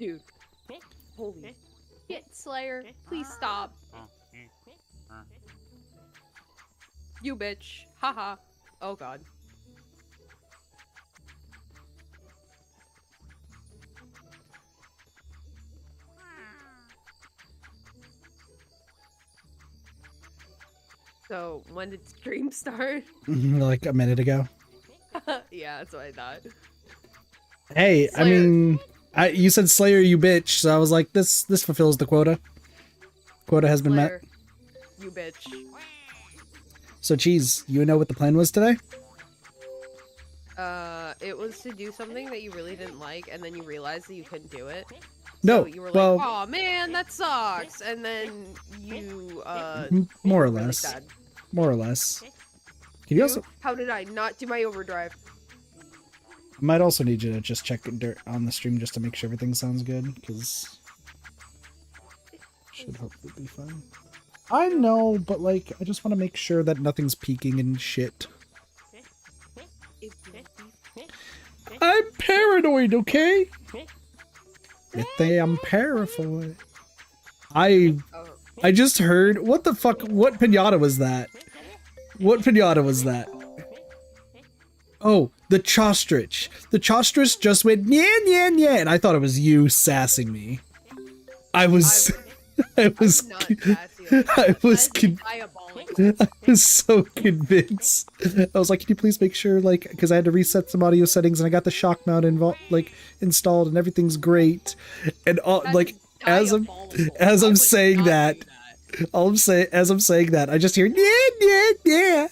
Dude. Holy shit, Slayer. Please stop. You bitch. Haha. Oh god. So, when did stream start? Like a minute ago. Yeah, that's what I thought. Hey, Slayer. I mean, you said Slayer, you bitch, so I was like, this fulfills the quota. Quota has been met. Slayer. You bitch. So, Cheese, you know what the plan was today? It was to do something that you really didn't like, and then you realized that you couldn't do it. No, So you were like, well, "Oh man, that sucks," and then you more or were really less. sad. More or less. Can you also? How did I not do my overdrive? I might also need you to just check on the stream just to make sure everything sounds good, because should hopefully be fine. I know, but like, I just want to make sure that nothing's peaking and shit. I'm paranoid, okay? I'm paranoid. I just heard, what the fuck, what pinata was that? What pinata was that? Oh, the chostrich. The chostrich just went yeah, yeah, yeah, and I thought it was you sassing me. I was I was so convinced. I was like, can you please make sure, like, because I had to reset some audio settings and I got the shock mount installed and everything's great. And like as I'm saying that, as I'm saying that, I just hear yeah, yeah, yeah.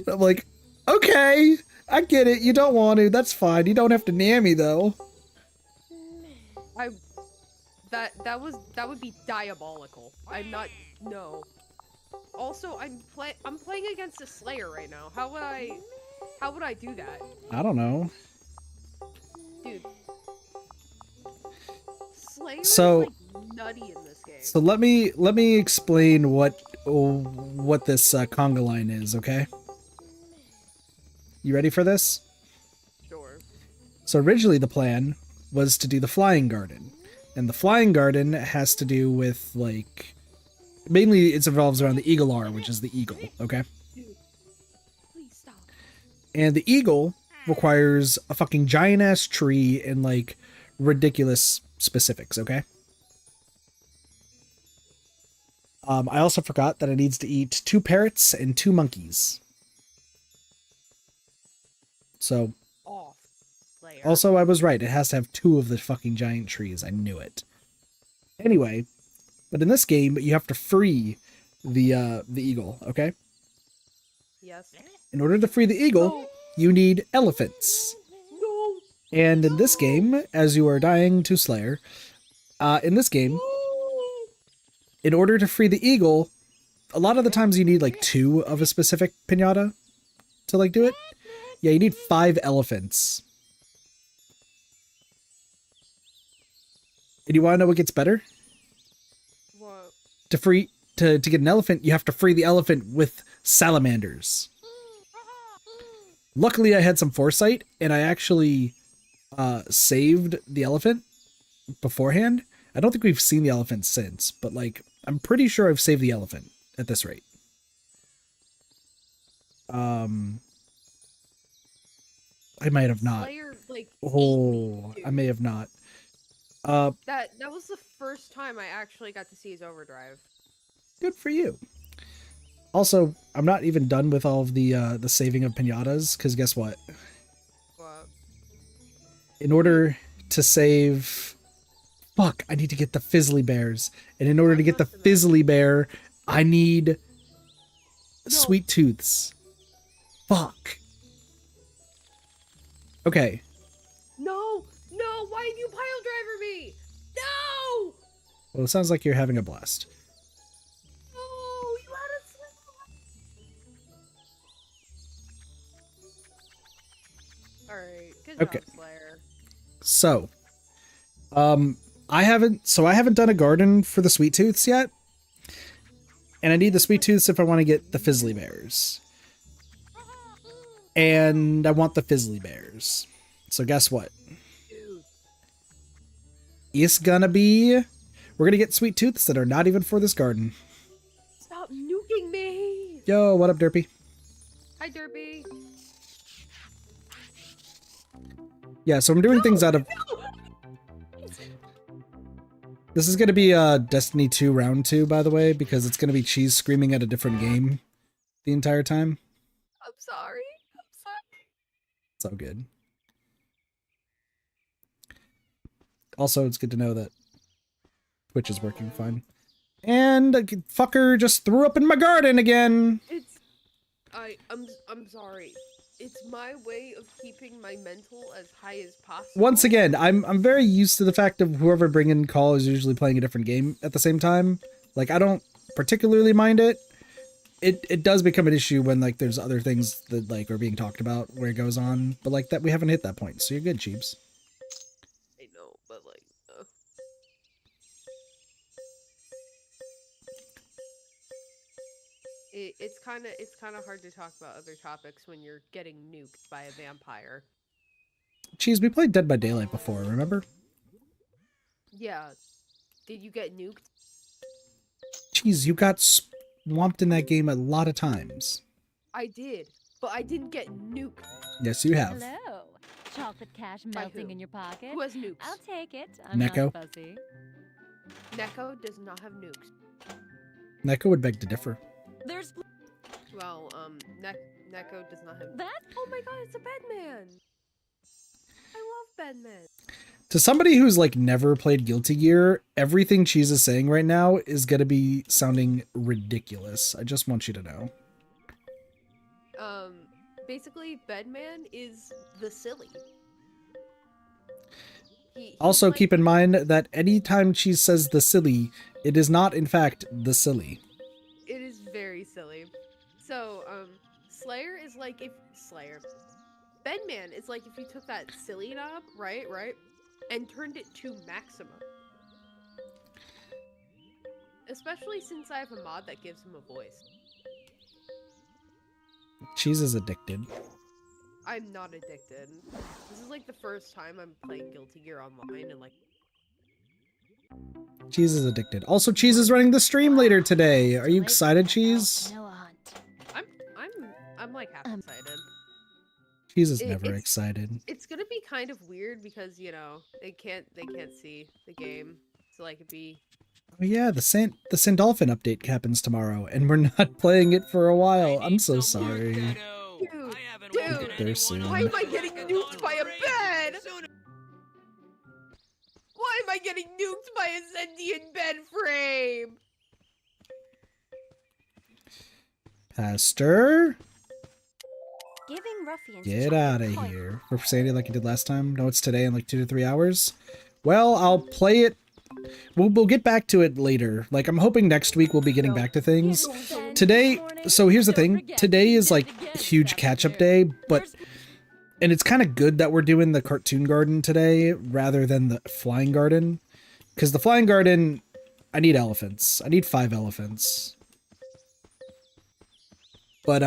I'm like, okay, I get it. You don't want to. That's fine. You don't have to near me though. That would be diabolical. I'm not. No. Also, I'm playing against a Slayer right now. How would I do that? I don't know. Dude. Slayer so, is like nutty in this game. So let me explain what this conga line is, okay? You ready for this? Sure. So originally the plan was to do the flying garden. And the flying garden has to do with, like, mainly it revolves around the eagle R, which is the eagle, okay? Dude, please stop. And the eagle requires a fucking giant ass tree and like ridiculous specifics, okay? I also forgot that it needs to eat 2 parrots and 2 monkeys. So, also I was right. It has to have 2 of the fucking giant trees. I knew it. Anyway, but in this game, you have to free the eagle, okay? Yes. In order to free the eagle, you need elephants. No. And in this game, as you are dying to Slayer, in this game, in order to free the eagle, a lot of the times you need like 2 of a specific pinata to like do it. Yeah, you need 5 elephants. And you want to know what gets better? What? To get an elephant, you have to free the elephant with salamanders. Luckily, I had some foresight, and I actually saved the elephant beforehand. I don't think we've seen the elephant since, but like, I'm pretty sure I've saved the elephant at this rate. I might have not. Slayer, like, I may have not. That was the first time I actually got to see his overdrive. Good for you. Also, I'm not even done with all of the saving of pinatas, because guess what? What? In order to save... Fuck, I need to get the Fizzly Bears. And in order to get the Fizzly Bear, I need Sweet Tooths. Fuck. Okay. No! No! Why did you pile driver me? No! Well, it sounds like you're having a blast. Oh, you had a Alright, good job, Slayer. So, I haven't done a garden for the Sweet Tooths yet. And I need the Sweet Tooths if I want to get the Fizzly Bears. And I want the Fizzly Bears. So guess what? Dude. is gonna be, we're gonna get sweet tooths that are not even for this garden. Stop nuking me! Yo, what up, Derpy? Hi, Derpy. Yeah, so I'm doing things out of... This is gonna be Destiny 2 Round 2, by the way, because it's gonna be Cheese screaming at a different game the entire time. I'm sorry. I'm sorry. It's all good. Also, it's good to know that Twitch is working fine. And a fucker just threw up in my garden again. I'm sorry. It's my way of keeping my mental as high as possible. Once again, I'm very used to the fact of whoever bring in call is usually playing a different game at the same time. Like, I don't particularly mind it. It does become an issue when like there's other things that like are being talked about where it goes on, but like that we haven't hit that point, so you're good, Cheeps. I know, but like, it's kind of hard to talk about other topics when you're getting nuked by a vampire. Cheese, we played Dead by Daylight before, remember? Yeah. Did you get nuked? Cheese, you got swamped in that game a lot of times. I did, but I didn't get nuked. Yes, you have. Hello. Chocolate cash melting in your pocket. Who has nukes? I'll take it. I'm Neko. not fussy. Neko does not have nukes. Neko would beg to differ. There's Well, Neko does not have. that. Oh my god, it's a Bedman! I love Bedman. To somebody who's like never played Guilty Gear, everything Cheese is saying right now is gonna be sounding ridiculous. I just want you to know. Basically, Bedman is the silly. Also, like, keep in mind that anytime Cheese says the silly, it is not in fact the silly. It is very silly. So, Slayer is like if Bedman is like if you took that silly knob, right, and turned it to maximum. Especially since I have a mod that gives him a voice. Cheese is addicted. I'm not addicted. This is like the first time I'm playing Guilty Gear online and like Cheese is addicted. Also, Cheese is running the stream later today. Are you excited, Cheese? No hunt. I'm like half excited. Cheese is never excited. It's gonna be kind of weird because, you know, they can't see the game. So like it'd be Oh yeah, the Sandolphin update happens tomorrow, and we're not playing it for a while. I'm so sorry. Dude, There soon. why am I getting nuked by a bed? Why am I getting nuked by a sentient bed frame? Pastor? Giving ruffians Get out of here. For Sandy like you did last time? No, it's today in like 2 to 3 hours. Well, I'll play it. We'll get back to it later. Like, I'm hoping next week we'll be getting back to things. Today, so here's the thing. Today is like huge catch-up day, but... And it's kind of good that we're doing the cartoon garden today rather than the flying garden. Because the flying garden, I need elephants. I need 5 elephants. But,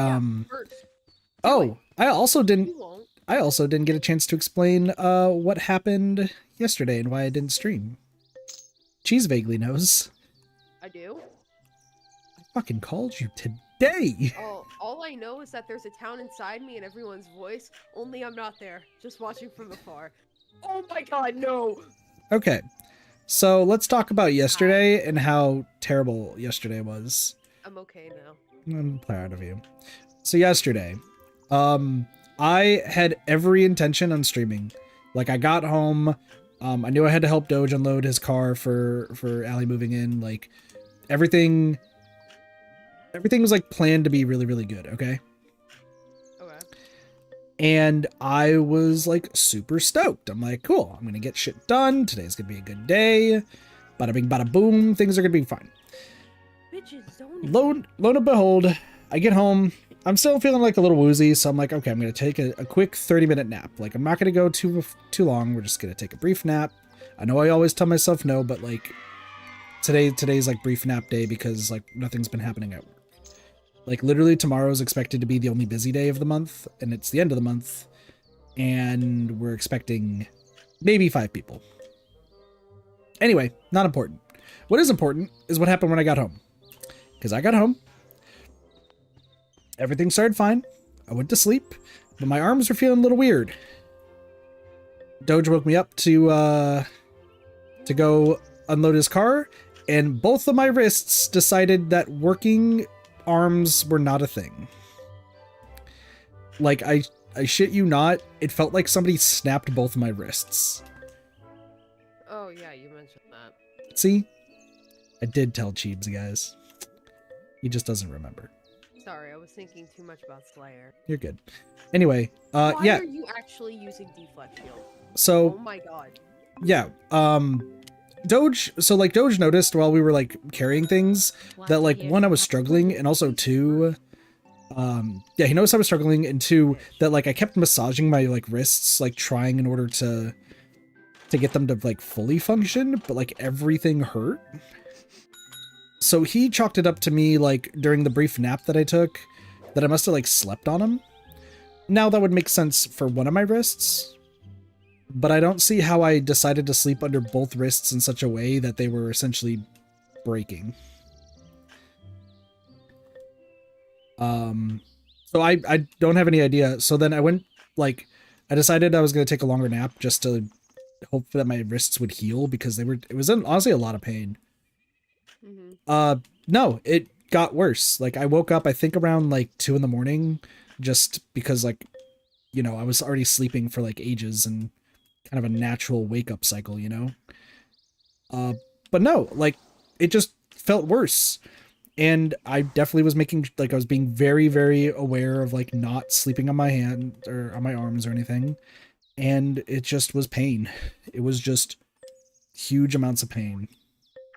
oh, I also didn't get a chance to explain what happened yesterday and why I didn't stream. Cheese vaguely knows. I do? I fucking called you today. All I know is that there's a town inside me and everyone's voice, only I'm not there, just watching from afar. Oh my god, no! Okay, so let's talk about yesterday and how terrible yesterday was. I'm okay now. I'm proud of you. So yesterday, I had every intention on streaming. Like, I got home, I knew I had to help Doge unload his car for Allie moving in. Like, everything was like planned to be really, really good, okay? Okay. And I was like super stoked. I'm like, cool, I'm gonna get shit done. Today's gonna be a good day. Bada bing, bada boom. Things are gonna be fine. Bitches, don't. Lo and behold, I get home. I'm still feeling like a little woozy, so I'm like, okay, I'm gonna take a quick 30-minute nap. Like, I'm not gonna go too long. We're just gonna take a brief nap. I know I always tell myself no, but like today's like brief nap day because like nothing's been happening at work. Like, literally tomorrow's expected to be the only busy day of the month, and it's the end of the month, and we're expecting maybe 5 people. Anyway, not important. What is important is what happened when I got home. Because I got home, everything started fine. I went to sleep, but my arms were feeling a little weird. Doge woke me up to go unload his car, and both of my wrists decided that working arms were not a thing. Like, I shit you not, it felt like somebody snapped both of my wrists. Oh yeah, you mentioned that. See? I did tell Cheebs, guys. He just doesn't remember. Sorry, I was thinking too much about Slayer. You're good. Anyway, Why yeah. are you actually using deflect shield? So, Oh my god. yeah, Doge noticed while we were, like, carrying things that, like, one, I was struggling, and also two, yeah, he noticed I was struggling, and two, that, like, I kept massaging my, like, wrists, like, trying in order to get them to, like, fully function, but, like, everything hurt. So he chalked it up to me, like, during the brief nap that I took, that I must have, like, slept on him. Now that would make sense for one of my wrists, but I don't see how I decided to sleep under both wrists in such a way that they were essentially breaking. So I don't have any idea. So then I went, like, I decided I was going to take a longer nap just to hope that my wrists would heal, because it was in, honestly, a lot of pain. No, it got worse. Like, I woke up, I think around like 2 in the morning, just because, like, you know, I was already sleeping for like ages and kind of a natural wake up cycle, you know? But no, like, it just felt worse. And I definitely was making, like, I was being very, very aware of, like, not sleeping on my hand or on my arms or anything. And it just was pain. It was just huge amounts of pain.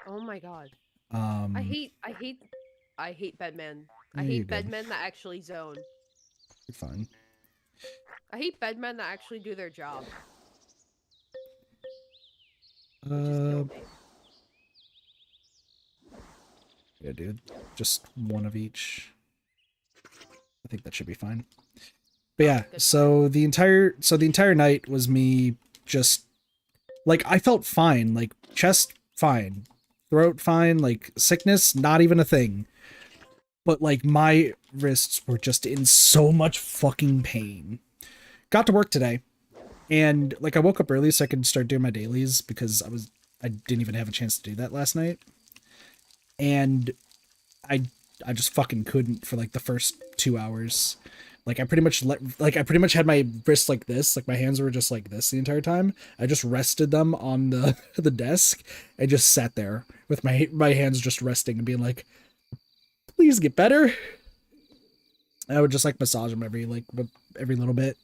Oh my god. I hate bedmen. I hate bedmen that actually zone. You're fine. I hate bedmen that actually do their job. Yeah, dude. Just one of each. I think that should be fine. But yeah, so the entire night was me just, like, I felt fine, like, chest fine, throat fine, like, sickness not even a thing. But, like, my wrists were just in so much fucking pain. Got to work today, and, like, I woke up early so I could start doing my dailies, because I didn't even have a chance to do that last night. And I just fucking couldn't for, like, the first 2 hours. Like, I pretty much had my wrists like this, like, my hands were just like this the entire time. I just rested them on the desk and just sat there with my hands just resting and being like, please get better. I would just, like, massage them every little bit,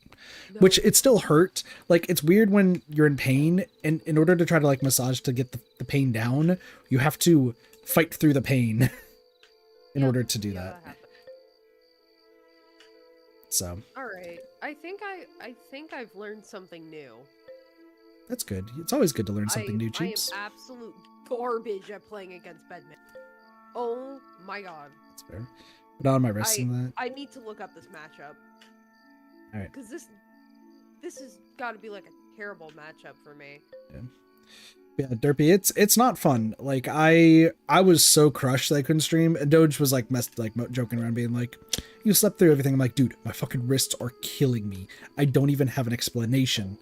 which it still hurt. Like, it's weird when you're in pain, and in order to try to, like, massage to get the pain down, you have to fight through the pain in order to do that. So. All right. I think I've learned something new. That's good. It's always good to learn something new, Cheeps. I am absolute garbage at playing against bedmen. Oh my god. That's fair. But on my wrists and that. I need to look up this matchup. All right. Because this has got to be like a terrible matchup for me. Yeah, Derpy, it's not fun. Like, I was so crushed that I couldn't stream, and Doge was like joking around, being like, "You slept through everything." I'm like, dude, my fucking wrists are killing me. I don't even have an explanation.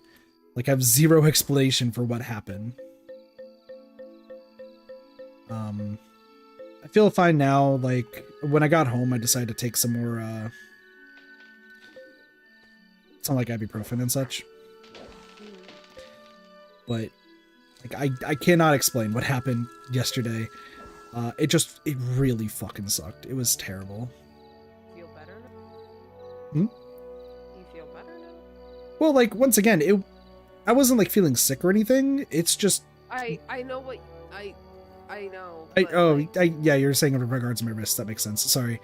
Like, I have zero explanation for what happened. I feel fine now. Like, when I got home, I decided to take some more some, like, ibuprofen and such. But, like, I cannot explain what happened yesterday. It really fucking sucked. It was terrible. Feel better now? Hmm? You feel better now? Well, like, once again, I wasn't, like, feeling sick or anything. It's just... I know what... I know. Yeah, you're saying in regards to my wrists. That makes sense. Sorry.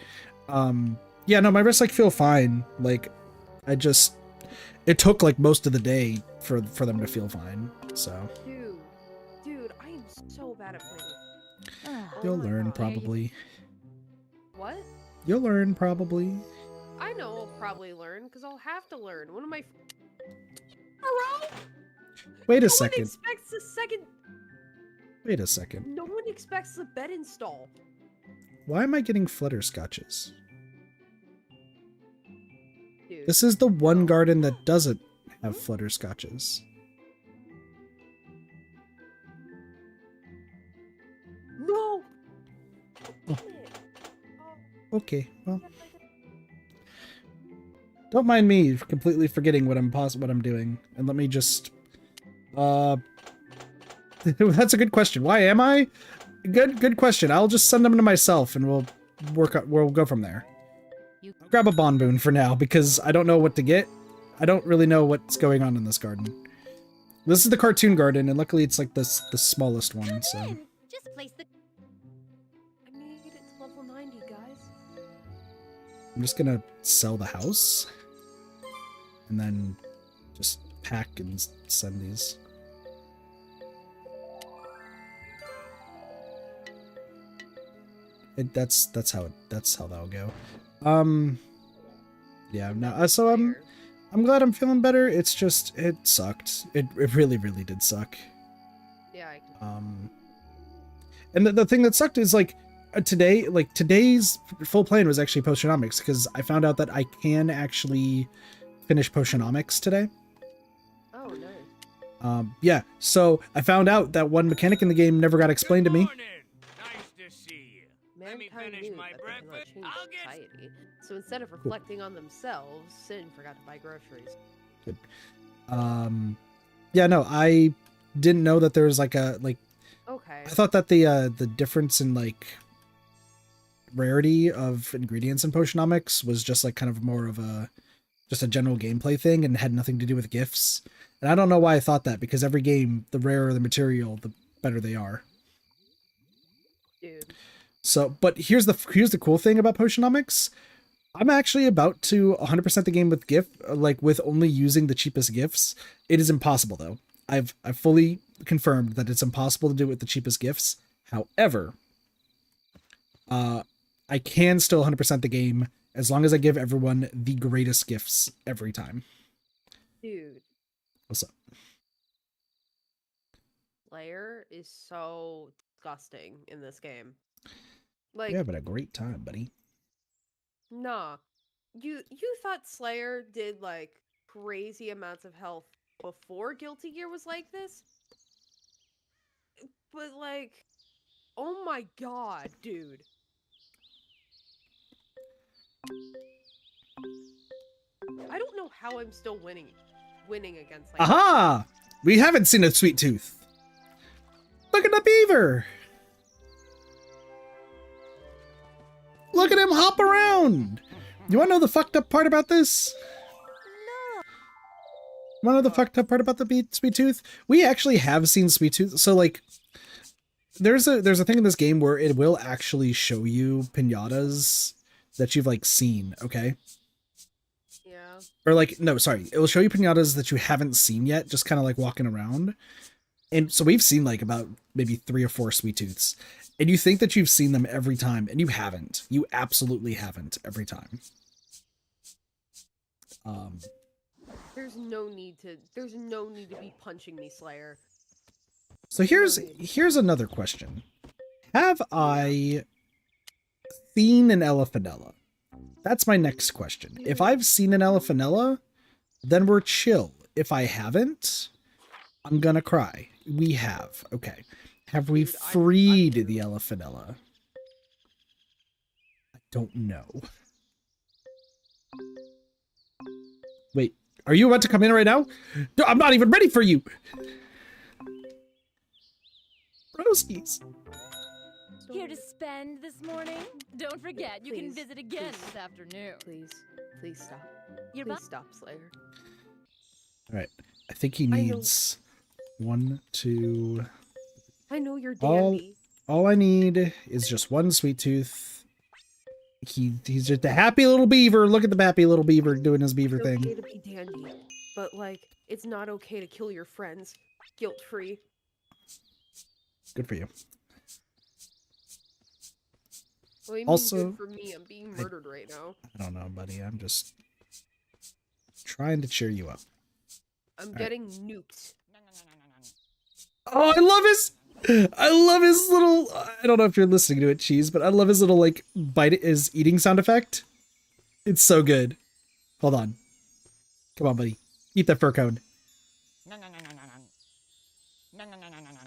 Yeah, no, my wrists, like, feel fine. Like, it took, like, most of the day for them to feel fine, so... Dude, I am so bad at playing. You'll learn, probably. What? You'll learn, probably. I know I'll probably learn, because I'll have to learn. One of my... Hello? Wait a No second. one expects a second... Wait a second. No one expects the bed install. Why am I getting flutterscotches? Dude. This is the one No. garden that doesn't have flutterscotches. No! Oh. Okay, well. Don't mind me for completely forgetting what I'm doing. And let me just that's a good question. Why am I? Good question. I'll just send them to myself and we'll go from there. I'll grab a Bon Boon for now because I don't know what to get. I don't really know what's going on in this garden. This is the cartoon garden, and luckily it's like the smallest one, so. Just place the. I made it to level 90, guys. I'm just gonna sell the house. And then just pack and send these. That's how that'll go. Yeah, no, so I'm glad I'm feeling better. It's just, it sucked. It really, really did suck. Yeah, I can. And the thing that sucked is today's full plan was actually Potionomics, because I found out that I can actually finish Potionomics today. Oh, nice. Yeah, so I found out that one mechanic in the game never got explained to me. Nice to see you. Let me Mankind finish knew my that they cannot breakfast. change I'll get society. So instead of reflecting on themselves, Sin forgot to buy groceries. Yeah, no, I didn't know that there was Okay. I thought that the difference in rarity of ingredients in Potionomics was just kind of more of just a general gameplay thing and had nothing to do with gifts. And I don't know why I thought that, because every game, the rarer the material, the better they are. Dude. So, but here's the cool thing about Potionomics. I'm actually about to 100% the game with with only using the cheapest gifts. It is impossible though. I've fully confirmed that it's impossible to do it with the cheapest gifts. However, I can still 100% the game as long as I give everyone the greatest gifts every time. Dude. What's up? Slayer is so disgusting in this game. You're having a great time, buddy. Nah. You thought Slayer did crazy amounts of health before Guilty Gear was like this? But oh my god, dude. I don't know how I'm still winning against Aha! We haven't seen a sweet tooth. Look at the beaver. Look at him hop around. You want to know the fucked up part about this? No. You want to know the fucked up part about the sweet tooth? We actually have seen sweet tooth. So there's a thing in this game where it will actually show you piñatas that you've seen, okay? Yeah. Or no, sorry. It will show you piñatas that you haven't seen yet, just kind of walking around. And so we've seen about maybe 3 or 4 sweet tooths. And you think that you've seen them every time, and you haven't. You absolutely haven't every time. There's no need to be punching me, Slayer. So here's another question. Have I seen an Elephantella? That's my next question. If I've seen an Elephantella, then we're chill. If I haven't, I'm gonna cry. We have. Okay. Have we freed the Elephantella? I don't know. Wait, are you about to come in right now? No, I'm not even ready for you. Broskies. Here to spend this morning? Don't forget, you can Please, visit again please. this afternoon. Please stop. You're Please stop, Slayer. All right. I think he needs 1, 2. I know you're dandy. All I need is just 1 sweet tooth. He's just a happy little beaver. Look at the happy little beaver doing his beaver It's thing. okay to be dandy, but it's not okay to kill your friends, guilt-free. Good for you. What do you mean Also, good for me? I'm being murdered right now. I don't know, buddy. I'm just trying to cheer you up. I'm getting nuked. Oh, I love his I love his little, I don't know if you're listening to it, Cheese, but I love his little, like, his eating sound effect. It's so good. Hold on. Come on, buddy. Eat that fur cone.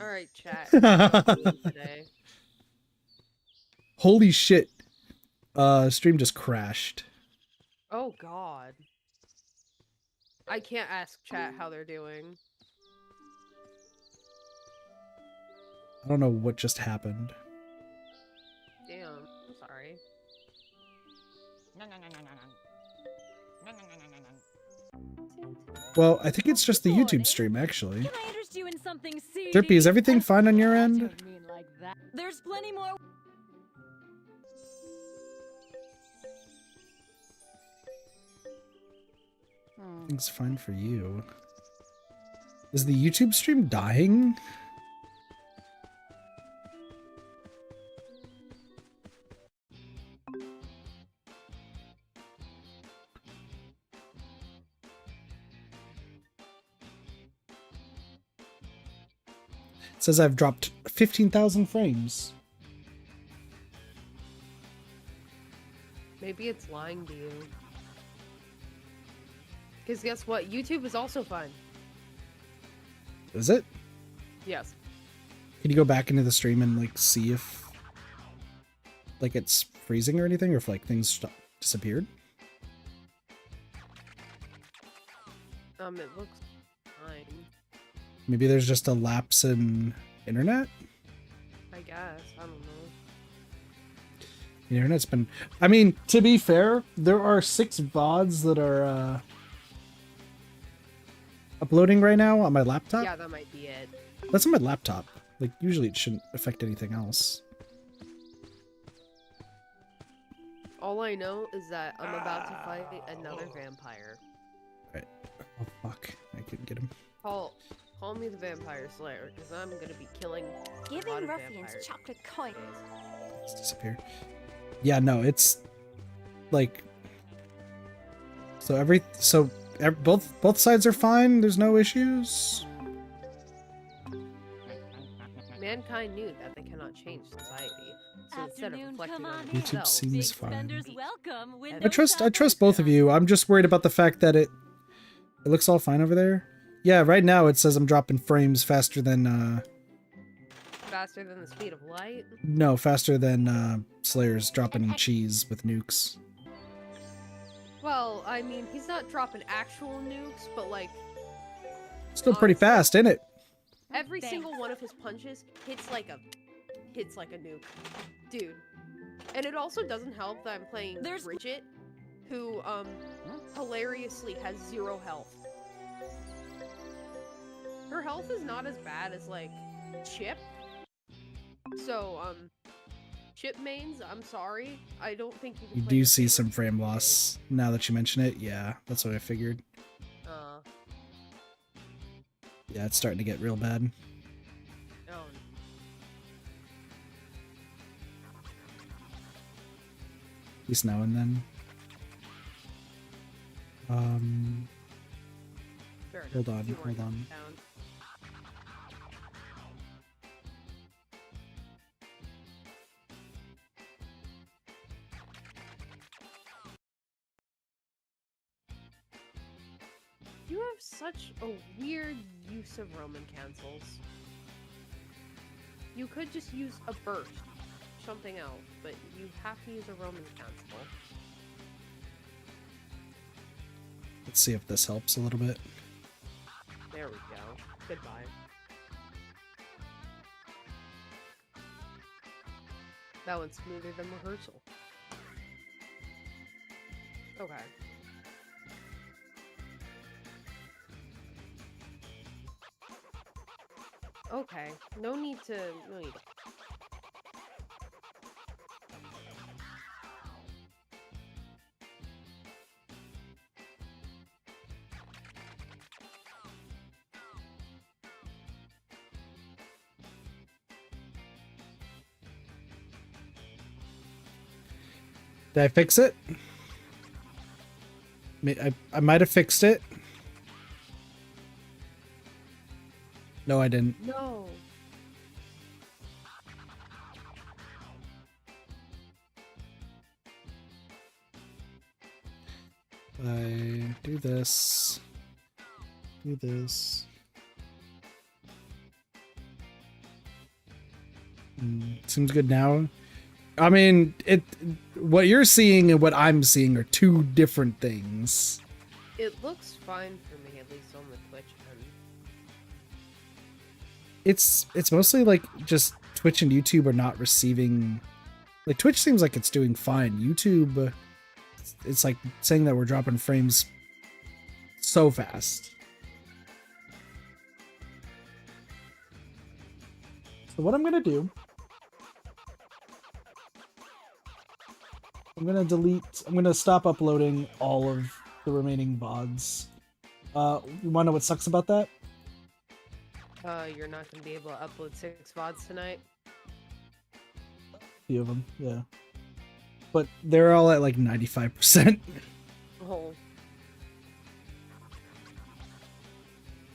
Alright, chat. What are we doing today? Holy shit. Stream just crashed. Oh god. I can't ask chat how they're doing. I don't know what just happened. Damn, I'm sorry. Well, I think it's just the YouTube stream, actually. Can I interest you in something seedy? Derpy, is everything fine on your I end? don't mean like that. There's plenty more. Everything's fine for you. Is the YouTube stream dying? It says I've dropped 15,000 frames. Maybe it's lying to you. Because guess what? YouTube is also fun. Is it? Yes. Can you go back into the stream and like see if like it's freezing or anything, or if like things disappeared? It looks fine. Maybe there's just a lapse in internet? I guess. I don't know. The internet's been... I mean, to be fair, there are 6 VODs that are uploading right now on my laptop. Yeah, that might be it. That's on my laptop. Like, usually it shouldn't affect anything else. All I know is that I'm about to fight another vampire. Right. Oh, fuck. I couldn't get him. Call me the Vampire Slayer, because I'm gonna be killing a lot Giving of ruffians vampires. chocolate coins. Let's disappear. Yeah, no, it's like... So both sides are fine? There's no issues? Mankind knew that they cannot change society, so instead of Afternoon, reflecting come on on YouTube themselves, seems Big fine. spenders welcome. I trust both of you. I'm just worried about the fact that it looks all fine over there. Yeah, right now it says I'm dropping frames faster than faster than the speed of light. no, faster than Slayer's dropping cheese with nukes. Well, I mean, he's not dropping actual nukes, but like Still pretty fast, ain't it? every single one of his punches hits like a nuke, dude. And it also doesn't help that I'm playing Bridget, who hilariously has 0 health. Her health is not as bad as like Chip. So Chip mains, I'm sorry. I don't think you can You play do the see same some frame loss now that you mention it. Yeah, that's what I figured. Yeah, it's starting to get real bad. Oh. At least now and then. Fair enough. Hold on, You weren't hold on. down. You have such a weird use of Roman cancels. You could just use a burst, something else, but you have to use a Roman cancel. Let's see if this helps a little bit. There we go. Goodbye. That one's smoother than rehearsal. Okay. Okay. No need to. Did I fix it? I might have fixed it. No, I didn't. No. I do this. Do this. Seems good now. I mean, what you're seeing and what I'm seeing are two different things. It looks fine for me, at least on the Twitch end. It's mostly like just Twitch and YouTube are not receiving. Like Twitch seems like it's doing fine. YouTube, it's like saying that we're dropping frames so fast. So what I'm gonna do, I'm gonna stop uploading all of the remaining VODs. You wanna know what sucks about that? You're not gonna be able to upload 6 VODs tonight. A few of them, yeah. But they're all at like 95%. Oh.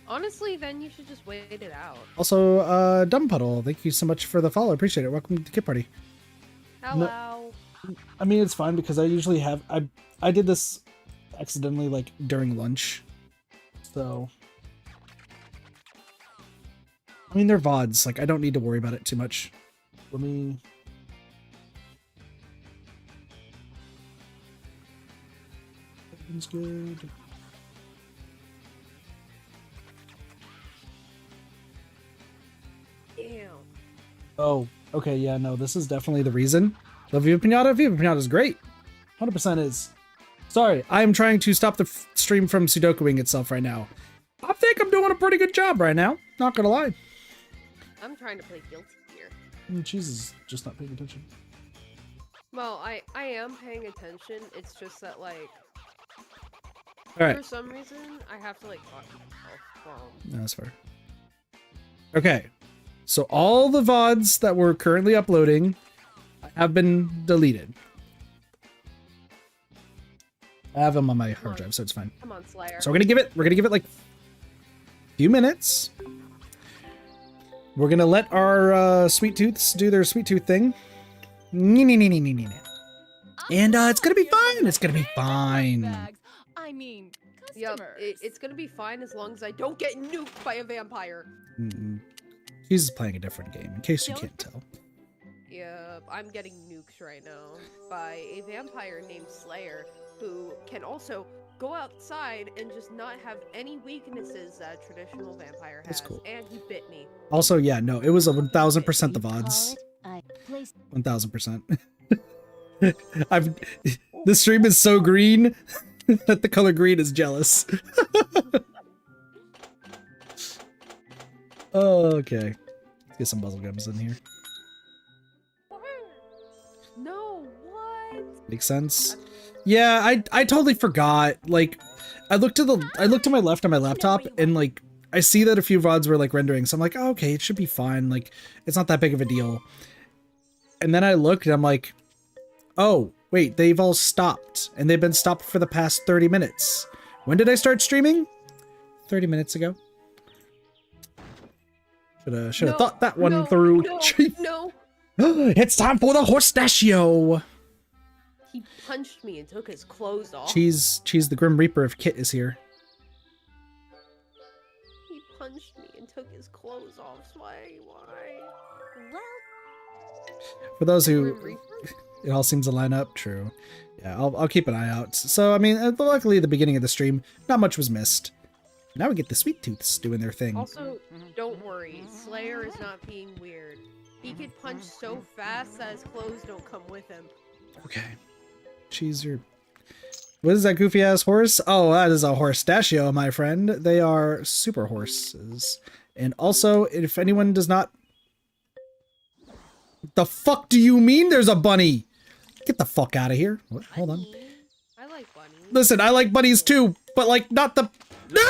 Honestly, then you should just wait it out. Also, Dumb Puddle, thank you so much for the follow. Appreciate it. Welcome to Kid Party. Hello. No, I mean, it's fine because I usually have... I did this accidentally, like, during lunch. So... I mean, they're VODs. Like, I don't need to worry about it too much. Let me... Everything's good. Damn. Oh, okay, yeah, no, this is definitely the reason. Love Viva Pinata. Viva Pinata is great. 100% is. Sorry, I am trying to stop the stream from Sudokuing itself right now. I think I'm doing a pretty good job right now. Not gonna lie. I'm trying to play guilty here. Cheese is just not paying attention. Well, I am paying attention. It's just that, like, Alright. for some reason, I have to, like, talk to myself. Well, No, that's fair. Okay. So all the VODs that we're currently uploading have been deleted. I have them on my hard drive, so it's fine. come on, Slayer. So we're gonna give it like a few minutes. We're gonna let our sweet tooths do their sweet tooth thing. And it's gonna be fine. It's gonna be fine. I mean, Yep, customers. it's gonna be fine as long as I don't get nuked by a vampire. She's playing a different game, in case you can't tell. Yep, I'm getting nuked right now by a vampire named Slayer, who can also go outside and just not have any weaknesses that a traditional vampire has. That's cool. And he bit me. Also, yeah, no, it was a 1000% the VODs. 1000%. The stream is so green that the color green is jealous. Okay. Let's get some puzzle gums in here. No, what? Makes sense. Yeah, I totally forgot. Like, I looked to my left on my laptop and like I see that a few VODs were like rendering, so I'm like, oh, okay, it should be fine. Like, it's not that big of a deal. And then I looked and I'm like, oh, wait, they've all stopped. And they've been stopped for the past 30 minutes. When did I start streaming? 30 minutes ago. Should have thought that one through. No. It's time for the horstachio. He punched me and took his clothes off. Cheese, the Grim Reaper of Kit is here. He punched me and took his clothes off. Why? Well, For those Grim who, Reaper? it all seems to line up. True. Yeah, I'll keep an eye out. So, I mean, luckily at the beginning of the stream, not much was missed. Now we get the Sweet Tooths doing their thing. Also, don't worry. Slayer is not being weird. He could punch so fast that his clothes don't come with him. Okay. Cheese, your... What is that goofy ass horse? Oh, that is a horstachio, my friend. They are super horses. And also, if anyone does not... The fuck do you mean there's a bunny? Get the fuck out of here. What? Hold on. I like bunnies. Listen, I like bunnies too, but like not the... No,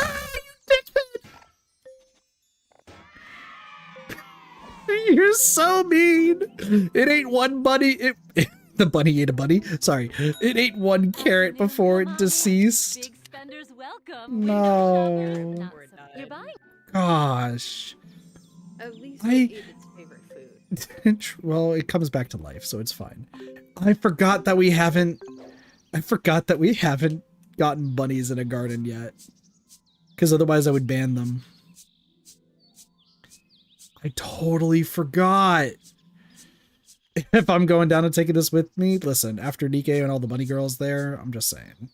you You're so mean. It ain't one bunny. The bunny ate a bunny. Sorry. It ate one carrot before it deceased. Big spenders welcome. No. You're buying. Gosh. At least it ate its favorite food. Well, it comes back to life, so it's fine. I forgot that we haven't gotten bunnies in a garden yet. Because otherwise I would ban them. I totally forgot. If I'm going down and taking this with me, listen, after Nikkei and all the bunny girls there, I'm just saying.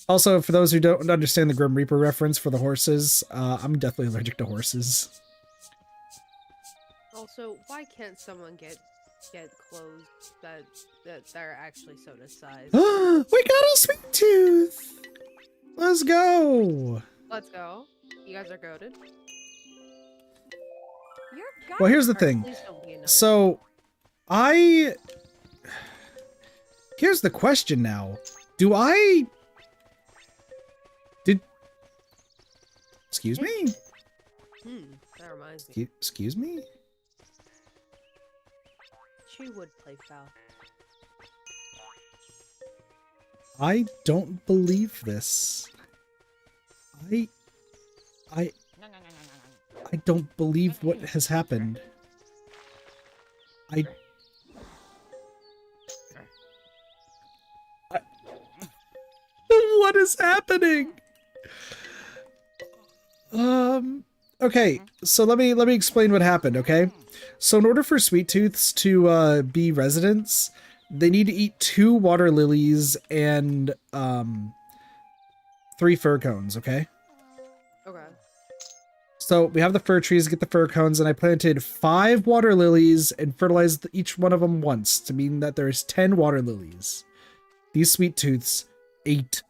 Also, for those who don't understand the Grim Reaper reference for the horses, I'm definitely allergic to horses. Also, why can't someone get clothes that are actually soda size? We got a sweet tooth! Let's go! Let's go. You guys are goated. Well, here's the thing. So, here's the question now. Excuse me? That reminds me. Excuse me? She would play foul. I don't believe this. I don't believe what has happened. What is happening? Okay, so let me explain what happened, okay? So in order for sweet tooths to be residents, they need to eat 2 water lilies and 3 fir cones, okay? Okay. So we have the fir trees, get the fir cones, and I planted 5 water lilies and fertilized each one of them once to mean that there's 10 water lilies. These sweet tooths ate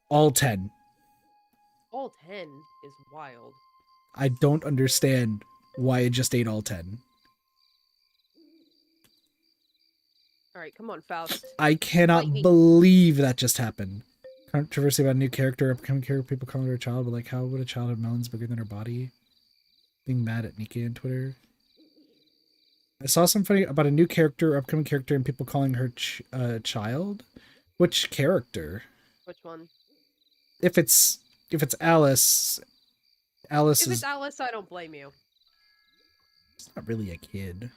all 10. All 10 is wild. I don't understand why it just ate all 10. Alright, come on, Faust. I cannot believe that just happened. Controversy about a new character, upcoming character, people calling her a child, but like, how would a child have melons bigger than her body? Being mad at Nikkei on Twitter. I saw something about a new character, upcoming character, and people calling her child. Which character? Which one? If it's Alice, Alice If is it's Alice, I don't blame you. not really a kid.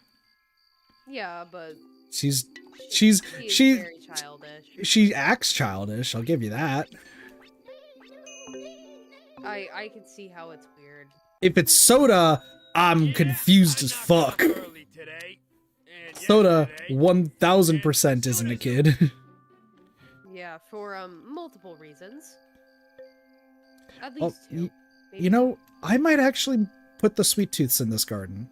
Yeah, but She's very childish. She acts childish, I'll give you that. I can see how it's weird. If it's Soda, I'm confused as fuck. Soda 1000% isn't a kid. Yeah, for multiple reasons. At least 2. You know, I might actually put the sweet tooths in this garden.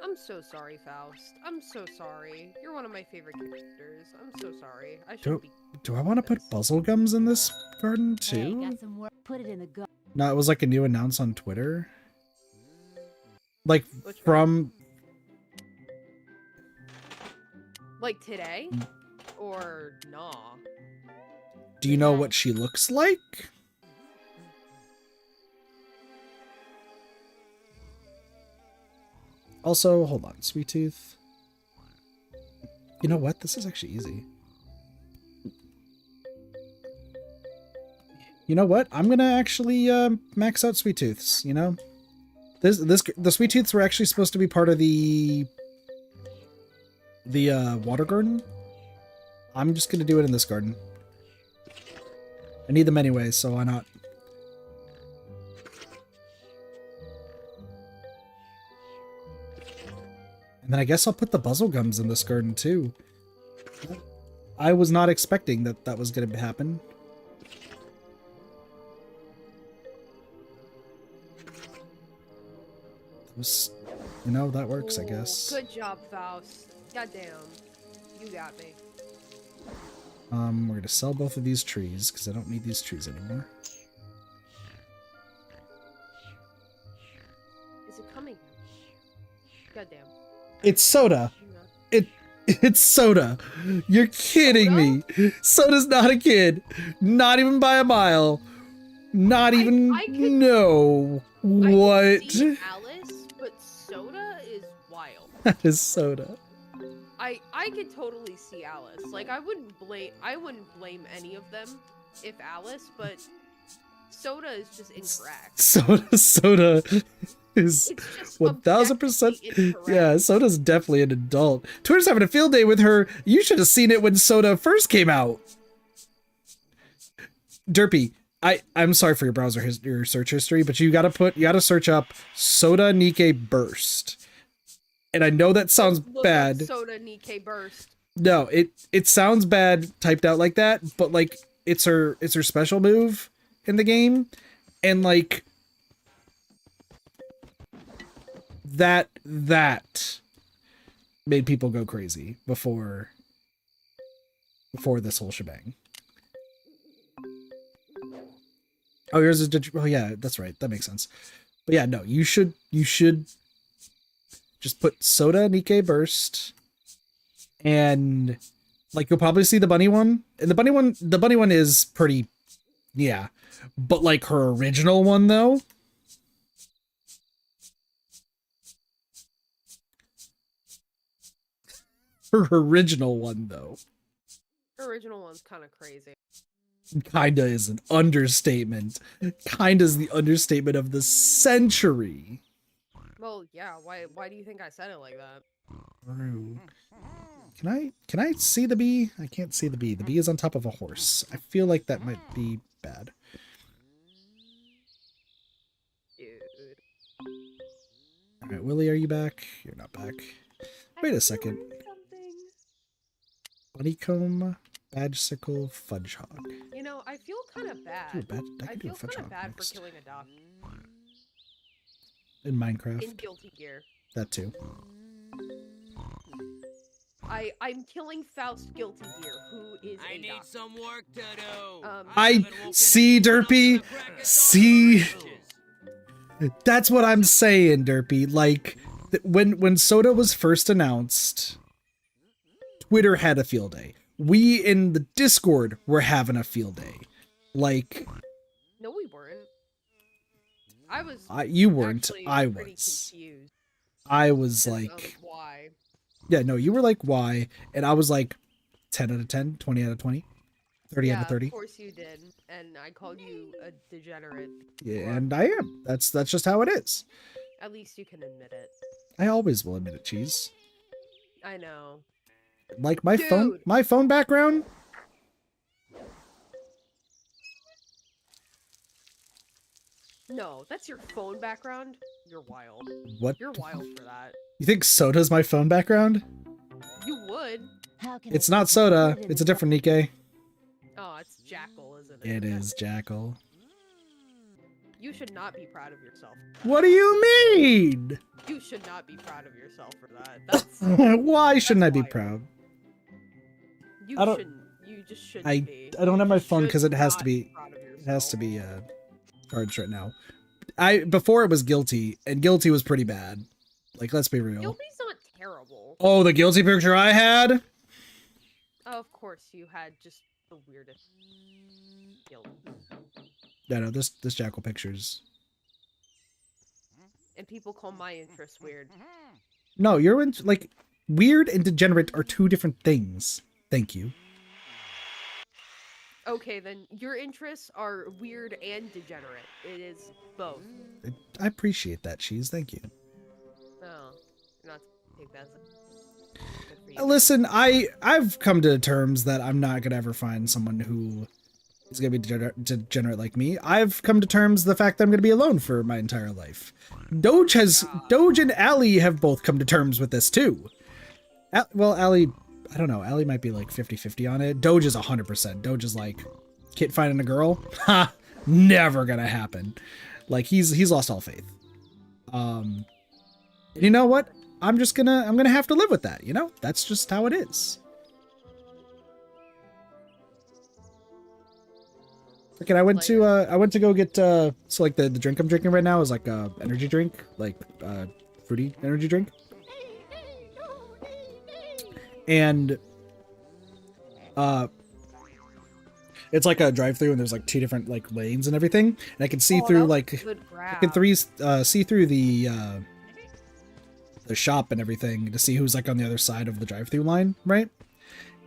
I'm so sorry, Faust. I'm so sorry. You're one of my favorite characters. I'm so sorry. I should be. Do I want to put Buzzlegums in this garden too? Hey, got some work. Put it in the go. No, it was like a new announce on Twitter. Like Which from. Like today? Or nah? Do you know what she looks like? Also, hold on, Sweet Tooth. You know what? This is actually easy. You know what? I'm gonna actually max out Sweet Tooths. You know, the Sweet Tooths were actually supposed to be part of the water garden. I'm just gonna do it in this garden. I need them anyway, so why not? And then I guess I'll put the Buzzlegums in this garden too. I was not expecting that was going to happen. You know, that works, I guess. Good job, Faust. Goddamn. You got me. We're going to sell both of these trees, because I don't need these trees anymore. Is it coming? Goddamn. It's Soda. It's Soda. You're kidding me. Soda's not a kid. Not even by a mile. Not even. No. What? I could see Alice, but Soda is wild. That is Soda. I could totally see Alice. Like I wouldn't blame any of them if Alice, but Soda is just incorrect. Soda. is just 1000%. objectively Yeah, incorrect. Soda's definitely an adult. Twitter's having a field day with her. You should have seen it when Soda first came out. Derpy, I'm sorry for your browser your search history, but you gotta search up Soda Nike Burst. And I know that sounds Look bad. up Soda Nike Burst. No, it sounds bad typed out like that, but like it's her special move in the game, and like that made people go crazy before this whole shebang. Oh, yours is digital. Oh yeah, that's right. That makes sense. But yeah, no, you should just put Soda Nike Burst, and like you'll probably see the bunny one. And the bunny one is pretty, yeah. But like her original one though, her original one's kind of crazy. Kinda is an understatement. Kinda is the understatement of the century. Well, yeah. Why do you think I said it like that? True. Can I see the bee? I can't see the bee. The bee is on top of a horse. I feel like that might be bad. Dude. All right, Willie, are you back? You're not back. Wait a second. Bunnycomb, Badgesicle, Fudgehog. You know, I feel kind of bad. I feel kind of bad for killing a duck. In Minecraft. In Guilty Gear. That too. I'm killing Faust Guilty Gear, who is I need some work to do. I see, Derpy. See, that's what I'm saying, Derpy. Like when Soda was first announced, Twitter had a field day. We in the Discord were having a field day. Like, no, we weren't. I was. You weren't. I was. Confused. I was like, why? Yeah, no, you were like, why? And I was like, 10 out of 10, 20 out of 20, 30 out of 30. Of course you did, and I called you a degenerate. Yeah, and I am. That's just how it is. At least you can admit it. I always will admit it, Cheese. I know. Like my phone background. No, that's your phone background. You're wild. What? You're wild for that. You think Soda's my phone background? You would. It's not Soda. It's a different Nike. Oh, it's Jackal, isn't it? It is Jackal. You should not be proud of yourself. What do you mean? You should not be proud of yourself for that. That's, why shouldn't I be proud? You shouldn't. You just shouldn't be. I don't have my phone because it has to be. It has to be charged right now. Before it was Guilty, and Guilty was pretty bad. Like, let's be real. Guilty's not terrible. Oh, the Guilty picture I had? Oh, of course, you had just the weirdest guilt. Yeah, no, this Jackal picture's... And people call my interests weird. No, like, weird and degenerate are two different things. Thank you. Okay, then your interests are weird and degenerate. It is both. I appreciate that, Cheese. Thank you. Oh, you're not take that as a... Listen, I've come to terms that I'm not gonna ever find someone who is gonna be degenerate like me. I've come to terms the fact that I'm gonna be alone for my entire life. Doge and Allie have both come to terms with this too. Well, Allie, I don't know. Allie might be like 50-50 on it. Doge is 100%. Doge is like, kid finding a girl? Ha! Never gonna happen. Like, he's lost all faith. You know what? I'm gonna have to live with that, you know? That's just how it is. Okay, I went to go get so like the drink I'm drinking right now is like a energy drink, like fruity energy drink. And it's like a drive-through and there's like two different like lanes and everything. And I can see through like I can see through the shop and everything to see who's like on the other side of the drive-through line, right?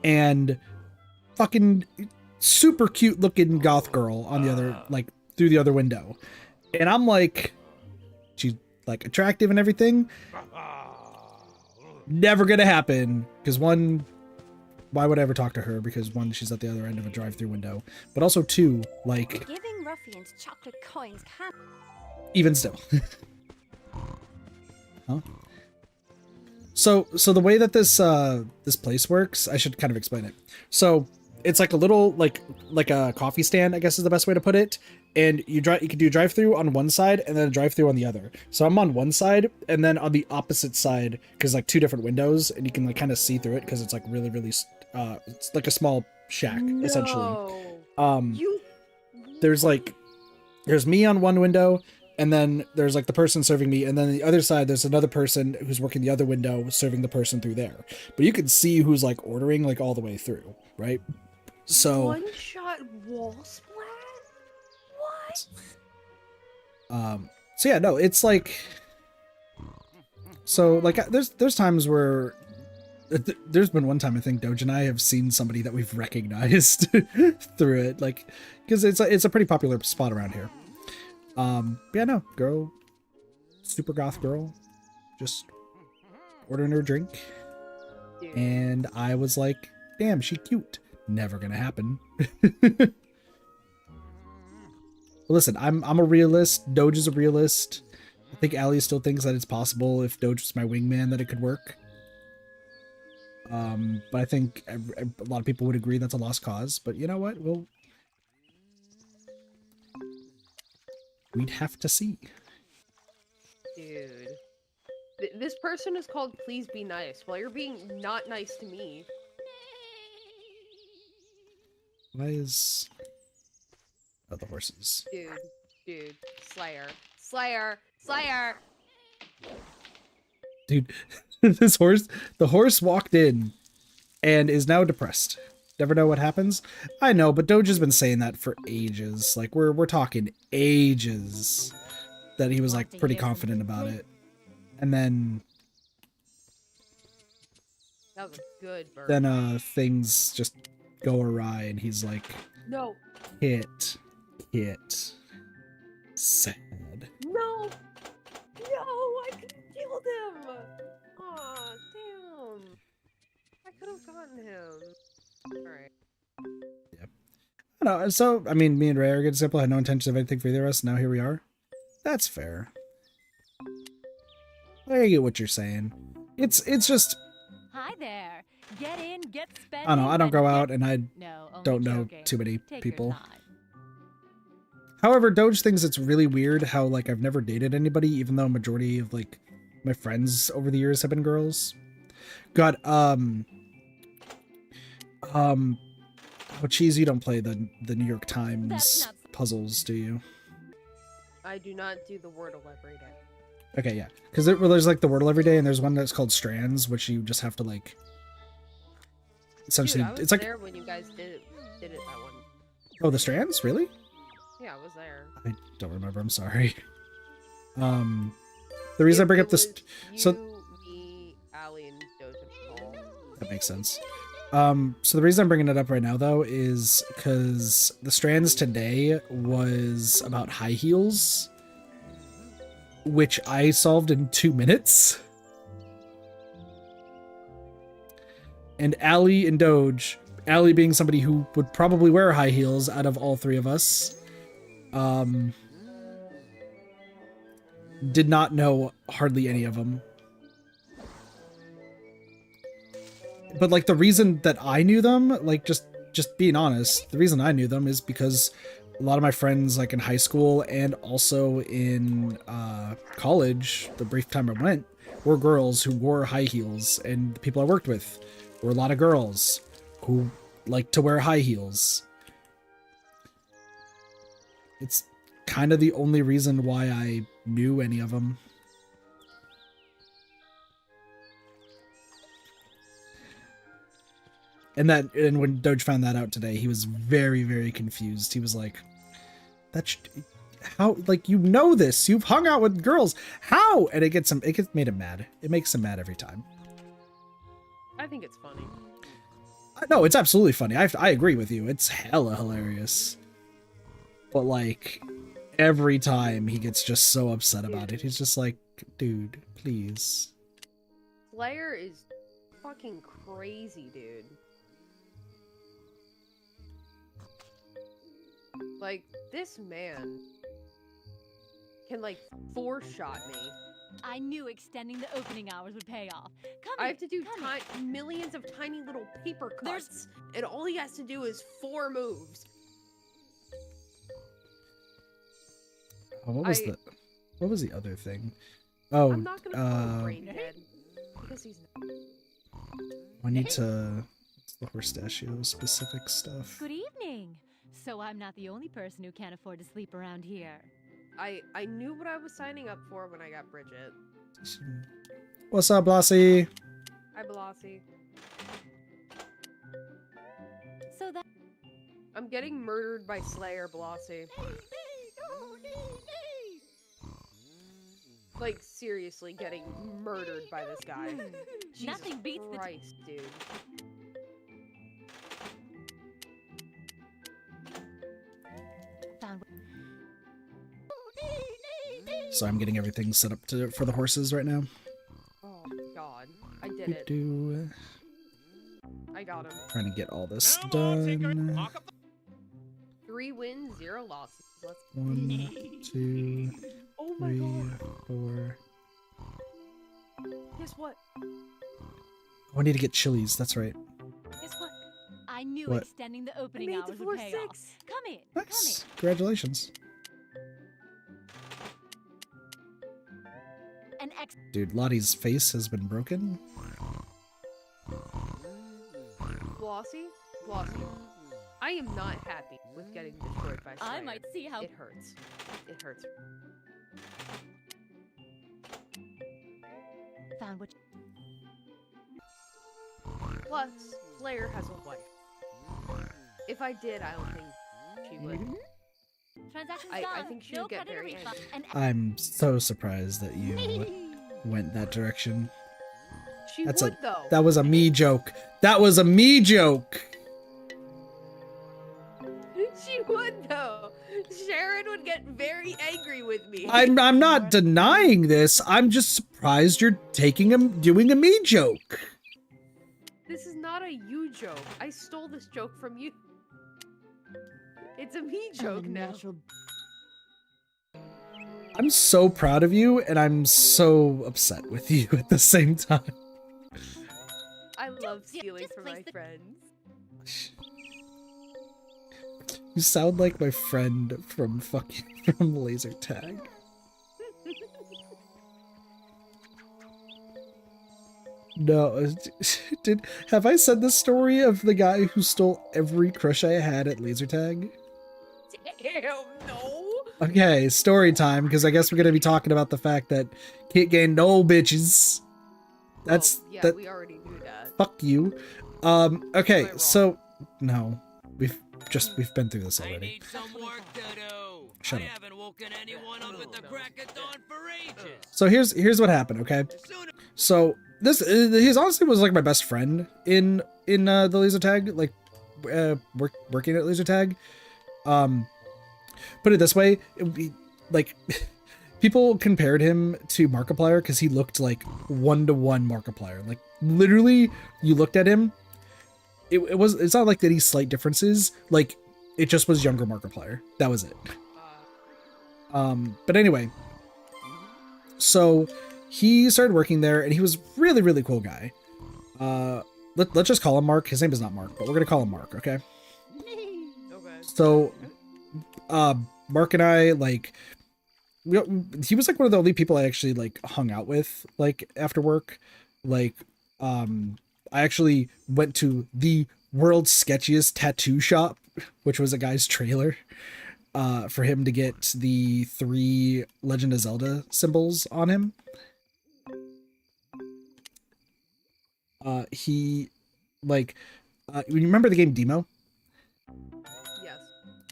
And fucking super cute looking goth girl on the other, like through the other window. And I'm like, she's like attractive and everything. Never gonna happen, because one, why would I ever talk to her? Because one, she's at the other end of a drive-through window, but also two, like, Giving ruffians chocolate coins can even still. Huh? So the way that this this place works, I should kind of explain it. So it's like a little like a coffee stand, I guess is the best way to put it. And you can do drive-through on one side and then a drive-through on the other. So I'm on one side, and then on the opposite side, because like two different windows, and you can like kind of see through it because it's like really it's like a small shack essentially. There's me on one window, and then there's like the person serving me, and then the other side there's another person who's working the other window serving the person through there. But you can see who's like ordering like all the way through, right? So one-shot wall splat? What? So yeah, no, it's like, so like there's times where there's been one time I think Doge and I have seen somebody that we've recognized through it, like, because it's a pretty popular spot around here. Yeah, no, girl, super goth girl, just ordering her drink. Dude. And I was like, damn, she cute. Never gonna happen. Listen, I'm a realist. Doge is a realist. I think Allie still thinks that it's possible if Doge was my wingman that it could work. But I think a lot of people would agree that's a lost cause. But you know what? We'd have to see. Dude. This person is called Please Be Nice. Well, you're being not nice to me. Why is... Oh, the horses. Dude. Slayer. Dude, the horse walked in and is now depressed. Never know what happens. I know, but Doge has been saying that for ages. Like, we're talking ages that he was like pretty confident about it. And then that was a good bird. Then things just go awry and he's like, no. Hit. Sad. No, I could have killed him. Aw, damn. I could have gotten him. Alright. Yep. I know, so, I mean, me and Ray are good simple. I had no intention of anything for either of us. Now here we are. That's fair. I get what you're saying. It's just... Hi there. Get in, get spending. I don't know, I don't go out and I No, only don't know joking. too many Take people. your time. However, Doge thinks it's really weird how, like, I've never dated anybody, even though a majority of, like, my friends over the years have been girls. God, oh, Cheese, you don't play the New York Times puzzles, do you? I do not do the Wordle every day. Okay, yeah. Because there's, like, the Wordle every day, and there's one that's called Strands, which you just have to, like... Essentially, Dude, I was it's like... there when you guys did it that one. Oh, the Strands? Really? Yeah, I was there. I don't remember, I'm sorry. The reason I bring up this... You, me, Allie, and Doge and Paul. That makes sense. So the reason I'm bringing it up right now, though, is because the Strands today was about high heels, which I solved in 2 minutes. And Allie and Doge, Allie being somebody who would probably wear high heels out of all three of us, did not know hardly any of them. But, like, the reason that I knew them, like, just being honest, the reason I knew them is because a lot of my friends, like, in high school and also in college, the brief time I went, were girls who wore high heels, and the people I worked with were a lot of girls who like to wear high heels. It's kind of the only reason why I knew any of them. And when Doge found that out today, he was very, very confused. He was like, how, like, you know this, you've hung out with girls, how? And it made him mad. It makes him mad every time. I think it's funny. No, it's absolutely funny. I agree with you. It's hella hilarious. But, like, every time he gets just so upset about it, he's just like, dude, please. Slayer is fucking crazy, dude. Like, this man can, like, four-shot me. I knew extending the opening hours would pay off. I have to do millions of tiny little paper cuts, and all he has to do is 4 moves. Oh, what was the other thing? Oh, I'm not gonna call him brain dead because he's not. I need to the Horstachio specific stuff. Good evening. So I'm not the only person who can't afford to sleep around here. I knew what I was signing up for when I got Bridget. What's up, Blasi? Hi, Blasi. So that I'm getting murdered by Slayer, Blasi. Like, seriously, getting murdered by this guy. Nothing beats Christ, dude. So I'm getting everything set up for the horses right now. Oh, God. I did it. I got him. Trying to get all this done. 3 wins, 0 losses. Let's 1, 2, oh my 3, God. 4. Guess what? Oh, I need to get chilies. That's right. Guess what? I knew What? extending the opening I made hours the would pay 4-6. off. Come in. Nice. Congratulations. An ex Dude, Lottie's face has been broken. Glossy? Glossy. I am not happy with getting destroyed by Slayer. I might see how It hurts. It hurts. found what Plus, Slayer has a wife. If I did, I don't think she would. transaction's I done. think she No would get credit or very refund. angry. I'm so surprised that you went that direction. She That's would, though. That was a me joke. That was a me joke. She would, though. Sharon would get very angry with me. I'm not denying this. I'm just surprised you're doing a me joke. This is not a you joke. I stole this joke from you. It's a me joke now. I'm so proud of you, and I'm so upset with you at the same time. I love stealing just from place my the- friends. You sound like my friend from laser tag. No, have I said the story of the guy who stole every crush I had at laser tag? Damn, no. Okay, story time, because I guess we're gonna be talking about the fact that can't gain no bitches. That's Oh, yeah, that. we already knew that. Fuck you. Am I Okay, wrong? so no, we've been through this I already. need some work to do. Shut I up. haven't woken anyone up at the crack of dawn for ages. So here's what happened. Okay, Soon so this he honestly was like my best friend in the laser tag, like working at laser tag. Put it this way, it would be like people compared him to Markiplier because he looked like 1-to-1 Markiplier. Like literally, you looked at him. It's not like that he's slight differences. Like it just was younger Markiplier. That was it. But anyway, so he started working there, and he was really, really cool guy. Let's just call him Mark. His name is not Mark, but we're gonna call him Mark, okay? Okay. So, Mark and I, like, he was like one of the only people I actually like hung out with, like after work. Like, I actually went to the world's sketchiest tattoo shop, which was a guy's trailer, for him to get the 3 Legend of Zelda symbols on him. He, like, you remember the game Demo? Yes.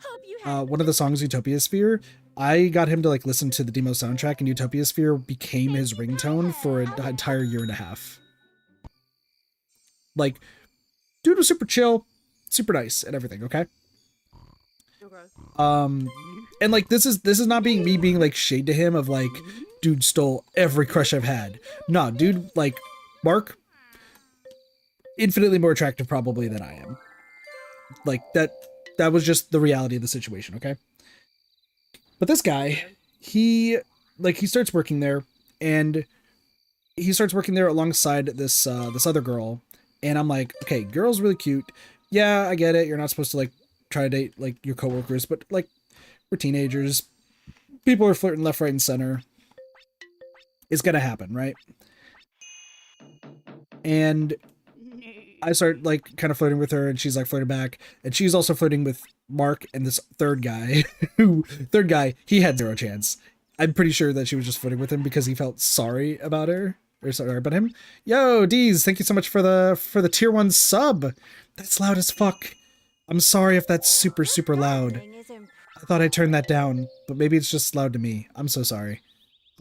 Hope you had One of the songs, Utopia Sphere, I got him to like listen to the Demo soundtrack, and Utopia Sphere became his ringtone for an entire year and a half. Like, dude was super chill, super nice, and everything. Okay. Okay. And like this is not me being like shade to him of like, dude stole every crush I've had. Nah, dude, like, Mark, infinitely more attractive probably than I am. Like, that was just the reality of the situation, okay? But this guy, he starts working there, and he starts working there alongside this other girl, and I'm like, okay, girl's really cute. Yeah, I get it. You're not supposed to like try to date like your coworkers, but like we're teenagers. People are flirting left, right, and center. It's gonna happen, right? And I start like kind of flirting with her, and she's like flirting back, and she's also flirting with Mark and this third guy. He had zero chance. I'm pretty sure that she was just flirting with him because he felt sorry about her. Or sorry about him. Yo, Deez, thank you so much for the tier 1 sub. That's loud as fuck. I'm sorry if that's super, super loud. I thought I turned that down, but maybe it's just loud to me. I'm so sorry.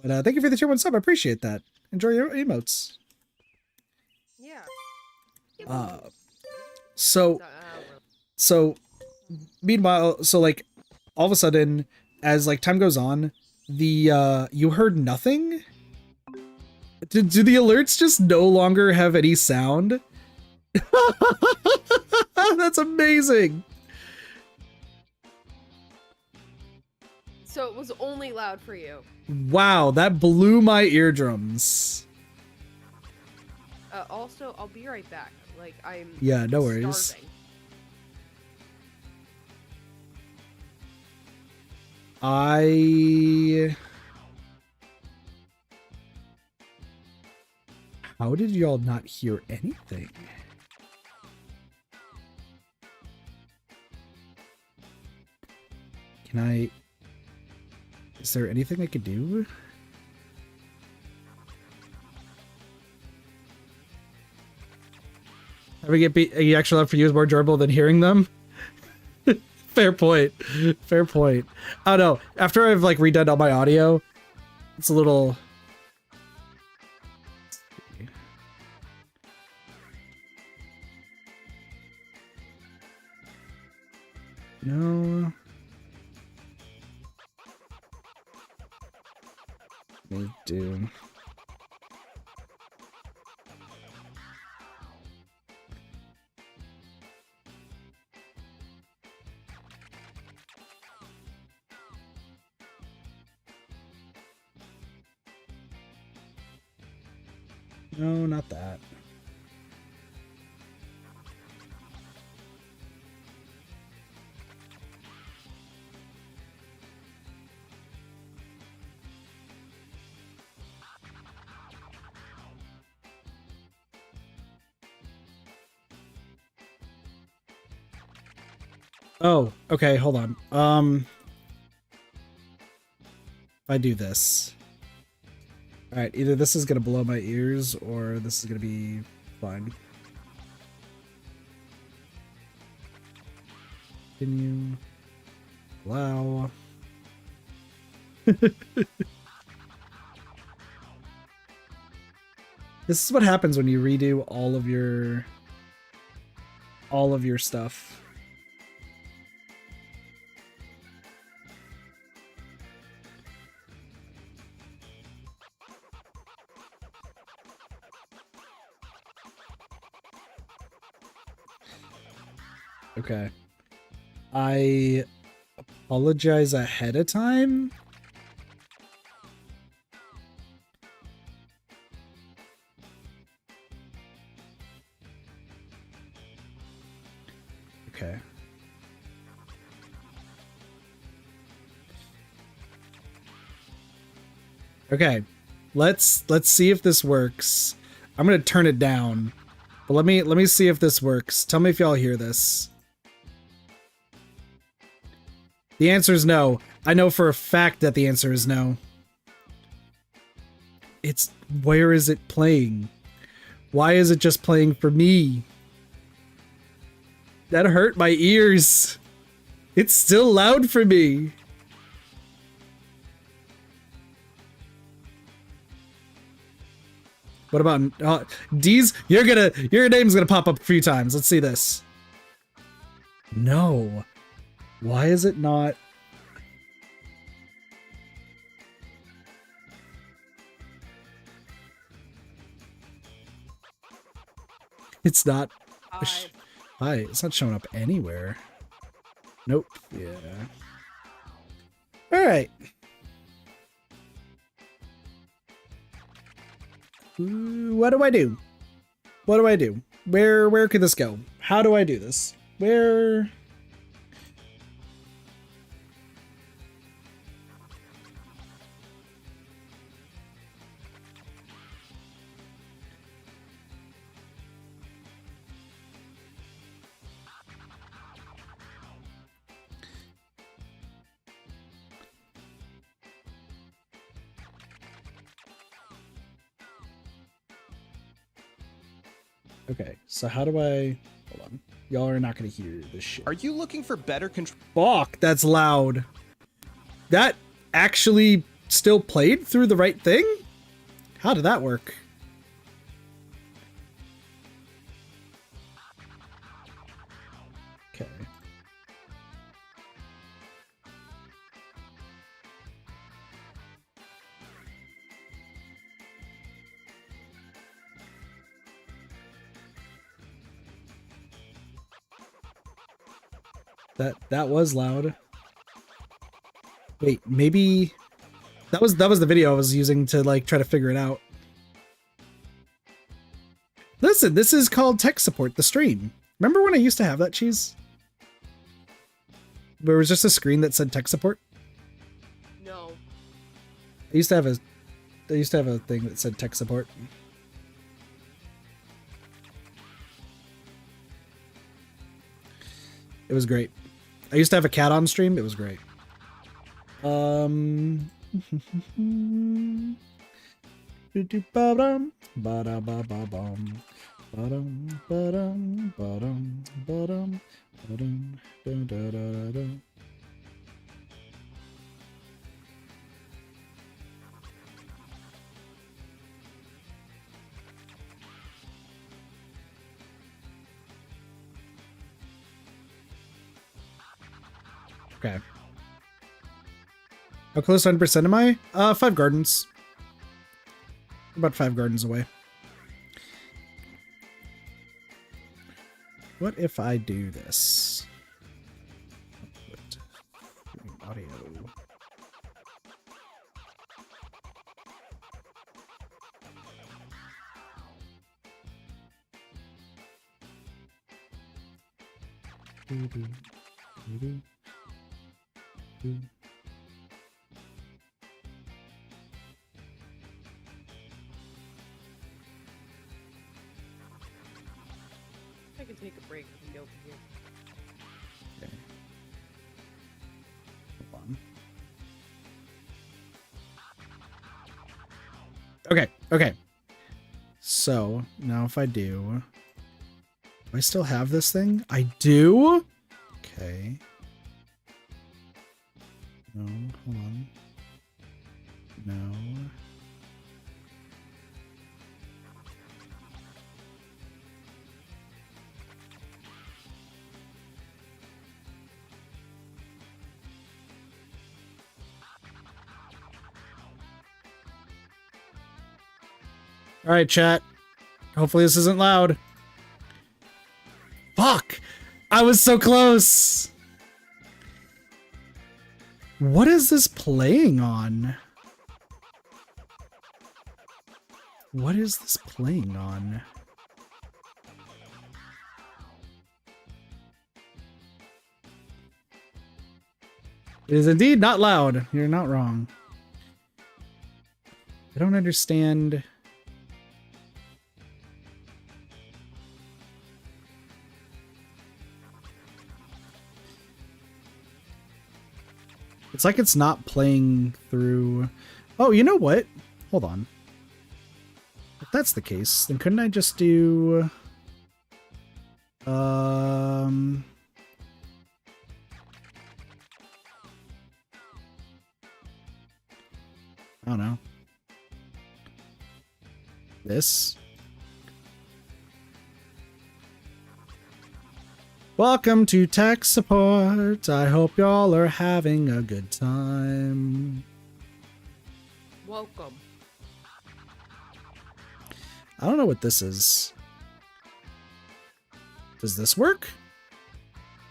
But thank you for the tier 1 sub. I appreciate that. Enjoy your emotes. Yeah. So meanwhile, so like all of a sudden, as like time goes on, the you heard nothing? Do the alerts just no longer have any sound? That's amazing. So it was only loud for you. Wow, that blew my eardrums. Also, I'll be right back. Like, I'm Yeah, no worries. starving. How did y'all not hear anything? Is there anything I could do? Having it be actually allowed for you is more durable than hearing them? Fair point. Fair point. I don't know. After I've like redone all my audio, it's a little... No. Me do. No, not that. Oh, okay, hold on. If I do this. Alright, either this is gonna blow my ears or this is gonna be fine. Continue. Allow. This is what happens when you redo all of your stuff. Okay. I apologize ahead of time. Okay. Okay. Let's see if this works. I'm going to turn it down. But let me see if this works. Tell me if y'all hear this. The answer is no. I know for a fact that the answer is no. Where is it playing? Why is it just playing for me? That hurt my ears. It's still loud for me. What about D's? Your name's gonna pop up a few times. Let's see this. No. Why is it not? It's not. Hi. Hi, it's not showing up anywhere. Nope. Yeah. All right. What do I do? What do I do? Where could this go? How do I do this? Where? Okay, so how do I... Hold on. Y'all are not going to hear this shit. Are you looking for better control? Fuck, that's loud. That actually still played through the right thing? How did that work? Okay. That was loud. Wait, maybe that was the video I was using to like try to figure it out. Listen, this is called tech support, the stream. Remember when I used to have that, Cheese? There was just a screen that said tech support? No. I used to have a thing that said tech support. It was great. I used to have a cat on stream. It was great. Okay. How close 100% am I? 5 gardens. About 5 gardens away. What if I do this? Audio. I can take a break and go over here. Okay. Hold on. Okay, okay. So, now if I do I still have this thing? I do? Okay. No, hold on. No. All right, chat. Hopefully this isn't loud. Fuck! I was so close! What is this playing on? What is this playing on? It is indeed not loud. You're not wrong. I don't understand. It's like it's not playing through. Oh, you know what? Hold on. If that's the case, then couldn't I just do I don't know. This. Welcome to tech support. I hope y'all are having a good time. Welcome. I don't know what this is. Does this work?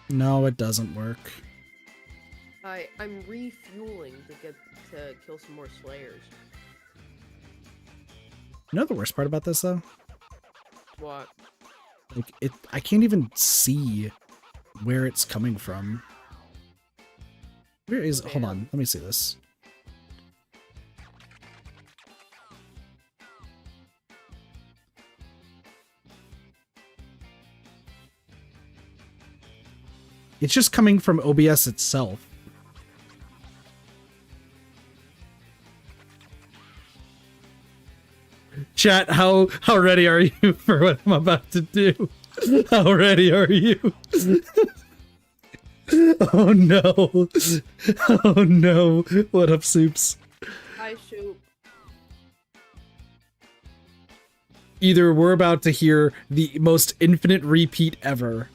No, it doesn't work. I'm refueling to kill some more slayers. You know the worst part about this though? What? Like I can't even see where it's coming from. Where is, hold on, let me see this. It's just coming from OBS itself. Chat, how ready are you for what I'm about to do? How ready are you? Oh no. Oh no. What up, Soups? Hi, Shoop. Either we're about to hear the most infinite repeat ever.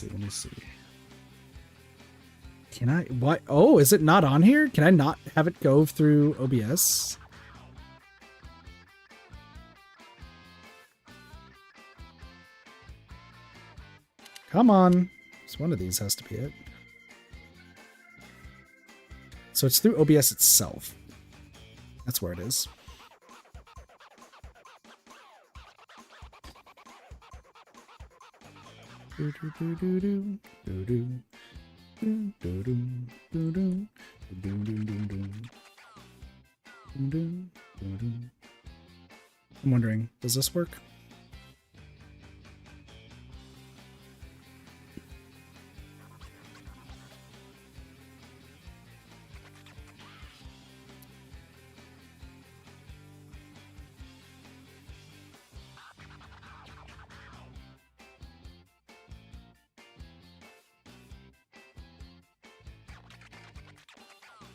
Let me see. Can I, what? Oh, is it not on here? Can I not have it go through OBS? Come on. So one of these has to be it. So it's through OBS itself. That's where it is. I'm wondering, does this work?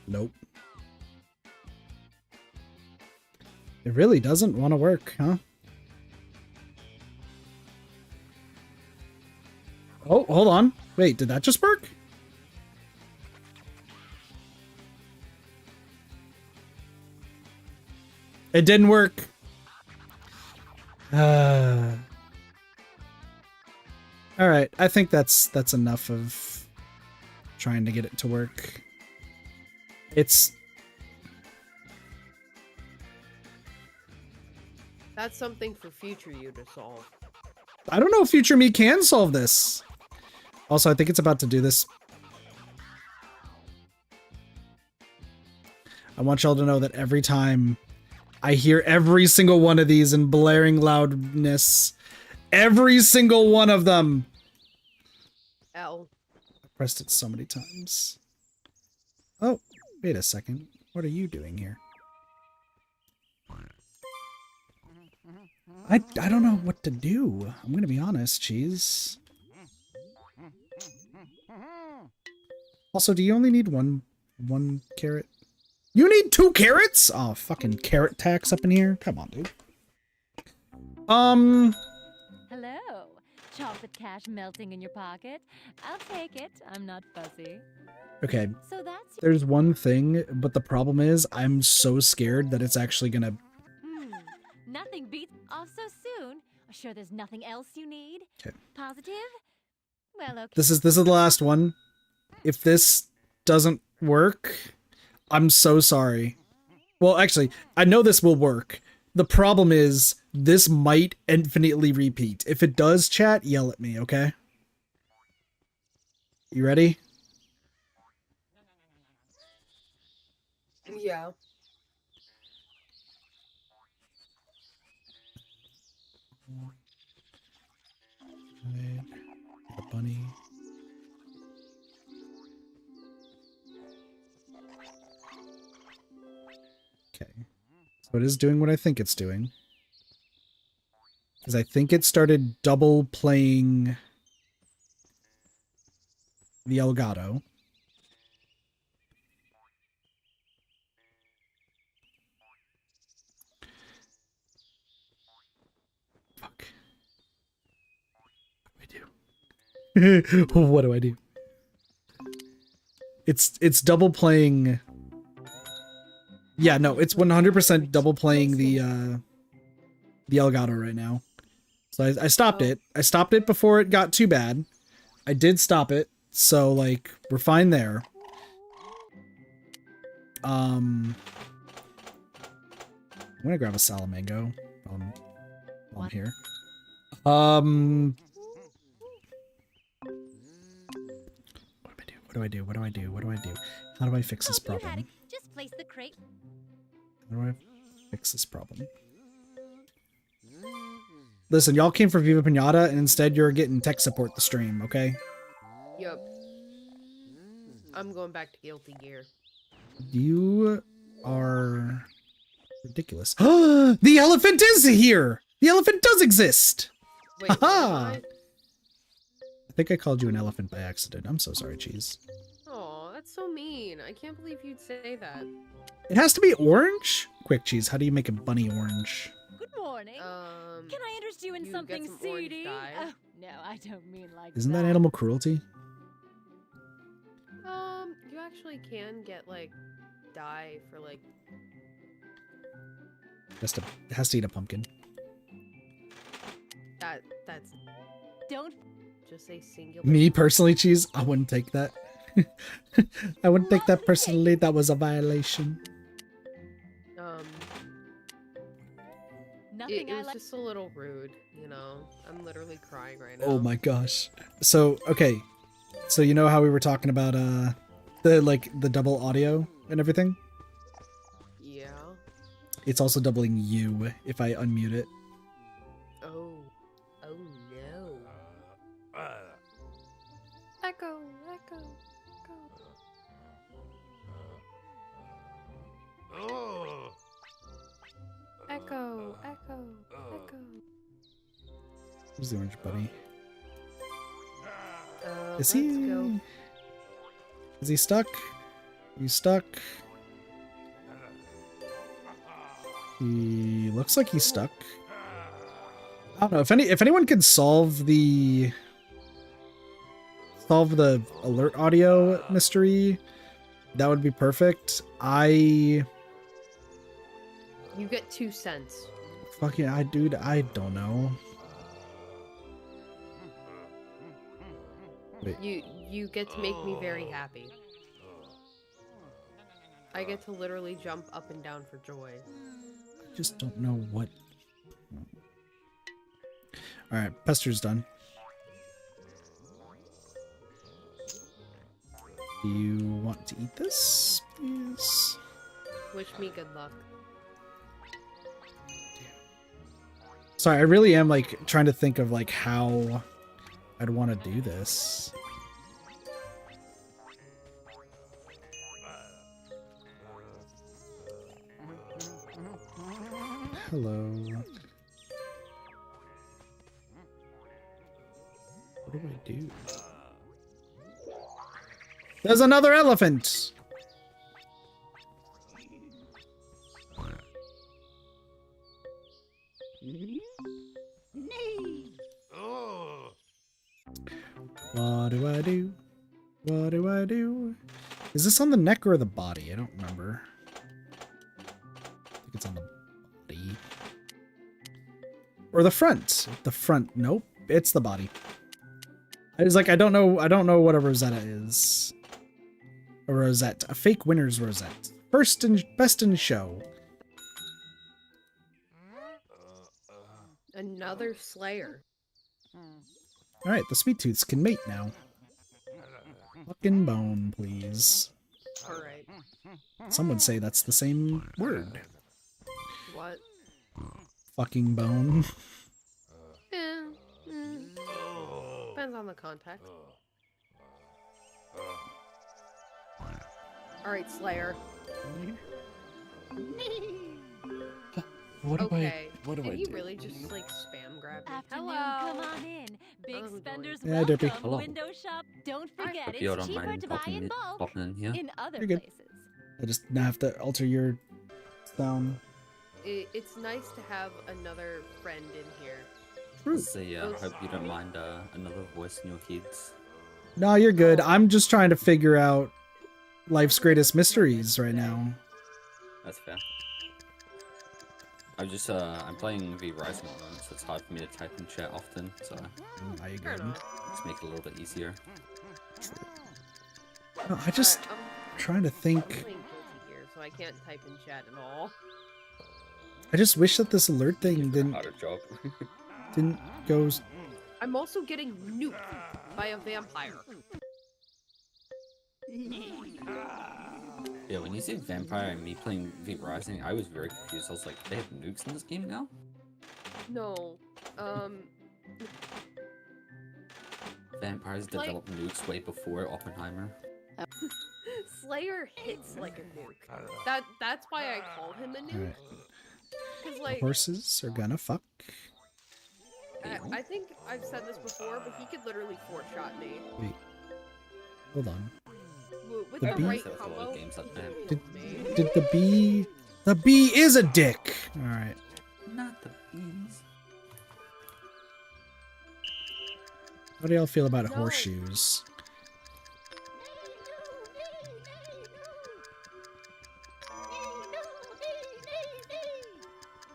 Nope. It really doesn't want to work, huh? Oh, hold on. Wait, did that just work? It didn't work. All right, I think that's enough of trying to get it to work. That's something for future you to solve. I don't know if future me can solve this. Also, I think it's about to do this. I want y'all to know that every time I hear every single one of these in blaring loudness, every single one of them. L. I pressed it so many times. Oh, wait a second. What are you doing here? I don't know what to do. I'm gonna be honest, Cheese. Also, do you only need one carrot? You need 2 carrots? Oh, fucking carrot tax up in here. Come on, dude. Hello. Chocolate cash melting in your pocket. I'll take it. I'm not fussy. Okay. So that's There's one thing, but the problem is I'm so scared that it's actually gonna... Nothing beats off so soon. Sure there's nothing else you need? Okay. Positive? Well, okay. This is the last one. If this doesn't work, I'm so sorry. Well, actually, I know this will work. The problem is this might infinitely repeat. If it does, chat, yell at me, okay? You ready? Yeah. Right. The bunny. Okay. So it is doing what I think it's doing. Because I think it started double playing the Elgato. Fuck. What do I do? It's double playing Yeah, no, it's 100% double playing the Elgato right now. So I stopped it. I stopped it before it got too bad. I did stop it, so like we're fine there. I'm gonna grab a Salamango while I'm here. What do I do? What do I do? What do I do? How do I fix this problem? Just place the crate. How do I fix this problem? Listen, y'all came for Viva Pinata, and instead you're getting tech support the stream, okay? Yep. I'm going back to Guilty Gear. You are ridiculous. The elephant is here! The elephant does exist! Wait, Haha! what? I think I called you an elephant by accident. I'm so sorry, Cheese. Oh, that's so mean. I can't believe you'd say that. It has to be orange? Quick, Cheese, how do you make a bunny orange? Good morning. Can I interest you in you something get some orange seedy? dye. Oh, no, I don't mean like Isn't that animal cruelty? You actually can get, like, dye for, like... It has to eat a pumpkin. That's... Don't... Just say singular. Me, personally, Cheese, I wouldn't take that. I wouldn't take that personally. That was a violation. It was just a little rude, you know? I'm literally crying right now. Oh my gosh. So, okay. So you know how we were talking about the double audio and everything? Yeah. It's also doubling you if I unmute it. Oh. Oh no. Echo, echo, echo. Echo, echo, echo. Where's the orange bunny? Let's go. Is he stuck? He's stuck. He looks like he's stuck. I don't know if anyone could solve the alert audio mystery, that would be perfect. You get 2 cents. Fucking dude, I don't know. Wait. You get to make me very happy. I get to literally jump up and down for joy. I just don't know what. Alright, Pester's done. Do you want to eat this, please? Wish me good luck. Sorry, I really am like trying to think of like how I'd want to do this. Hello. What do I do? There's another elephant! What do I do? What do I do? Is this on the neck or the body? I don't remember. I think it's on the body. Or the front. The front. Nope. It's the body. I was like, I don't know what a Rosetta is. A rosette. A fake winner's rosette. Best in show. Another Slayer. Alright, the Sweet Tooths can mate now. Fucking bone, please. Alright. Some would say that's the same word. What? Fucking bone. Yeah. Depends on the context. Alright, Slayer. What do Okay. What do Did I he do? really just like spam grab me? Afternoon, Hello. come on in. Big Oh, spenders Yeah, Derpy. welcome. Hello. Window shop. Don't forget, If you it's don't cheaper mind to buy in bulk popping in here. in other You're good. places. I just now have to alter your sound. It's nice to have another friend in here. True. See, I hope you don't mind another voice in your heads. No, you're good. I'm just trying to figure out life's greatest mysteries right now. That's fair. I'm playing Viva at the moment, so it's hard for me to type in chat often, so I agree. Fair enough. let's make it a little bit easier. No, I just Alright, trying to I'm think. playing Guilty Gear, so I can't type in chat at all. I just wish that this alert thing didn't Harder job. go. I'm also getting nuked by a vampire. Yeah, when you say vampire and me playing Viva Rising, I was very confused. I was like, they have nukes in this game now? No. Vampires Like- developed nukes way before Oppenheimer. Slayer hits like a nuke. That's why I call him a nuke. Alright. Cause like Horses are gonna fuck. I think I've said this before, but he could literally 4-shot me. Wait. Hold on. With The the bee? right There's a lot of combo, games like he that. could kill me. Did the bee? The bee is a dick. All right. Not the bees. How do y'all feel about No. horseshoes?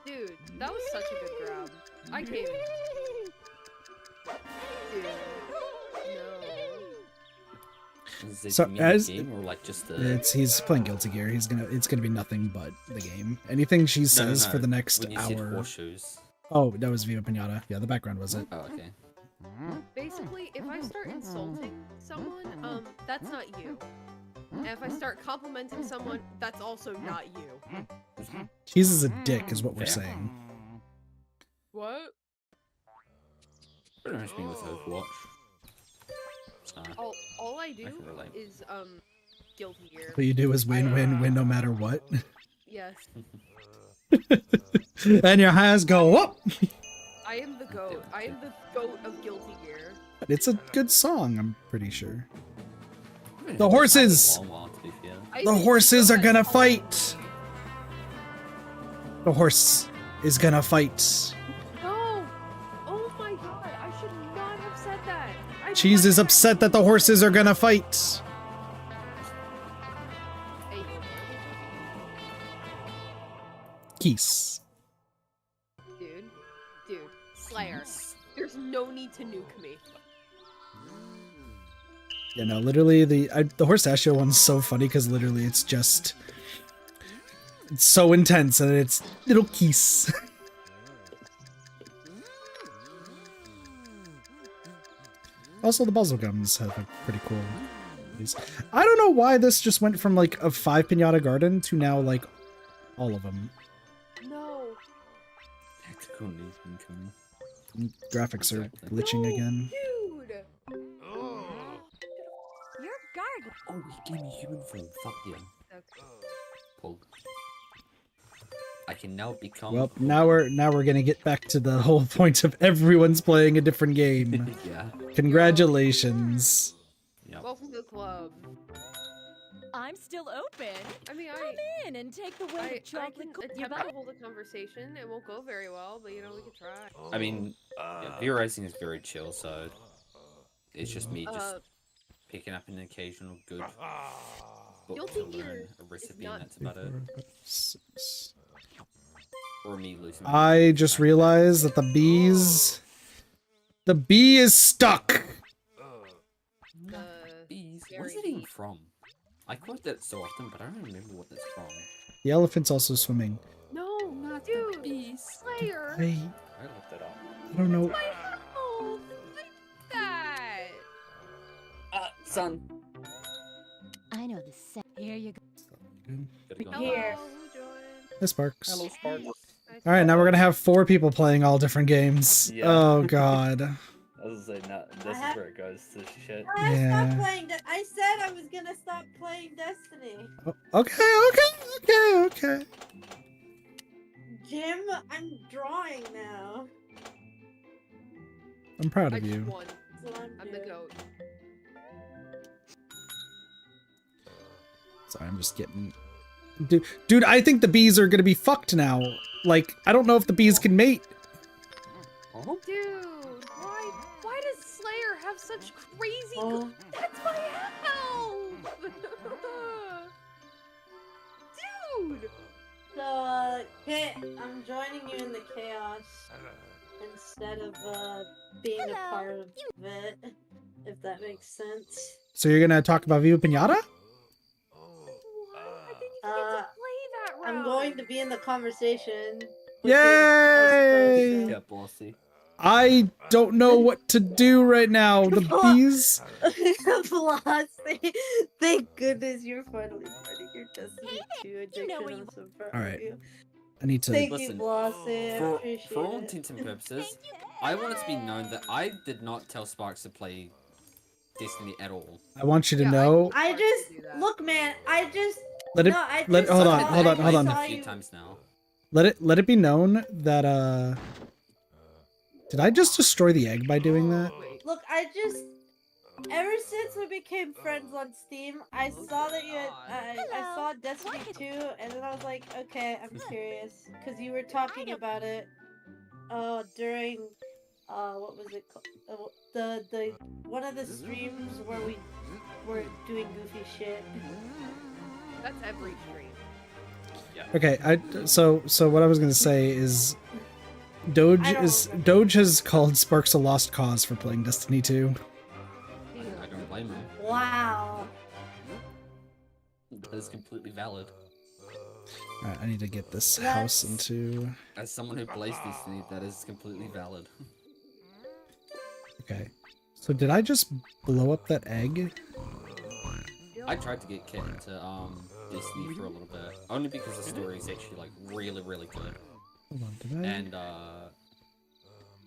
Dude, that was such a good grab. I can't. Dude, no. Is it So, me as- game or like just the... He's playing Guilty Gear. It's gonna be nothing but the game. Anything she says for the next when you said hour. horseshoes. Oh, that was Viva Pinata. Yeah, the background was it. Oh, okay. Basically, if I start insulting someone, that's not you. And if I start complimenting someone, that's also not you. He's is a dick, is what we're Fair. saying. What? Pretty much me with Overwatch. So, All I do I can relate. is, Guilty Gear. What you do is win, win, win, no matter what. Yes. And your highs go up. I am the goat. I am the goat of Guilty Gear. It's a good song, I'm pretty sure. I've The horses! been a long while, to be fair. I The think horses are that gonna all- fight. The horse is gonna fight. No! Oh my god, I should not have said that. Cheese is upset that the horses are gonna fight. Hey, Keys. dude, Slayer. There's no need to nuke me. Yeah, no, literally the Horsashio one's so funny because literally it's just it's so intense and it's little keys. Also, the puzzle gums have a pretty cool. I don't know why this just went from like a 5 Pinata garden to now like all of them. No. Tactical nuke incoming. Graphics are Exactly. glitching No, again. Dude! Your garden. Oh, he gave me human form. Fuck yeah. Okay. Pull. I can now become. Well, now we're gonna get back to the whole point of everyone's playing a different game. Yeah. Congratulations. Yeah. Welcome to the club. I'm still open. I mean, Come in and take the weight I of chocolate. can attempt to hold a conversation. It won't go very well, but you know, we could try. I mean, yeah, Viva Rising is very chill, so it's just me just picking up an occasional good book Guilty to Gear learn a is recipe, not- and that's about it. Or me losing. my I mind. just realized that the bee is stuck. The Bees. very What's it even deep. from? I quote that so often, but I don't remember what that's from. The elephant's also swimming. No, dude, Slayer. I I looked it up. don't know. My health. Like that. Son. I know the set. Here you go. Gotta go. Hello, Here. who joined? Hey, Sparks. Hello, Sparks. Nice All right, now to we're gonna have 4 people playing all different games. Yeah. Oh god. I was gonna say, no, this is have- where it goes to shit. I Yeah. stopped playing. I said I was gonna stop playing Destiny. Okay. Jim, I'm drawing now. I'm proud I of just you. won. That's what I'm the doing. goat. Sorry, I'm just getting. Dude, I think the bees are gonna be fucked now. Like, I don't know if the bees can mate. Oh, Dude, why does Slayer have such crazy Oh. That's my health! Dude! So, I'm joining you in the chaos instead of being a part of it, if that makes sense. So you're gonna talk about Viva Pinata? What? I didn't even get to play that round. I'm going to be in the conversation. Yay! Yeah, bossy. I don't know what to do right now. The bees. Velocity. Thank goodness you're finally running your Destiny 2 addiction on some front All right. review. I need to. Thank Listen, you, Velocity. I For appreciate all it. intents and purposes, I want it to be known that I did not tell Sparks to play Destiny at all. I want you to Yeah, know. I just look, man. I just Let it. no. I Let. just Hold saw- on. Hold on. I Hold just on. saw A few you- times now. Let it be known that Did I just destroy the egg by doing that? Look, I just ever since we became friends on Steam, I saw that you had, I saw Destiny 2, and then I was like, okay, I'm curious, because you were talking about it, during, what was it called? The one of the streams where we were doing goofy shit. That's every stream. Okay. So what I was gonna say is. Doge has called Sparks a lost cause for playing Destiny 2. I don't blame him. Wow. That is completely valid. Alright, I need to get this That's- house into. As someone who plays Destiny, that is completely valid. Okay. So did I just blow up that egg? I tried to get Kit into Destiny for a little bit, only because the story is actually like really, really good. Hold on, did I? And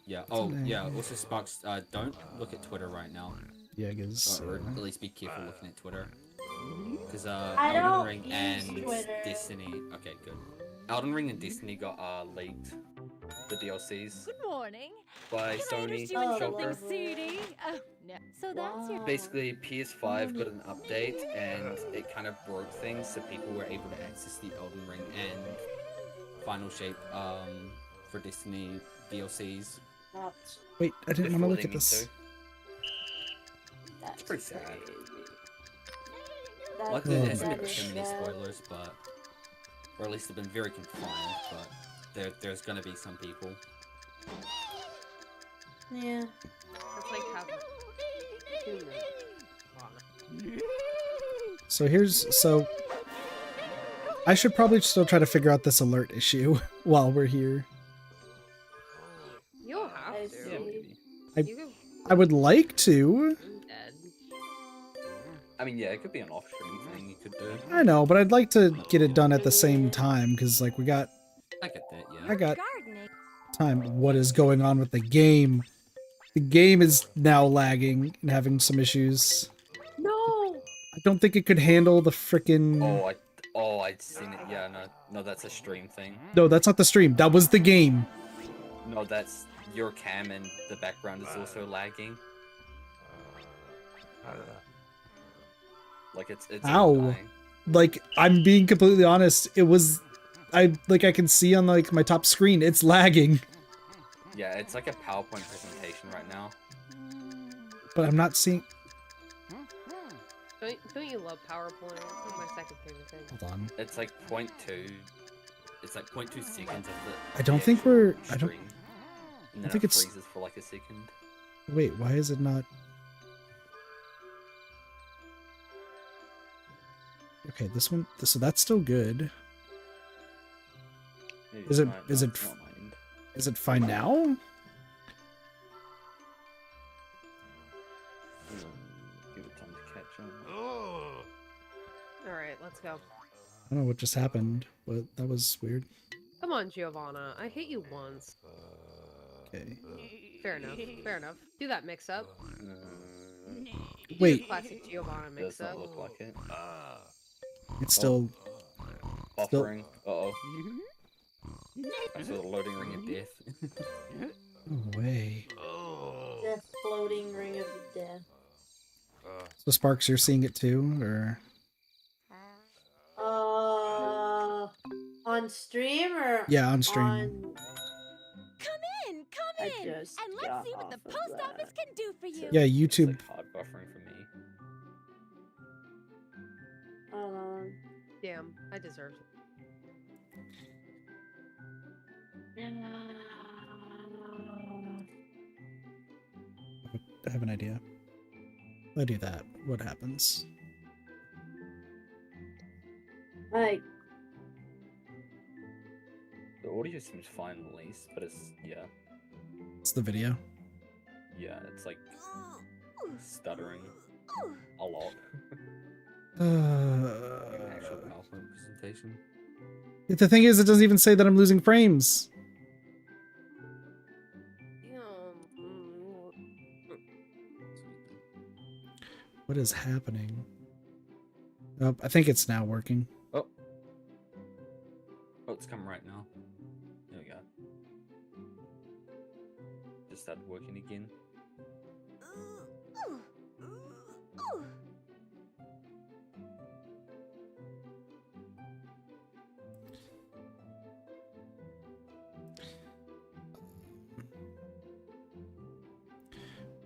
yeah. Oh yeah. Also, Sparks, don't look at Twitter right now, Yeah, because. or at least be careful looking at Twitter, because I Elden don't Ring use and Twitter. Destiny. Okay, good. Elden Ring and Destiny got leaked, the DLCs Good morning. by Can I Sony. interest you in Oh, something lovely. seedy? Oh, no. So that's your... Wow. Basically, PS5 got an update, and it kind of broke things, so people were able to access the Elden Ring and Final Shape for Destiny DLCs. Wait, I didn't want to before look they at need this. to. It's pretty sad. That's Luckily, there Oh. hasn't been that is too many sad. spoilers, but or at least they've been very confined. But there's gonna be some people. Yeah. That's like having two So I should probably still try to figure out this alert issue while we're here. You don't have I to. see. Yeah, maybe. You can I would like to. dead. I mean, yeah, it could be an off-stream thing you could do. I know, but I'd like to get it done at the same time because, like, I get that, yeah. I got Gardening. time. What is going on with the game? The game is now lagging and having some issues. No. I don't think it could handle the frickin'. I'd seen it. Yeah, no, that's a stream thing. No, that's not the stream. That was the game. No, that's your cam, and the background is also lagging. Like it's Ow. dying. Like, I'm being completely honest. It was, I can see on like my top screen. It's lagging, Yeah, it's like a PowerPoint presentation right now. but I'm not seeing. Don't you love PowerPoint? It's like my second favorite thing. Hold on. It's like 0.2. It's like 0.2 seconds of the. I don't the think actual we're- I don't- stream, And then think it it's- freezes for like a second. Wait, why is it not? Okay, this one. So that's still good. Maybe Is it's it- not- is no, it it's not mine. Is it fine now? Give it time to catch on. All right, let's go. I don't know what just happened, but that was weird. Come on, Giovanna. I hit you once. Okay. Fair enough. Fair enough. Do that mix-up. Do Wait, the classic Giovanna Does mix-up. not look like it. it's still. Still- Buffering. Uh-oh. I saw the loading ring of death. No way. Death floating ring of death. So Sparks, you're seeing it too, or? On stream or Yeah, on stream. on... Come in, I come in, just and got let's see what the off of post that. office can do for you. Yeah, It's YouTube. like hard buffering for me. Hold on. Damn, I deserved it. I have an idea. If I do that, what happens? Like, The audio seems fine at least, but it's yeah, It's the video. it's like stuttering a lot. An actual PowerPoint presentation. The thing is, it doesn't even say that I'm losing frames. What is happening? Oh, I think it's now working. Oh, it's come right now. There we go. Just started working again.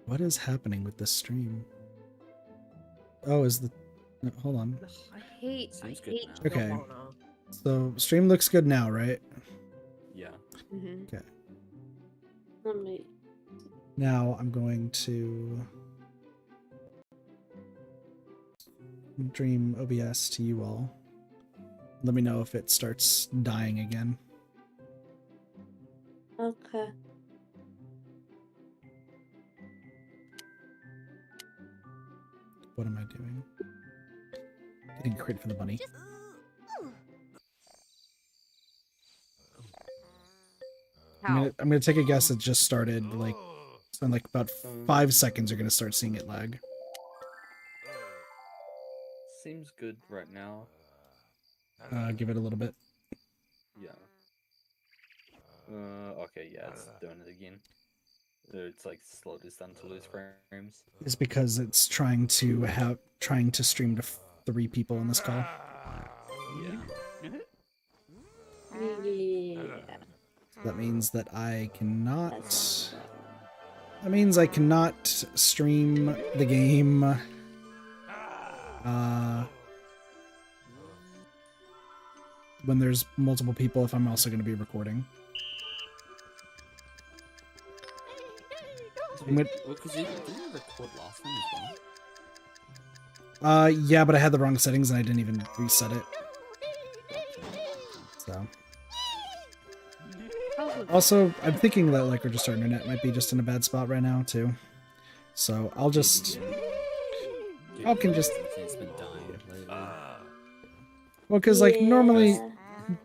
What is happening with this stream? Oh, is the... No, hold on. I hate Seems good now. Okay. Tijuana. So, stream looks good now, right? Yeah. Mhm. Okay. let me. Now I'm going to stream OBS to you all. Let me know if it starts dying again. Okay. What am I doing? Getting crit for the bunny. How? I'm gonna take a guess it just started, like, so in like about 5 seconds you're gonna start seeing it lag. Seems good right now. Give it a little bit. Yeah. Okay, yeah, it's doing it again. It's like slowed this down to lose frames. It's because it's trying to stream to 3 people on this call. Yeah. Yeah. That means that I cannot... That means I cannot stream the game. When there's multiple people, if I'm also going to be recording. Well, because you didn't record last time as well. Yeah, but I had the wrong settings and I didn't even reset it. So. Also, I'm thinking that like just our internet might be just in a bad spot right now too. So I'll just. I can just. It's been dying lately. Well, because like normally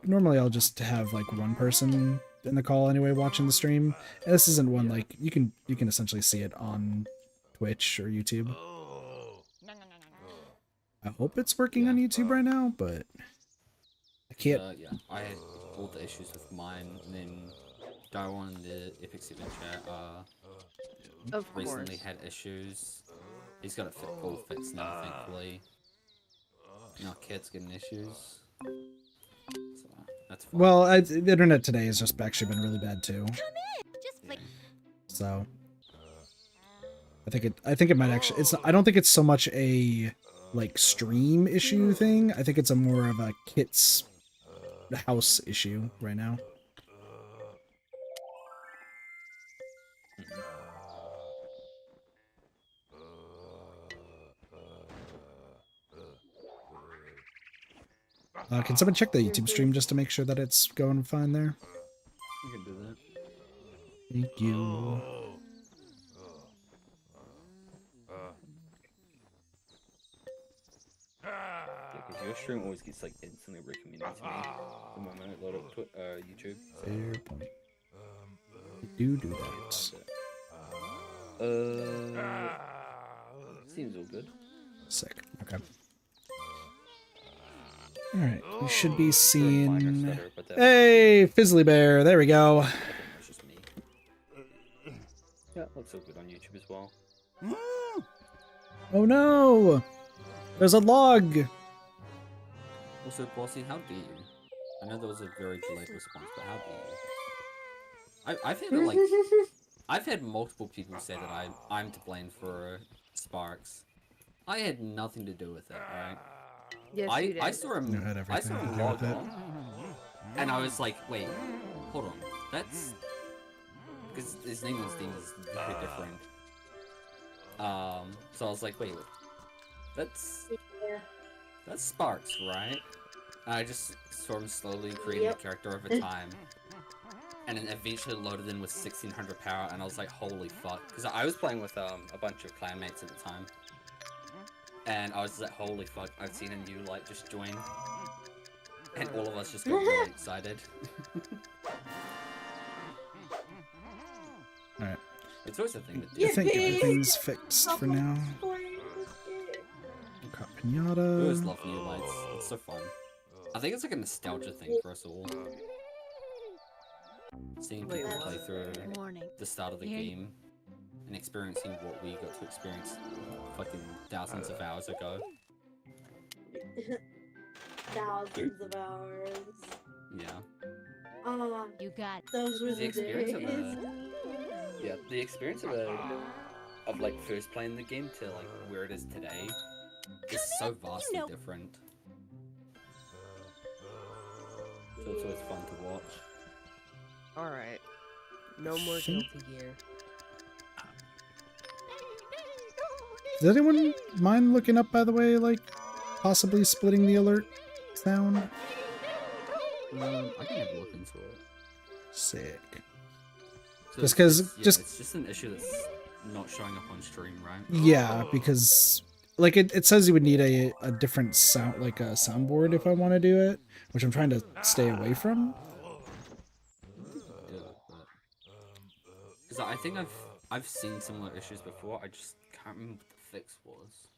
Yeah. I'll just have like one person in the call anyway watching the stream. And this isn't one like you can essentially see it on Twitch or YouTube. I hope it's working on YouTube right now, but I can't. Yeah, I had all the issues with mine, and then Darwin in the Epic 7 chat Of recently course. had issues. He's got it full fixed now, thankfully. Now Kit's getting issues. So, that's fine. Well, the internet today has just actually been really bad too. So I think it might actually. I don't think it's so much a like stream issue thing. I think it's a more of a Kit's house issue right now. Can someone check the YouTube stream just to make sure that it's going fine there? You can do that. Thank you. Yeah, because your stream always gets like instantly recommended to me the moment I load up YouTube. Fair point. I do that. Seems all good. Sick. Okay. Alright, we should be Minor seeing... stutter, but that Hey, Fizzly Bear, there we go. It's just me. yeah, looks all good on YouTube as well. Oh no! There's a log! Also, Bossy, how dare you? I know there was a very delayed response, but how dare you? I've had like I've had multiple people say that I'm to blame for Sparks. I had nothing to do with it, alright? Yes, you did. You I saw had him everything to do log with it. on, and I was like, wait, hold on. That's because his name on Steam is very different. So I was like, wait, that's Sparks, right? And I just sort of slowly created a character over time, and then eventually loaded in with 1600 power, and I was like, holy fuck, because I was playing with a bunch of clanmates at the time, and I was just like, holy fuck, I've seen a new light just join, and all of us just got really excited. Alright. It's always a thing that I think everything's fixed for now. Got I always Pinata. love new lights. It's so fun. I think it's like a nostalgia thing for us all. Seeing people play through the start of the game and experiencing what we got to experience fucking thousands of hours ago. Thousands of hours. Yeah. You got Those were The the experience of days. Yeah, the experience of like first playing the game to like where it is today is so vastly different. So it's always fun to watch. Alright. No more guilty gear. Does anyone mind looking up, by the way, like possibly splitting the alert sound? I can have a look into it. Sick. So Just 'cause- it's just- it's just an issue that's not showing up on stream, right? Yeah, because like it says you would need a different sound, like a soundboard if I want to do it, which I'm trying to stay away from. Because I think I've seen similar issues before. I just can't remember what the fix was,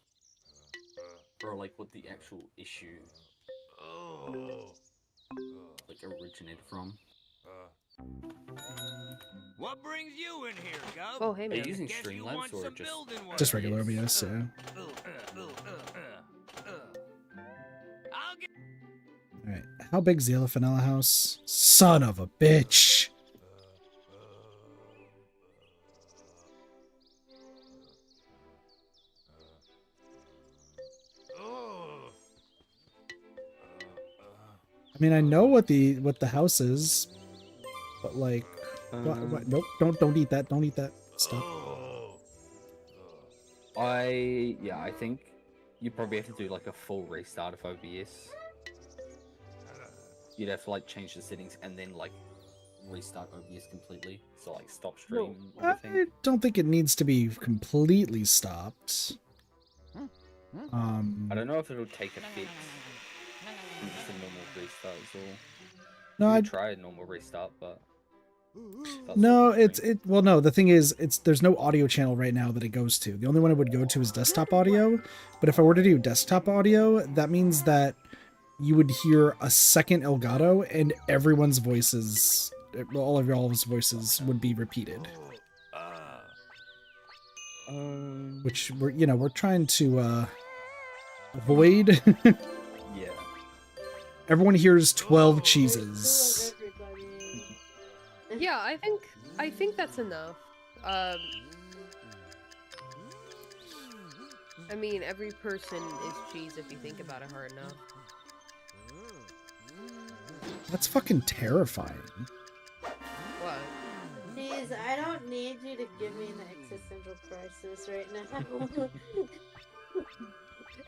or like what the actual issue like originated from. What brings you in here, Gov? Oh, hey Are you man. using Guess you Streamlabs want or some just building work. Just regular OBS, yeah. I'll get Alright. How big's the Elefanella house? Son of a bitch! I mean, I know what the house is, but like, what? Nope! Don't eat that! Don't eat that! Stop! I think you probably have to do like a full restart of OBS. You'd have to like change the settings and then like restart OBS completely. So like stop stream and I everything. don't think it needs to be completely stopped. I don't know if it'll take effect from just a normal restart is all. No, You I could try a normal restart, but that's no, the it's stream. well, no. The thing is, there's no audio channel right now that it goes to. The only one it would go to is desktop audio. But if I were to do desktop audio, that means that you would hear a second Elgato and everyone's voices, all of y'all's voices would be repeated. Which we're trying to avoid. Yeah. Everyone hears 12 cheeses. Everybody. Yeah, I think that's enough. I mean, every person is cheese if you think about it hard enough. That's fucking terrifying. What? Please, I don't need you to give me an existential crisis right now.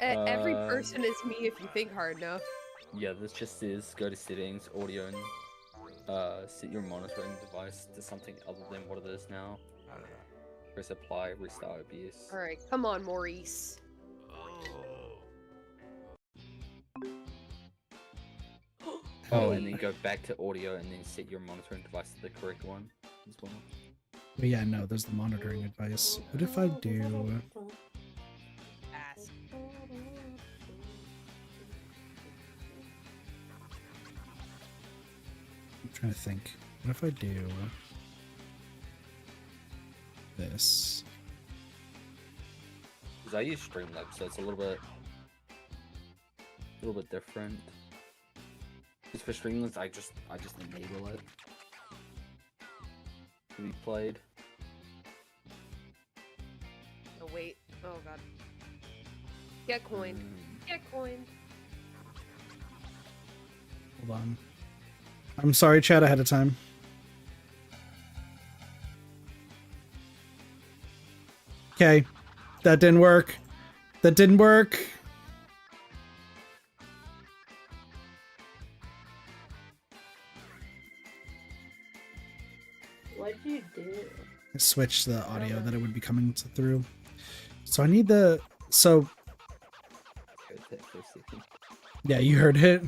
Every person is me if you think hard enough. Yeah, this just says go to settings, audio, and set your monitoring device to something other than what it is now. Press apply, restart OBS. Alright, come on, Maurice. Oh, and then go back to audio and then set your monitoring device to the correct one as well. But yeah, no, there's the monitoring advice. What if I do? Ass. I'm trying to think. What if I do this? Because I use Streamlabs, so it's a little bit different. Because for Streamlabs, I just enable it to be played. Oh, wait. Oh, God. Get coined. Get coined. Hold on. I'm sorry, chat, ahead of time. Okay. That didn't work. That didn't work. What'd you do? I switched the audio that it would be coming through. So I need the... So... Heard that for a second. Yeah, you heard it.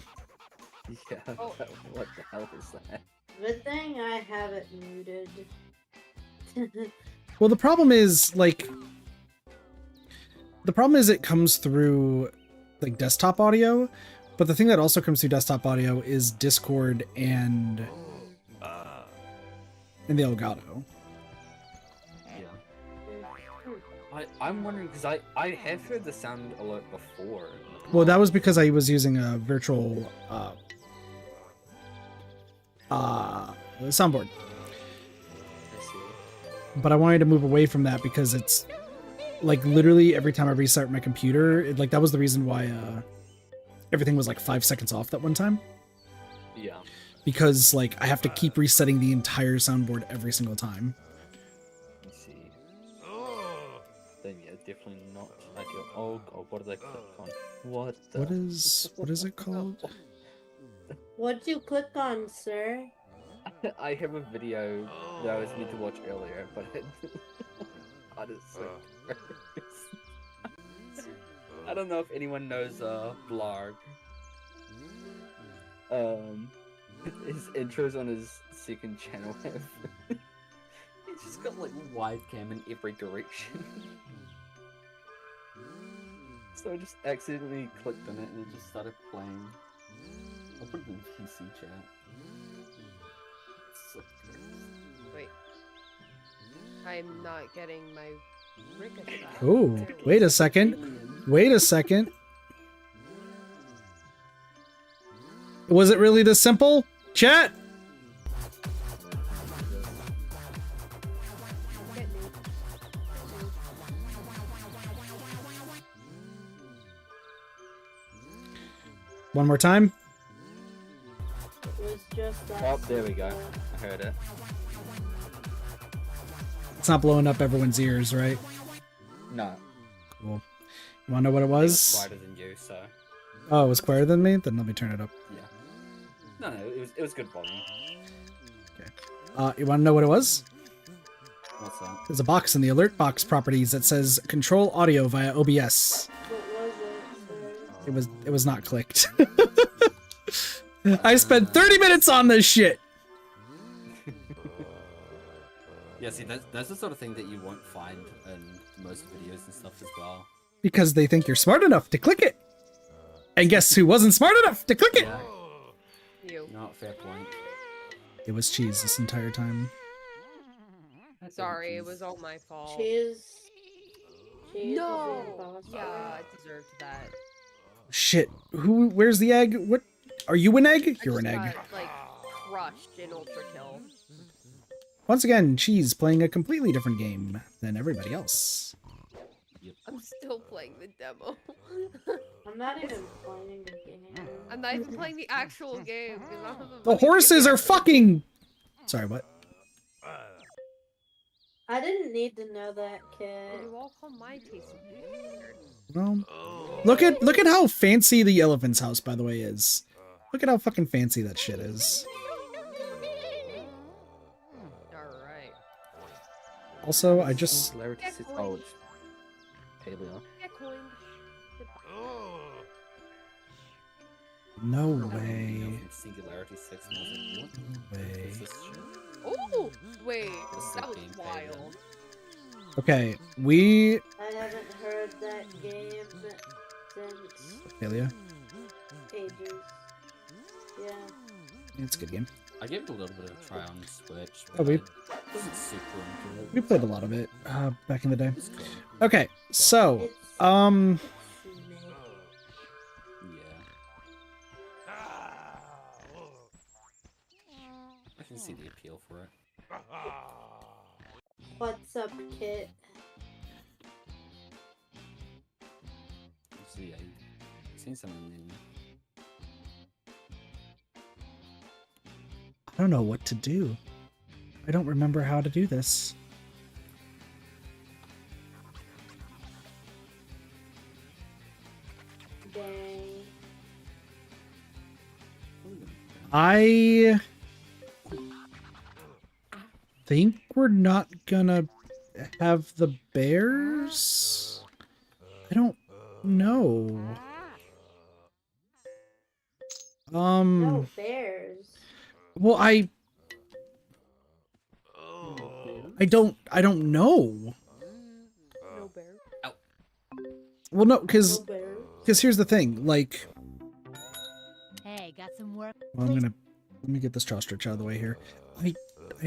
Yeah, Oh. what the hell is that? Good thing I have it muted. Well, the problem is, like... The problem is it comes through, like, desktop audio, but the thing that also comes through desktop audio is Discord and the Elgato. Yeah. I'm wondering, because I have heard the sound alert before. Well, that was because I was using a virtual soundboard. I see. But I wanted to move away from that because it's like literally every time I restart my computer, like that was the reason why everything was like 5 seconds off that one time. Yeah. Because like I have to keep resetting the entire soundboard every single time. I see. Then yeah, definitely not ideal. Oh god, what did I click on? What the? What is it called? What'd you click on, sir? I have a video that I was meant to watch earlier, but I just I don't know if anyone knows Blarg. His intros on his second channel have he's just got like wide cam in every direction. So I just accidentally clicked on it and it just started playing. I'll put it in PC chat. So Wait. I'm not getting my ricochet. Oh, wait a second. Wait a second. Was it really this simple? Chat? One more time. It was just that. Oh, there we go. I heard it. It's not blowing up everyone's ears, right? No. Cool. You wanna know what it It was was? quieter than you, so Oh, it was quieter than me? Then let me turn it up. yeah. No, it was good volume. You wanna know what it was? What's that? There's a box in the alert box properties that says control audio via OBS. What was it, sir? It was not clicked. I spent 30 minutes on this shit. Yeah, see, that's the sort of thing that you won't find in most videos and stuff as well. Because they think you're smart enough to click it. And guess who wasn't smart enough to click it? Yeah, You. not fair point. It was cheese this entire time. Sorry, it was all my fault. Cheese. Cheese No! is impossible. Yeah, I deserved that. Shit. Where's the egg? What? Are you an egg? You're an I egg. just got, like, crushed in Ultra Kill. Once again, Cheese playing a completely different game than everybody else. I'm still playing the demo. I'm not even playing the game. I'm not even playing the actual game. 'Cause I don't have The money to horses get are it. fucking... Sorry, what? I didn't need to know that, kid. You all call my taste weird. Well, look at how fancy the elephant's house, by the way, is. Look at how fucking fancy that shit is. Alright. Also, I just... Singularity sits- oh, it's paleo. Get coined. No way. Singularity 6 and I was like, No what way. is this shit? Oh! Wait, What's that that was game wild. Okay, we... I haven't heard that game since Failure. ages. Yeah. It's a good game. I gave it a little bit of a try on Switch. Oh, we- I wasn't super into it. We played a lot of it back in the day. It's cool. Okay, so, It's Oh. Snake. Yeah. I can see the appeal for it. What's up, Kit? So yeah, I've seen something new. I don't know what to do. I don't remember how to do this. Dang. I think we're not gonna have the bears. I don't know. No bears. Well, I don't know. No bear. Well, no, No because bears. here's the thing. Like, Hey, got some work. well, let me get this ostrich out of the way here. I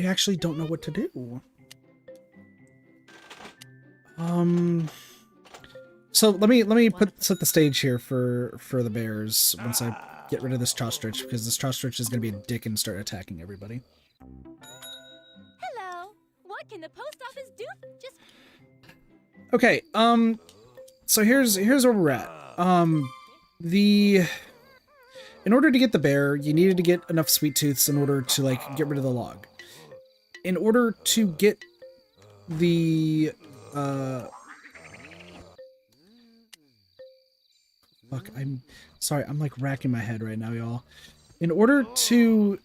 actually don't know what to do. So let me set the stage here for the bears once I get rid of this ostrich, because this ostrich is gonna be a dick and start attacking everybody. Hello. What can the post office do? Just Okay, so here's where we're at. In order to get the bear, you needed to get enough sweet tooths in order to like get rid of the log. In order to get the fuck, I'm sorry, I'm like racking my head right now, y'all. In order to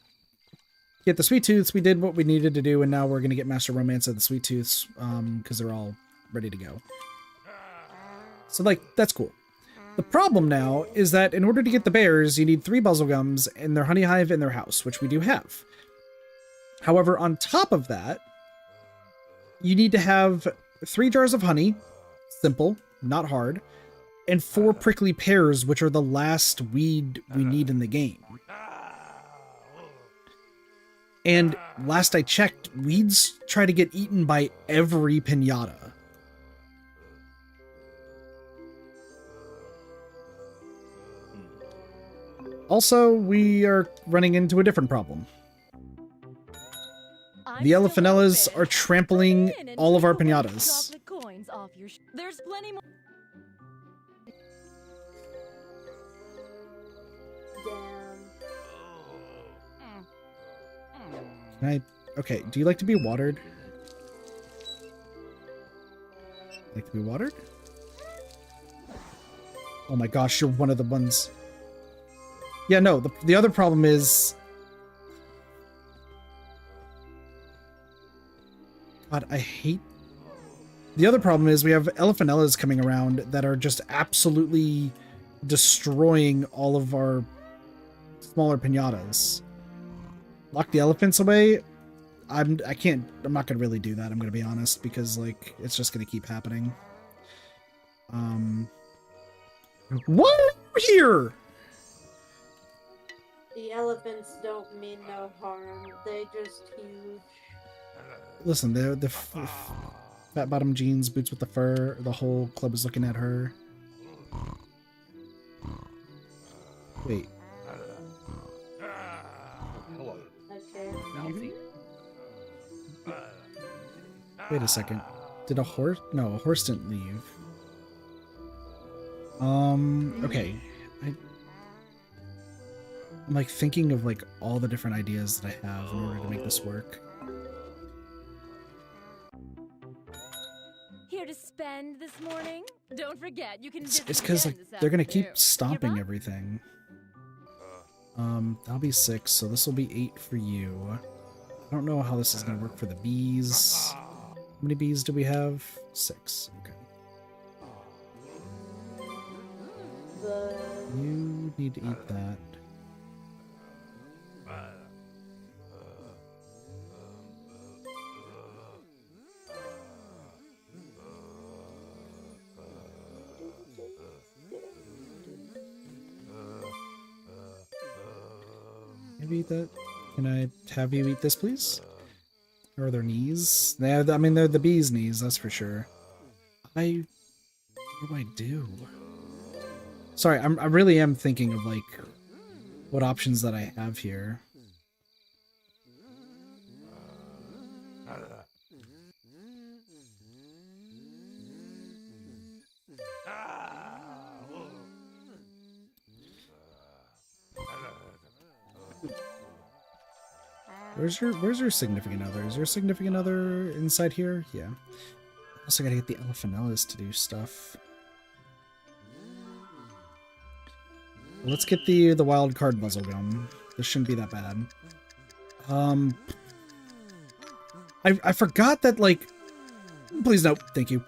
get the sweet tooths, we did what we needed to do, and now we're gonna get Master Romance of the sweet tooths, because they're all ready to go. So like, that's cool. The problem now is that in order to get the bears, you need 3 buzzlegums and their honey hive in their house, which we do have. However, on top of that, you need to have 3 jars of honey, simple, not hard, and 4 prickly pears, which are the last weed we need in the game. And last I checked, weeds try to get eaten by every pinata. Also, we are running into a different problem. The Elefanellas are trampling all of our pinatas. coins off your There's plenty more. Damn. Okay, do you like to be watered? Like to be watered? Oh my gosh, you're one of the ones. Yeah, no, the other problem is... God, I hate... The other problem is we have Elefanellas coming around that are just absolutely destroying all of our smaller pinatas. Lock the elephants away? I'm not gonna really do that, I'm gonna be honest, because like it's just gonna keep happening. What here? The elephants don't mean no harm. They just huge. Listen, the fat bottom jeans, boots with the fur, the whole club is looking at her. Wait. Hello. Okay. Mouthy. Wait a second. Did a horse? No, a horse didn't leave. Okay. I'm like thinking of like all the different ideas that I have in order to make this work. Here to spend this morning? Don't forget, you can It's visit because again like this they're gonna afternoon. keep stomping Goodbye. everything. That'll be 6, so this will be 8 for you. I don't know how this is gonna work for the bees. How many bees do we have? 6. Okay. You need to eat that. Maybe eat that. Can I have you eat this, please? Or their knees? I mean, they're the bee's knees, that's for sure. What do I do? Sorry, I really am thinking of, like, what options that I have here. Where's your significant other? Is your significant other inside here? Yeah. Also gotta get the Elefanellas to do stuff. Let's get the wild card muzzle gum. This shouldn't be that bad. I forgot that, like... Please no, thank you.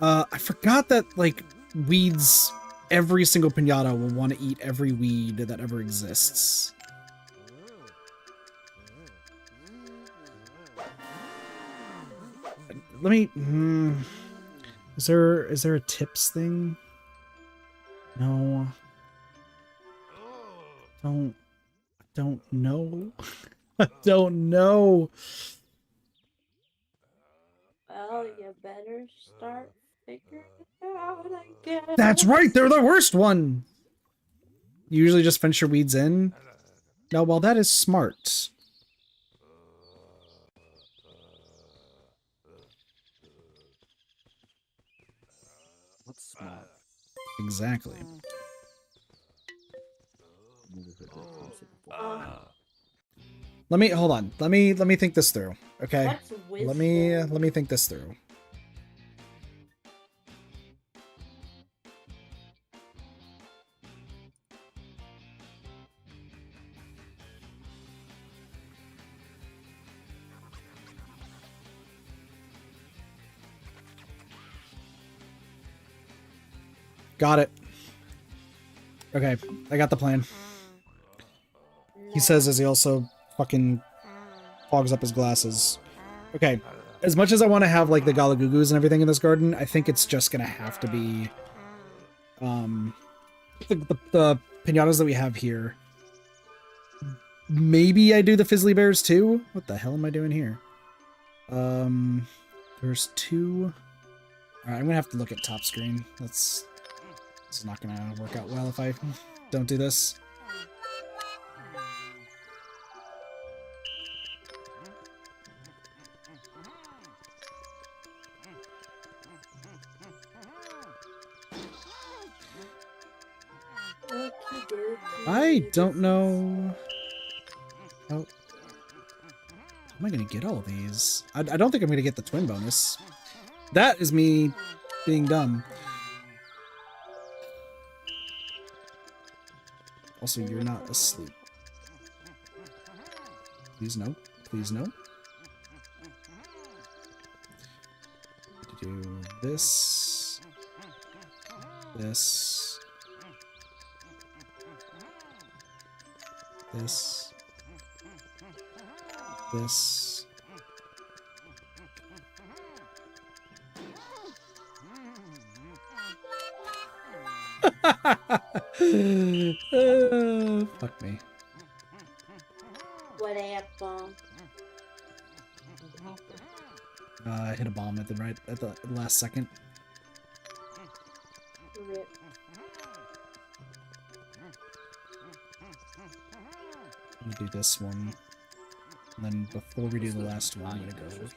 I forgot that, like, weeds... Every single Pinata will want to eat every weed that ever exists. Let me... Is there a tips thing? No. Don't know. I don't know. Well, you better start figuring it out, I guess. That's right, they're the worst one! You usually just fence your weeds in? No, well, that is smart. What's smart? Exactly. Let me hold on. Let me think this through. Okay. What's wisdom? Let me think this through. Got it. Okay, I got the plan. He says as he also fucking fogs up his glasses. Okay, as much as I want to have like the Galagugus and everything in this garden, I think it's just gonna have to be the Pinatas that we have here. Maybe I do the Fizzly Bears too? What the hell am I doing here? There's two. Alright, I'm gonna have to look at top screen. This is not gonna work out well if I don't do this. I don't know how am I gonna get all of these? I don't think I'm gonna get the twin bonus. That is me being dumb. Also, you're not asleep. Please no. Please no. Do this. This. This. This. Fuck me. What apple? I hit a bomb at the last second. Rip. I'm gonna do this one. And then before we do the last one, I'm gonna go. Every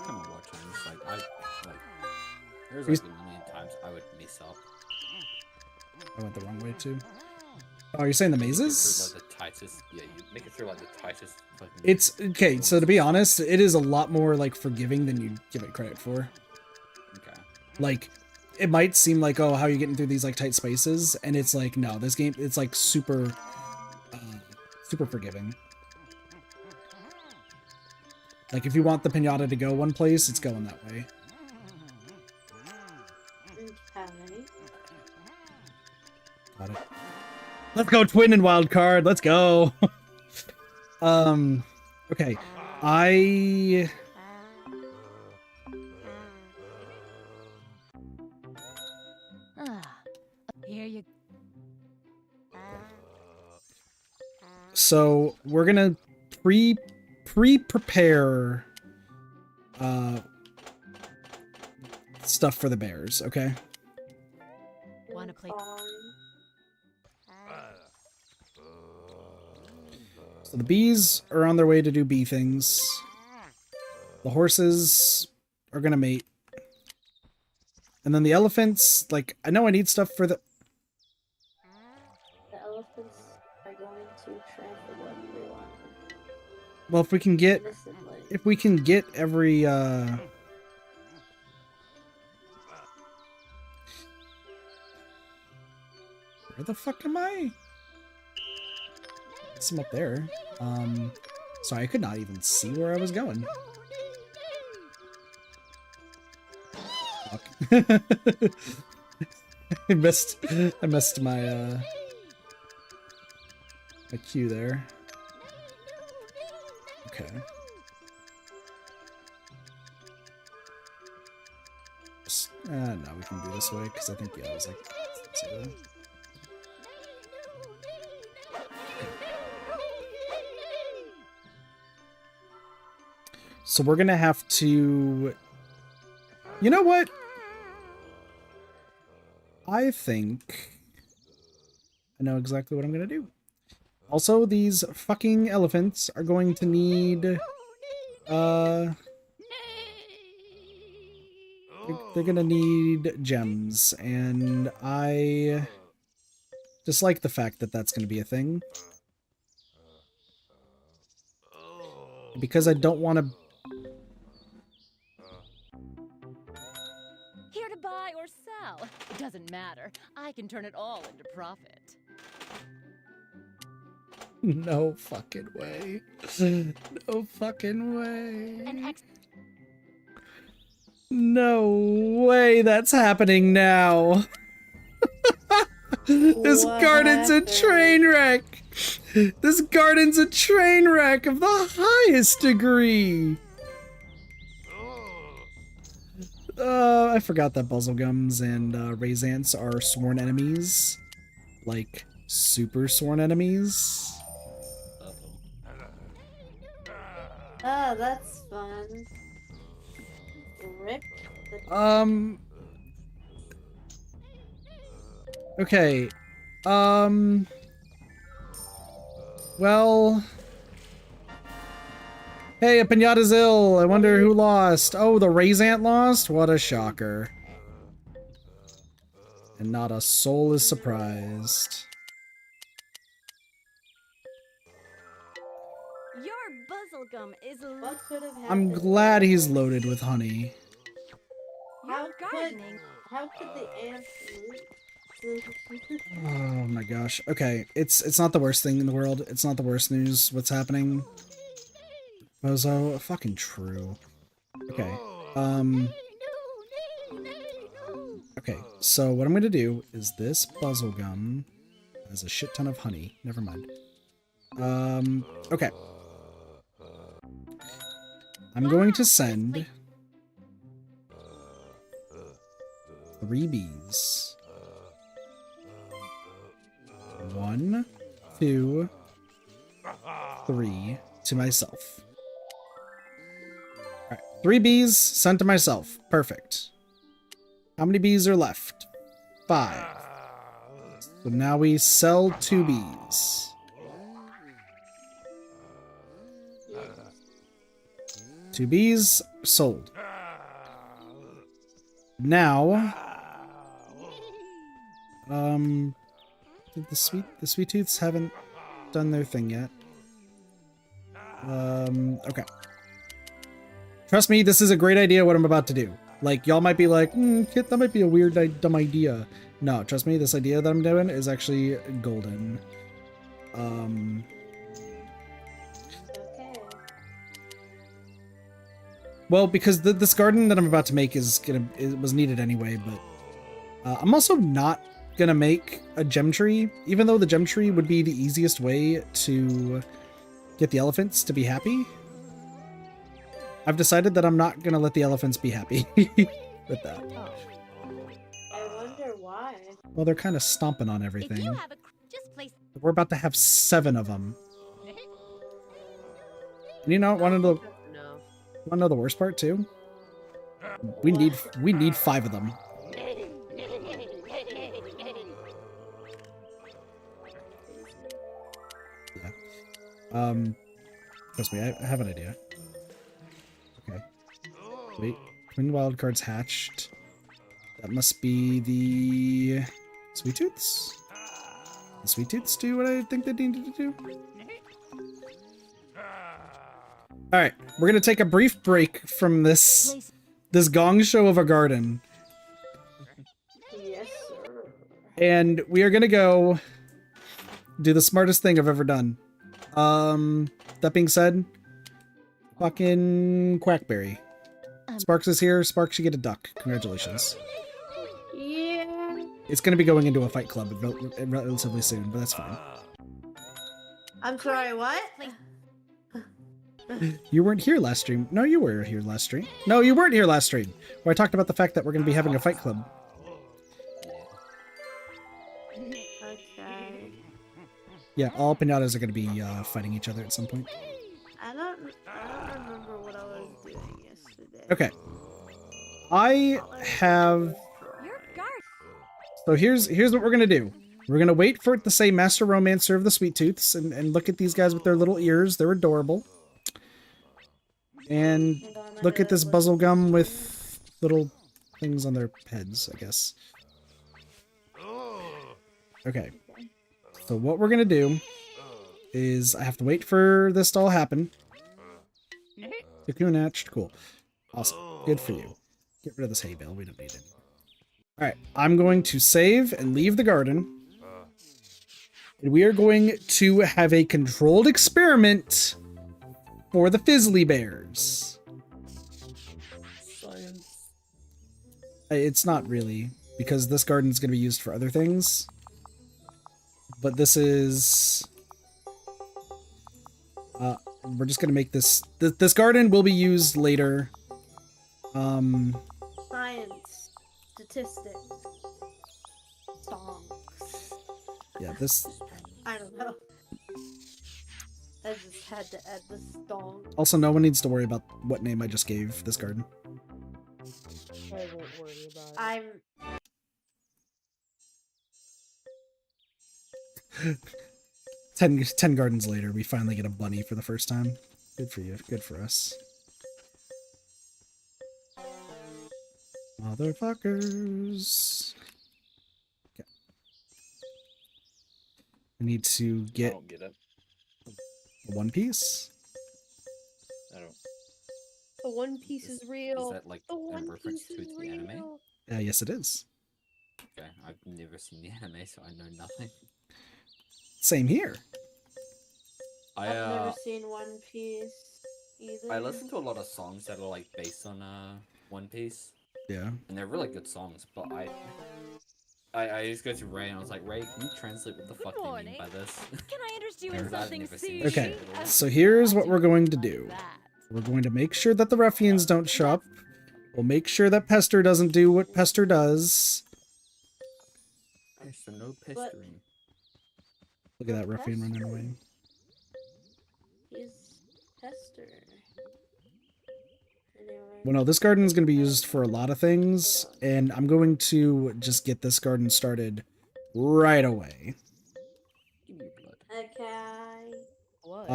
time I watch it, I'm just there's like a million times I would mess up. I went the wrong way too. Oh, you're saying the mazes? Like the tightest, yeah, you make it through like the tightest. It's okay. So to be honest, it is a lot more like forgiving than you give it credit for. Okay. Like, it might seem like, oh, how are you getting through these like tight spaces? And it's like, no, this game, it's like super forgiving. Like, if you want the Pinata to go one place, it's going that way. Okay. Got it. Let's go twin and wild card. Let's go. Okay. Here you So we're gonna prepare stuff for the bears, okay? wanna play. So the bees are on their way to do bee things. The horses are gonna mate. And then the elephants, like, I know I need stuff for the... The elephants are going to try for what we want. Well, if we can get... Innocently. If we can get every, Where the fuck am I? some up there. Sorry, I could not even see where I was going. Fuck. I missed my my cue there. Okay. No, we can do this way because I think I was like. Let's see that. So we're gonna have to. You know what? I think I know exactly what I'm gonna do. Also, these fucking elephants are going to need they're gonna need gems, and I dislike the fact that that's gonna be a thing. Because I don't want to. Here to buy or sell. It doesn't matter. I can turn it all into profit. No fucking way. No fucking way. No way that's happening now. This garden's a train wreck. This garden's a train wreck of the highest degree. I forgot that buzzlegums and raisants are sworn enemies. Like, super sworn enemies. Oh, that's fun. Rip. Okay. Well. Hey, a Pinata's ill. I wonder who lost. Oh, the Raisant lost? What a shocker. And not a soul is surprised. Your buzzlegum is What could have happened? I'm glad he's loaded with honey. How could the ants Oh my gosh. Okay, it's not the worst thing in the world. It's not the worst news. What's happening? Bozo, fucking true. Okay. Okay, so what I'm gonna do is this buzzlegum has a shit ton of honey. Never mind. Okay. I'm going to send 3 bees. 1, 2, 3 to myself. Alright, 3 bees sent to myself. Perfect. How many bees are left? 5. So now we sell 2 bees. Two bees sold. Now, the sweet tooths haven't done their thing yet. Okay. Trust me, this is a great idea what I'm about to do. Like, y'all might be like, Kit, that might be a weird, dumb idea. No, trust me, this idea that I'm doing is actually golden. Okay. Well, because this garden that I'm about to make it was needed anyway, but I'm also not gonna make a gem tree, even though the gem tree would be the easiest way to get the elephants to be happy. I've decided that I'm not gonna let the elephants be happy with that. I wonder why. Well, they're kind of stomping on everything. If you have just place. We're about to have 7 of them. And you know, want to know the worst part too? We need 5 of them. Yeah. Trust me, I have an idea. Okay. Wait, twin wildcards hatched. That must be the sweet tooths. The sweet tooths do what I think they needed to do. All right, we're gonna take a brief break from this gong show of a garden, Yes, sir. and we are gonna go do the smartest thing I've ever done. That being said, fucking Quackberry. Sparks is here. Sparks, you get a duck. Congratulations. Yeah. It's going to be going into a fight club relatively soon, but that's fine. I'm sorry, what? You weren't here last stream. No, you were here last stream. No, you weren't here last stream, where I talked about the fact that we're going to be having a fight club. Okay. Yeah, all pinatas are going to be fighting each other at some point. I don't remember what I was doing yesterday. Okay. I have... So here's what we're going to do. We're going to wait for it to say Master Romancer of the Sweet Tooths and look at these guys with their little ears. They're adorable. And look at this Buzzlegum with little things on their heads, I guess. Okay. So what we're going to do is I have to wait for this to all happen. Cocoon hatched. Cool. Awesome. Good for you. Get rid of this hay bale. We don't need it. Alright. I'm going to save and leave the garden. And we are going to have a controlled experiment for the Fizzly Bears. Science. It's not really, because this garden is going to be used for other things. But this is... we're just going to make this... This garden will be used later. Science. Statistics. Songs. Yeah, this... I don't know. I just had to add the song. Also, no one needs to worry about what name I just gave this garden. I won't worry about it. I'm... 10 gardens later, we finally get a bunny for the first time. Good for you. Good for us. Motherfuckers. Okay. I need to I get don't get it. a One Piece. I don't. The One Piece is real. Is that like The a One reference Piece to is the anime? real. Yes, it is. Okay, I've never seen the anime, so I know nothing. Same here. I've never seen One Piece either. I listen to a lot of songs that are like based on One Piece, Yeah. and they're really good songs. But I just go to Ray and I was like, Ray, can you translate what the fuck they mean by this? Can I interest you in Because I've something never seen serious? this Okay, shit at all. so here's what we're going to do. We're going to make sure that the ruffians don't show up. We'll make sure that Pester doesn't do what Pester does. Okay, so no pestering. Look at that ruffian running away. He's Pester. Anyway. Well, no, this garden is going to be used for a lot of things, and I'm going to just get this garden started right away. Give me your blood. Okay. What?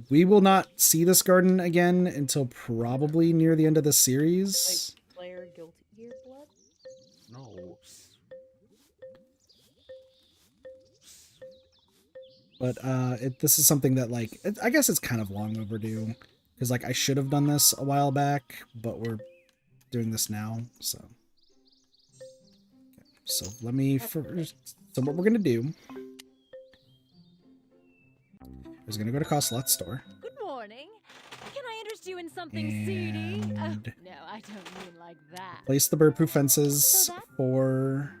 We will not see this garden again until probably near the end of the series. Like player guilty gear blood? No. But this is something that, like, I guess it's kind of long overdue. Because, like, I should have done this a while back, but we're doing this now, so. Okay, so let me first. So what we're gonna do is gonna go to Costlot's store. Good morning. Can I interest you in something seedy? Oh, And- no, I don't mean like that. Place the bird-proof fences So that- for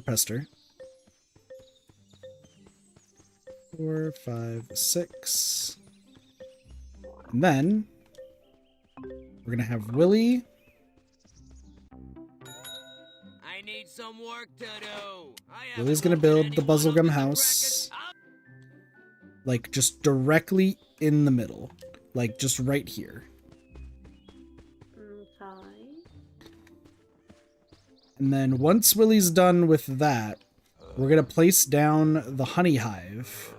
Pester. 4, 5, 6. And then we're gonna have Willy. I need some work to do. Willie's gonna build the Buzzlegum house, like, just directly in the middle. Like, just right here. Okay. And then once Willie's done with that, we're gonna place down the honey hive.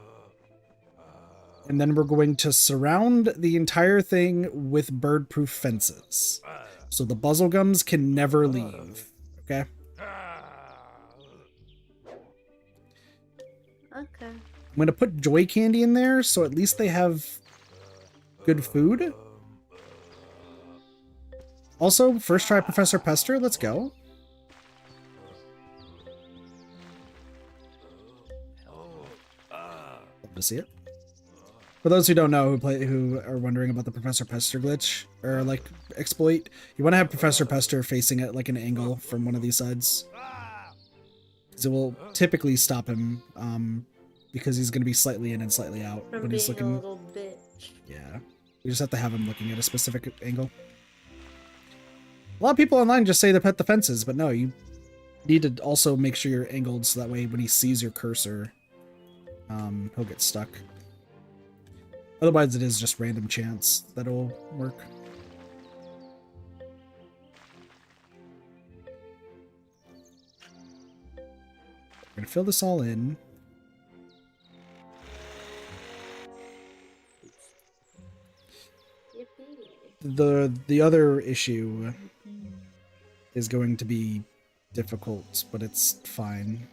And then we're going to surround the entire thing with bird-proof fences. So the Buzzlegums can never leave. Okay? Okay. I'm gonna put Joy Candy in there, so at least they have good food. Also, first try Professor Pester, let's go. To see it. For those who don't know, who are wondering about the Professor Pester glitch or like exploit, you want to have Professor Pester facing at like an angle from one of these sides, because it will typically stop him, because he's going to be slightly in and slightly out From when he's being looking. a little bitch. Yeah, you just have to have him looking at a specific angle. A lot of people online just say to pet the fences, but no, you need to also make sure you're angled so that way when he sees your cursor, he'll get stuck. Otherwise, it is just random chance that'll work. We're gonna fill this all in. The other issue is going to be difficult, but it's fine.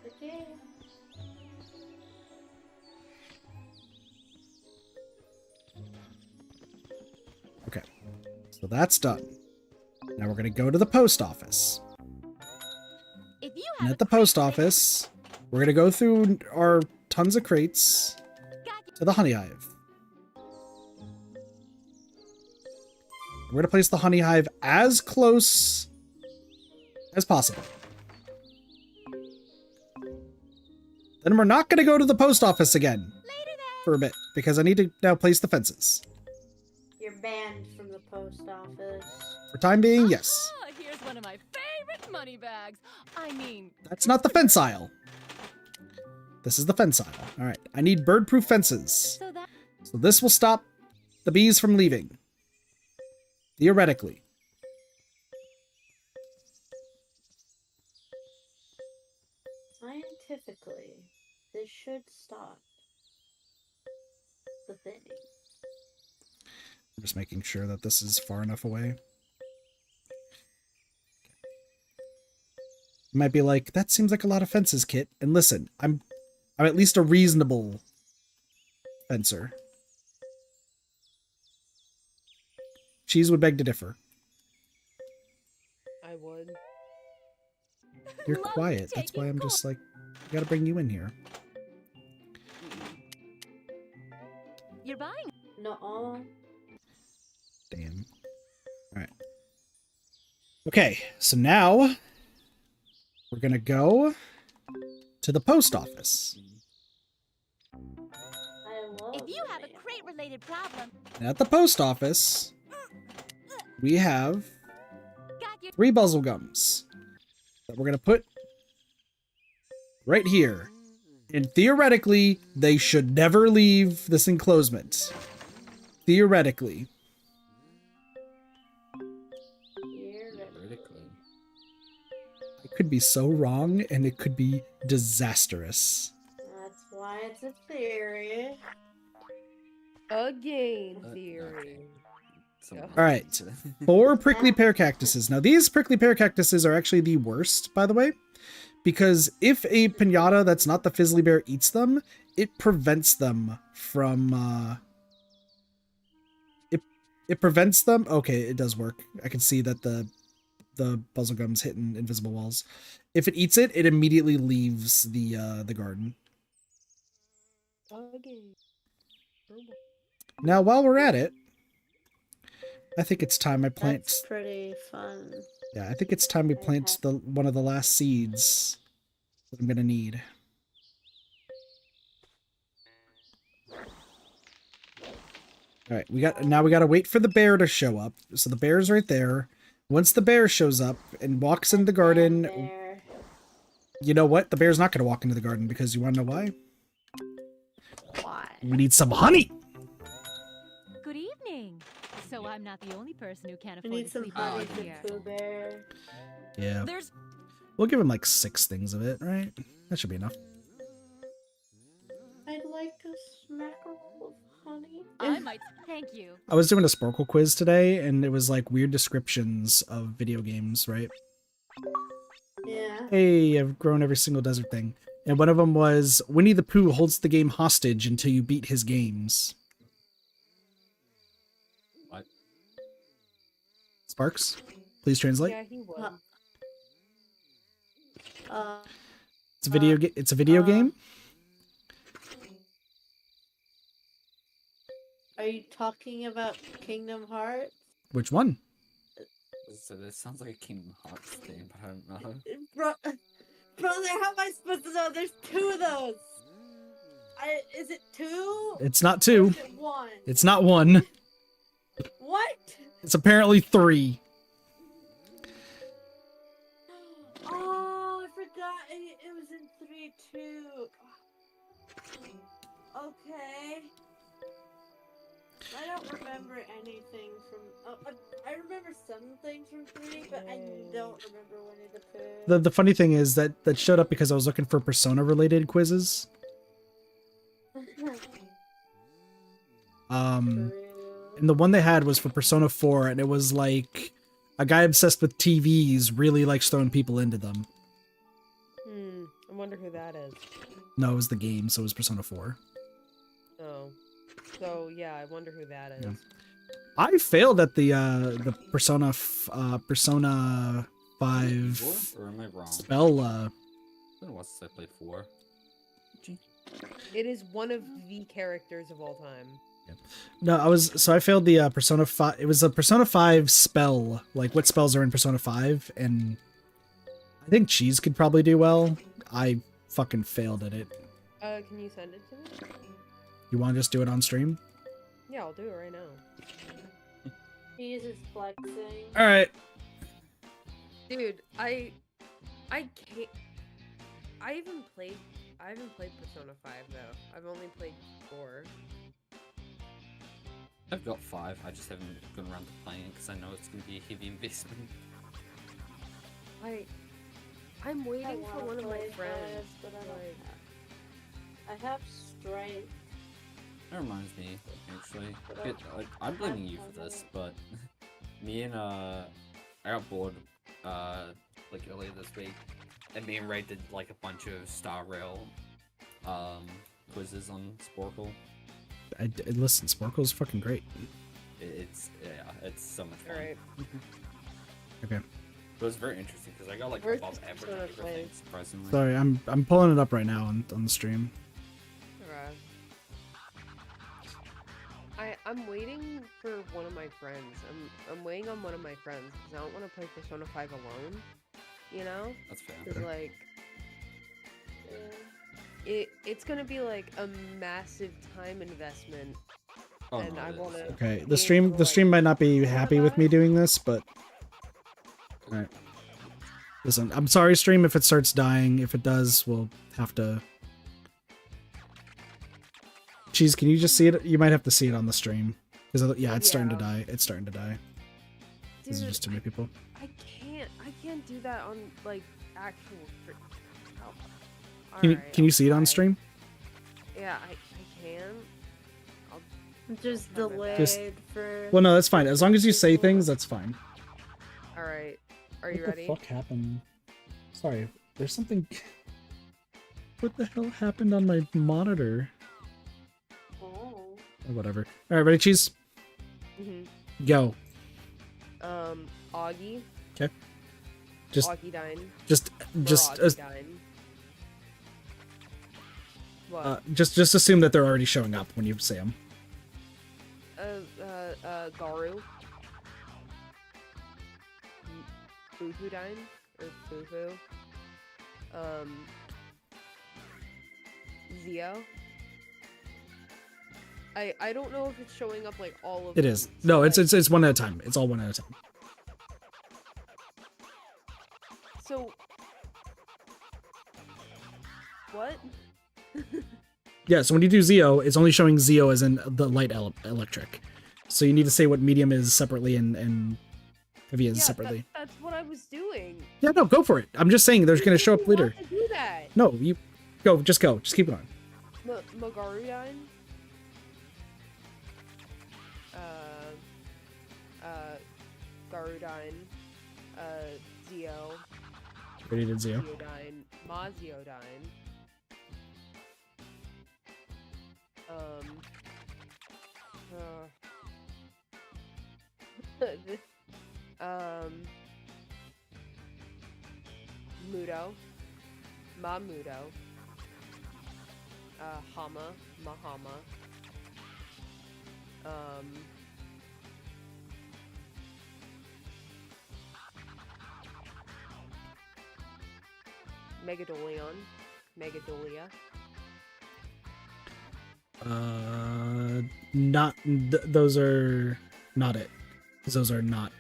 Okay. Okay, so that's done. Now we're gonna go to the post office. If you And have at the post office, we're gonna go through our tons of crates to the honey hive. We're gonna place the honey hive as close as possible. Then we're not gonna go to the post office again for a bit, because I need to now place the fences. You're banned from the post office. For time being, yes. Ah, here's one of my favorite money bags. I mean, That's not the fence aisle. This is the fence aisle. All right, I need bird-proof fences. So this will stop the bees from leaving. Theoretically. Scientifically, this should stop the thing. I'm just making sure that this is far enough away. You might be like, that seems like a lot of fences, Kit. And listen, I'm at least a reasonable fencer. Cheese would beg to differ. I would. You're Love quiet. That's why I'm taking just like, I gotta bring you in here. you're buying. No. Damn. Alright. Okay, so now we're gonna go to the post office. I love If you have a it. crate-related problem, And at the post office, we have got you. 3 buzzle gums that we're gonna put right here. And theoretically, they should never leave this enclosement. Theoretically. Theoretically. I could be so wrong, and it could be disastrous. That's why it's a theory. A game theory. Okay. Someone All right. needs to- 4 prickly pear cactuses. Now, these prickly pear cactuses are actually the worst, by the way, because if a pinata that's not the Fizzly Bear eats them, it prevents them from, it prevents them. Okay, it does work. I can see that the puzzle gum's hitting invisible walls. If it eats it, it immediately leaves the garden. A game. Now, while we're at it, I think it's time I plant. That's pretty fun. Yeah, I think it's time we plant one of the last seeds that I'm gonna need. All right, we gotta wait for the bear to show up. So the bear's right there. Once the bear shows up and walks into the garden, There. you know what? The bear's not gonna walk into the garden because you wanna know why? Why? We need some honey. Good evening. So I'm not the only person who can't We afford need to some sleep honey out for here. Pooh Bear. Yeah, There's we'll give him like 6 things of it, right? That should be enough. I'd like a smackerel of honey. I might thank you. I was doing a Sporkle quiz today, and it was like weird descriptions of video games, right? Yeah. Hey, I've grown every single desert thing. And one of them was, Winnie the Pooh holds the game hostage until you beat his games. What? Sparks, please translate. Yeah, he would. Uh, It's a video it's a video game? Are you talking about Kingdom Hearts? Which one? So this sounds like a Kingdom Hearts thing, but I don't know. Brother, how am I supposed to know? There's 2 of those. Is it 2? It's not Or 2. is it 1? It's not 1. What? It's apparently 3. Oh, I forgot. It was in 3 too. Okay. I don't remember anything from. I remember some things from 3, but I don't remember Winnie the Pooh. The funny thing is that showed up because I was looking for Persona related quizzes. And the one they had was for Persona 4, and it was like a guy obsessed with TVs really likes throwing people into them. I wonder who that is. No, it was the game, so it was Persona 4. Oh. So, yeah, I wonder who that is. Yeah. I failed at the Persona 5 Or am I wrong? spell. When was I played 4? It is one of the characters of all time. No, I failed the Persona 5. It was a Persona 5 spell, like what spells are in Persona 5, and I think Cheese could probably do well. I fucking failed at it. Can you send it to me? You want to just do it on stream? Yeah, I'll do it right now. He is flexing. All right. Dude, I can't. I haven't played Persona 5 though. I've only played 4. I've got 5. I just haven't gone around to playing it because I know it's gonna be a heavy investment. I'm waiting for one of my friends. But I have Stripe. That reminds me, actually. I'm blaming you for this, but me and I got bored like earlier this week, and me and Ray did like a bunch of Star Rail quizzes on Sporkle. Listen, Sporkle's fucking great. It's so much fun. Alright. Okay. It was very interesting because I got like above average and everything, surprisingly. Sorry, I'm pulling it up right now on the stream. I'm waiting for one of my friends. I'm waiting on one of my friends because I don't want to play Persona 5 alone. You know? That's fair. Because like, it's gonna be like a massive time investment, and I want to. Okay, the stream might not be happy with me doing this, but all right. Listen, I'm sorry, stream, if it starts dying. If it does, we'll have to. Cheese, can you just see it? You might have to see it on the stream. Because yeah, it's starting to die. It's starting to die. Dude, This is just too many people. I can't do that on like actual. Oh. Can you see it on stream? Yeah, I can. Just delayed for. Well, no, that's fine. As long as you say things, that's fine. All right. Are you ready? What the fuck happened? Sorry, there's something. What the hell happened on my monitor? Oh. Or whatever. All right, ready, Cheese? Go. Augie. Okay. Just Augiedyne. just What? just assume that they're already showing up when you say them. Garu. Boohoodyne or Boohoo. Zio. I don't know if it's showing up like all of It them. is. No, it's one at a time. It's all one at a time. So what? Yeah, so when you do Zio, it's only showing Zio as in the light electric. So you need to say what medium is separately and heavy is separately. That's what I was doing. Yeah, no, go for it. I'm just saying there's going to show up later. To do that. No, you go. Just keep it on. Magarudyne. Garudyne. Zio. Already did Zio. Ziodyne. Maziodyne. Mudo. Mamudo, Hama, Mahama, Megadolion, Megadolia. Not those are not it. 'Cause those are not.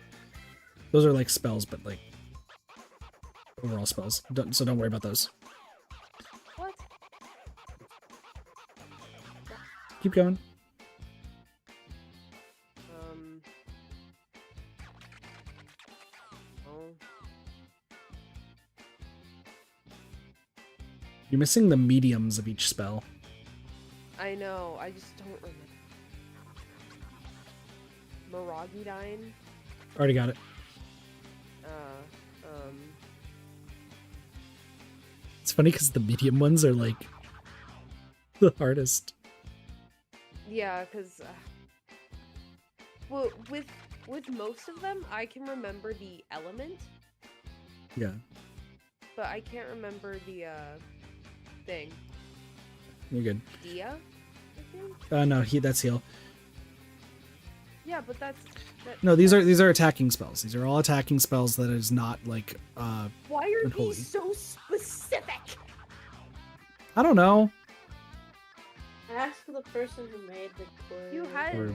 Those are like spells, but like overall spells. So don't worry about those. What? Keep going. Oh. You're missing the mediums of each spell. I know, I just don't remember. Maragidine? Already got it. It's funny because the medium ones are like the hardest. Yeah, because well, with most of them, I can remember the element, Yeah. but I can't remember the thing. You're good. Dia, I think. No, that's heal. Yeah, but that, No, these are attacking spells. These are all attacking spells that is not like why are unholy. these so specific? I don't know. Ask the person who made the quiz. You had Or-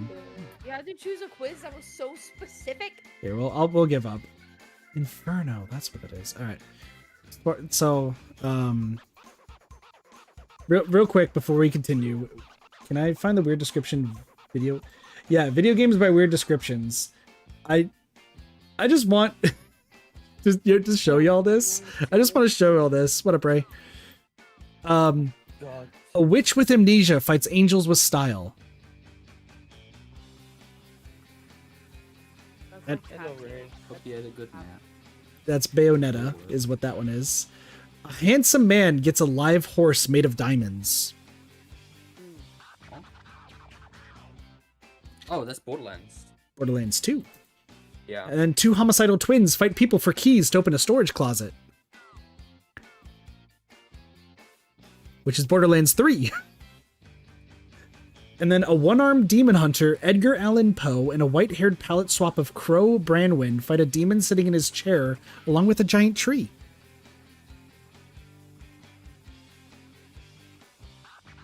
you had to choose a quiz that was so specific. Here, we'll give up. Inferno, that's what it is. All right. So, real quick before we continue, can I find the weird description video? Yeah, video games by weird descriptions. I just want just show y'all this. I just want to show y'all this. What up, Ray? God. A witch with amnesia fights angels with style. That's And- like Hello, tacky. Ray. Hope you had a good nap. That's Bayonetta, is what that one is. A handsome man gets a live horse made of diamonds. Oh, that's Borderlands. Borderlands 2. Yeah. And then two homicidal twins fight people for keys to open a storage closet. Which is Borderlands 3. And then a one-armed demon hunter, Edgar Allan Poe, and a white-haired palette swap of Crow Branwyn fight a demon sitting in his chair along with a giant tree.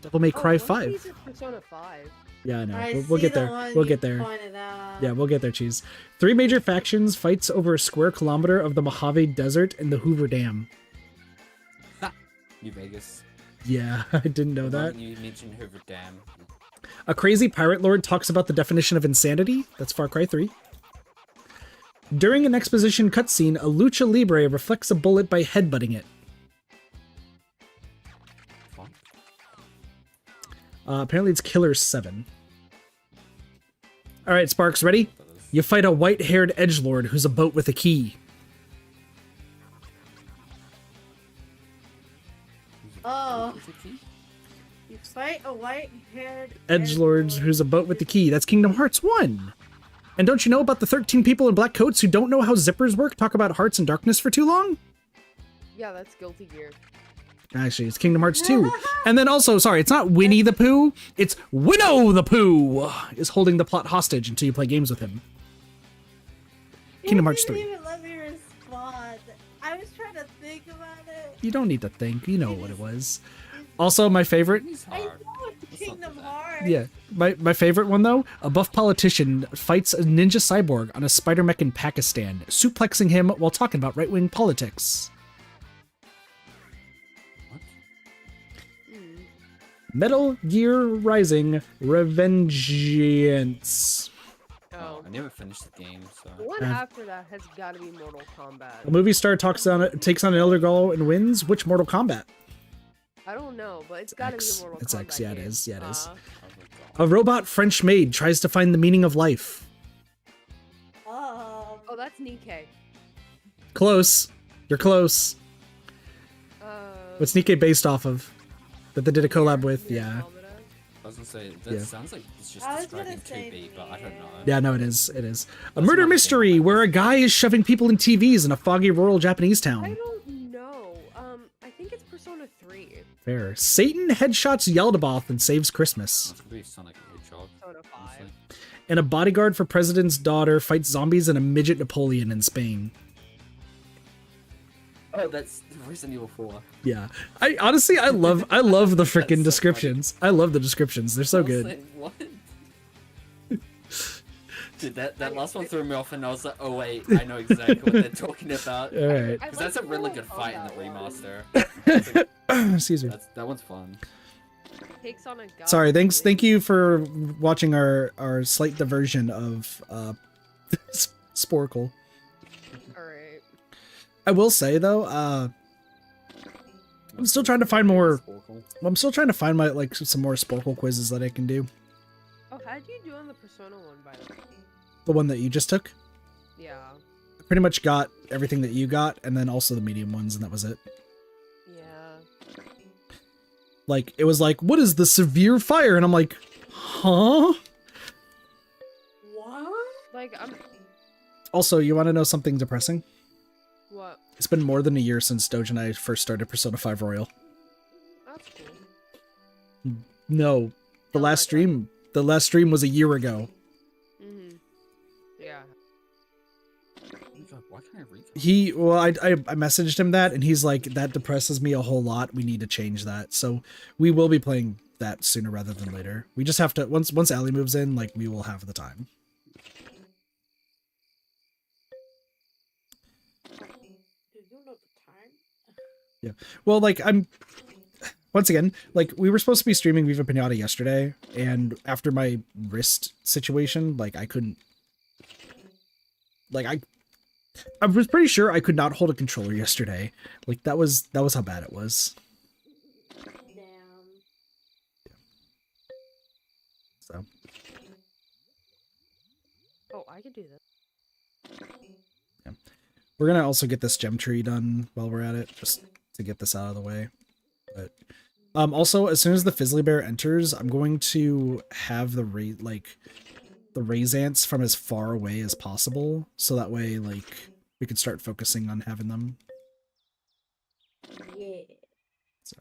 Devil May Cry one of 5. these is Persona 5. Yeah, I know. I We'll see get the there. one We'll you get there. pointed out. Yeah, we'll get there, Cheese. 3 major factions fights over a square kilometer of the Mojave Desert and the Hoover Dam. New Vegas. Yeah, I didn't know that. You mentioned Hoover Dam. A crazy pirate lord talks about the definition of insanity. That's Far Cry 3. During an exposition cutscene, a lucha libre reflects a bullet by headbutting it. Fun. Apparently it's Killer 7. Alright, Sparks, ready? You fight a white-haired edgelord who's a boat with a key. Oh, Is it key? you fight a white-haired Edgelords who's a boat with the key. That's Kingdom Hearts 1. And don't you know about the 13 people in black coats who don't know how zippers work talk about hearts and darkness for too long? Yeah, that's Guilty Gear. Actually, it's Kingdom Hearts 2. And then also, sorry, it's not Winnie the Pooh, it's Winnow the Pooh is holding the plot hostage until you play games with him. Kingdom Hearts 3. You didn't even let me respond. I was trying to think about it. You don't need to think, you know what it was. Also, my favorite, It's I know hard. it's That's not Kingdom too bad. Hearts. yeah, my favorite one though, a buff politician fights a ninja cyborg on a spider mech in Pakistan, suplexing him while talking about right-wing politics. Metal Gear Rising Revengeance. Oh. I never finished the game, so. The one after that has got to be Mortal Kombat. A movie star takes on an elder girl and wins. Which Mortal Kombat? I don't know, but it's got to be X. a Mortal It's Kombat X, yeah, it game. is, yeah, it is. Oh my God. A robot French maid tries to find the meaning of life. Oh, that's Nikkei. Close. You're close. What's Nikkei based off of? That they did a collab with? Yeah. Andromeda? I was gonna say, that Yeah. sounds like it's just I was gonna describing say 2B, but I don't know. Yeah, no, it is. It is. A That's murder not a mystery game. where a guy is shoving people in TVs in a foggy rural Japanese I town. don't know. I think it's Persona Fair. Satan headshots Yaldabaoth and saves Christmas. That's pretty Sonic the Hedgehog. Persona 5. honestly. And a bodyguard for president's daughter fights zombies and a midget Napoleon in Spain. Oh, that's Resident Evil 4. Yeah. I honestly I love the freaking so descriptions. I love the descriptions. They're so I was good. like, what? Dude, that last one threw me off, and I was like, oh wait, I know exactly what they're talking about. All right. Because that's a really good fight in the remaster. Excuse me. That one's fun. Takes on a god. Sorry, thank you for watching our slight diversion of Sporkle. Alright. I will say though, I'm still trying to find more. I'm still trying to find my some more Sporkle quizzes that I can do. Oh, how'd you do on the Persona one, by the way? The one that you just took. Yeah. I pretty much got everything that you got, and then also the medium ones, and that was it. Yeah. Like, it was like, what is the severe fire? And I'm like, huh? What? Like, I'm... Also, you want to know something depressing? What? It's been more than a year since Doge and I first started Persona 5 Royal. That's cool. No, the Oh last my God. stream was a year ago. Mm-hmm. Yeah. Why can't I read? Well, I messaged him that, and he's like, that depresses me a whole lot. We need to change that. So we will be playing that sooner rather than later. We just have to, once Allie moves in, like, we will have the time. Do you know the time? Yeah. Well, like, once again, like, we were supposed to be streaming Viva Pinata yesterday, and after my wrist situation, like, I couldn't, like, I was pretty sure I could not hold a controller yesterday. Like, that was how bad it was. Damn. So, Oh, I can do that. yeah. We're gonna also get this gem tree done while we're at it, just to get this out of the way. But also, as soon as the Fizzly Bear enters, I'm going to have the raise ants from as far away as possible, so that way, like, we can start focusing on having them. Yeah. So.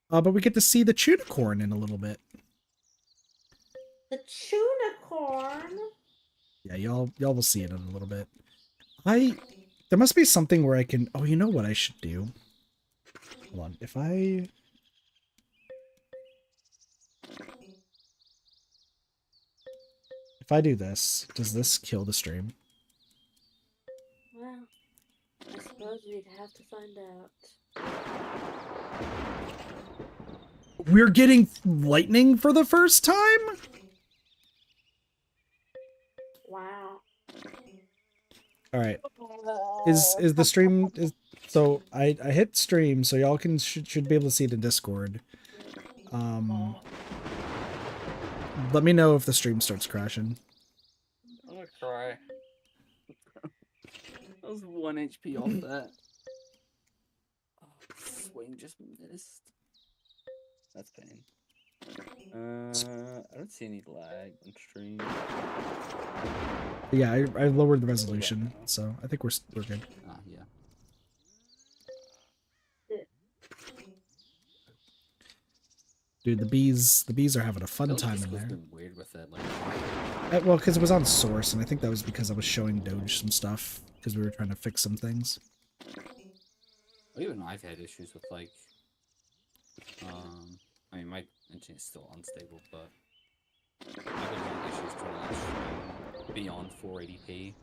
But we get to see the Tunicorn in a little bit. The Tunicorn? Yeah, y'all will see it in a little bit. There must be something where I can... Oh, you know what I should do? Hold on. If I do this, does this kill the stream? Well, I suppose we'd have to find out. We're getting lightning for the first time? Wow. Alright. Is the stream... So, I hit stream, so y'all should be able to see it in Discord. Let me know if the stream starts crashing. I'm gonna cry. I was 1 HP off that. Oh, swing just missed. That's pain. I don't see any lag on stream. Yeah, I lowered the resolution, so I think we're good. Ah, yeah. Dude, the bees are having a fun Those time in Discord's there. been weird with it, like. Well, because it was on Source, and I think that was because I was showing Doge some stuff, because we were trying to fix some things. Well, even I've had issues with, like, I mean, my internet's still unstable, but I've been having issues trying to, like, stream beyond 480p.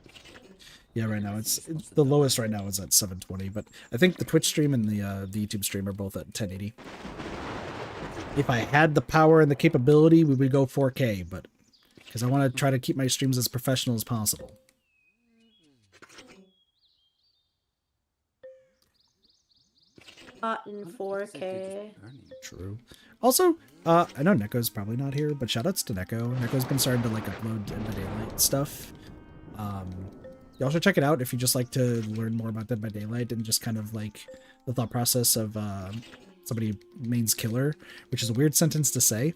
Yeah, right now it's the lowest right now is at 720, but I think the Twitch stream and the YouTube stream are both at 1080. If I had the power and the capability, we would go 4K, but because I want to try to keep my streams as professional as possible. Not in 4K. True. Also, I know Neko's probably not here, but shoutouts to Neko. Neko's been starting to like upload Dead by Daylight stuff. Y'all should check it out if you just like to learn more about Dead by Daylight and just kind of like the thought process of somebody mains killer, which is a weird sentence to say.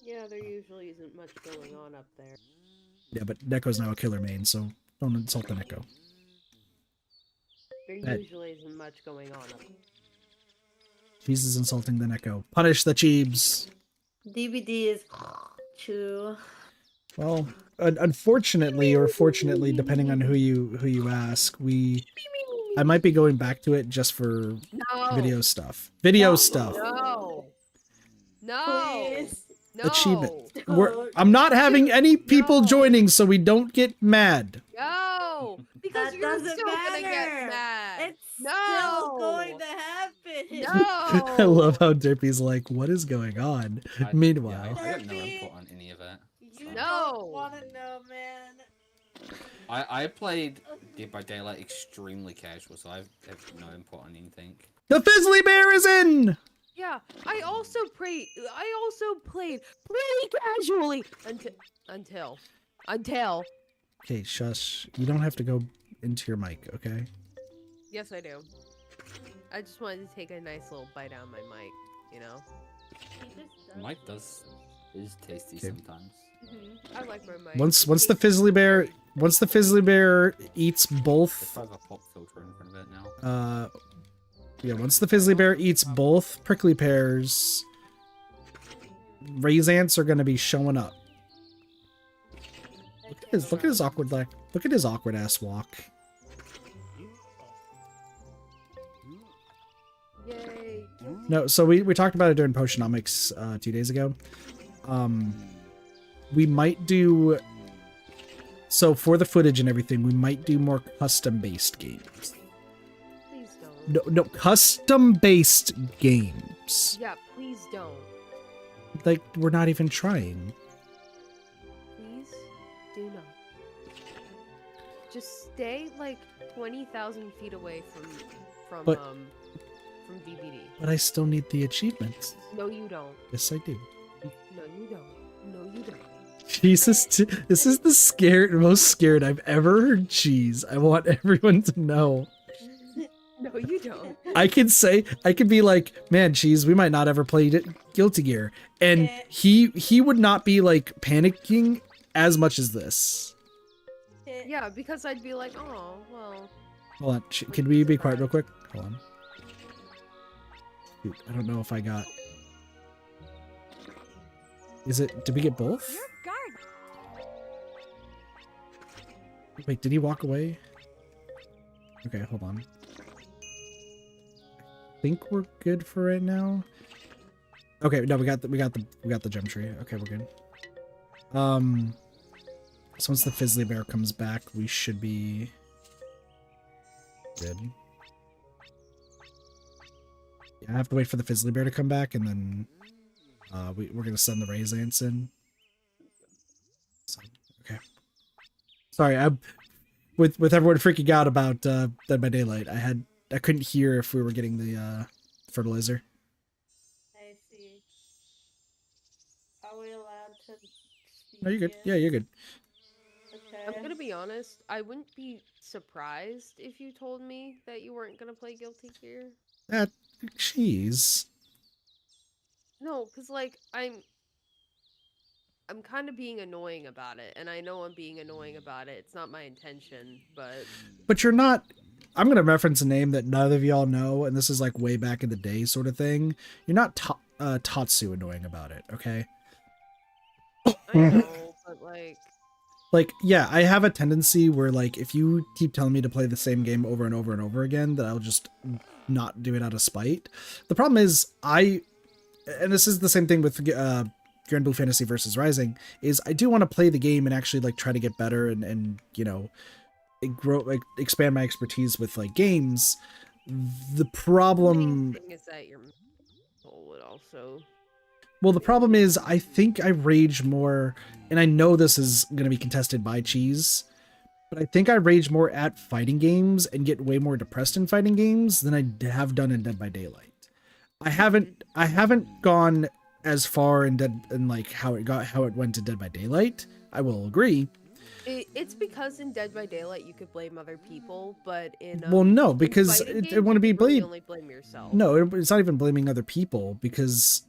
Yeah, there usually isn't much going on up there. Yeah, but Neko's now a killer main, so don't insult the Neko. There That- usually isn't much going on. Cheese is insulting the Neko. Punish the Cheebs. DVD is chew. Well, unfortunately or fortunately, depending on who you ask, I might be going back to it just for No. video stuff. Video stuff. No. No. Please. No. Achievement. No. I'm not having any people No. joining, so we don't get mad. No. Because That you're doesn't still gonna get matter. mad. It's No. still going to happen. No. I love how Derpy's like, what is going on? Meanwhile, I got no input on any of that. You No. don't want to know, man. I played Dead by Daylight extremely casual, so I have no input on anything. the Fizzly Bear is in. Yeah, I also played pretty casually until. Okay, shush. You don't have to go into your mic, okay? Yes, I do. I just wanted to take a nice little bite out of my mic, you know. Mike is tasty Okay. sometimes. I like my mic. Once the Fizzly Bear eats If both, I have a pop filter in front of it now. yeah, once the Fizzly Bear eats both prickly pears, Raisants are gonna be showing up. Look at his awkward ass walk. Yay. No, so we talked about it during Potionomics 2 days ago. We might do, so for the footage and everything, we might do more custom-based games. Please don't. No, custom-based games. Yeah, please don't. Like, we're not even trying. Please do not. Just stay like 20,000 feet away from But- DVD. But I still need the achievements. No, you don't. Yes, I do. No, you don't. No, you don't. Jesus, this is the most scared I've ever heard Cheese. I want everyone to know. No, you don't. I could be like, man, Cheese, we might not ever play Guilty Gear. And he would not be like panicking as much as this. Yeah, because I'd be like, oh, well. Hold on, can we be quiet real quick? Hold on. Shoot, I don't know if I got... Did we get both? Your guard. Wait, did he walk away? Okay, hold on. I think we're good for right now. Okay, no, we got the gem tree. Okay, we're good. So once the Fizzly Bear comes back, we should be good. Yeah, I have to wait for the Fizzly Bear to come back, and then we're gonna send the Raisants in. So, okay. Sorry, with everyone freaking out about Dead by Daylight, I couldn't hear if we were getting the fertilizer. I see. Are we allowed to speak? No, you're good. yet? Yeah, you're good. Okay. I'm gonna be honest, I wouldn't be surprised if you told me that you weren't gonna play Guilty Gear. That cheese. No, because, like, I'm kind of being annoying about it, and I know I'm being annoying about it. It's not my intention, but... But you're not... I'm going to reference a name that none of y'all know, and this is like way back in the day sort of thing. You're not Tatsu annoying about it, okay? I know, but, like... Like, yeah, I have a tendency where, like, if you keep telling me to play the same game over and over and over again, that I'll just not do it out of spite. The problem is, and this is the same thing with Grand Blue Fantasy versus Rising, is I do want to play the game and actually, like, try to get better and you know, expand my expertise with, like, games. The problem... The thing is that your soul would also... Well, the problem is, I think I rage more, and I know this is going to be contested by Cheese, but I think I rage more at fighting games and get way more depressed in fighting games than I have done in Dead by Daylight. I haven't gone as far in like how it went to Dead by Daylight. I will agree. It's because in Dead by Daylight you could blame other people, but in Well, no, in because fighting it games, wouldn't be you really blame. only blame yourself. No, it's not even blaming other people because,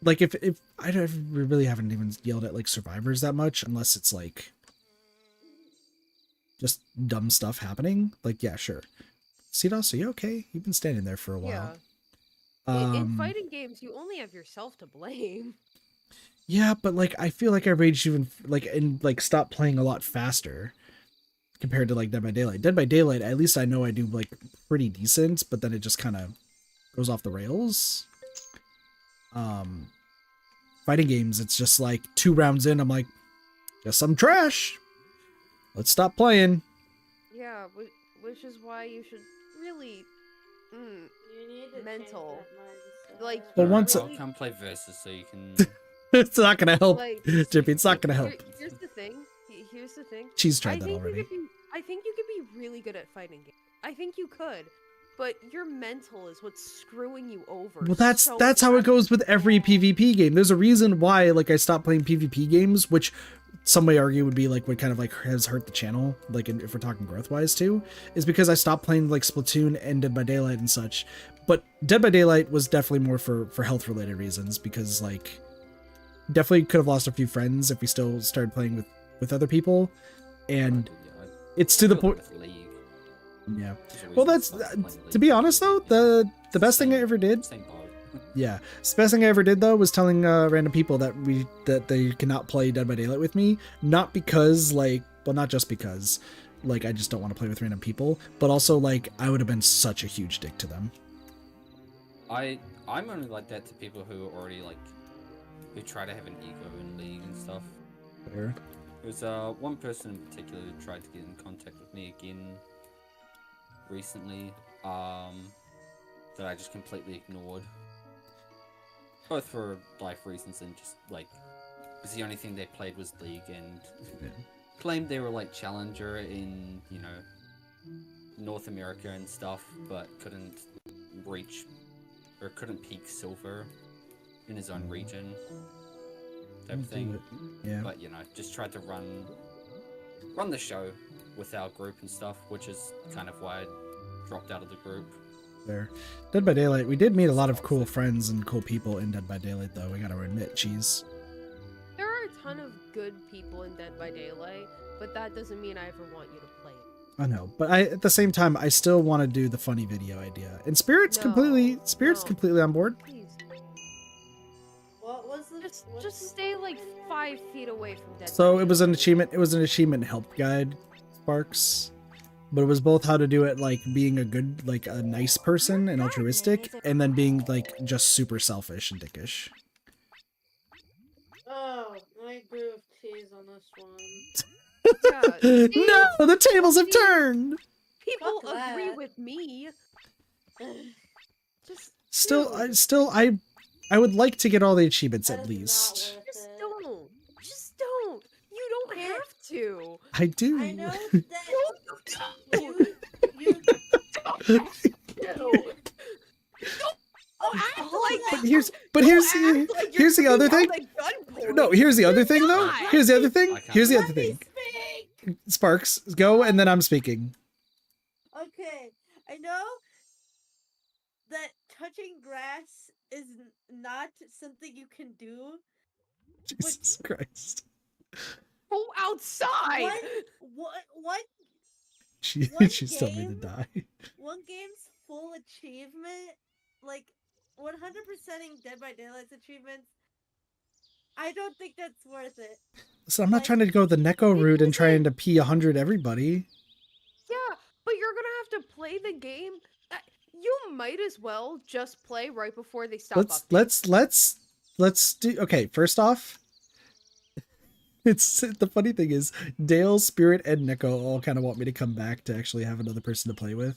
like, if I really haven't even yelled at like survivors that much, unless it's like just dumb stuff happening. Like, yeah, sure, CDOS, are you okay? You've been standing there for a Yeah. while. In fighting games, you only have yourself to blame. Yeah, but like I feel like I raged even like and like stopped playing a lot faster compared to like Dead by Daylight. Dead by Daylight, at least I know I do like pretty decent, but then it just kind of goes off the rails. Fighting games, it's just like 2 rounds in, I'm like, guess I'm trash. Let's stop playing. Yeah, which is why you should really You need to mental. change that mindset. Like, But Alright, once- I'll come play Versus so you can. It's not gonna help, like Jippy. It's not gonna help. Here's the thing. Here's the thing. She's tried that think already. I think you could be really good at fighting games. I think you could, but your mental is what's screwing you over. Well, that's so how it bad. goes with every PvP game. There's a reason why like I stopped playing PvP games, which some may argue would be like what kind of like has hurt the channel, like if we're talking growth wise too, is because I stopped playing like Splatoon and Dead by Daylight and such. But Dead by Daylight was definitely more for health related reasons, because like definitely could have lost a few friends if we still started playing with other people, and it's to the point. Yeah. Well, that's to be honest though, the best thing I ever did. Yeah, the best thing I ever did though was telling random people that they cannot play Dead by Daylight with me, not because like, well, not just because like I just don't want to play with random people, but also like I would have been such a huge dick to them. I'm only like that to people who are already like, who try to have an ego in League and stuff. Fair. There's one person in particular who tried to get in contact with me again recently, that I just completely ignored. Both for life reasons and just like, because the only thing they played was League, and claimed they were like challenger in, you know, North America and stuff, but couldn't reach or couldn't peak silver in his own region type of thing. Yeah. But you know, just tried to run the show with our group and stuff, which is kind of why I dropped out of the group. There. Dead by Daylight, we did meet a lot of cool friends and cool people in Dead by Daylight though, we gotta admit, cheese. There are a ton of good people in Dead by Daylight, but that doesn't mean I ever want you to play it. I know, but at the same time, I still want to do the funny video idea. And Spirit's completely on board. Please, What was the? just stay like 5 feet away from Dead. So by it was an achievement help guide, Sparks. But it was both how to do it like being a good, like a nice person and altruistic, and then being like just super selfish and dickish. Oh, I agree with cheese on this one. No, the tables have turned. People Fuck that. agree with me. Just Still, dude, I would like to get all the achievements That at is least. not worth just it. don't. Just don't. You don't have to. I do. I know that you Oh, act like But here's the other thing. No, here's the other thing though. Here's the other thing. Here's the other Let me thing. speak. Sparks, go, and then I'm speaking. Okay, I know that touching grass is not something you can do. Jesus Christ. Go outside. What She's One told me to game? die. one game's full achievement, like 100%ing Dead by Daylight's achievements. I don't think that's worth it. So I'm not trying to go the Neko route and trying to P100 everybody. Yeah, but you're gonna have to play the game. You might as well just play right before they stop. Let's do. Okay, first off, it's the funny thing is Dale, Spirit, and Neko all kind of want me to come back to actually have another person to play with,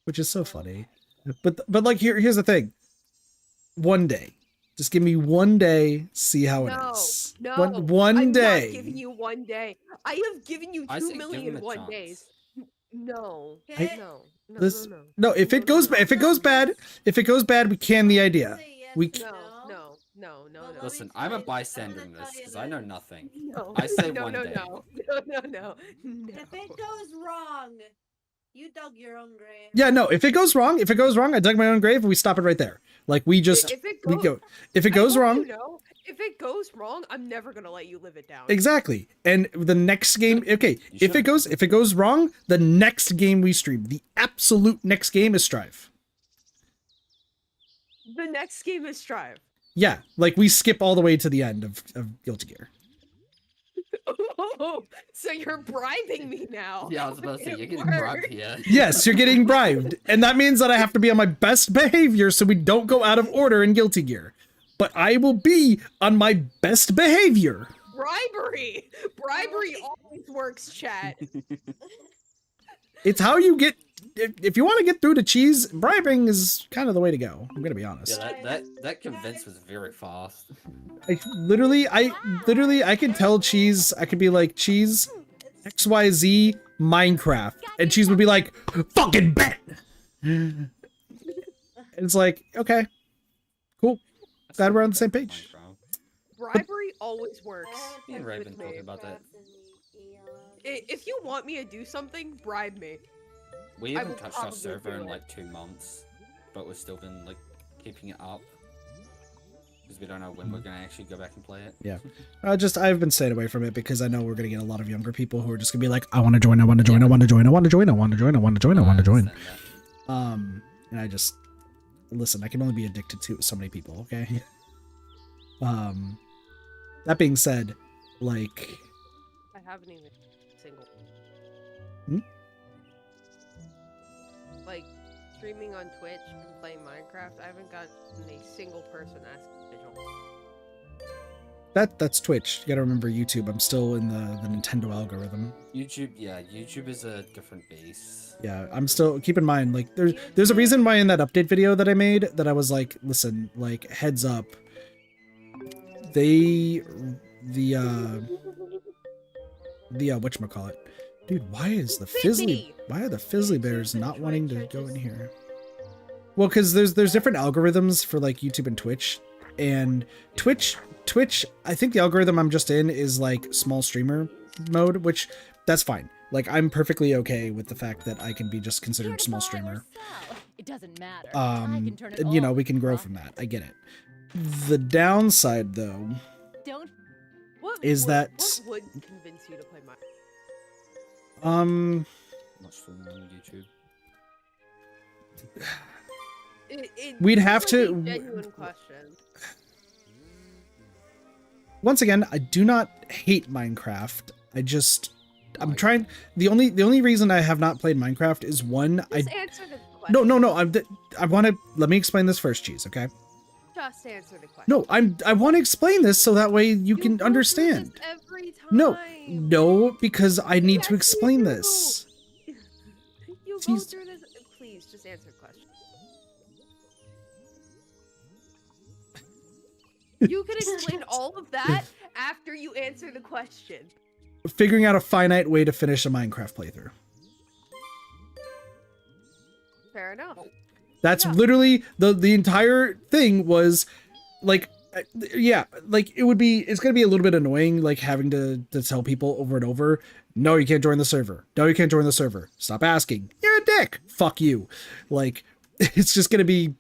which is so funny. But like here's the thing. One day, just give me 1 day, see how it is. No, one I'm day. not giving you 1 day. I have given you I 2 say give million him a 1 chance. days. No, Okay? no. No, if it goes bad, we can the idea. Say yes We or c- No. But Listen, me I'm a tell you- bystander I'm in gonna this tell you because I this. know nothing. No. I say no, 1 no, day. No. If it goes wrong, you dug your own grave. Yeah, no. If it goes wrong, I dug my own grave. And we stop it right there. Like we just If it we goes, go. If it I goes hope wrong, you know, if it goes wrong, I'm never gonna let you live it down. Exactly. And the next game, okay, if it goes wrong, the next game we stream, the absolute next game is Strive. The next game is Strive. Yeah, like we skip all the way to the end of Guilty Gear. Oh, so you're bribing me now. Yeah, I was about to say, you're getting Word. bribed here. Yes, you're getting bribed. And that means that I have to be on my best behavior so we don't go out of order in Guilty Gear. But I will be on my best behavior. Bribery! Bribery always works, chat. It's how you get... If you want to get through to cheese, bribing is kind of the way to go. I'm going to be honest. Yeah, that convince was very fast. I literally, I can tell Cheese, I could be like, Cheese, XYZ, Minecraft. And Cheese would be like, fucking bet! And it's like, okay, cool. Glad we're on the same page. Bribery always works. Me and Ray with been me. talking about that. If you want me to do something, bribe me. We I haven't will touched our probably server do in it. like 2 months, but we've still been like keeping it up. Because we don't know when we're gonna actually go back and play it. Yeah. I've been staying away from it because I know we're gonna get a lot of younger people who are just gonna be like, I want to join, I want to join, I want to join, I want to join, I want to join, I want to join, I want to join. And I just, listen, I can only be addicted to so many people, okay? That being said, like... I haven't even single. Hmm? Like, streaming on Twitch and playing Minecraft, I haven't gotten a single person ask visual. That's Twitch. You gotta remember YouTube. I'm still in the Nintendo algorithm. YouTube is a different beast. Yeah, I'm still, keep in mind, like, there's a reason why in that update video that I made that I was like, listen, like, heads up. The whatchamacallit. Dude, why are the Fizzly Bears not wanting to go in here? Well, because there's different algorithms for like YouTube and Twitch. And Twitch, I think the algorithm I'm just in is like small streamer mode, which that's fine. Like, I'm perfectly okay with the fact that I can be just considered small streamer. It doesn't matter. And, you know, we can grow from that. I get it. The downside, though, is that... What would convince you to play Minecraft? Not streaming on YouTube. We'd have it's to... a genuine question. Once again, I do not hate Minecraft. I'm trying... The only reason I have not played Minecraft is one... Just answer the question. No. I want to... Let me explain this first, Cheese, okay? Just answer the question. No, I want to explain this so that way you can go understand. through this every time. No, because I need to Yes, explain you this. do. You go Jeez. through this. Please, just answer the question. You can explain all of that after you answer the question. Figuring out a finite way to finish a Minecraft playthrough. Fair enough. That's literally the entire thing was like, yeah, like it's gonna be a little bit annoying, like having to tell people over and over, no, you can't join the server. No, you can't join the server. Stop asking. You're a dick. Fuck you. Like, it's just gonna be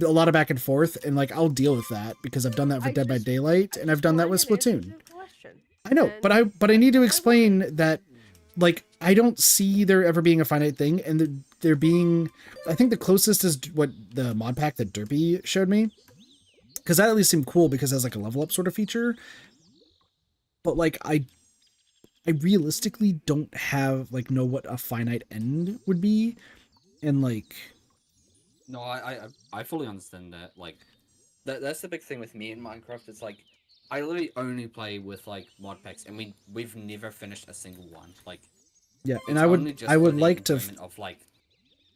a lot of back and forth, and like I'll deal with that because I've done that for Dead by Daylight, and I've done that with Splatoon. I know, but I need to explain that, like, I don't see there ever being a finite thing, and there being, I think the closest is what the mod pack that Derpy showed me, because that at least seemed cool because it has like a level up sort of feature. But like I realistically don't know what a finite end would be, and like. No, I fully understand that. Like, that's the big thing with me in Minecraft. It's like, I literally only play with like mod packs, and we've never finished a single one. Like, yeah, and I would like to of like,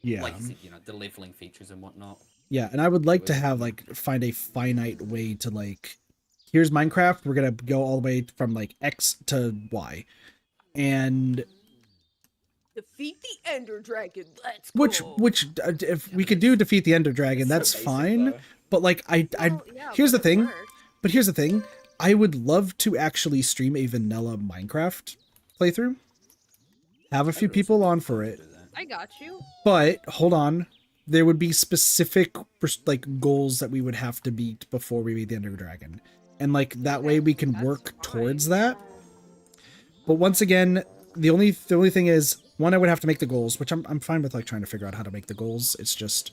yeah, like you said, you know, the leveling features and whatnot. Yeah, and I would like to have find a finite way to like, here's Minecraft. We're gonna go all the way from like X to Y, and defeat the Ender Dragon. Let's go. Which if we could do defeat the Ender Dragon, that's basic, fine. though. But like here's the thing. But here's the thing. I would love to actually stream a vanilla Minecraft playthrough. Have a few people on for it. I got you. But hold on. There would be specific like goals that we would have to beat before we beat the Ender Dragon. and like that way we can work That's towards fine. that. But once again, the only thing is, one, I would have to make the goals, which I'm fine with, like trying to figure out how to make the goals. It's just,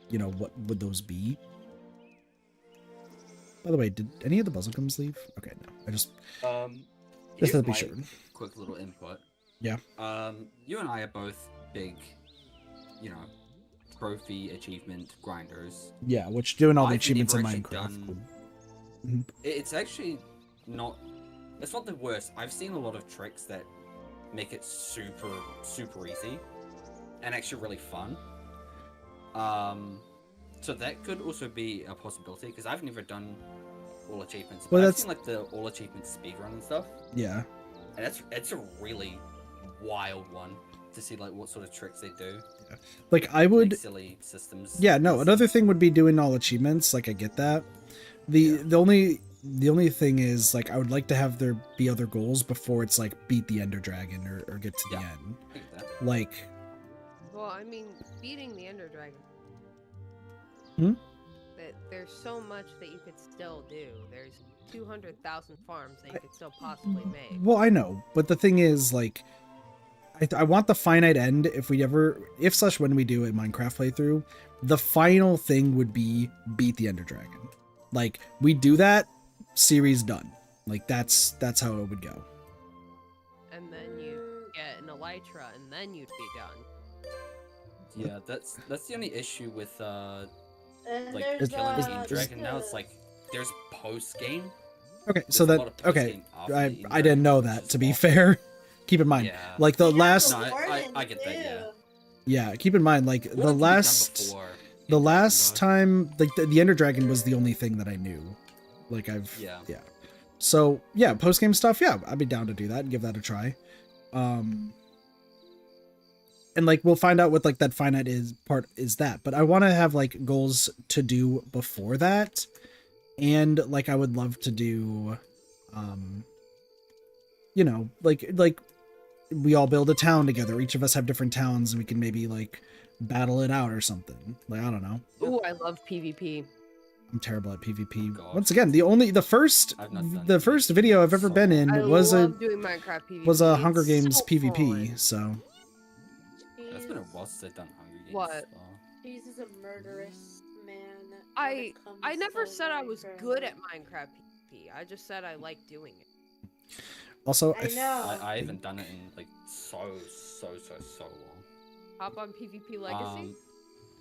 you know, what would those be? By the way, did any of the buzzlegums leave? Okay, no. I just Here's to be my sure. quick little input. Yeah. You and I are both big, you know, trophy achievement grinders. Yeah, which doing all the I've achievements in never actually Minecraft. done- Mhm. It's actually not. It's not the worst. I've seen a lot of tricks that make it super easy, and actually really fun. So that could also be a possibility because I've never done all achievements. Well, But I've that's- seen like the all achievements speedrun and stuff, Yeah. and it's a really wild one to see like what sort of tricks they do. Like I would Make silly systems. Yeah, no, easy. another thing would be doing all achievements, like I get that. The only thing is like I would like to have there be other goals before it's like beat the Ender Dragon or get to the Yeah. end. I get that. Like Well, I mean, beating the Ender Dragon. Hmm? That there's so much that you could still do. There's 200,000 farms that you could still possibly make. well, I know, but the thing is like I want the finite end if when we do a Minecraft playthrough, the final thing would be beat the Ender Dragon. Like we do that, series done. Like that's how it would go. And then you get an Elytra, and then you'd be done. Yeah, that's the only issue with And like there's, killing the there's dragon. Now it's like there's post game. Okay, so There's a that lot of okay, post-game after I the Ender I didn't Dragon, know which that is to be awesome. fair. Keep in mind, Yeah. like the We have last No, I Warden, get that, yeah. too. yeah, keep in mind like What the have you done last before the in last Dragon time like the Ender Dragon was the only thing that I knew. Like I've Yeah. So yeah, post game stuff, yeah, I'd be down to do that and give that a try. And like we'll find out what like that finite is that. But I want to have like goals to do before that. And like I would love to do you know, like we all build a town together. Each of us have different towns and we can maybe like battle it out or something. Like I don't know. Ooh, I love PvP. I'm terrible at PvP. God. Once again, the first I've not done the first video I've ever so been in I was love doing Minecraft PvP. a It's Hunger Games so PvP. fun. So It's been a while since I've done Hunger Games. What? Jesus, a murderous man. I when it comes never to said I was Minecraft. good at Minecraft PvP. I just said I like doing it. also I know. I haven't done it in like so long. Hop on PvP Legacy.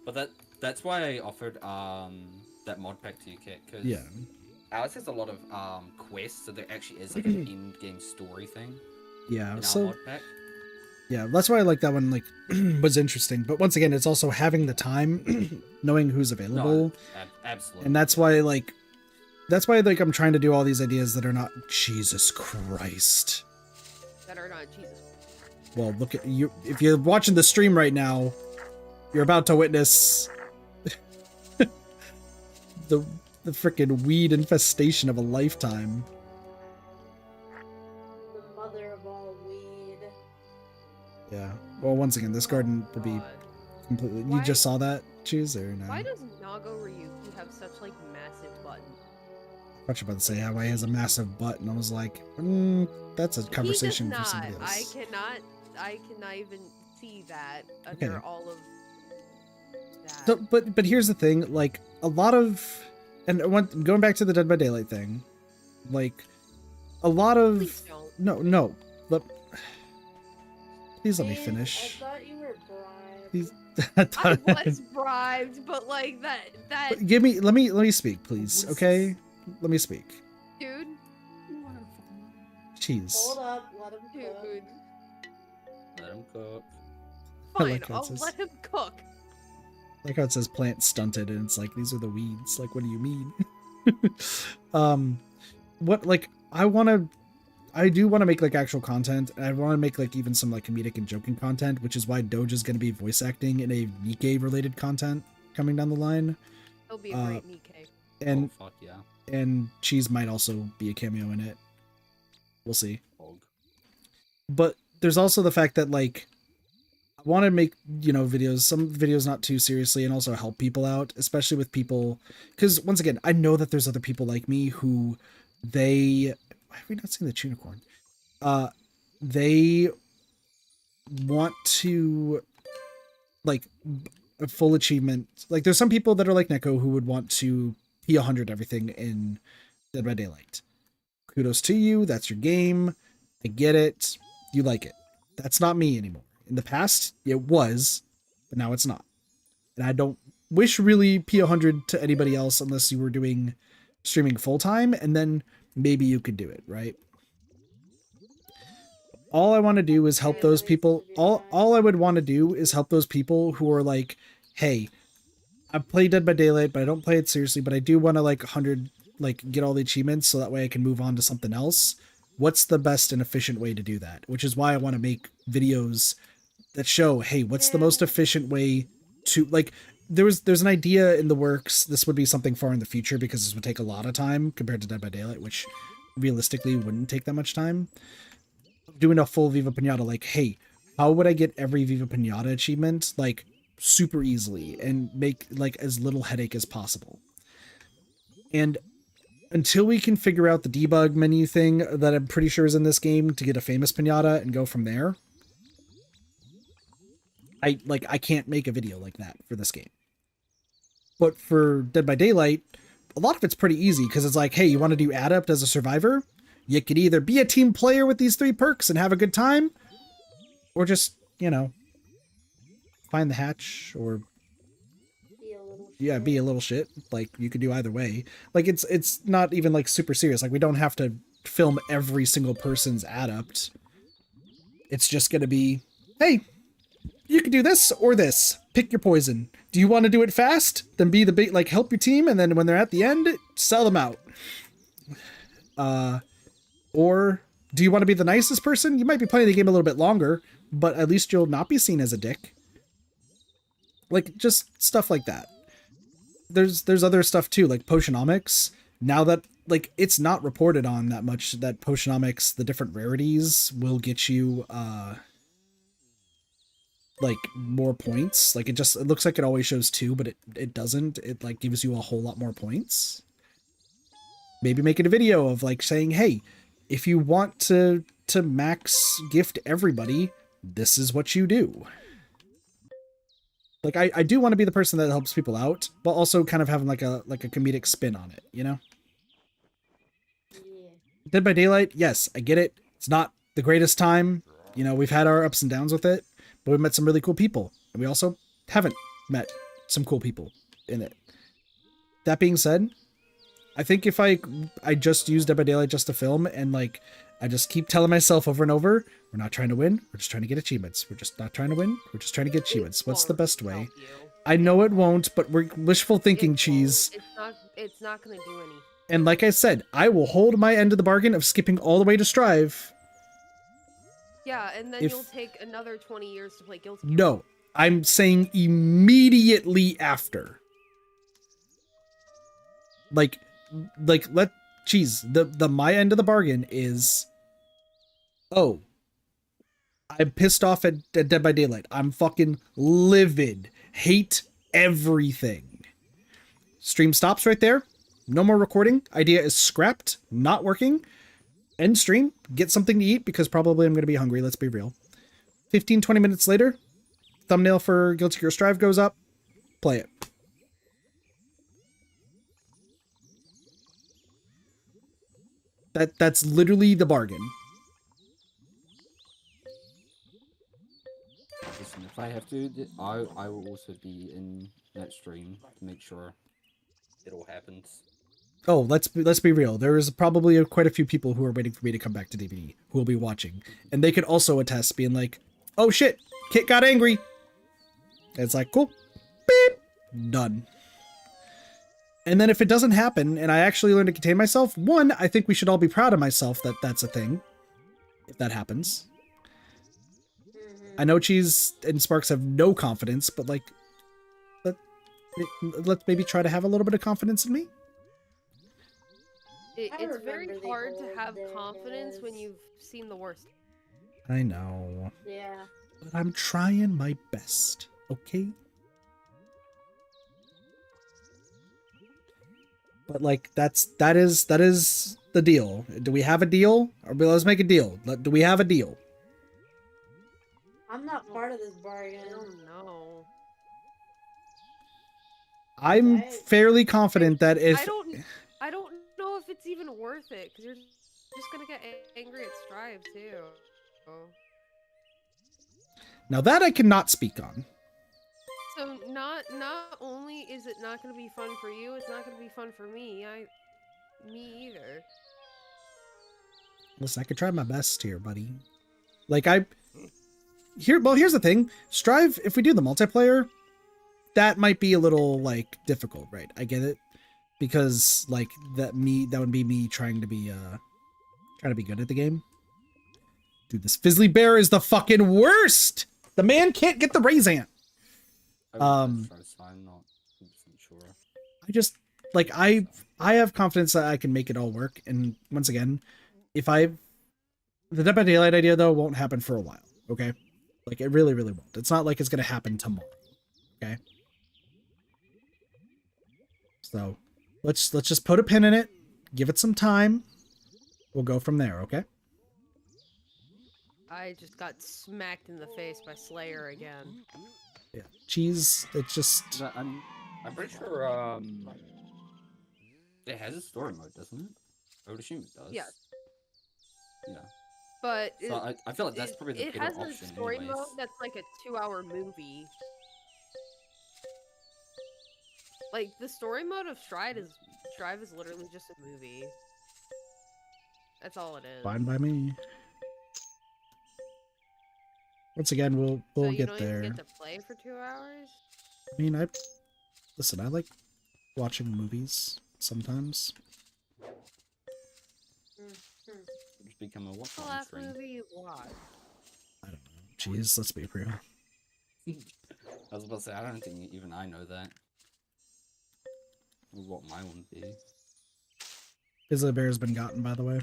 But that's why I offered that mod pack to you, Kit, because yeah, Alex has a lot of quests, so there actually is like an end game story thing yeah. in our So mod pack. yeah, that's why I like that one. Like was interesting. But once again, it's also having the time, knowing who's available, Absolutely. and that's why like I'm trying to do all these ideas that are not Jesus Christ. That are not Jesus. Well, look at you. If you're watching the stream right now, you're about to witness the freaking weed infestation of a lifetime. The mother of all weed. Yeah. Well, once again, this garden will be God. completely. You Why- just saw that, Cheese, or no? Why does Nago Ryuki have such like massive buttons? I was about to say how he has a massive butt, and I was like, that's a conversation He for does somebody not. else. I cannot even see that under Okay. all of that. So, but here's the thing, like a lot of, and going back to the Dead by Daylight thing, like a lot of Please don't. no, please let me Please, finish. I thought you were bribed. Please, I was bribed, but like that But let me speak, please. What is Okay, let me speak. dude, Jeez. Hold up, let him cook. dude. Let him cook. I Fine, like how it I'll says- let him cook. Like how it says plant stunted, and it's like these are the weeds. Like, what do you mean? What like I do want to make like actual content, and I want to make like even some like comedic and joking content, which is why Doge is going to be voice acting in a Nikkei related content coming down the line, He'll be a great Nikkei. and Oh, fuck yeah. and Cheese might also be a cameo in it. We'll see. Hog. But there's also the fact that like want to make, you know, videos, some videos not too seriously, and also help people out, especially with people, because once again, I know that there's other people like me who why have we not seen the Tunicorn? They want to, like, a full achievement. Like, there's some people that are like Neko who would want to P100 everything in Dead by Daylight. Kudos to you. That's your game. I get it. You like it. That's not me anymore. In the past, it was, but now it's not. And I don't wish really P100 to anybody else unless you were doing streaming full time, and then maybe you could do it, right? All I want to do is help those people. All I would want to do is help those people who are like, hey, I play Dead by Daylight, but I don't play it seriously, but I do want to like 100, like get all the achievements so that way I can move on to something else. What's the best and efficient way to do that? Which is why I want to make videos that show, hey, what's the most efficient way to, like, there's an idea in the works. This would be something far in the future because this would take a lot of time compared to Dead by Daylight, which realistically wouldn't take that much time. Doing a full Viva Pinata, like, hey, how would I get every Viva Pinata achievement, like, super easily and make, like, as little headache as possible? And until we can figure out the debug menu thing that I'm pretty sure is in this game to get a famous Pinata and go from there, I can't make a video like that for this game. But for Dead by Daylight, a lot of it's pretty easy because it's like, hey, you want to do Adept as a survivor? You could either be a team player with these 3 perks and have a good time, or just, you know, find the hatch, or be a little shit. Like, you could do either way. Like, it's not even like super serious. Like, we don't have to film every single person's Adept. It's just gonna be, hey, you could do this or this. Pick your poison. Do you want to do it fast? Then be the big, like, help your team, and then when they're at the end, sell them out. Or do you want to be the nicest person? You might be playing the game a little bit longer, but at least you'll not be seen as a dick. Like, just stuff like that. There's other stuff too, like Potionomics. Now that, like, it's not reported on that much, that Potionomics, the different rarities will get you, like, more points. Like, it looks like it always shows 2, but it doesn't. It, like, gives you a whole lot more points. Maybe making a video of, like, saying, hey, if you want to max gift everybody, this is what you do. Like, I do want to be the person that helps people out, but also kind of having like a comedic spin on it, you know? Yeah. Dead by Daylight, yes, I get it. It's not the greatest time. You know, we've had our ups and downs with it, but we met some really cool people. And we also haven't met some cool people in it. That being said, I think if I just use Dead by Daylight just to film, and, like, I just keep telling myself over and over, we're not trying to win, we're just trying to get achievements. We're just not trying to win, we're just trying to get achievements. What's the best way? I know it won't, but we're wishful thinking, cheese. It's not gonna do any. And like I said, I will hold my end of the bargain of skipping all the way to Strive. Yeah, and then you'll take another 20 years to play Guilty Gear. No, I'm saying immediately after. Like, the my end of the bargain is, oh, I'm pissed off at Dead by Daylight. I'm fucking livid. Hate everything. Stream stops right there. No more recording. Idea is scrapped. Not working. End stream. Get something to eat because probably I'm going to be hungry. Let's be real. 15, 20 minutes later, thumbnail for Guilty Gear Strive goes up. Play it. That's literally the bargain. Listen, if I have to, I will also be in that stream to make sure it all happens. Oh, let's be real. There is probably quite a few people who are waiting for me to come back to DVD who will be watching, and they could also attest, being like, "Oh shit, Kit got angry." And it's like, cool, beep, done. And then if it doesn't happen, and I actually learn to contain myself, one, I think we should all be proud of myself that that's a thing, if that happens. I know Cheese and Sparks have no confidence, but, like, let's maybe try to have a little bit of confidence in me. It's very hard to have confidence when you've seen the worst. I know. Yeah. But I'm trying my best, okay? But like that is the deal. Do we have a deal? Or let's make a deal. Do we have a deal? I'm not part of this bargain. I don't know. I'm fairly confident that if I don't know if it's even worth it because you're just gonna get angry at Strive too. now that I cannot speak on. So not only is it not gonna be fun for you, it's not gonna be fun for me. Me either. Listen, I could try my best here, buddy. Like here's the thing. Strive, if we do the multiplayer, that might be a little like difficult, right? I get it. Because like that would be me trying to be good at the game. Dude, this Fizzly Bear is the fucking worst. The man can't get the Raisant. I'm not 100% sure. I just like I have confidence that I can make it all work. And once again, the Dead by Daylight idea though won't happen for a while. Okay, like it really won't. It's not like it's gonna happen tomorrow. Okay, so let's just put a pin in it, give it some time. We'll go from there. Okay. I just got smacked in the face by Slayer again. Yeah, cheese. It's just. I'm pretty sure it has a story mode, doesn't it? I would assume it does. Yes. Yeah. But So I feel like that's probably the better option. It has a story anyways. mode that's like a 2-hour movie. Like the story mode of Strive is literally just a movie. That's all it is. Fine by me. Once again, we'll so you get don't there. even get to play for 2 hours? I mean, I like watching movies sometimes. Just become a What's the watch last stream. movie you watched? I don't know. Jeez, let's be real. I was about to say, I don't think even I know that. What my one would be. Fizzly Bear's been gotten, by the way.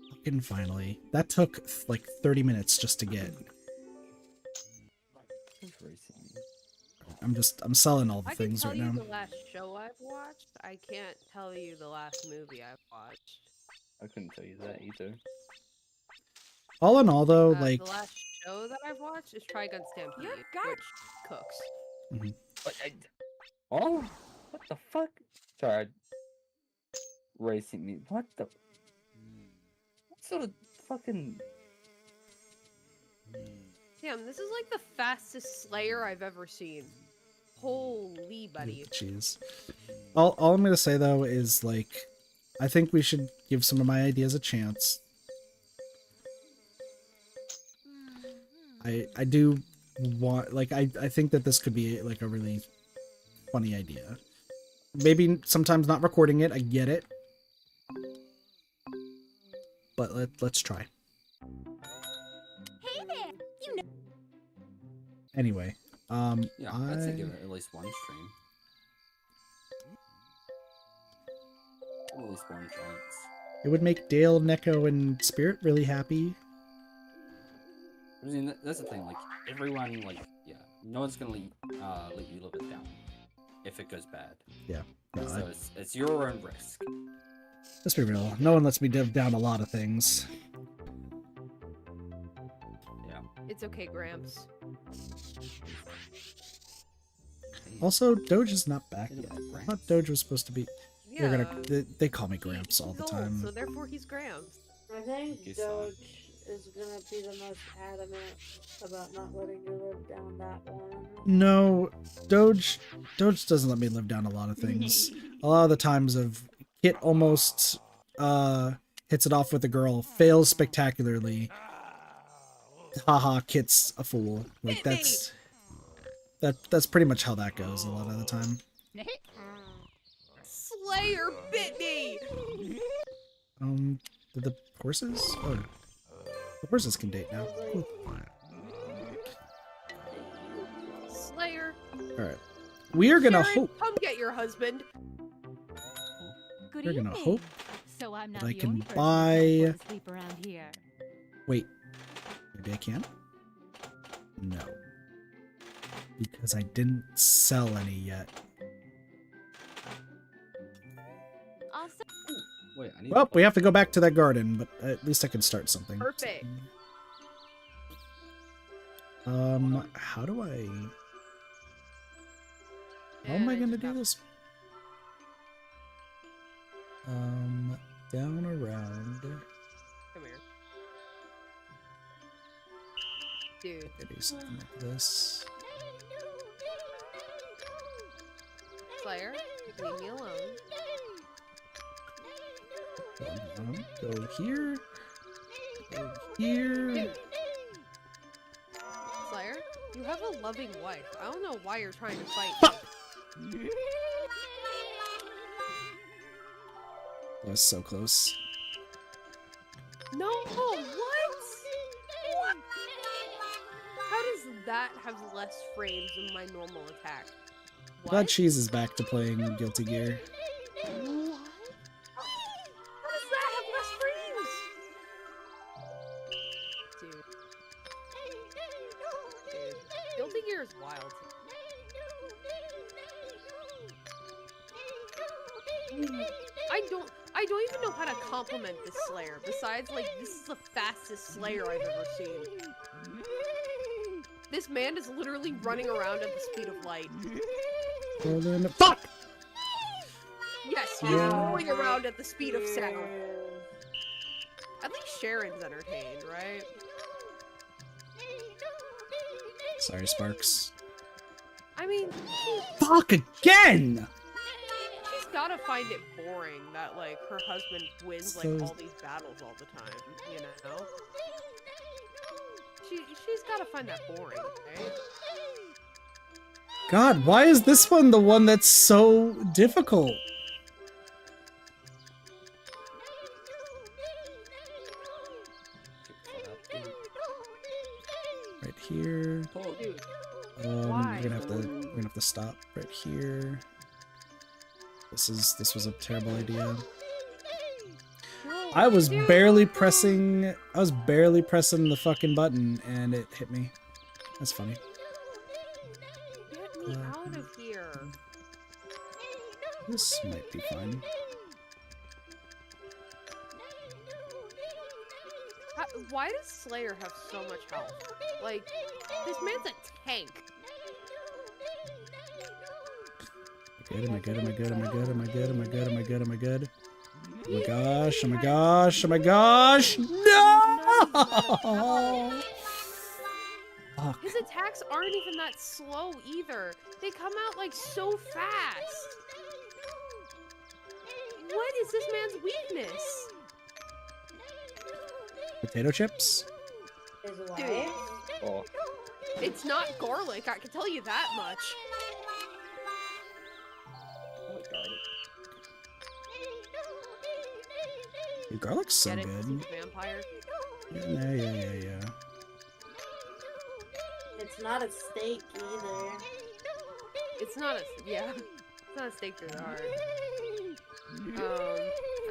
Fucking finally. That took like 30 minutes just to get. I'm selling all the things right now. I can tell you the last show I've watched. I can't tell you the last movie I've watched. I couldn't tell you that either. All in all, though, like. The last show that I've watched is Trigun Stampede, which cooks. Mhm. Oh, what the fuck? Sorry, racing me. What the? What sort of fucking? Damn, this is like the fastest Slayer I've ever seen. Holy buddy. Jeez. All I'm gonna say though is like, I think we should give some of my ideas a chance. I do want like I think that this could be like a really funny idea. Maybe sometimes not recording it, I get it. But let's try. Hey there, you know. Anyway, Yeah, I'd say give it at least one stream. At least one chance. it would make Dale, Neko, and Spirit really happy. I mean, that's the thing. Like everyone, like no one's gonna let you live it down if it goes bad. Yeah. No, So it's your own risk. let's be real. No one lets me div down a lot of things. Yeah. It's okay, Gramps. Also, Doge is not back Yeah, yet. I Gramps. thought Doge was supposed to be. Yeah. They call me Gramps all the He's time. old, so therefore he's Gramps. I think Guess so. Doge is gonna be the most adamant about not letting you live down that one. No, Doge doesn't let me live down a lot of things. A lot of the times of Kit almost hits it off with a girl, fails spectacularly. Haha, Kit's a fool. Like that's pretty much how that goes a lot of the time. Slayer bit me! Did the horses? Oh, the horses can date now. Cool. Slayer, All right, we are gonna Sharon, hope. come get your husband. Good We're gonna evening. hope So I'm not that I the can only person buy- who can't fall asleep around here. Wait, maybe I can. No. Because I didn't sell any yet. Wait, I need Well, we have to go back to that garden, but at least I can start something. Perfect. How do I... How am I gonna do this? Down around... Come here. Dude. Maybe something like this. Slayer, leave me alone. Go here. Go here. Dude. Slayer, you have a loving wife. I don't know why you're trying to fight me. That was so close. No, what? How does that have less frames than my normal attack? What? Glad Cheese is back to playing Guilty Gear. What? How does that have less frames? Dude. Guilty Gear is wild. I don't even know how to compliment this Slayer, besides, like, this is the fastest Slayer I've ever seen. This man is literally running around at the speed of light. Fuck! Yes, he's rolling around at the speed of sound. At least Sharon's entertained, right? Sorry, Sparks. I mean, Fuck again! she's gotta find it boring that, like, her husband wins, like, all these battles all the time, you know? She's gotta find that boring, right? God, why is this one the one that's so difficult? Right here. Oh, dude. Why? We're gonna have to stop right here. This was a terrible idea. No, I was dude. barely pressing the fucking button and it hit me. That's funny. Get me out of here. This might be fine. Why does Slayer have so much health? Like, this man's a tank. Am I good? Am I good? Am I good? Am I good? Am I good? Am I good? Am I good? Oh my gosh! Oh my gosh! Oh my gosh! No! Fuck. His attacks aren't even that slow either. They come out like so fast. What is this man's weakness? Potato chips? His Dude, wife? Oh, it's not garlic, I can tell you that much. oh my god. Dude, garlic's so Get it? 'Cause good. he's a vampire. Yeah. It's not a steak either. It's not a, yeah. It's not a steak through the heart.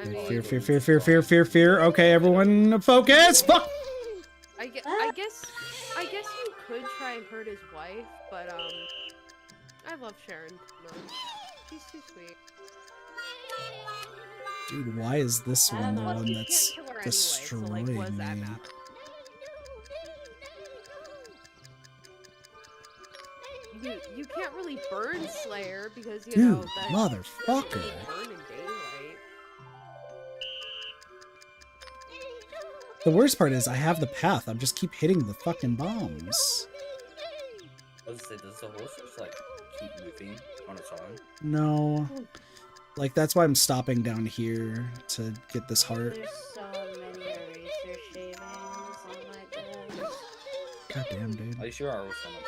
I mean, Fear. Okay, everyone, focus! Fuck! I guess you could try and hurt his wife, but I love Sharon much. She's too sweet. Dude, why is this one the Plus, one you that's can't kill her destroying anyway, so like, what does that me? matter? You can't really burn Slayer because you know Dude, that motherfucker. burn in daylight. The worst part is I have the path. I just keep hitting the fucking bombs. I was gonna say, does the horse just like keep moving on its own? No. Like, that's why I'm stopping down here to get this heart. There's so many eraser shavings on my desk. God damn, dude. Are you sure I was on it?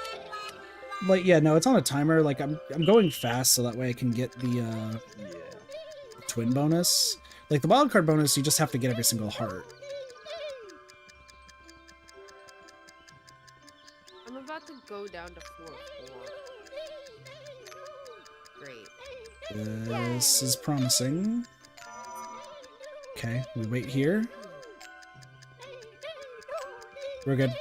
Like, yeah, no, it's on a timer. Like, I'm going fast so that way I can get the Yeah. twin bonus. Like, the wildcard bonus, you just have to get every single heart. I'm about to go down to 4-4. Great. This is promising. Okay, we wait here. We're good.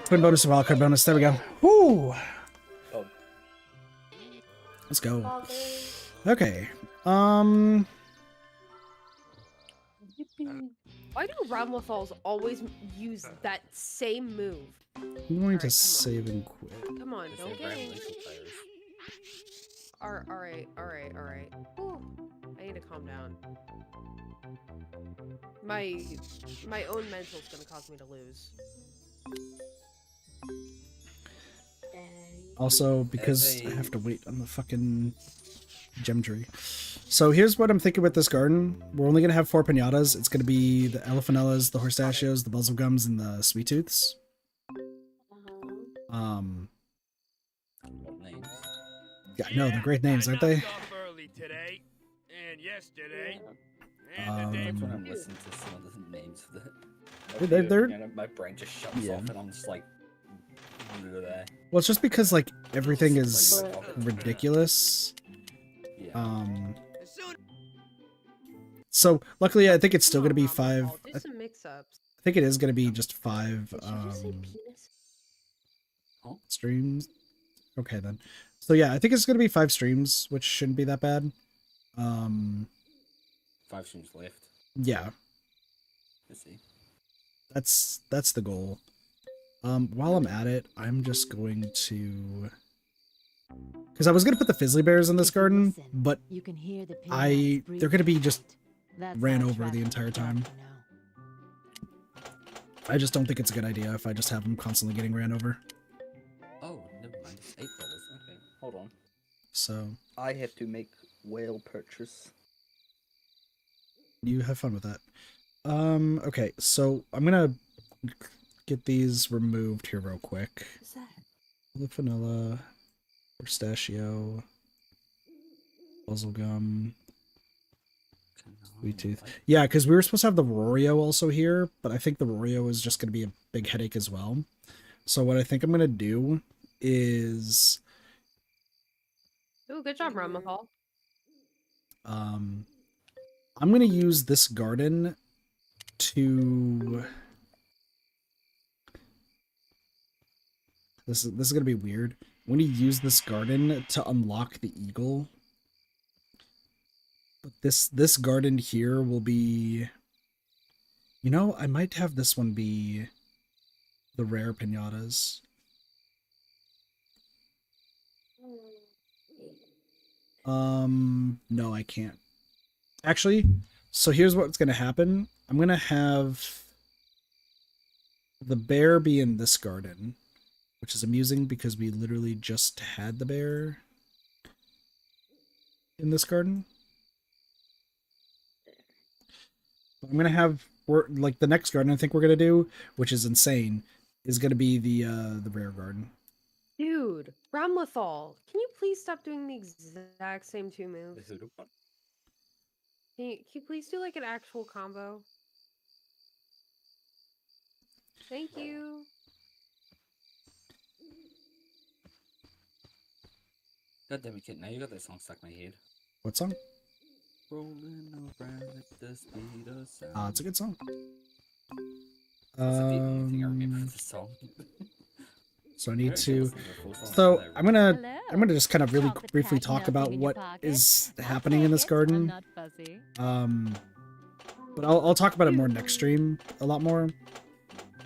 Twin bonus and wildcard bonus. There we go. Woo! Oh. Let's go. Father. Okay. Why do Ramlethals always use that same move? I'm going Alright, to come save and quit. Come on, Just don't like get in. revelation players. Alright. Whew. I need to calm down. My own mental's gonna cause me to lose. Also, because I have to wait on the fucking gem tree. So here's what I'm thinking with this garden. We're only going to have 4 pinatas. It's going to be the elephanellas, the horstachios, the buzzlegums, and the sweet tooths. What names? Yeah, I know, they're great names, aren't they? Early today and yesterday. That's when I'm listening to some of the names for the. They're My brain just shuts Yeah. off, and I'm just like. Bleh. well, it's just because like everything is ridiculous. Yeah. So luckily, I think it's still going to be 5. I'll do some mix-ups. I think it is going to be just 5 Did you just say penis? streams. Okay then. So yeah, I think it's going to be 5 streams, which shouldn't be that bad. 5 streams left. Yeah, Let's see. that's the goal. While I'm at it, I'm just going to, because I was gonna put the Fizzly Bears in this garden, but You can hear the they're gonna be just That's ran how over the traffic entire time. works, you know. I just don't think it's a good idea if I just have them constantly getting ran over. Oh, never mind. It's $8. Okay. Hold on. So I have to make whale purchase. you have fun with that. Okay, so I'm gonna get these removed here real quick. What's that? The vanilla, pistachio, buzzlegum, sweet tooth. Yeah, because we were supposed to have the Rorio also here, but I think the Rorio is just going to be a big headache as well. So what I think I'm going to do is, Ooh, good job, Ramlethal. I'm going to use this garden to. This is going to be weird. I'm going to use this garden to unlock the eagle. But this garden here will be... You know, I might have this one be the rare pinatas. No, I can't. Actually, so here's what's going to happen. I'm going to have the bear be in this garden. Which is amusing because we literally just had the bear in this garden. But I'm gonna have like the next garden I think we're gonna do, which is insane, is gonna be the rare garden. Dude, Ramlethal, can you please stop doing the exact same 2 moves? Can you please do like an actual combo? Thank you. God damn it, kid. Now you got that song stuck in my head. What song? Rolling around at the speed of sound. It's a good song. That's the only thing I remember of the song. So I need to. Listen the full song So today. I'm gonna just kind of really briefly talk about what is happening in this garden. But I'll talk about it more next stream, a lot more.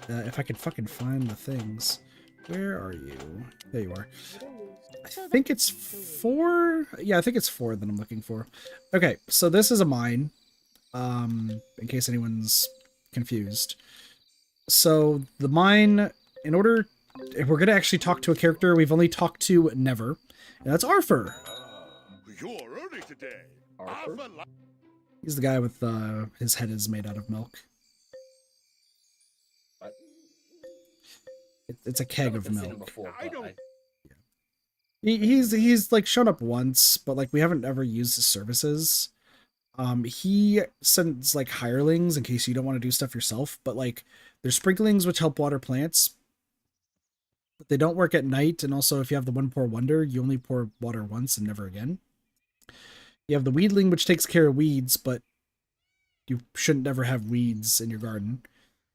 If I can fucking find the things. Where are you? There you are. I think it's 4. Yeah, I think it's 4 that I'm looking for. Okay, so this is a mine. In case anyone's confused. So the mine, if we're gonna actually talk to a character, we've only talked to Never, and that's Arthur. You're early today. Arthur? He's the guy with his head is made out of milk. What? It's a keg I've of seen him milk. before, I but don't- He's like shown up once, but like we haven't ever used his services. He sends like hirelings in case you don't want to do stuff yourself, but like there's sprinklings which help water plants, but they don't work at night. And also if you have the one pour wonder, you only pour water once and never again. You have the weedling which takes care of weeds, but you shouldn't ever have weeds in your garden.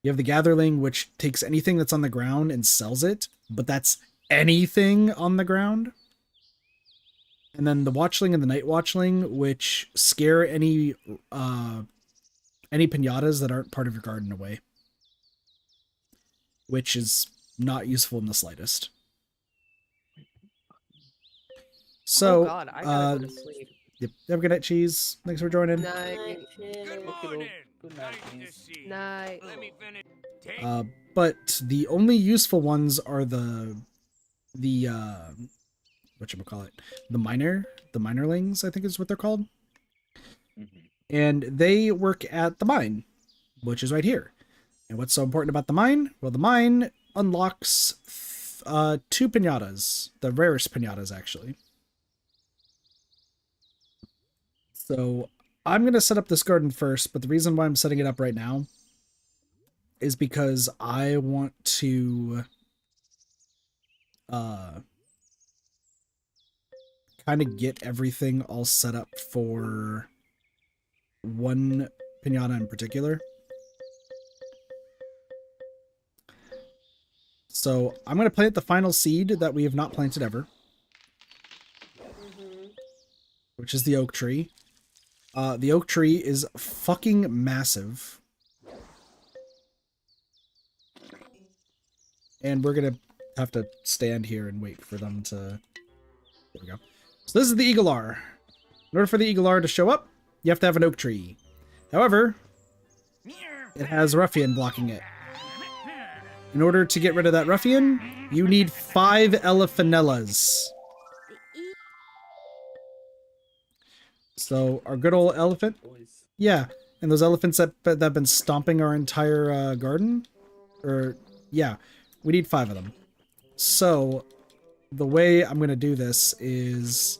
You have the Gatherling, which takes anything that's on the ground and sells it, but that's anything on the ground. And then the Watchling and the Night Watchling, which scare any piñatas that aren't part of your garden away, which is not useful in the slightest. So, oh god, I gotta go to sleep. Yep. Have a good night, Cheese. Thanks for joining. Night. Good morning. Good night, Nice to Cheese. see you. Night. Let me finish. Take But the only useful ones are the whatchamacallit, the minerlings, I think is what they're called. And they work at the mine, which is right here. And what's so important about the mine? Well, the mine unlocks 2 piñatas, the rarest piñatas, actually. So I'm going to set up this garden first, but the reason why I'm setting it up right now is because I want to kind of get everything all set up for one piñata in particular. So I'm going to plant the final seed that we have not planted ever, which is the oak tree. The oak tree is fucking massive. And we're going to have to stand here and wait for them to... There we go. So this is the eaglear. In order for the eaglear to show up, you have to have an oak tree. However, it has a ruffian blocking it. In order to get rid of that ruffian, you need 5 elephanellas. So our good old elephant, yeah, and those elephants that have been stomping our entire garden, or yeah, we need 5 of them. So the way I'm gonna do this is,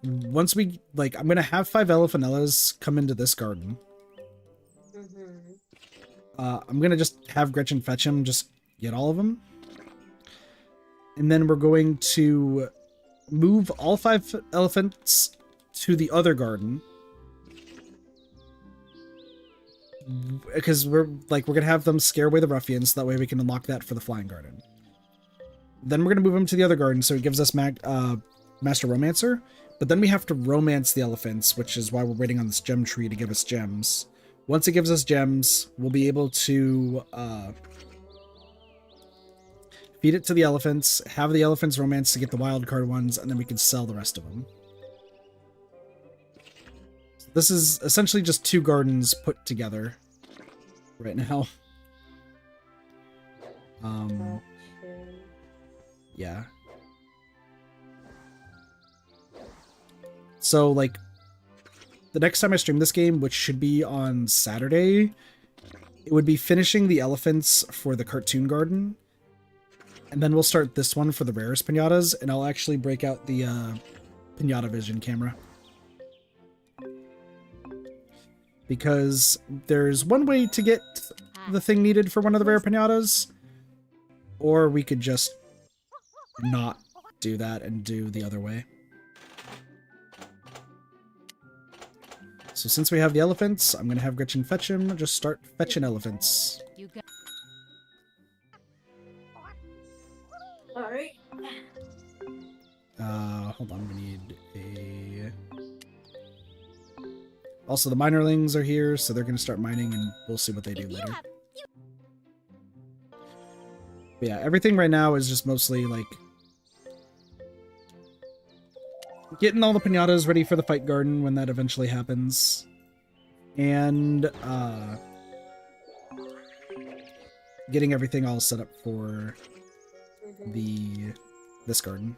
once we I'm gonna have 5 elephanellas come into this garden. I'm gonna just have Gretchen fetch them, just get all of them, and then we're going to move all 5 elephants to the other garden, because we're gonna have them scare away the ruffians, so that way we can unlock that for the flying garden. Then we're gonna move them to the other garden, so it gives us Master Romancer, but then we have to romance the elephants, which is why we're waiting on this gem tree to give us gems. Once it gives us gems, we'll be able to feed it to the elephants, have the elephants romance to get the wild card ones, and then we can sell the rest of them. This is essentially just 2 gardens put together right now. Yeah. So, the next time I stream this game, which should be on Saturday, it would be finishing the elephants for the cartoon garden. And then we'll start this one for the rarest piñatas, and I'll actually break out the Piñata Vision camera. Because there's one way to get the thing needed for one of the rare piñatas, or we could just not do that and do the other way. So since we have the elephants, I'm going to have Gretchen fetch him. Just start fetching elephants. Alright. Hold on, we need a... Also, the minerlings are here, so they're going to start mining, and we'll see what they do later. But yeah, everything right now is just mostly, getting all the piñatas ready for the fight garden when that eventually happens. And, getting everything all set up for this garden.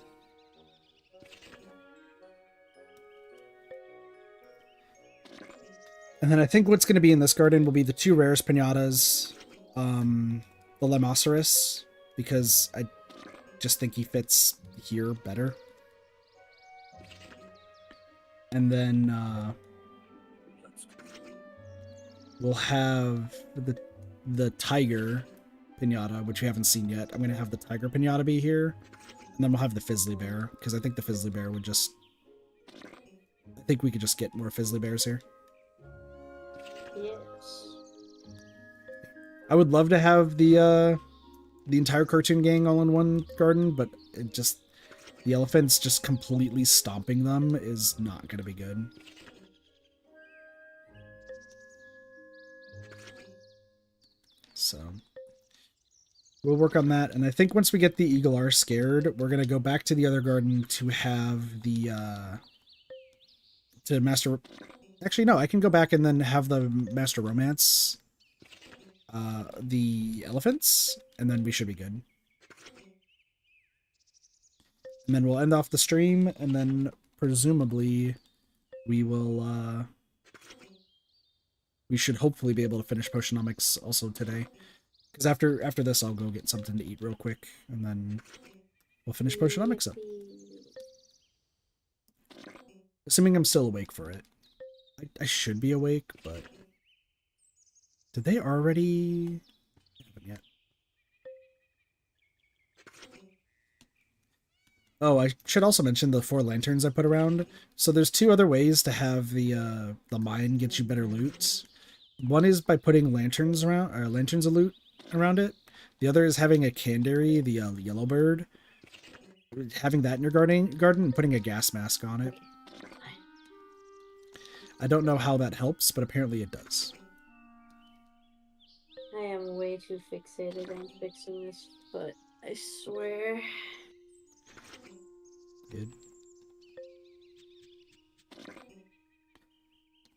And then I think what's going to be in this garden will be the 2 rarest piñatas, the Lemoceros, because I just think he fits here better. And then we'll have the tiger piñata, which we haven't seen yet. I'm going to have the tiger piñata be here, and then we'll have the Fizzly Bear, because I think the Fizzly Bear would just... I think we could just get more Fizzly Bears here. Yes. I would love to have the entire cartoon gang all in one garden, but it just the elephants just completely stomping them is not going to be good. So we'll work on that, and I think once we get the eagle are scared, we're going to go back to the other garden to have the to master. Actually, no, I can go back and then have the master romance the elephants, and then we should be good. And then we'll end off the stream, and then presumably we will we should hopefully be able to finish Potionomics also today. Because after this, I'll go get something to eat real quick, and then we'll finish Potionomics up. Assuming I'm still awake for it. I should be awake, but... Did they already... Yet. Oh, I should also mention the 4 lanterns I put around. So there's 2 other ways to have the mine get you better loot. One is by putting lanterns around, or lanterns of loot around it. The other is having a Canary, the yellow bird. Having that in your garden and putting a gas mask on it. I don't know how that helps, but apparently it does. I am way too fixated on fixing this foot, I swear. Good.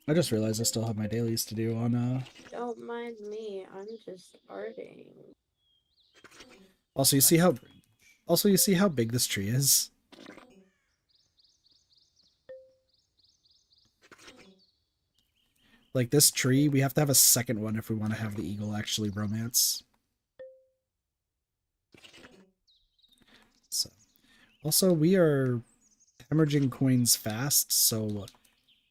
I just realized I still have my dailies to do on Don't mind me, I'm just arting. Also, you see how big this tree is? Like, this tree, we have to have a second one if we want to have the eagle actually romance. So, also, we are hemorrhaging coins fast, so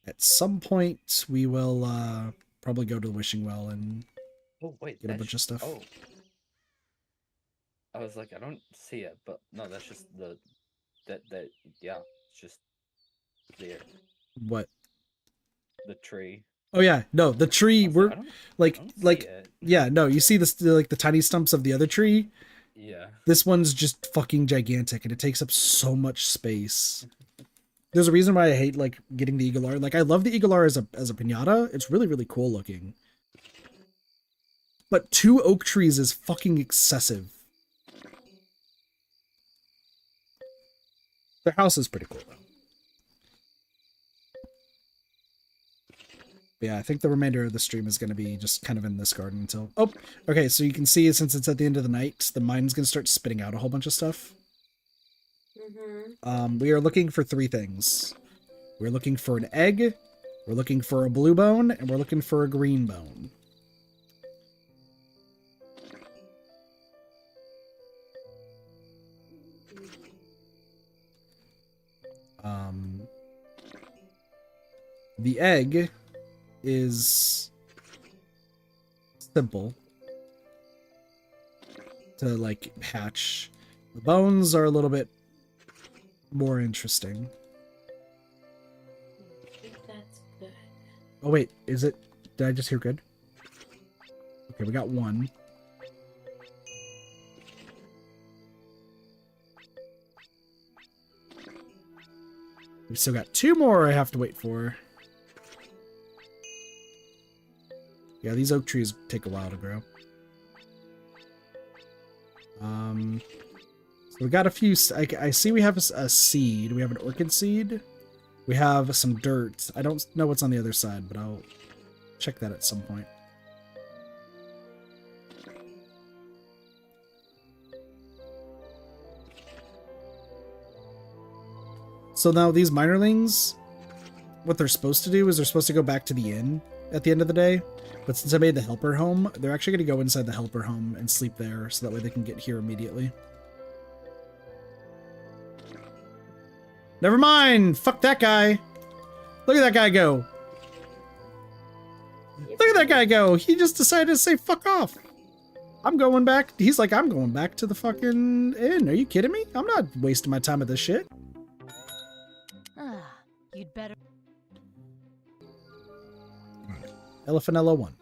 at some point we will probably go to the wishing well and get a bunch of stuff. Oh. I was like, I don't see it, but no, that's just yeah, it's just there. What? The tree. Oh yeah, no, the tree, we're like it. yeah, no, you see this, like the tiny stumps of the other tree? Yeah. This one's just fucking gigantic and it takes up so much space. There's a reason why I hate like getting the eagle art. Like, I love the eagle art as a piñata. It's really, really cool looking. But 2 oak trees is fucking excessive. Their house is pretty cool though. But yeah, I think the remainder of the stream is going to be just kind of in this garden until... Oh, okay, so you can see since it's at the end of the night, the mine's going to start spitting out a whole bunch of stuff. We are looking for 3 things. We're looking for an egg, we're looking for a blue bone, and we're looking for a green bone. The egg is simple to like hatch. The bones are a little bit more interesting. I think that's good. Oh wait, is it? Did I just hear good? Okay, we got 1. We still got 2 more I have to wait for. Yeah, these oak trees take a while to grow. So we got a few... I see we have a seed. We have an orchid seed. We have some dirt. I don't know what's on the other side, but I'll check that at some point. So now these minerlings, what they're supposed to do is they're supposed to go back to the inn at the end of the day. But since I made the helper home, they're actually going to go inside the helper home and sleep there, so that way they can get here immediately. Never mind! Fuck that guy! Look at that guy go! Look at that guy go! He just decided to say fuck off! I'm going back. He's like, I'm going back to the fucking inn. Are you kidding me? I'm not wasting my time with this shit. You'd better... Elephanella 1.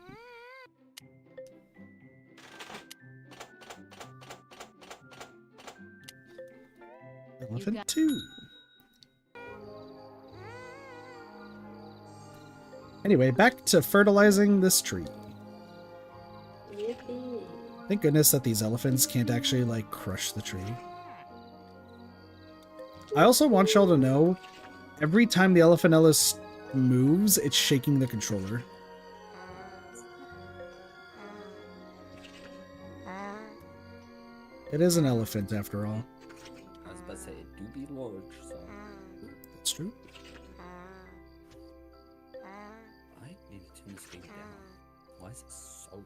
Elephant 2. Anyway, back to fertilizing this tree. Yippee. Thank goodness that these elephants can't actually, like, crush the tree. I also want y'all to know, every time the Elephant Ellis moves, it's shaking the controller. It is an elephant, after all. I was about to say, it do be large, so... That's true. I need to turn this game down. Why is it so loud?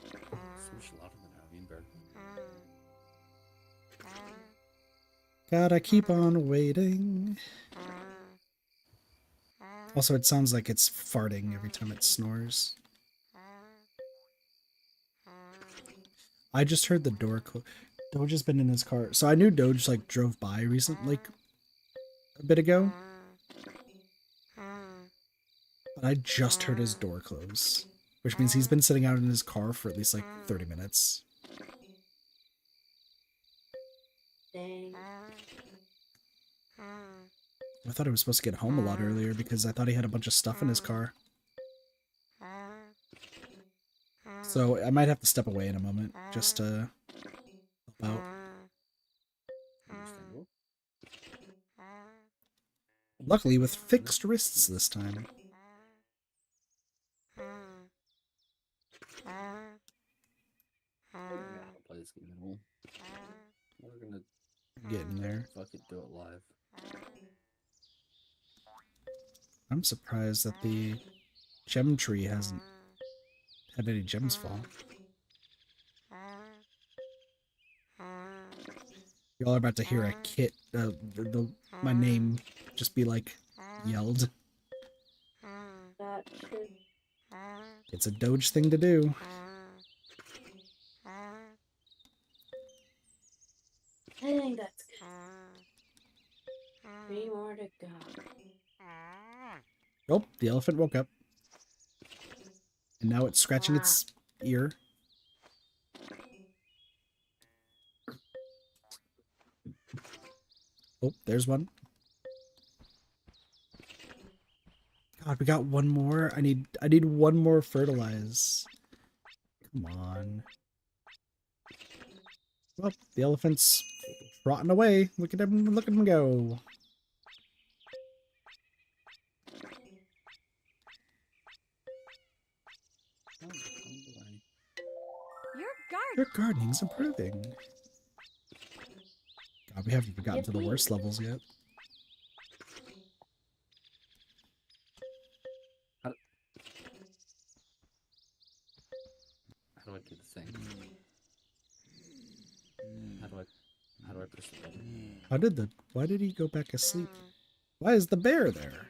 So much louder than I remember. Gotta keep on waiting. Also, it sounds like it's farting every time it snores. I just heard the door close. Doge has been in his car. So I knew Doge, like, drove by recently, like, a bit ago. But I just heard his door close. Which means he's been sitting out in his car for at least, like, 30 minutes. Dang. I thought he was supposed to get home a lot earlier because I thought he had a bunch of stuff in his car. So I might have to step away in a moment, just to help out. Understandable. Luckily with fixed wrists this time. I don't know how to play this game at all. We're gonna Get in there. fuck it, do it live. I'm surprised that the gem tree hasn't had any gems fall. Y'all are about to hear a kit, my name just be like yelled. That should... It's a Doge thing to do. I think that's good. 3 more to go. Oh, the elephant woke up. And now it's scratching its ear. Oh, there's one. God, we got one more. I need one more fertilize. Come on. Well, the elephant's rotting away. Look at him go. Your gardening's improving. God, we haven't gotten to the worst levels yet. How do I do the thing? How do I push the button? Why did he go back asleep? Why is the bear there?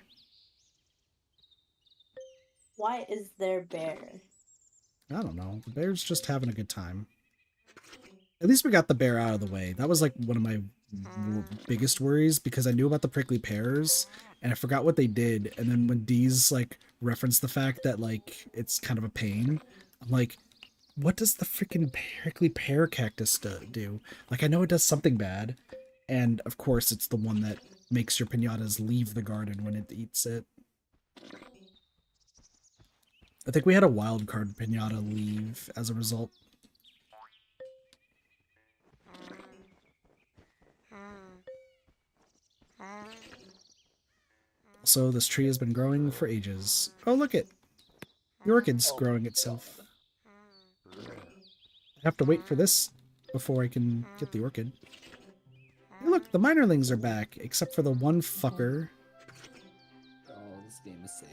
Why is there bear? I don't know. The bear's just having a good time. At least we got the bear out of the way. That was like one of my biggest worries because I knew about the prickly pears and I forgot what they did. And then when Dee's like referenced the fact that like it's kind of a pain, I'm like, what does the freaking prickly pear cactus do? Like, I know it does something bad. And of course it's the one that makes your pinatas leave the garden when it eats it. I think we had a wild card pinata leave as a result. Also, this tree has been growing for ages. Oh, look it! The orchid's growing itself. I have to wait for this before I can get the orchid. Hey, look, the minerlings are back, except for the one fucker. Oh, this game is saved.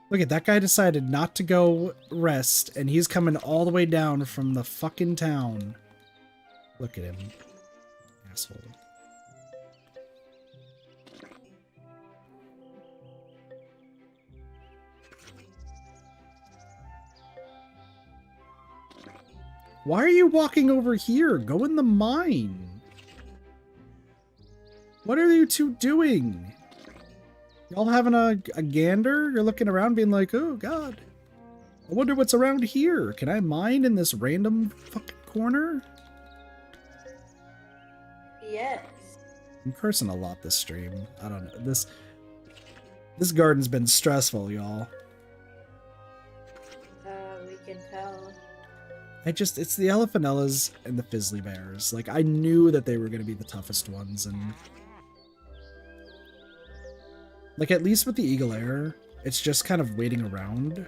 Look at that guy decided not to go rest, and he's coming all the way down from the fucking town. Look at him. Asshole. Why are you walking over here? Go in the mine. What are you two doing? Y'all having a gander? You're looking around being like, oh god. I wonder what's around here. Can I mine in this random fucking corner? Yes. I'm cursing a lot this stream. I don't know. This garden's been stressful, y'all. We can tell. It's the Elephanellas and the Fizzly Bears. Like, I knew that they were going to be the toughest ones, and... Like, at least with the Eagle Air, it's just kind of waiting around.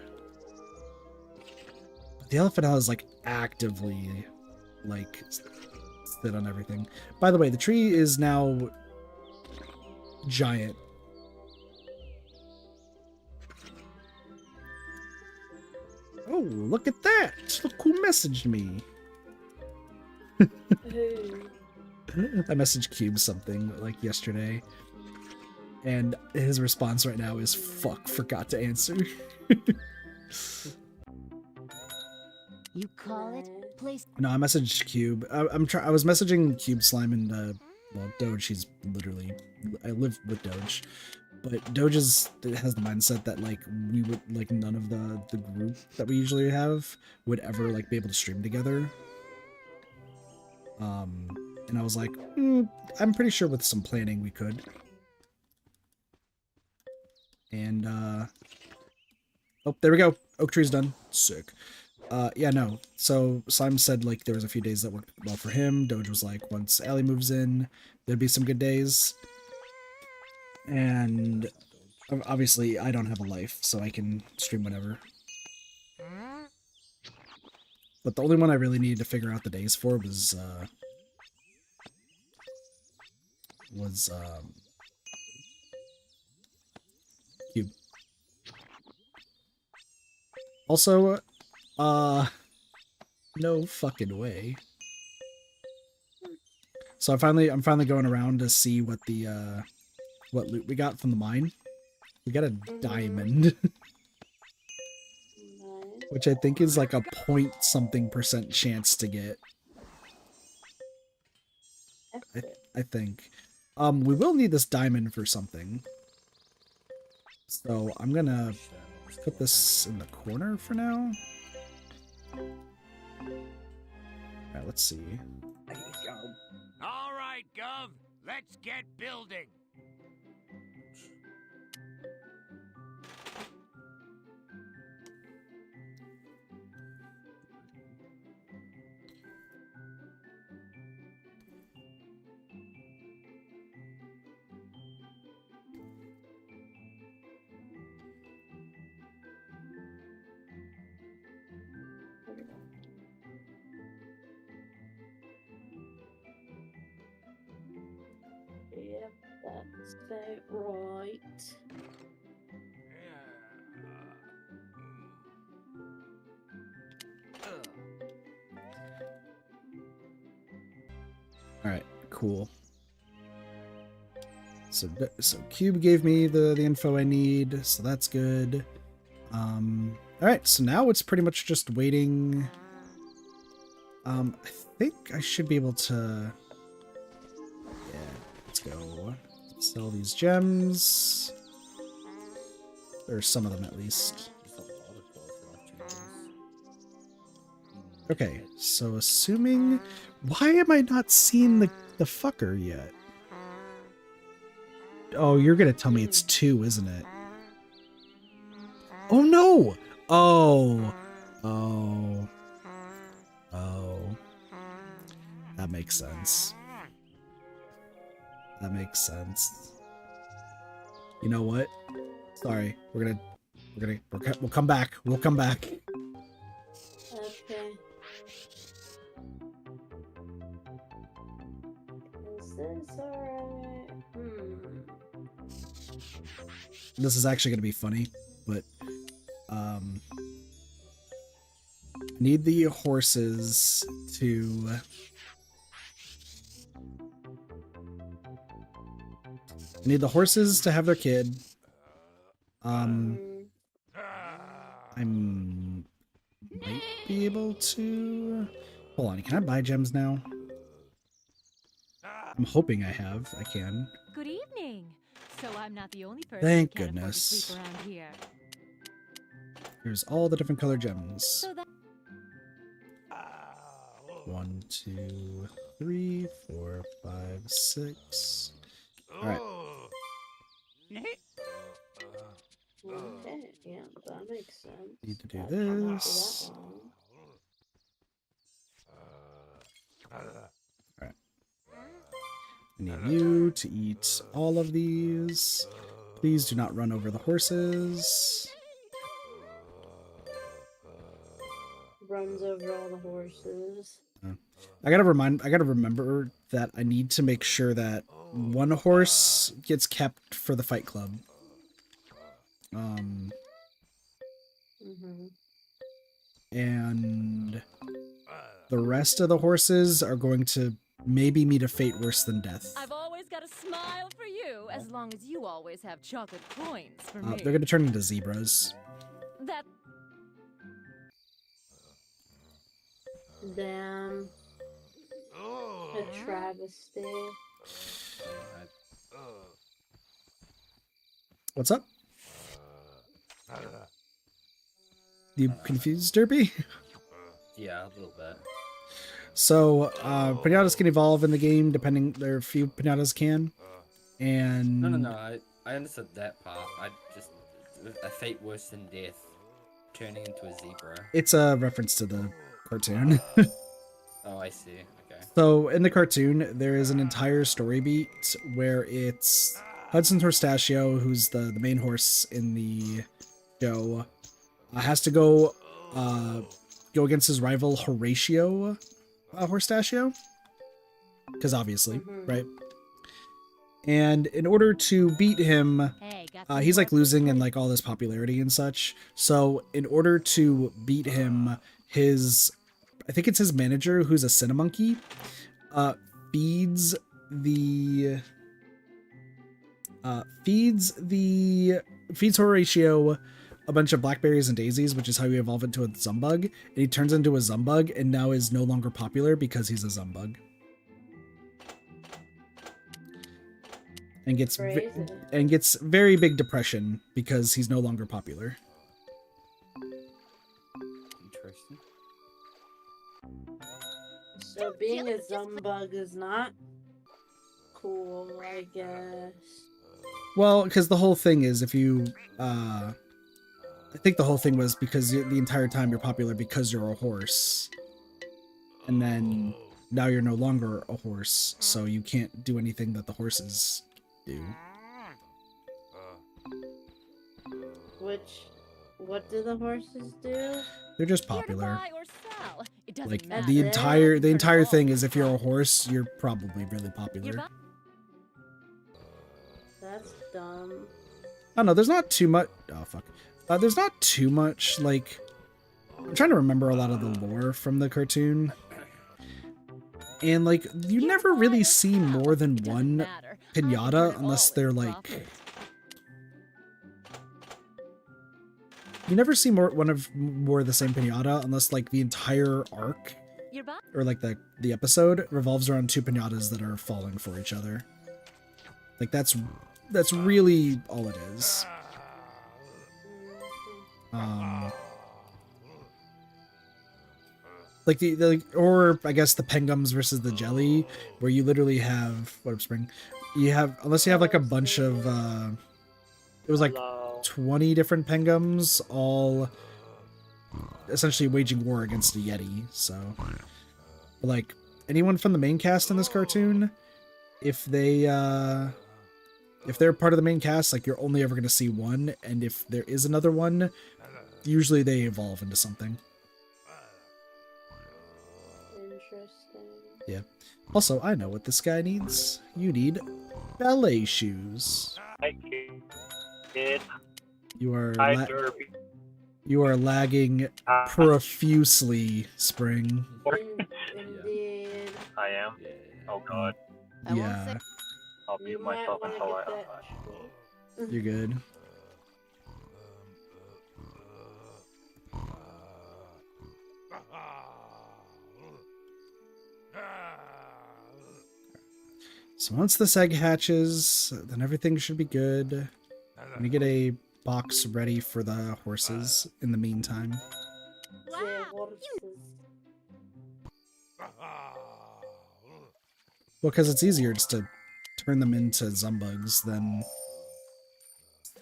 But the Elephanellas, like, actively, like, sit on everything. By the way, the tree is now giant. Oh, look at that! Look who messaged me. I messaged Cube something like yesterday, and his response right now is "fuck, forgot to answer." You call it place. No, I messaged Cube. I was messaging Cube Slime and well, Doge. He's literally, I live with Doge, but Doge has the mindset that like we would like none of the group that we usually have would ever like be able to stream together. And I was like, I'm pretty sure with some planning we could. And oh, there we go. Oak tree's done. Sick. Yeah, no. So Slime said like there was a few days that worked well for him. Doge was like, once Allie moves in, there'd be some good days. And obviously I don't have a life, so I can stream whenever. But the only one I really needed to figure out the days for was Cube. Also, no fucking way. So I'm finally going around to see what the what loot we got from the mine. We got a diamond. Which I think is like a .something% chance to get. I think. We will need this diamond for something. So I'm gonna put this in the corner for now. Alright, let's see. All right, Gov, let's get building. Yep, that's about right. Alright, cool. So Cube gave me the info I need, so that's good. Alright, so now it's pretty much just waiting. I think I should be able to... Yeah, let's go. Sell these gems. Or some of them at least. Okay, so assuming... Why am I not seeing the fucker yet? Oh, you're gonna tell me it's 2, isn't it? Oh no! Oh. That makes sense. That makes sense. You know what? Sorry, we'll come back. We'll come back. Okay. Is this alright? This is actually gonna be funny, but need the horses to have their kid. I might be able to... Hold on, can I buy gems now? I'm hoping I can. Good evening. So I'm not the only person. Thank who can't afford to goodness. sleep around here. Here's all the different color gems. So that 1, 2, 3, 4, 5, 6. All right. Okay, yeah, that makes sense. Need to do That should not be that this. long. All right. I need you to eat all of these. Please do not run over the horses. Runs over all the horses. I gotta remember that I need to make sure that one horse gets kept for the fight club. And the rest of the horses are going to maybe meet a fate worse than death. I've always got a smile for you, as long as you always have chocolate coins for me. They're gonna turn into zebras. That Damn. A travesty. What's up? You confused, Derpy? Yeah, a little bit. So, Pinatas can evolve in the game, depending, there are a few Pinatas can. And... No, I understood that part. I just... A fate worse than death. Turning into a zebra. It's a reference to the cartoon. Oh, I see. Okay. So, in the cartoon, there is an entire story beat where it's Hudson Horstachio, who's the main horse in the show, has to go against his rival Horatio Horstachio. Because obviously, right? And in order to beat him, he's like losing in like all this popularity and such. So in order to beat him, I think it's his manager, who's a Cinemonkey, feeds Horatio a bunch of blackberries and daisies, which is how you evolve into a Zumbug. And he turns into a Zumbug and now is no longer popular because he's a Zumbug. And gets very big depression because he's no longer popular. Interesting. So being a Zumbug is not cool, I guess. Well, because the whole thing is if you... I think the whole thing was because the entire time you're popular because you're a horse. And then now you're no longer a horse, so you can't do anything that the horses do. What do the horses do? They're just popular. Like matter. the entire thing is if you're a horse, you're probably really popular. That's dumb. I don't know, there's not too much... Oh, fuck. There's not too much, like... I'm trying to remember a lot of the lore from the cartoon. And, like, you never really see more than one Pinata unless they're, like... You never see more of the same Pinata unless, like, the entire arc, or, like, the episode revolves around two Pinatas that are falling for each other. Like, that's really all it is. Like or I guess the Pengums versus the Jelly, where you literally have what up, Spring? You have, unless you have like a bunch of it was like 20 different Pengums all essentially waging war against a Yeti. So, but like anyone from the main cast in this cartoon, if they're part of the main cast, like you're only ever going to see one, and if there is another one, usually they evolve into something. Interesting. Yeah. Also, I know what this guy needs. You need ballet shoes. Hi, kid. You are Hi, Derby. you are lagging profusely, Spring. Indeed. I am. Oh God. Yeah, I'll mute myself until I. you're good. So once this egg hatches, then everything should be good. I'm gonna get a box ready for the horses in the meantime. The horses. Well, because it's easier just to turn them into Zumbugs than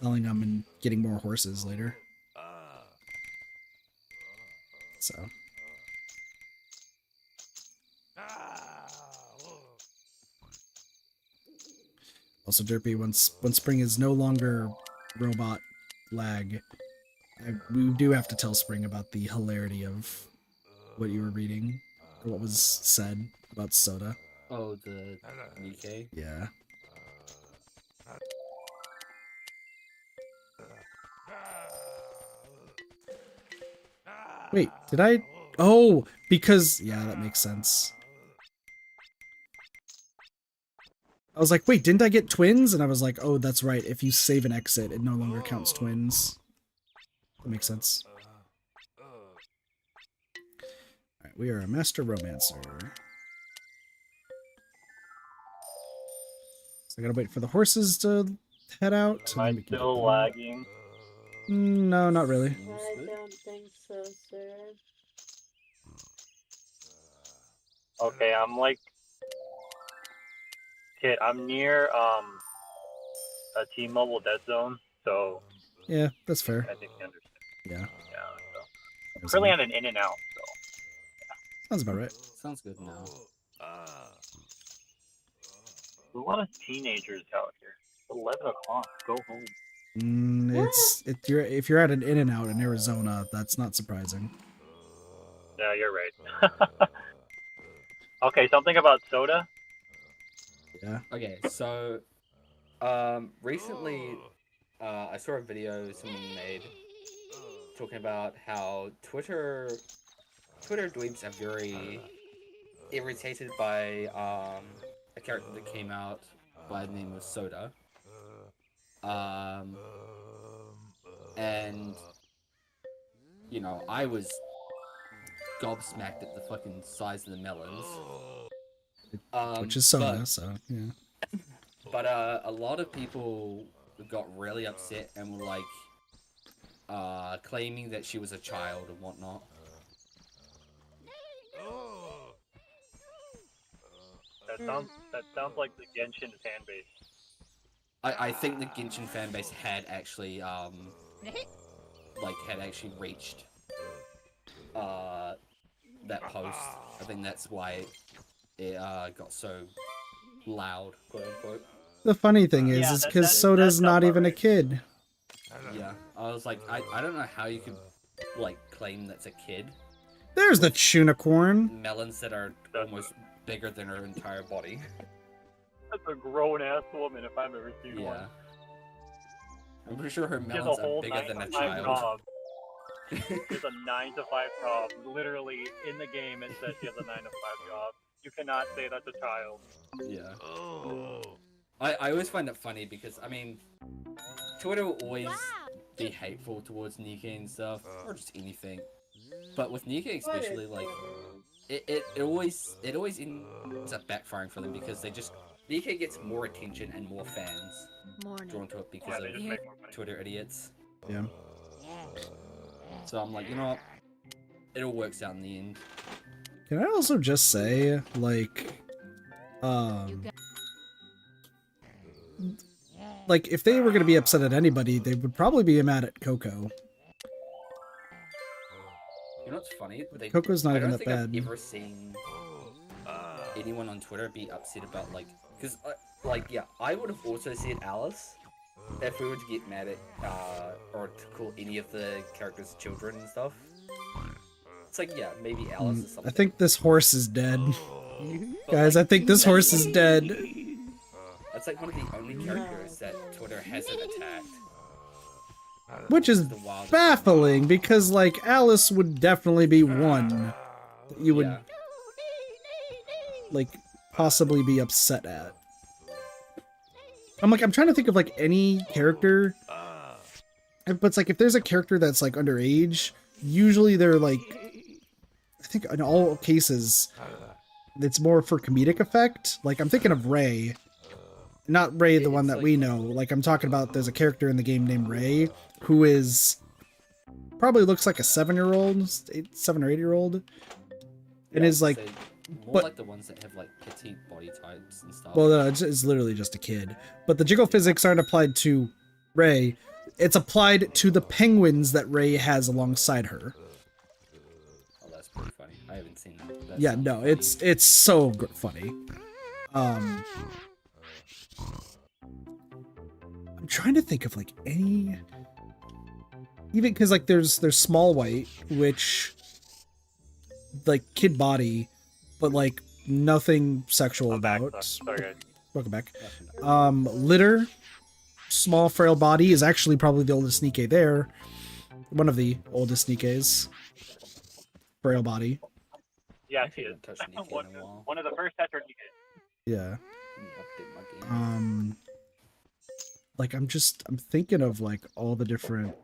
selling them and getting more horses later. So. Also, Derpy, once Spring is no longer robot lag, we do have to tell Spring about the hilarity of what you were reading, or what was said about Soda. Oh, the Nikkei? Yeah. Wait, did I? Oh, because, yeah, that makes sense. I was like, wait, didn't I get twins? And I was like, oh, that's right. If you save an exit, it no longer counts twins. That makes sense. Alright, we are a master romancer. So I gotta wait for the horses to head out. Am I still lagging? No, not really. I don't think so, sir. Okay, I'm like... Okay, I'm near, a T-Mobile dead zone, so... Yeah, that's fair. I think you understand. Yeah. Yeah, so... I'm currently on an in and out, so... Sounds about right. Sounds good now. There's a lot of teenagers out here. It's 11 o'clock. Go home. If you're at an in and out in Arizona, that's not surprising. Yeah, you're right. Okay, something about soda? Yeah. Okay, so recently I saw a video someone made talking about how Twitter dweebs are very irritated by a character that came out by the name of Soda. And you know, I was gobsmacked at the fucking size of the melons. Which is Soda, so yeah. But a lot of people got really upset and were like claiming that she was a child and whatnot. That sounds like the Genshin fan base. I think the Genshin fan base had actually reached that post. I think that's why it got so loud, quote unquote. The funny thing is because Soda's not even a kid. Yeah, I was like, I don't know how you could like claim that's a kid. There's the Tunicorn. Melons that are almost bigger than her entire body. That's a grown-ass woman if I've ever seen one. Yeah. I'm pretty sure her She has melons a are whole bigger 9 than a to 5 child. job. She has a 9 to 5 job. Literally, in the game, it says she has a 9 to 5 job. You cannot say that's a child. Yeah. I always find it funny because, I mean, Twitter will always be hateful towards Nikkei and stuff, or just anything. But with Nikkei especially, like, it always ends up backfiring for them because Nikkei gets more attention and more fans drawn to it because of Twitter idiots. Yeah. So I'm like, you know what? It all works out in the end. Can I also just say, like, if they were going to be upset at anybody, they would probably be mad at Coco. You know what's funny? Coco's not even that bad. I don't think I've ever seen anyone on Twitter be upset about, like, because, yeah, I would have also said Alice if we were to get mad at, or to call any of the characters children and stuff. It's like, yeah, maybe Alice is something. I think this horse is dead. Guys, I think this horse is dead. That's like one of the only characters that Twitter hasn't attacked. Which is baffling, because, like, Alice would definitely be one that you would, like, possibly be upset at. I'm trying to think of, like, any character. But it's like, if there's a character that's, like, underage, usually they're, like, I think in all cases, it's more for comedic effect. Like, I'm thinking of Ray. Not Ray, the one that we know. Like, I'm talking about there's a character in the game named Ray, who is probably looks like a 7 or 8-year-old, and is like More But- like the ones that have like petite body types and stuff. Well, no, it's literally just a kid. But the jiggle physics aren't applied to Ray. It's applied to the penguins that Ray has alongside her. Oh, that's pretty funny. I haven't seen that. That Yeah, sounds no, pretty- it's so funny. I'm trying to think of like any, even because like there's Small White, which like kid body, but like nothing sexual I'm back, about. sorry, guys. Welcome back. Nothing. Litter, small frail body is actually probably the oldest Nikke there. One of the oldest Nikkes. Frail body. Yes, I he is. haven't touched Nikke one, in a while. one of the first Tetra Nikkei. Yeah. Let me update my game. Like I'm thinking of like all the different,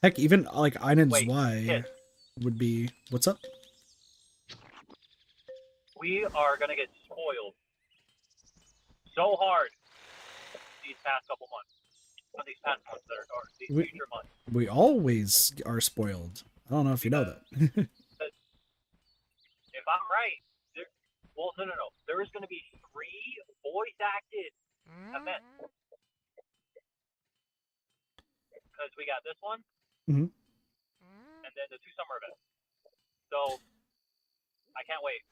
heck, even like Einan's Wait, Y kid. would be, what's up? We are gonna get spoiled so hard these past couple months. Not these past months, or these future months. We always are spoiled. I don't know if you know that. If I'm right, no. There is gonna be 3 voice-acted events. Because we got this one, Mhm. and then the 2 summer events. So, I can't wait.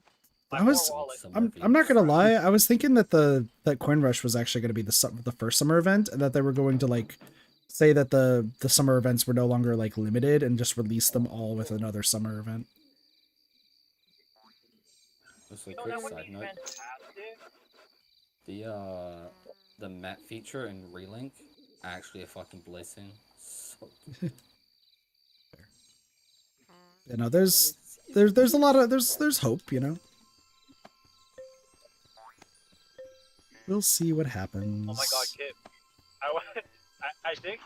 I was- I'm not gonna lie. I was thinking that that Coin Rush was actually gonna be the first summer event, and that they were going to like say that the summer events were no longer like limited and just release them all with another summer event. Also, You know, quick that would side be note: fantastic. the map feature in Relink actually a fucking blessing. So good. You know, there's a lot of there's hope. You know, we'll see what happens. Oh my god, Kip. I think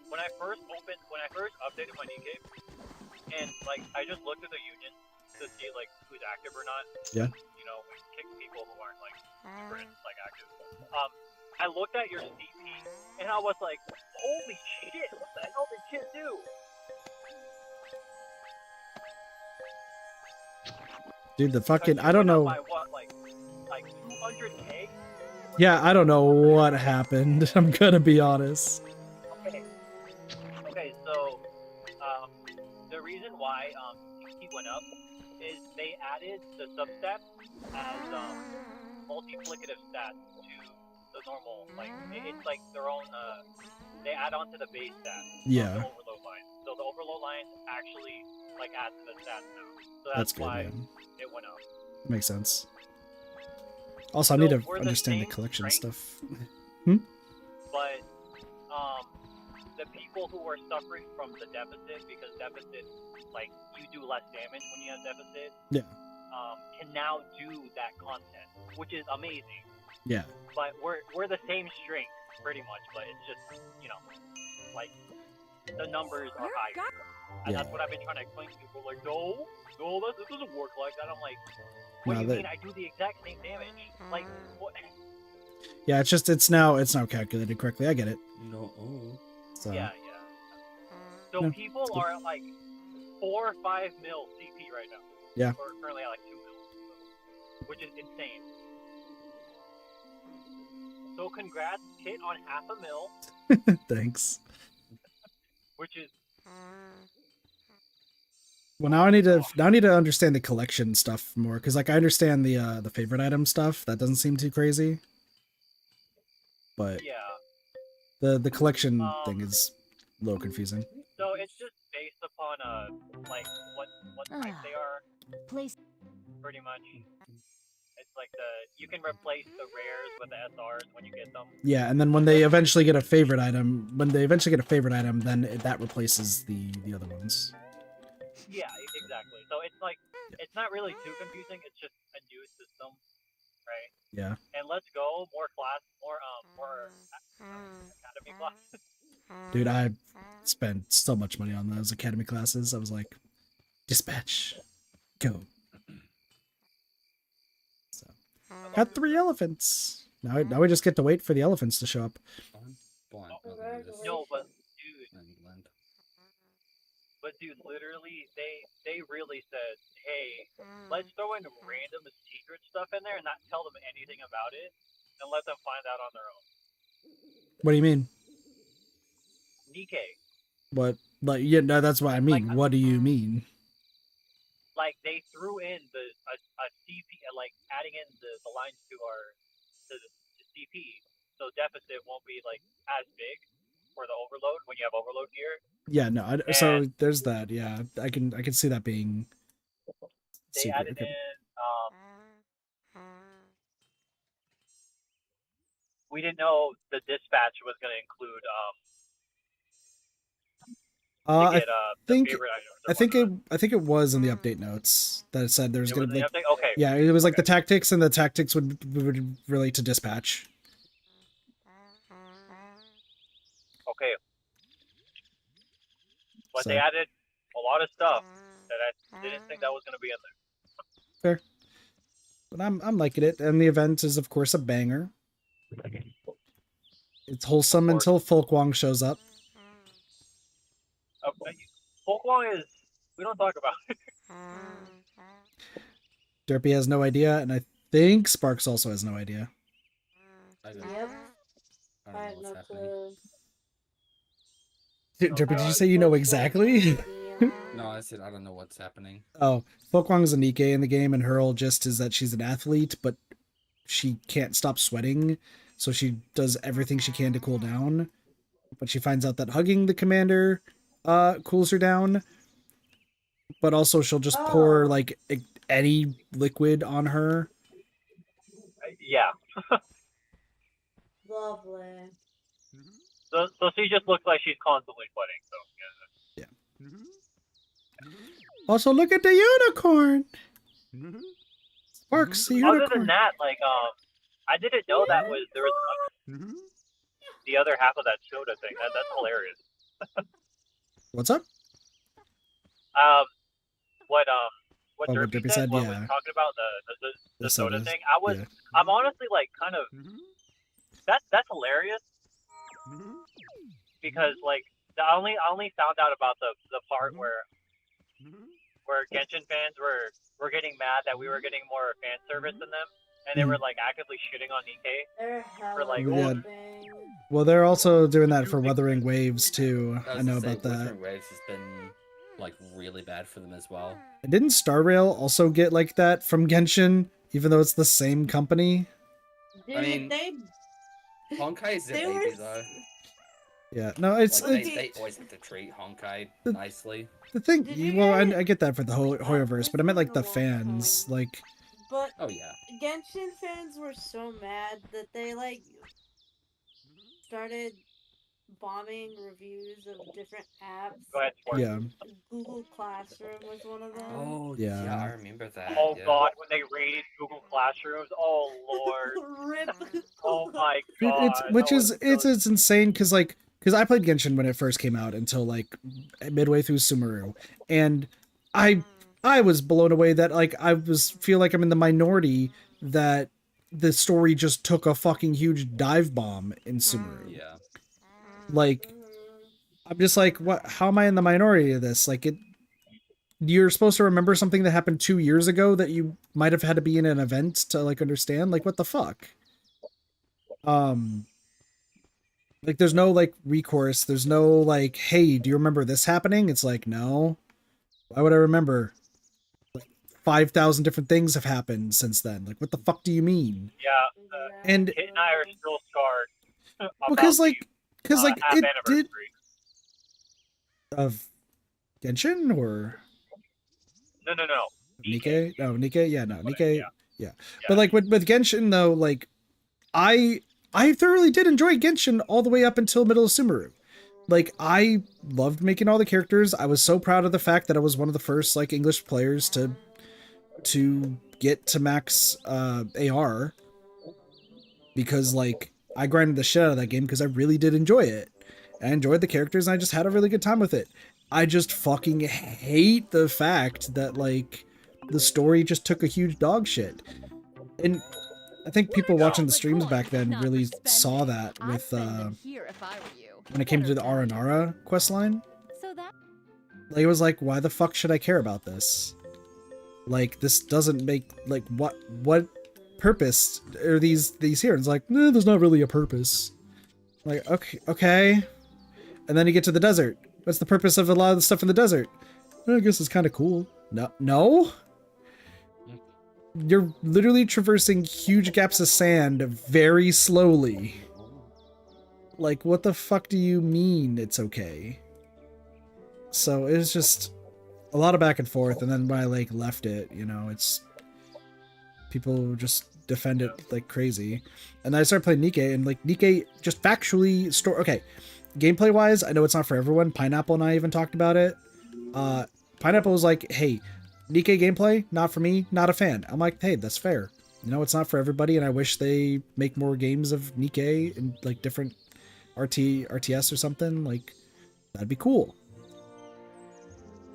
when I first updated my Nikkei, and like I just looked at the union to see like who's active or not. Yeah. You know, we kick people who aren't like super like active. I looked at your CP and I was like, holy shit, what the hell did Kip do? Dude, the fucking Because I don't you know. went up by what, like 200K? Yeah, I don't know what happened. I'm gonna be honest. Okay, so the reason why he went up is they added the substats as multiplicative stats to the normal, like it's like their own they add on to the base stats of Yeah. the overload line. So the overload line actually like adds to the stats now. So That's that's good, why man. it went up. Makes sense. Also, I So need to we're the understand the same collection strength. stuff. But the people who are suffering from the deficit, because deficit, like you do less damage when you have deficit, Yeah. can now do that content, which is amazing. Yeah. But we're the same strength pretty much, but it's just like the numbers are higher, and Yeah. that's what I've been trying to explain to people. Like, no, this doesn't work like that. I'm like, what No, do you that- mean? I do the exact same damage. Like, what? Yeah, it's just it's now calculated correctly. I get it. No. So Yeah. So No, people it's good. are at like 4 or 5 mil CP right now. Yeah. Or currently at like 2 mil, which is insane. So congrats, Kit, on 0.5 mil, thanks. which is Well, now I need to understand the collection stuff more, because like I understand the favorite item stuff. That doesn't seem too crazy. But yeah. the collection thing is a little confusing. So it's just based upon like what type they are, Please. pretty much. It's like you can replace the rares with the SRs when you get them. Yeah, and then when they eventually get a favorite item, then that replaces the other ones. Yeah, exactly. So it's like it's not really too confusing. It's just a new system, right? Yeah. And let's go more academy classes. Dude, I spent so much money on those academy classes. I was like, dispatch, go. So, got 3 elephants. Now we just get to wait for the elephants to show up. Blind. No, but dude, But dude, literally, they really said, hey, let's throw in random secret stuff in there and not tell them anything about it, and let them find out on their own. What do you mean? Nikkei. What? Like, yeah, no, that's what I mean. What do you mean? Like they threw in a CP, like adding in the lines to the CP, so deficit won't be like as big for the overload when you have overload gear. Yeah, no. So there's that. Yeah, I can see that being. They secret. added Okay. in. We didn't know the dispatch was going to include I think favorite items. I think it was in the update notes that it said there's gonna be like, okay. Yeah, it was like the tactics, and the tactics would relate to dispatch. Okay. But So. they added a lot of stuff that I didn't think that was going to be in there. Fair. But I'm liking it, and the event is of course a banger. It's wholesome until Folkwong shows up. Folkwong is, we don't talk about it. Derpy has no idea, and I think Sparks also has no idea. Yep. I have no clue. Derpy, did you say you know exactly? No, I said I don't know what's happening. Oh, Folkwong is a Nikkei in the game, and her whole gist is that she's an athlete, but she can't stop sweating, so she does everything she can to cool down. But she finds out that hugging the commander cools her down. But also she'll just pour like any liquid on her. Yeah. Lovely. So she just looks like she's constantly sweating. So yeah. Also, look at the unicorn. Sparks, the unicorn. Other than that, like I didn't know there was the other half of that soda thing. That's hilarious. What's up? What Derpy said when was talking about the soda thing. I'm honestly like kind of that's hilarious because like I only found out about the part where Genshin fans were getting mad that we were getting more fan service than them, and they were like actively shitting on Nikkei for like Well, they're also doing that for Wuthering Waves too. I know about that. Wuthering Waves has been like really bad for them as well. And didn't Star Rail also get like that from Genshin, even though it's the same company? Dude, I mean, Honkai's a baby though. Yeah, no, it's like, they always have to treat Honkai nicely. The thing, well, I get that for the Hoyoverse, but I meant like the fans, like. But oh yeah, Genshin fans were so mad that they like started bombing reviews of different apps. Go ahead, yeah. Google Classroom was one of them. Oh yeah, I remember that. Oh yeah. god, when they raided Google Classrooms, oh lord. Rip. Oh my god. It's insane because I played Genshin when it first came out until like midway through Sumeru, and I was blown away that like feel like I'm in the minority that the story just took a fucking huge dive bomb in Sumeru. Yeah. Like, I'm just like, what? How am I in the minority of this? Like, you're supposed to remember something that happened 2 years ago that you might have had to be in an event to like understand. Like, what the fuck? Like, there's no like recourse. There's no like, hey, do you remember this happening? It's like, no. Why would I remember? Like, 5,000 different things have happened since then. Like, what the fuck do you mean? Yeah. And Kit and I are still scarred. Because it did of Genshin or no. Nikkei? No, Nikkei. Yeah, no, Nikkei. Yeah. But like with Genshin though, like I thoroughly did enjoy Genshin all the way up until middle of Sumeru. Like I loved making all the characters. I was so proud of the fact that I was one of the first like English players to get to max AR because like I grinded the shit out of that game because I really did enjoy it. I enjoyed the characters and I just had a really good time with it. I just fucking hate the fact that like the story just took a huge dog shit. And I think people watching the streams back then really saw that with when it came to the Aranara questline. Like, it was like, why the fuck should I care about this? Like, this doesn't make, like, what purpose are these here? And it's like, nah, there's not really a purpose. Like, okay. And then you get to the desert. What's the purpose of a lot of the stuff in the desert? Well, I guess it's kind of cool. No? You're literally traversing huge gaps of sand very slowly. Like, what the fuck do you mean it's okay? So it was just a lot of back and forth, and then when I like left it, you know, it's people just defend it like crazy. And then I started playing Nikke, and like Nikke just factually okay. Gameplay wise, I know it's not for everyone. Pineapple and I even talked about it. Pineapple was like, hey, Nikke gameplay, not for me, not a fan. I'm like, hey, that's fair. You know, it's not for everybody, and I wish they make more games of Nikke and like different RTS or something. Like, that'd be cool.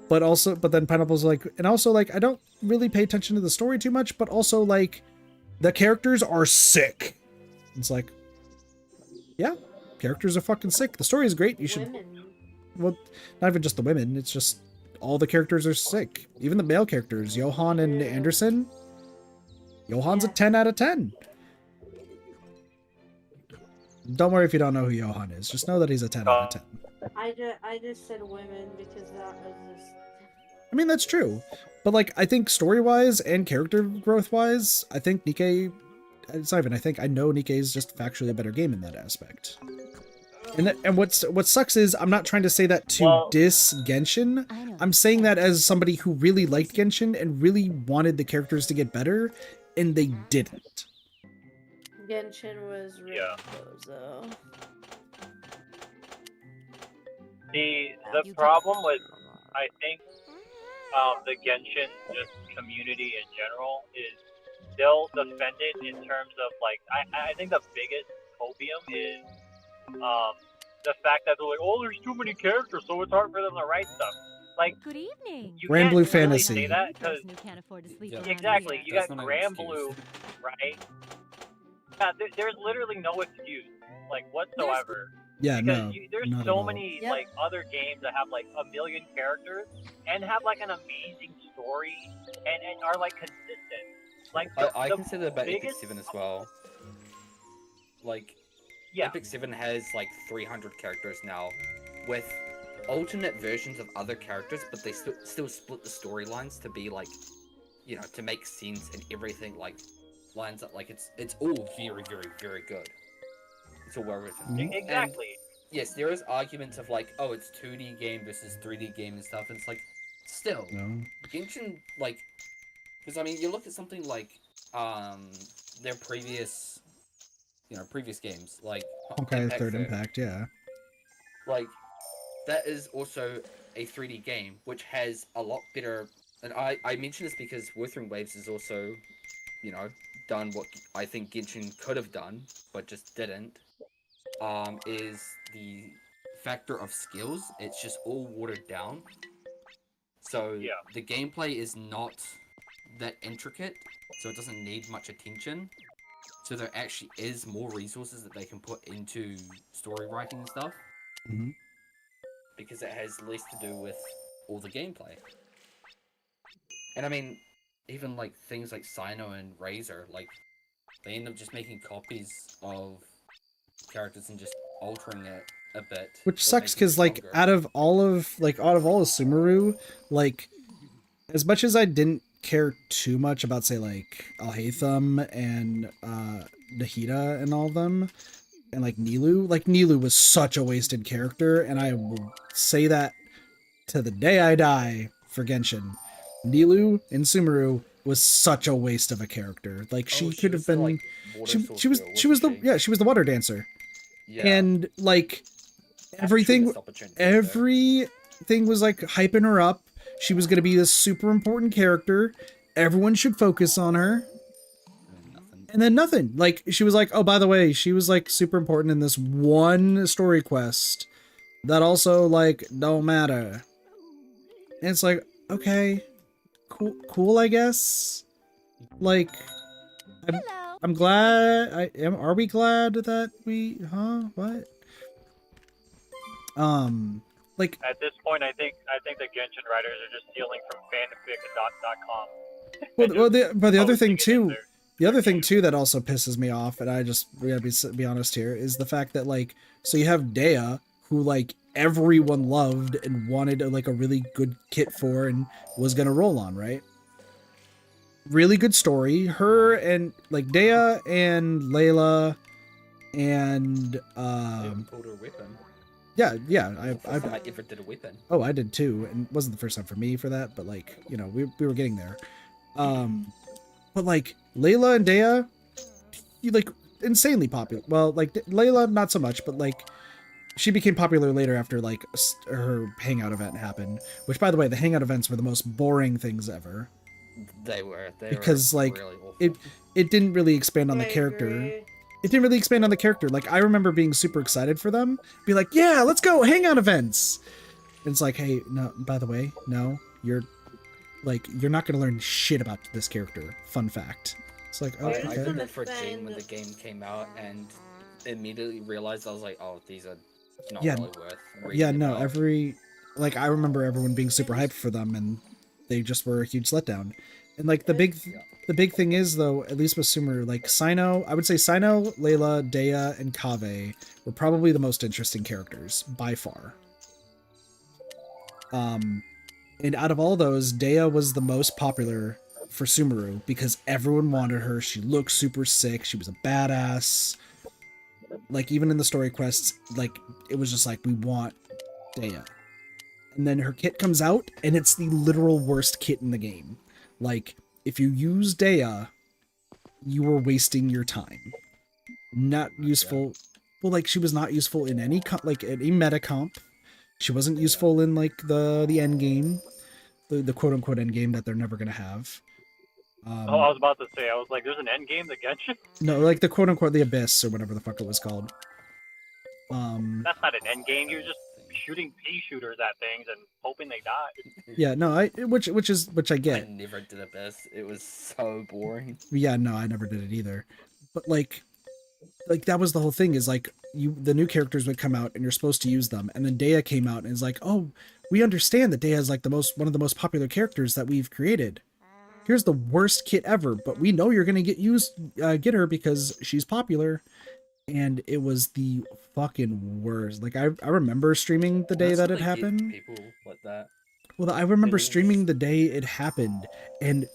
But then Pineapple's like, and also like, I don't really pay attention to the story too much, but also like, the characters are sick. It's like, yeah, characters are fucking sick. The story is great. You should, well, not even just the women. It's just all the characters are sick. Even the male characters, Johan and Anderson. Johan's a 10 out of 10. Don't worry if you don't know who Johan is. Just know that he's a 10 out of 10. I just said women because that was just... I mean, that's true. But, like, I think story-wise and character growth-wise, I think Nikke... It's not even I think. I know Nikke is just factually a better game in that aspect. And what sucks is, I'm not trying to say that to diss Genshin. I'm saying that as somebody who really liked Genshin and really wanted the characters to get better, and they didn't. Genshin was really bozo. The problem with, I think, the Genshin just community in general is they'll defend it in terms of like I think the biggest copium is the fact that they're like, oh, there's too many characters, so it's hard for them to write stuff. Like, good evening. You Grand can't Blue really Fantasy. say that because exactly, you got Grand Blue, right? Yeah, there's literally no excuse, like whatsoever. Yeah, because no, there's not so at all. many like other games that have like a million characters and have like an amazing story and are like consistent. Like I the consider about Epic biggest... 7 as well. Like, yeah. Epic 7 has like 300 characters now, with alternate versions of other characters, but they still split the storylines to be like, you know, to make sense and everything like lines up. Like it's all very, very, very good. It's all well written. Exactly. And yes, there is arguments of like, oh, it's 2D game versus 3D game and stuff. And it's like, still, Genshin, like, because I mean, you look at something like their previous games, like Third Impact, yeah. Like, that is also a 3D game, which has a lot better. And I mention this because Wuthering Waves is also, you know, done what I think Genshin could have done, but just didn't. Is the factor of skills. It's just all watered down. So the gameplay is not that intricate, so it doesn't need much attention. So there actually is more resources that they can put into story writing and stuff. Mm-hmm. Because it has less to do with all the gameplay. And I mean, even like things like Sino and Razor, like they end up just making copies of characters and just altering it a bit. Which sucks because like out of all of Sumeru, like as much as I didn't care too much about say like Alhaitham and Nahida and all of them, and like Nilou was such a wasted character, and I will say that to the day I die for Genshin. Nilou in Sumeru was such a waste of a character. Like she could have been like, she was the water dancer. Yeah. And like everything was like hyping her up. She was going to be this super important character. Everyone should focus on her. And then nothing. Like, she was like, oh, by the way, she was, like, super important in this one story quest that also, like, don't matter. And it's like, okay, cool, I guess. Like, I'm glad, are we glad that what? like At this point, I think the Genshin writers are just stealing from fanfic.com. but the other thing posting it in too, their- the other thing too that also pisses me off, and we gotta be honest here, is the fact that like, so you have Dea, who like everyone loved and wanted like a really good kit for and was gonna roll on, right? Really good story. Her and like Dea and Layla and I even pulled her weapon. yeah, First time I ever did a weapon. oh, I did too, and it wasn't the first time for me for that, but like, you know, we were getting there. But like Layla and Dea, you like insanely popular. Well, like Layla not so much, but like she became popular later after like her hangout event happened. Which, by the way, the hangout events were the most boring things ever. They were Because like really awful. it didn't really expand on the character. Agree. It didn't really expand on the character. Like I remember being super excited for them, be like, yeah, let's go hangout events. And it's like, hey, no, by the way, no, you're not gonna learn shit about this character. Fun fact. It's like, oh, I okay. did it for Jane when the game came out and immediately realized I was like, oh, these are not Yeah. really worth reading Yeah, no, about. I remember everyone being super hyped for them, and they just were a huge letdown. And like the big thing is though, at least with Sumeru, like Sino, I would say Sino, Layla, Dea, and Kaveh were probably the most interesting characters by far. And out of all those, Dea was the most popular for Sumeru because everyone wanted her. She looked super sick. She was a badass. Like even in the story quests, like it was just like, we want Dea. And then her kit comes out and it's the literal worst kit in the game. Like if you use Dea, you were wasting your time. Not useful. Well, like she was not useful in any any meta comp. She wasn't useful in like the end game, the quote unquote end game that they're never gonna have. I was about to say, I was like, there's an end game to Genshin? No, like the quote unquote the abyss or whatever the fuck it was called. That's not an end game. You're just shooting pea shooters at things and hoping they die. Yeah, no, which I get. I never did Abyss. It was so boring. Yeah, no, I never did it either. But like that was the whole thing, is like the new characters would come out and you're supposed to use them, and then Dea came out and is like, oh, we understand that Dea is like one of the most popular characters that we've created. Here's the worst kit ever, but we know you're gonna get her because she's popular. And it was the fucking worst. Like I remember streaming the day that it happened. People like that. Well, I remember streaming the day it happened, and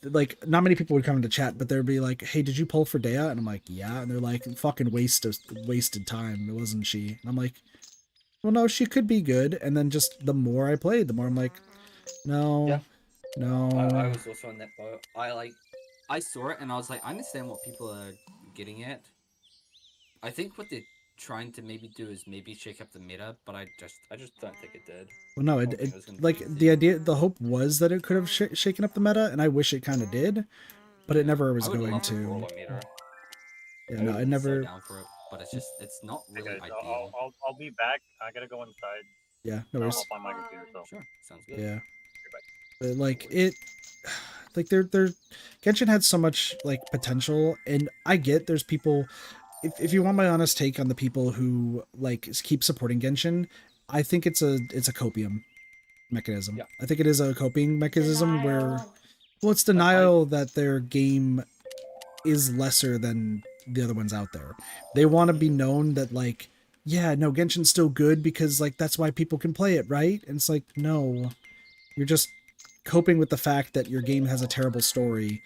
like not many people would come into chat, but they'd be like, "Hey, did you pull for Dea?" And I'm like, "Yeah," and they're like, "Fucking wasted time. It wasn't she." And I'm like, "Well, no, she could be good." And then just the more I played, the more I'm like, "No, Yeah. no." I was also on that boat. I saw it and I was like, I understand what people are getting at. I think what they're trying to maybe do is maybe shake up the meta, but I just don't think it did. Well, no, like the hope was that it could have shaken up the meta, and I wish it kind of did, but it never was going to. Yeah, no, I never. Down for it, but it's not really Okay, ideal. I'll be back. I gotta go inside. Yeah, no I'll worries. hop on my computer. So. Sure, sounds good. Yeah, but like Genshin had so much like potential, and I get there's people. If you want my honest take on the people who like keep supporting Genshin, I think it's a copium mechanism. Yeah. I think it is a coping mechanism where, well, it's denial that their game is lesser than the other ones out there. They want to be known that like, yeah, no, Genshin's still good because like that's why people can play it, right? And it's like, no, you're just coping with the fact that your game has a terrible story,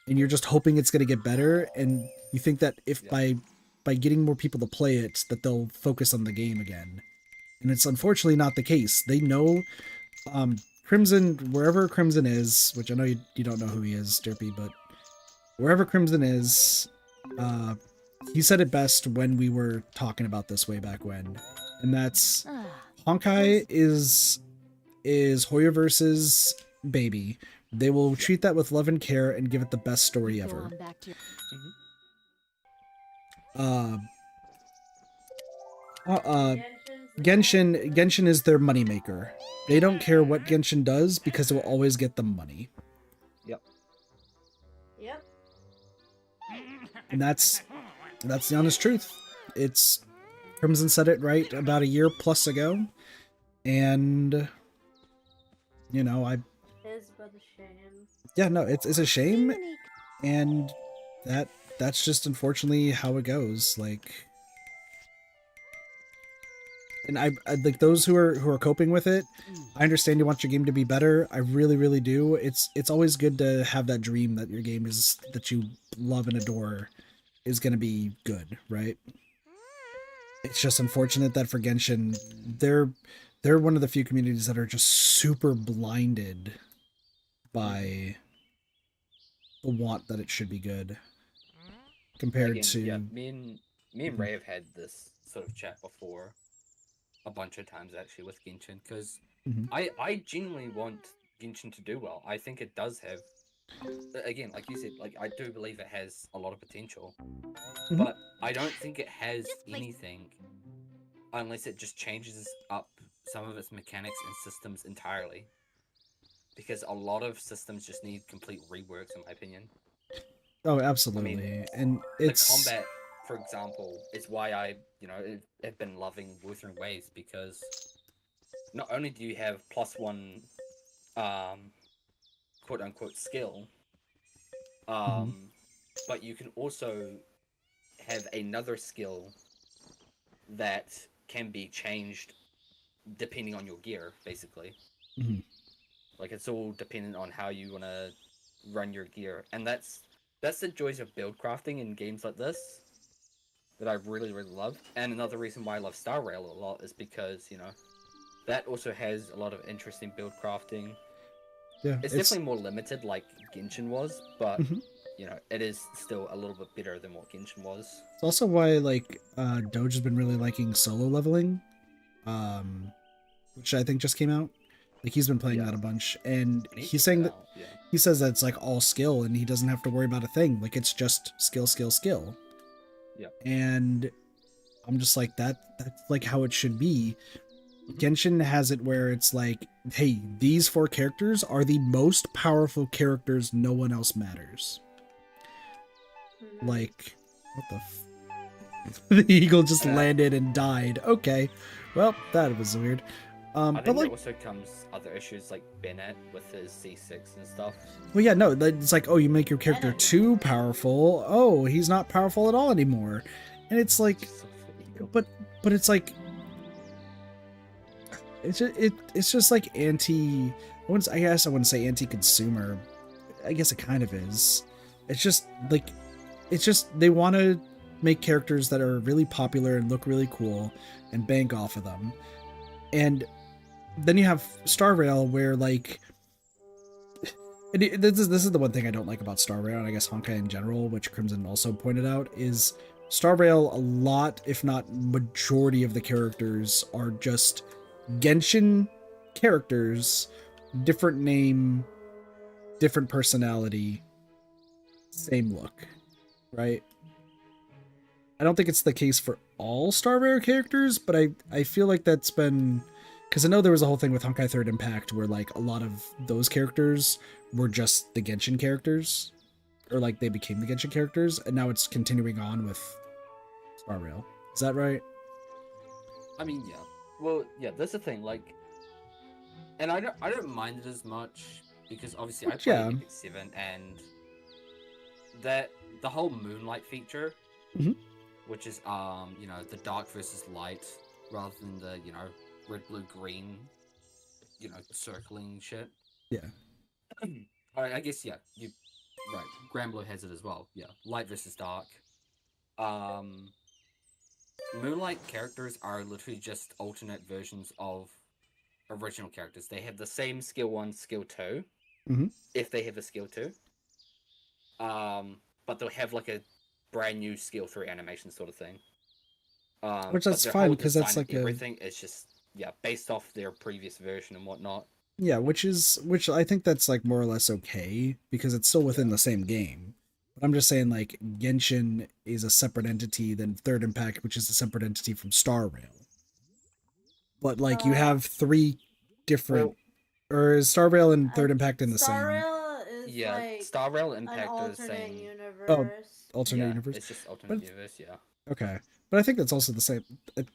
and you're just hoping it's going to get better, and you think that if by getting more people to play it, that they'll focus on the game again. And it's unfortunately not the case. They know Crimson, wherever Crimson is, which I know you don't know who he is, Derpy, but wherever Crimson is, he said it best when we were talking about this way back when. And that's Honkai is Hoyoverse's baby. They will treat that with love and care and give it the best story ever. Genshin is their moneymaker. They don't care what Genshin does because it will always get them money. Yep. And that's the honest truth. It's Crimson said it right about a year plus ago. And you know, Is but a shame. yeah, no, it's a shame, and that's just unfortunately how it goes. Like, and I like those who are coping with it. I understand you want your game to be better. I really, really do. It's always good to have that dream that your game is that you love and adore is going to be good, right? It's just unfortunate that for Genshin, they're one of the few communities that are just super blinded by the want that it should be good compared Again, to yeah, me and Ray have had this sort of chat before a bunch of times actually with Genshin, because Mhm. I genuinely want Genshin to do well. I think it does have, again, like you said, like I do believe it has a lot of potential, but I don't think it has anything unless it just changes up some of its mechanics and systems entirely. Because a lot of systems just need complete reworks, in my opinion. Oh, I absolutely. mean, And the it's combat, for example, is why I, have been loving Wuthering Waves, because not only do you have +1, quote unquote skill, but you can also have another skill that can be changed depending on your gear, basically. Mhm. Like, it's all dependent on how you want to run your gear, and that's the joys of build crafting in games like this that I really, really love. And another reason why I love Star Rail a lot is because, that also has a lot of interesting build crafting. yeah, It's definitely more limited like Genshin was, but Mhm. it is still a little bit better than what Genshin was. It's also why like Doge has been really liking solo leveling, which I think just came out. Like he's been playing Yeah. that a bunch, and I need to he's check saying that that out, yeah. he says that it's like all skill, and he doesn't have to worry about a thing. Like it's just skill, skill, skill. Yeah. And I'm just like that's like how it should be. Genshin has it where it's like, hey, these 4 characters are the most powerful characters, no one else matters. Like, what the the eagle just landed and died. Okay. Well, that was weird. I But think like, there also comes other issues like Bennett with his C6 and stuff. well, yeah, no, it's like, oh, you make your character too powerful. Oh, he's not powerful at all anymore. And it's like, but it's like, it's just like I guess I wouldn't say anti-consumer. I guess it kind of is. It's just like, they want to make characters that are really popular and look really cool and bank off of them. And then you have Star Rail where like, this is the one thing I don't like about Star Rail, and I guess Honkai in general, which Crimson also pointed out, is Star Rail, a lot, if not majority of the characters are just Genshin characters, different name, different personality, same look, right? I don't think it's the case for all Star Rail characters, but I feel like that's been, because I know there was a whole thing with Honkai Third Impact where like a lot of those characters were just the Genshin characters, or like they became the Genshin characters, and now it's continuing on with Star Rail. Is that right? I mean, yeah. Well, yeah, that's the thing, like, and I don't mind it as much, because obviously I play Yeah. Epic 7, and that the whole Moonlight feature, Mhm. which is the dark versus light rather than the red, blue, green, circling shit. Yeah. I guess you right. Granblue has it as well. Yeah, light versus dark. Moonlight characters are literally just alternate versions of original characters. They have the same skill 1, skill 2, if they have a skill 2. But they'll have like a brand new skill 3 animation sort of thing. Which but that's their fine, whole because that's design like and everything is just based off their previous version and whatnot. yeah, which I think that's like more or less okay because it's still within the same game. But I'm just saying like Genshin is a separate entity than Third Impact, which is a separate entity from Star Rail. But like you have 3 different, or is Star Rail and Third Impact in the Star same? Rail is like Star Rail an Impact are the alternate same. universe. Oh, alternate Yeah, universe. it's just alternate universe. Yeah. Okay, but I think that's also the same.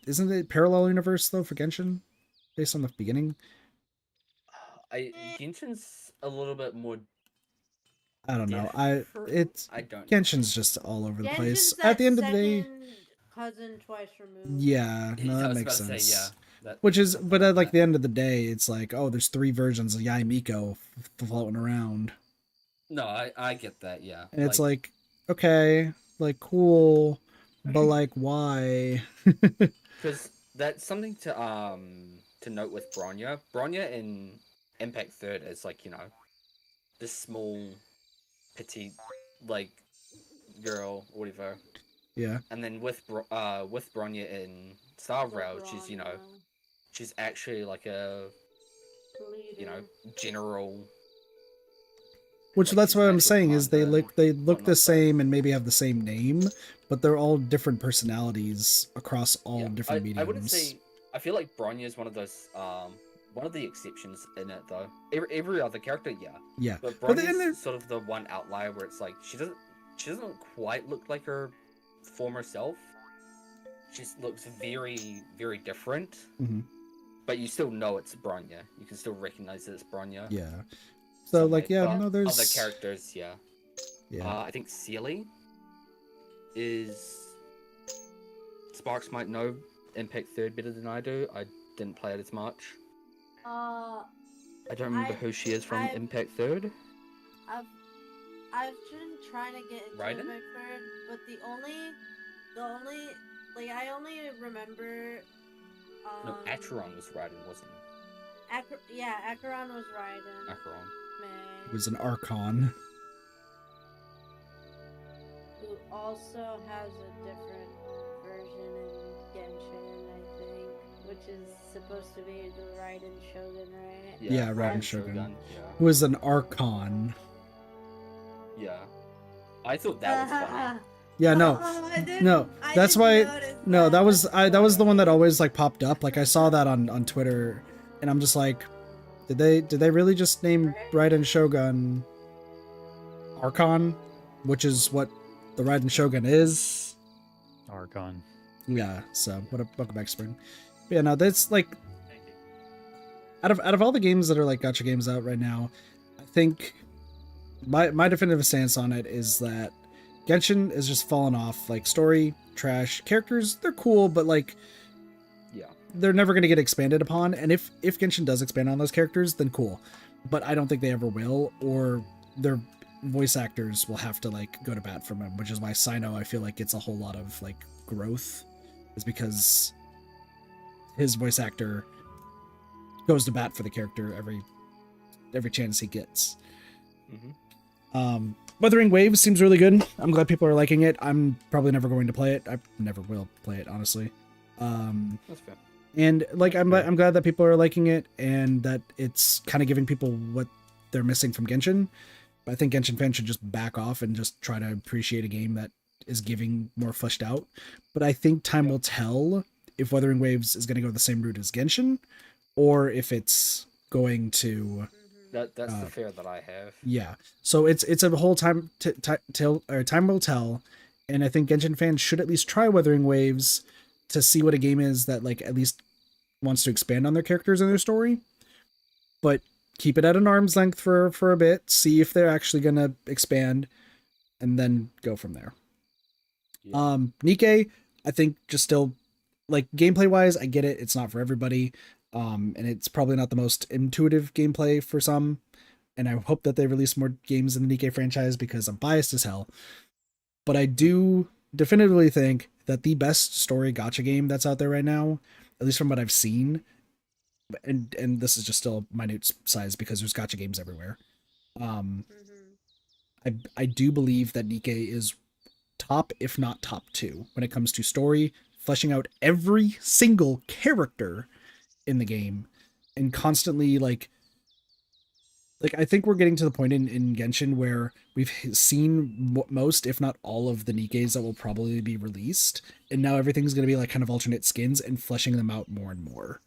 Isn't it parallel universe though for Genshin? based on the beginning. Genshin's a little bit more. I don't know. Different? I don't. Genshin's just all over the place. Genshin's At the that end of the day, second cousin twice removed. yeah, no, I that was makes about to sense. say, yeah. Which is, but at like the end of the day, it's like, oh, there's 3 versions of Yai Miko floating around, No, I get that. Yeah. and it's like, okay, like cool, but like why? Because that's something to note with Bronya. Bronya in Impact Third is like, you know, this small, petite, like girl or whatever. Yeah. And then with Bronya in Star Rail, she's, you know, she's actually like a, you know, general. Which like, that's she's what an I'm actual saying is they commander, look the whatnot, same and maybe have the same name, but they're all different personalities across all yeah, different mediums. I wouldn't say. I feel like Bronya is one of those one of the exceptions in it though. Every other character, yeah. Yeah. But But Bronya's then sort of the one outlier where it's like she doesn't quite look like her former self. She looks very, very different. Mhm. But you still know it's Bronya. You can still recognize that it's Bronya. Yeah. So Some like way. yeah, But no, there's other characters, yeah. Yeah. I think Sealy is Sparks might know Impact Third better than I do. I didn't play it as much. I don't remember who she is from Impact Third. I've been trying to get into Raiden? Impact Third, but the only like I only remember. No, Acheron was Raiden, wasn't he? Acheron was Raiden. Acheron. it was an Archon. Who also has a different version in Genshin, I think, which is supposed to be the Raiden Shogun, right? Yeah, Raiden Shogun. Yeah. Who is an Archon. Yeah. I thought that was funny. Yeah, no. No, that's why no, that was the one that always like popped up. Like I saw that on Twitter and I'm just like, did they really just name Raiden Shogun Archon, which is what the Raiden Shogun is? Archon. Yeah, so welcome back, Spring. But yeah, no, that's like out of all the games that are like gacha games out right now, I think my definitive stance on it is that Genshin is just falling off. Like story trash, characters they're cool, but like Yeah. they're never going to get expanded upon. And if Genshin does expand on those characters, then cool. But I don't think they ever will, or their voice actors will have to like go to bat for them. Which is why Sino I feel like gets a whole lot of like growth, is because his voice actor goes to bat for the character every chance he gets. Mm-hmm. Wuthering Waves seems really good. I'm glad people are liking it. I'm probably never going to play it. I never will play it, honestly. That's fair. And like I'm glad that people are liking it and that it's kind of giving people what they're missing from Genshin. But I think Genshin fans should just back off and just try to appreciate a game that is giving more fleshed out. But I think time will tell if Wuthering Waves is going to go the same route as Genshin, or if it's going to. That's the fear that I have. Yeah. So it's a whole time time will tell, and I think Genshin fans should at least try Wuthering Waves to see what a game is that like at least wants to expand on their characters and their story, but keep it at an arm's length for a bit, see if they're actually gonna expand, and then go from there. Yeah. Nikke, I think just still like gameplay wise, I get it. It's not for everybody. And it's probably not the most intuitive gameplay for some. And I hope that they release more games in the Nikke franchise because I'm biased as hell. But I do definitively think that the best story gacha game that's out there right now, at least from what I've seen, and this is just still minute size because there's gacha games everywhere. I do believe that Nikke is top, if not top 2, when it comes to story, fleshing out every single character in the game, and constantly like I think we're getting to the point in Genshin where we've seen most, if not all, of the Nikkes that will probably be released, and now everything's going to be like kind of alternate skins and fleshing them out more and more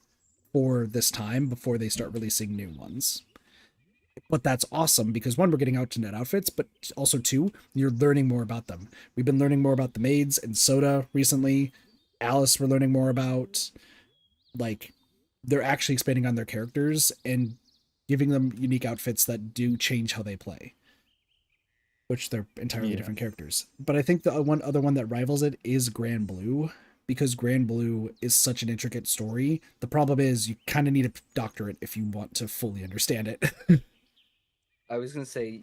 for this time before they start releasing new ones. But that's awesome because 1, we're getting alternate outfits, but also 2, you're learning more about them. We've been learning more about the maids and Soda recently. Alice we're learning more about. Like they're actually expanding on their characters and giving them unique outfits that do change how they play, which they're entirely different characters. But I think the one other one that rivals it is Grand Blue, because Grand Blue is such an intricate story. The problem is you kind of need a doctorate if you want to fully understand it. I was gonna say,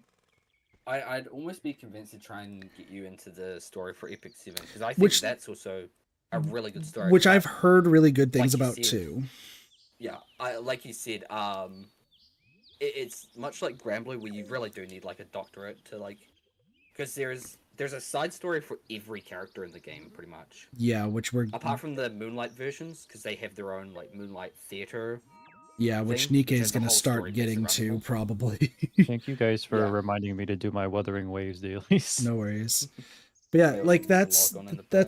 I'd almost be convinced to try and get you into the story for Epic 7, because I think that's also a really good story. Which I've heard really good things like about said, too. Yeah, like you said, it's much like Grand Blue, where you really do need like a doctorate to like, because there's a side story for every character in the game, pretty much. Yeah, which we're apart from the Moonlight versions, because they have their own like Moonlight Theater. Yeah, which Nikke is going to start getting to probably. Thank you guys for reminding me to do my Wuthering Waves dailies. No worries. But yeah, like that's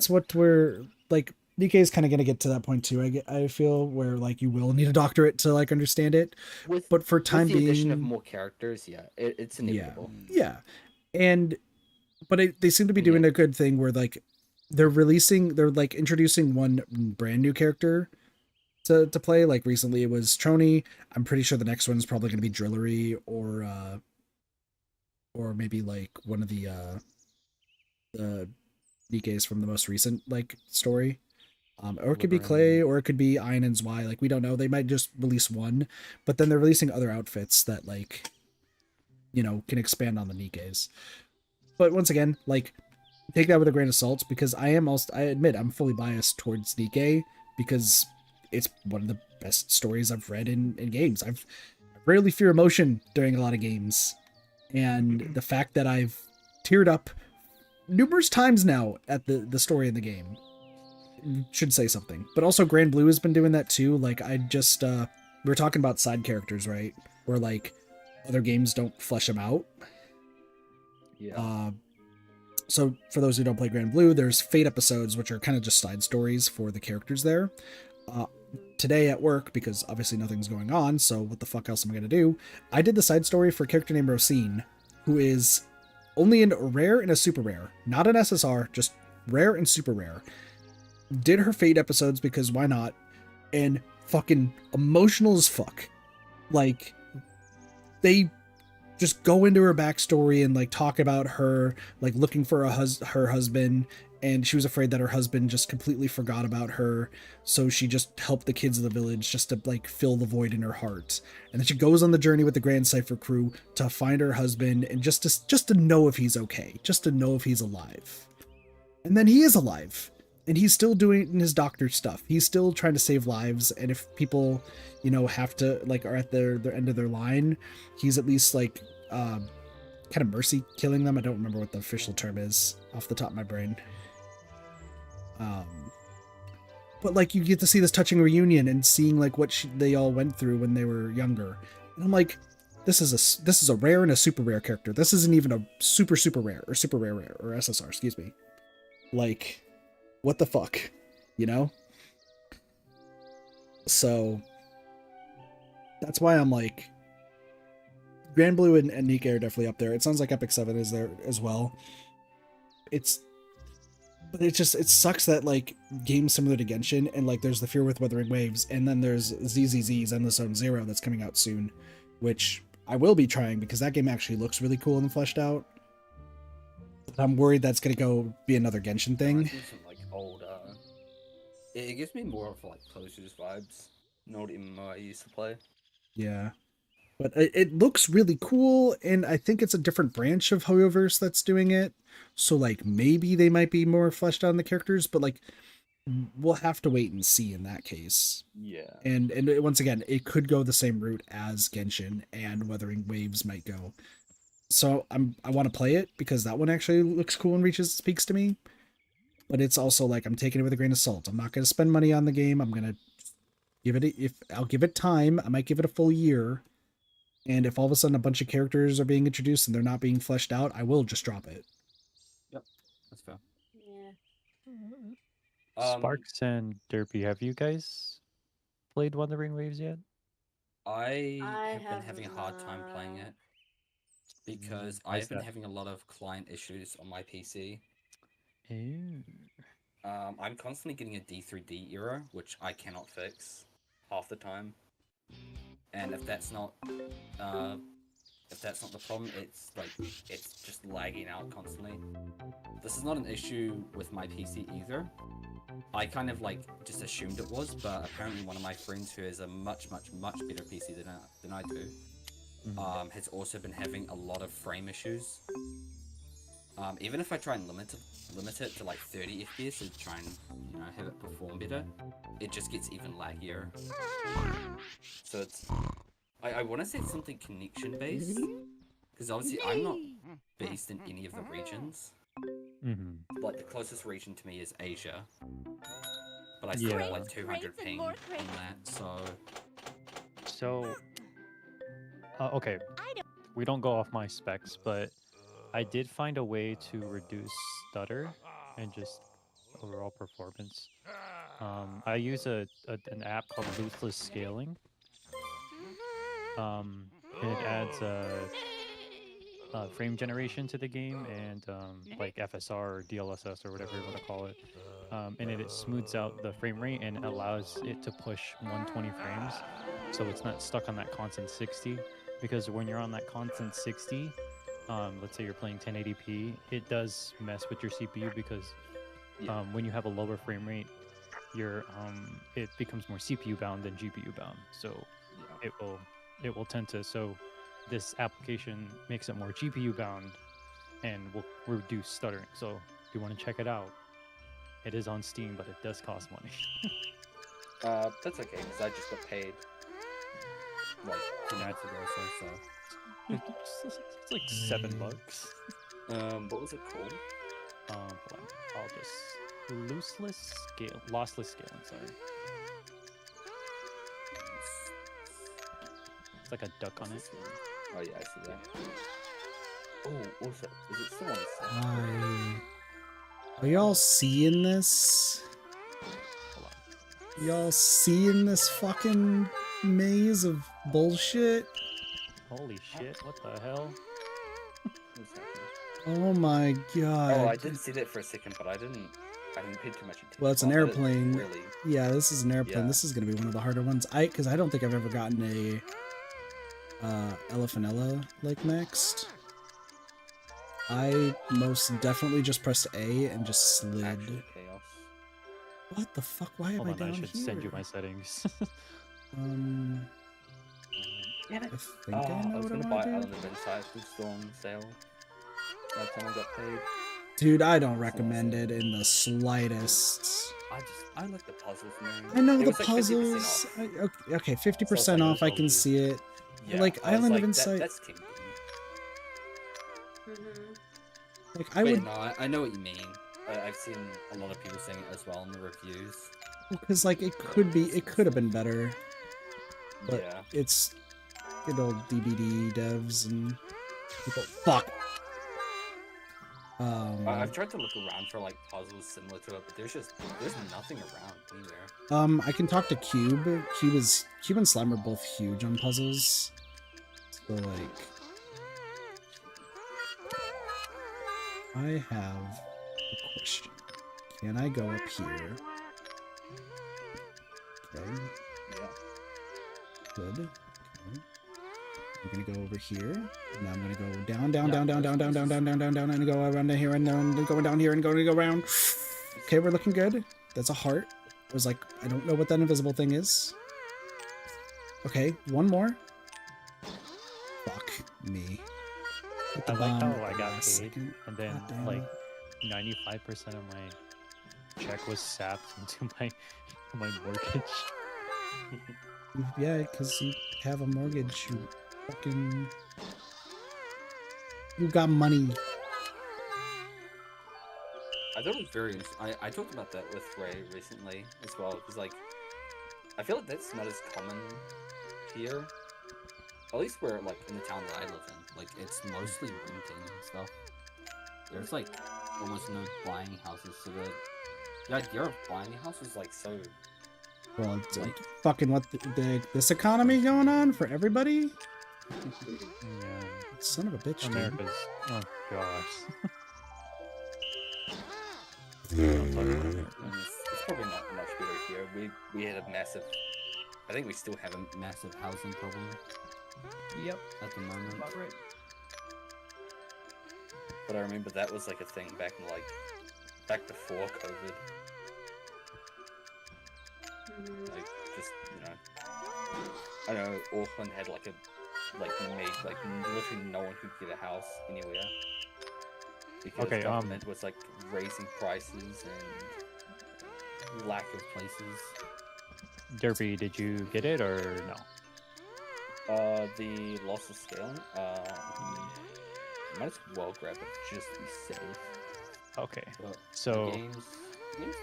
what we're like. Nikke is kind of going to get to that point too. I feel where like you will need a doctorate to like understand it. But for time being, addition of more characters, it's inevitable. Yeah, but they seem to be doing a good thing where like they're like introducing one brand new character to play. Like recently it was Trony. I'm pretty sure the next one's probably going to be Drillery or maybe like one of the Nikkes from the most recent like story. Or it could be Clay, or it could be Ein and Zwei. Like we don't know. They might just release one, but then they're releasing other outfits that like, you know, can expand on the Nikkes. But once again, like take that with a grain of salt, because I admit I'm fully biased towards Nikke because it's one of the best stories I've read in games. I rarely fear emotion during a lot of games, and the fact that I've teared up numerous times now at the story in the game should say something. But also Grand Blue has been doing that too. Like I just we were talking about side characters, right? Where like other games don't flesh them out. Yeah. So for those who don't play Grand Blue, there's Fate episodes, which are kind of just side stories for the characters there. Today at work, because obviously nothing's going on, so what the fuck else am I going to do? I did the side story for a character named Rosine, who is only in rare and a super rare. Not an SSR, just rare and super rare. Did her Fate episodes because why not? And fucking emotional as fuck. Like, they just go into her backstory and like talk about her like looking for her husband, and she was afraid that her husband just completely forgot about her, so she just helped the kids of the village just to like fill the void in her heart. And then she goes on the journey with the Grand Cypher crew to find her husband and just to know if he's okay, just to know if he's alive. And then he is alive. And he's still doing his doctor stuff. He's still trying to save lives. And if people, you know, have to like are at their end of their line, he's at least like kind of mercy killing them. I don't remember what the official term is off the top of my brain. But like you get to see this touching reunion and seeing like what they all went through when they were younger. And I'm like, this is a rare and a super rare character. This isn't even a super rare or super rare or SSR, excuse me. Like, what the fuck, you know? So that's why I'm like, Grand Blue and Nikke are definitely up there. It sounds like Epic 7 is there as well. But it sucks that like games similar to Genshin and like there's the Fear with Wuthering Waves, and then there's ZZZ's Endless Zone Zero that's coming out soon, which I will be trying because that game actually looks really cool and fleshed out. But I'm worried that's gonna go be another Genshin thing. Old, it gives me more of like Closures vibes, an old MMO I used to play. Yeah, but it looks really cool, and I think it's a different branch of Hoyoverse that's doing it. So like maybe they might be more fleshed out in the characters, but like we'll have to wait and see in that case. Yeah. And once again, it could go the same route as Genshin and Wuthering Waves might go. So I want to play it because that one actually looks cool and speaks to me. But it's also like I'm taking it with a grain of salt. I'm not going to spend money on the game. I'm going to I'll give it time. I might give it a full year. And if all of a sudden a bunch of characters are being introduced and they're not being fleshed out, I will just drop it. Yep, that's fair. Yeah. Sparks and Derpy, have you guys played Wuthering Waves yet? I have been having a hard time playing it because I've been having a lot of client issues on my PC. Ew. I'm constantly getting a D3D error, which I cannot fix. half the time. And if that's not the problem, it's just lagging out constantly. This is not an issue with my PC either. I kind of just assumed it was, but apparently one of my friends who has a much better PC than I do, has also been having a lot of frame issues. Even if I try and limit it to 30 FPS to try and have it perform better, it just gets even laggier. So I want to say it's something connection based, because obviously I'm not based in any of the regions. The closest region to me is Asia, but I still have 200 ping on that. So okay, we don't go off my specs, but I did find a way to reduce stutter and just overall performance. I use an app called Luthless Scaling. And it adds frame generation to the game and FSR or DLSS or whatever you want to call it. And it smooths out the frame rate and allows it to push 120 frames, so it's not stuck on that constant 60. Because when you're on that constant 60, let's say you're playing 1080p, it does mess with your CPU because when you have a lower frame rate, it becomes more CPU bound than GPU bound. So it will tend to. So this application makes it more GPU bound and will reduce stuttering. So if you want to check it out, it is on Steam, but it does cost money. That's okay, because I just got paid 2 nights ago, so. It's like $7. What was it called? Hold on. I'll just lossless scaling, sorry. It's like a duck on it. Oh yeah, I see that. Oh, also, is it still on sale? Are y'all seeing this? Y'all seeing this fucking maze of bullshit? Holy shit, what the hell? Oh my god. Oh, I did see that for a second, but I didn't pay too much attention. Well, it's an airplane. Really... Yeah, this is an airplane. Yeah. This is gonna be one of the harder ones. Because I don't think I've ever gotten a Elephantella next. I most definitely just pressed A and just slid. Actual chaos. What the fuck? Why am Hold I on, down I should here? send you my settings. Damn it. I think I know I was what gonna I buy want to Island do. of Insight, who's still on sale. By the time I got paid. Dude, I don't recommend it in the slightest. I like the puzzles, man. I know It the was like 50% puzzles. off. Okay, 50% off. I can see it. Yeah, But, I was Island like, of Insight. That's King. I would. No, I know what you mean. I've seen a lot of people saying it as well in the reviews. Because it could have been better. But Yeah. it's good old DBD devs and people. Fuck. I've tried to look around for puzzles similar to it, but there's nothing around anywhere. I can talk to Cube. Cube and Slime are both huge on puzzles. So I have a question. Can I go up here? Okay. Yeah. Good. Okay. I'm gonna go over here. Now I'm gonna go down, and go around here, and then going down here, and going to go around. Okay, we're looking good. That's a heart. I was like, I don't know what that invisible thing is. Okay, one more. Fuck me. I like how I got paid, and then 95% of my check was sapped into my mortgage. Yeah, because you have a mortgage. You fucking... You got money. I thought it was very interesting. I talked about that with Ray recently as well, because I feel like that's not as common here. At least where in the town that I live in. It's mostly renting and stuff. There's almost no buying houses, so the idea of buying a house is so... Well, it's fucking what this economy going on for everybody? Yeah. Son of a bitch, America's... Oh, gosh. It's probably not much better here. We had a massive I think we still have a massive housing problem. Yep. At the moment. About right. But I remember that was like a thing back in back before COVID. Like just I know Auckland had literally no one could get a house anywhere because government was raising prices and lack of places. Derpy, did you get it or no? The loss of scaling. Might as well grab it just to be safe. Okay. But So games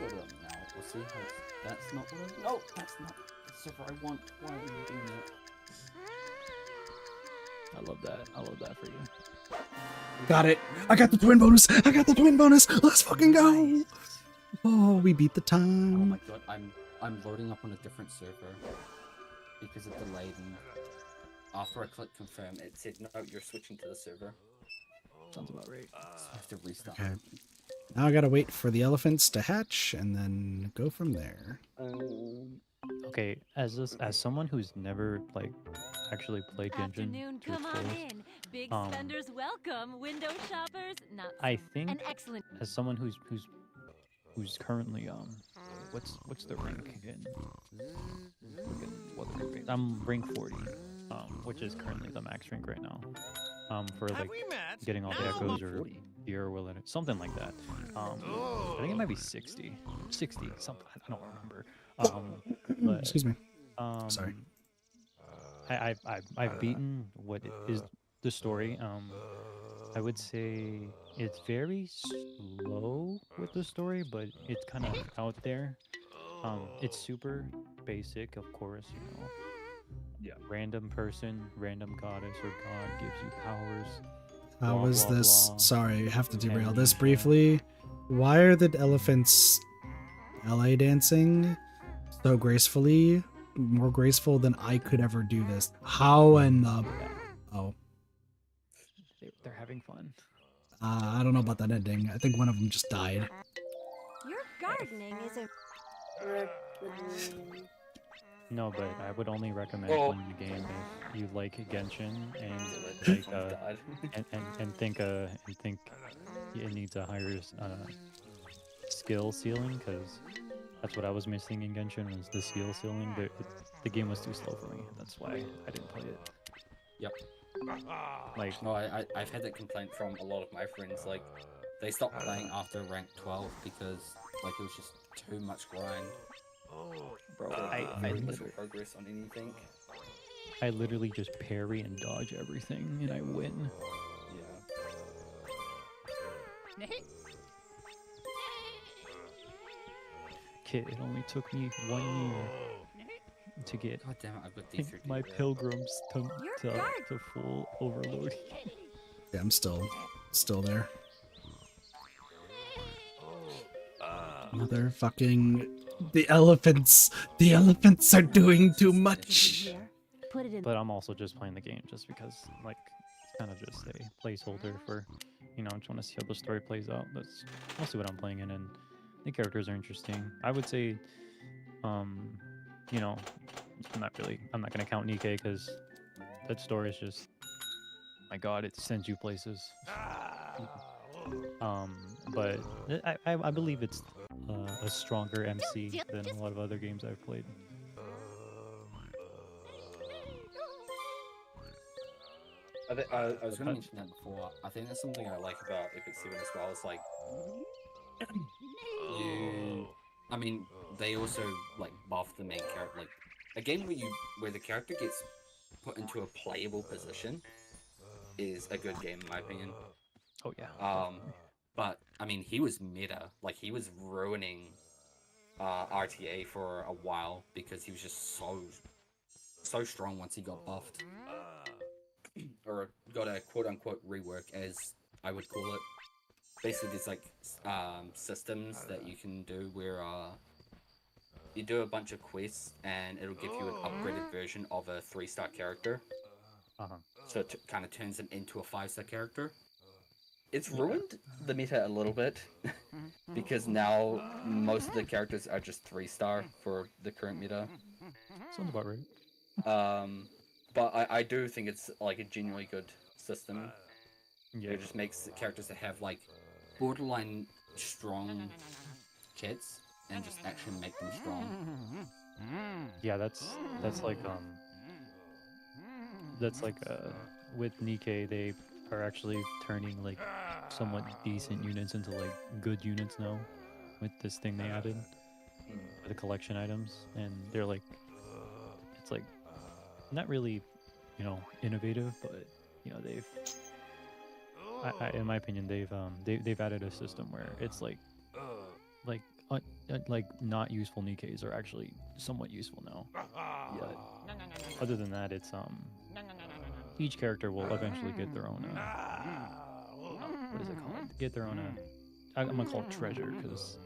loaded up now. We'll see how that's not what I no, that's not the server I want. Why are you doing that? I love that. I love that for you. Got it. I got the twin bonus. I got the twin bonus. Let's fucking go. Oh, we beat the Oh time. my god, I'm loading up on a different server because it delayed, and after I clicked confirm, it said no, you're switching to the server. Sounds about right. So I have to restart. Okay. Now I gotta wait for the elephants to hatch and then go from there. Okay, as someone who's never actually played Genshin Afternoon, to its come on fullest, in. Big spenders welcome. Window shoppers, not I think an excellent. as someone who's currently what's the rank in what the rank is? I'm rank 40, which is currently the max rank right now. For getting all the echoes or gear or will it something like that. I think it might be 60 something. I don't remember. But, Excuse me. Sorry. I've beaten what is the story. I would say it's very slow with the story, but it's kind of out there. It's super basic, of course, Yeah. Random person, random goddess or god gives you powers. How blah, was blah, this? blah. Sorry, I have to derail And this you briefly. Why are the elephants ballet dancing so gracefully? More graceful than I could ever do this. How in the... Oh. They're having fun. I don't know about that ending. I think one of them just died. Your gardening is a... No, but I would only recommend playing the game if you like Genshin and think it needs a higher skill ceiling, because that's what I was missing in Genshin was the skill ceiling. The game was too slow for me. That's why I didn't play it. Yep. No, I've had that complaint from a lot of my friends. They stopped playing after rank 12 because it was just too much grind. Bro, very little progress on anything. I literally just parry and dodge everything and I win. Yeah. Kid, it only took me 1 year to get God damn it, I've got D3 my pilgrims to full overload. Yeah, I'm still there. Motherfucking... The elephants are doing too much. But I'm also just playing the game just because, it's kind of just a placeholder for, I just want to see how the story plays out. That's mostly what I'm playing in, and the characters are interesting. I would say, I'm not gonna count Nikkei because that story is just, my God, it sends you places. But I believe it's a stronger MC than a lot of other games I've played. I was going to mention that before. I think that's something I like about Epic 7 as well. It's they also buff the main character. A game where the character gets put into a playable position is a good game in my opinion. Oh yeah. But he was meta. He was ruining RTA for a while because he was just so strong once he got buffed. Or got a quote-unquote rework, as I would call it. Basically, there's systems that you can do where you do a bunch of quests and it'll give you an upgraded version of a 3-star character. So it kind of turns him into a 5-star character. It's ruined the meta a little bit because now most of the characters are just 3-star for the current meta. Sounds about right. But I do think it's like a genuinely good system. Yeah. It just makes characters that have like borderline strong kits and just actually make them strong. Yeah, that's like with Nikkei, they are actually turning like somewhat decent units into like good units now with this thing they added for the collection items, and they're like, it's like not really, you know, innovative, but you know, they've in my opinion they've added a system where it's like not useful Nikkeis are actually somewhat useful now. But other than that, it's each character will eventually get their own what is it called? Get their own I'm gonna call it treasure because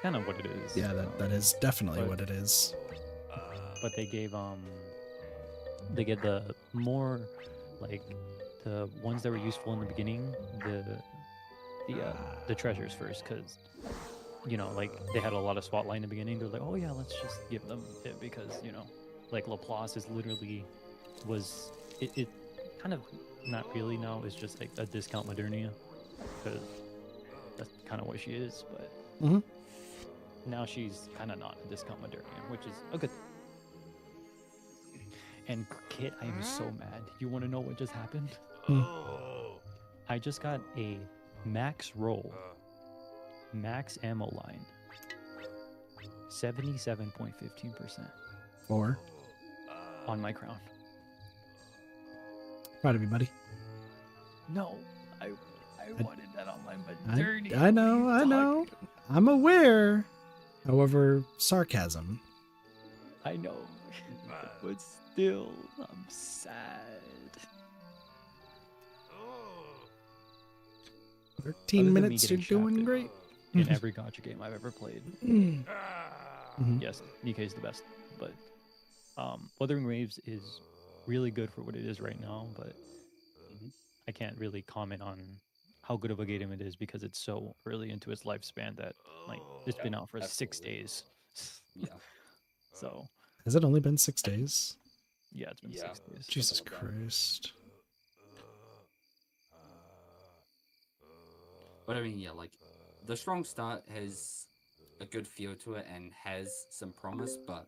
kind of what it is. Yeah, that is definitely what it is. But they gave they get the more like the ones that were useful in the beginning, the treasures first, because you know, like they had a lot of SWAT line in the beginning. They're like, oh yeah, let's just give them it because, you know, like Laplace is literally it kind of not really now. It's just like a discount Modernia because that's kind of what she is. But now she's kind of not a discount Modernia, which is a good thing. And Kit, I am so mad. You want to know what just happened? I just got a max roll. Max ammo line, 77.15%. Or on my crown. Proud of you, buddy. No, I wanted that on my Modernia. I know. I'm aware. However, sarcasm. I know, but still, I'm sad. 13 minutes, you're doing great. In every gacha game I've ever played. Yes, Nikkei's the best, but Wuthering Waves is really good for what it is right now, but I can't really comment on how good of a game it is because it's so early into its lifespan that like it's been out for 6 days. Yeah. So has it only been 6 days? Yeah, it's been 6 days. Jesus Christ. But I mean, yeah, like the strong start has a good feel to it and has some promise, but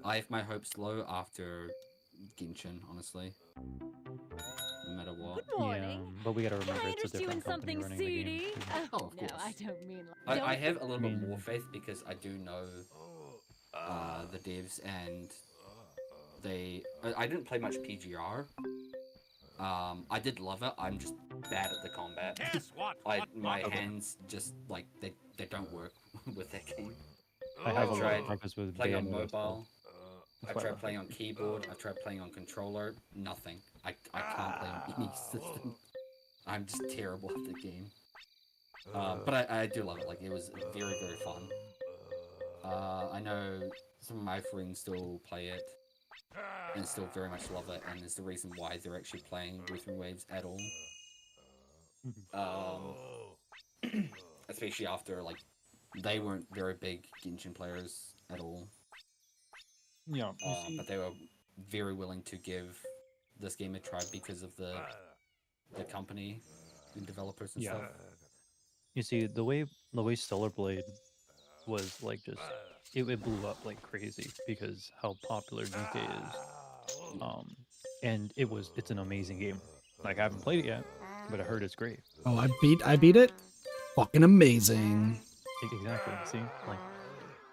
I have my hopes low after Genshin, honestly. No matter what. Good morning. Yeah, but we gotta remember Can I it's a interest you in different company something running the game. seedy? Oh, of course. No, I don't mean I have a little bit more faith because I do know the devs and I didn't play much PGR. I did love it. I'm just bad at the combat. My hands just like they don't work with that game. I've tried with playing on Bayonetta as well. mobile. I've tried playing on keyboard. I've tried playing on controller. Nothing. I can't play on any system. I'm just terrible at the game. But I do love it. Like it was very, very fun. I know some of my friends still play it and still very much love it, and is the reason why they're actually playing Wuthering Waves at all. Especially after like they weren't very big Genshin players at all. Yeah, but they were very willing to give this game a try because of the company and developers and stuff. You see, the way Stellar Blade was like just it blew up like crazy because how popular Nikkei is. And it's an amazing game. Like I haven't played it yet, but I heard it's great. Oh, I beat it. Fucking amazing. Exactly. See, like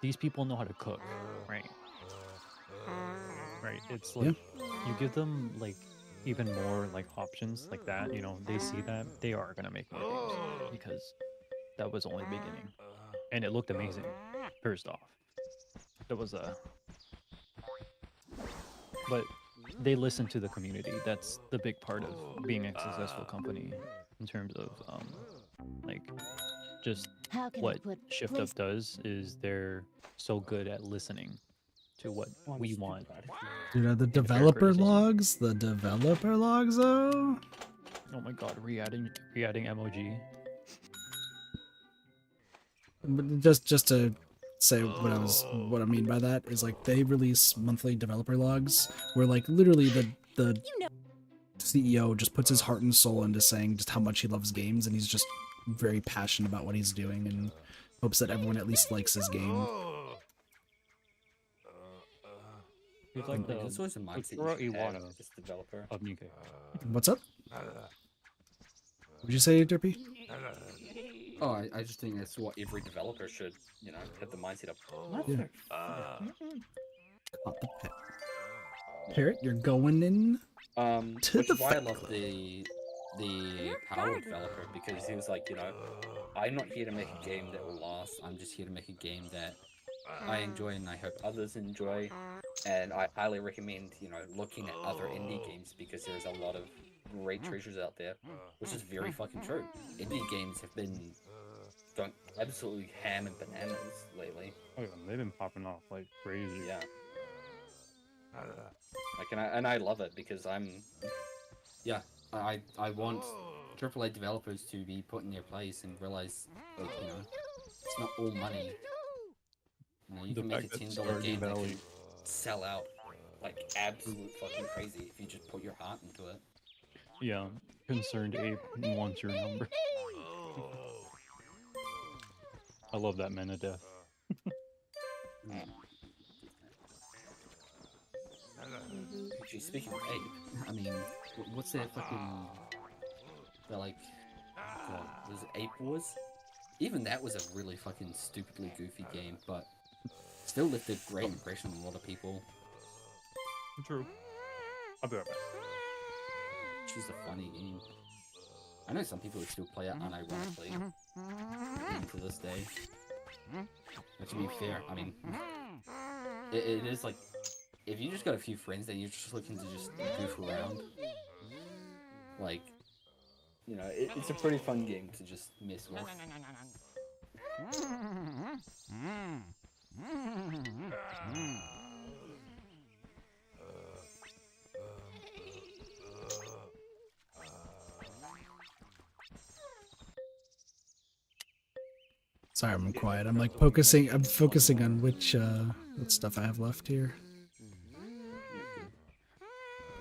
these people know how to cook, right? Right. It's like you give them like even more like options like that. You know, they see that they are gonna make more games because that was only the beginning, and it looked amazing. First off, it was but they listen to the community. That's the big part of being a successful company in terms of like just what Shift Up does is they're so good at listening to what we want. Dude, the developer logs? The developer logs, though? Oh my god, re-adding MOG. But just to say what I mean by that is like they release monthly developer logs where like literally the CEO just puts his heart and soul into saying just how much he loves games, and he's just very passionate about what he's doing and hopes that everyone at least likes his game. He's like the There's always a mindset Kuro you should have Iwata as a developer. of Nikkei. What's up? What'd you say, Derpy? Oh, I just think that's what every developer should, you know, have the mindset of. Yeah. Caught the pet. Parrot, you're going in to Which the is why I love the Power developer, because he was like, you know, I'm not here to make a game that will last. I'm just here to make a game that I enjoy and I hope others enjoy. And I highly recommend, you know, looking at other indie games, because there's a lot of great treasures out there, which is very fucking true. Indie games have been going absolutely ham and bananas lately. Oh yeah, they've been popping off like crazy. Yeah. Like, and I love it because I want AAA developers to be put in their place and realize, like, you know, it's not all money. You know, you can make a $10 game that can sell out like absolute fucking crazy if you just put your heart into it. Yeah, concerned ape wants your number. I love that man to death. Actually, speaking of ape, I mean, what's that fucking... The, like... God, was it Ape Wars? Even that was a really fucking stupidly goofy game, but still left a great impression on a lot of people. True. I'll be right back. Which is a funny game. I know some people who still play it unironically, even to this day. But to be fair, I mean, it is like, if you just got a few friends and you're just looking to just goof around, like, you know, it's a pretty fun game to just mess with. Sorry, I'm quiet. I'm like focusing on which what stuff I have left here.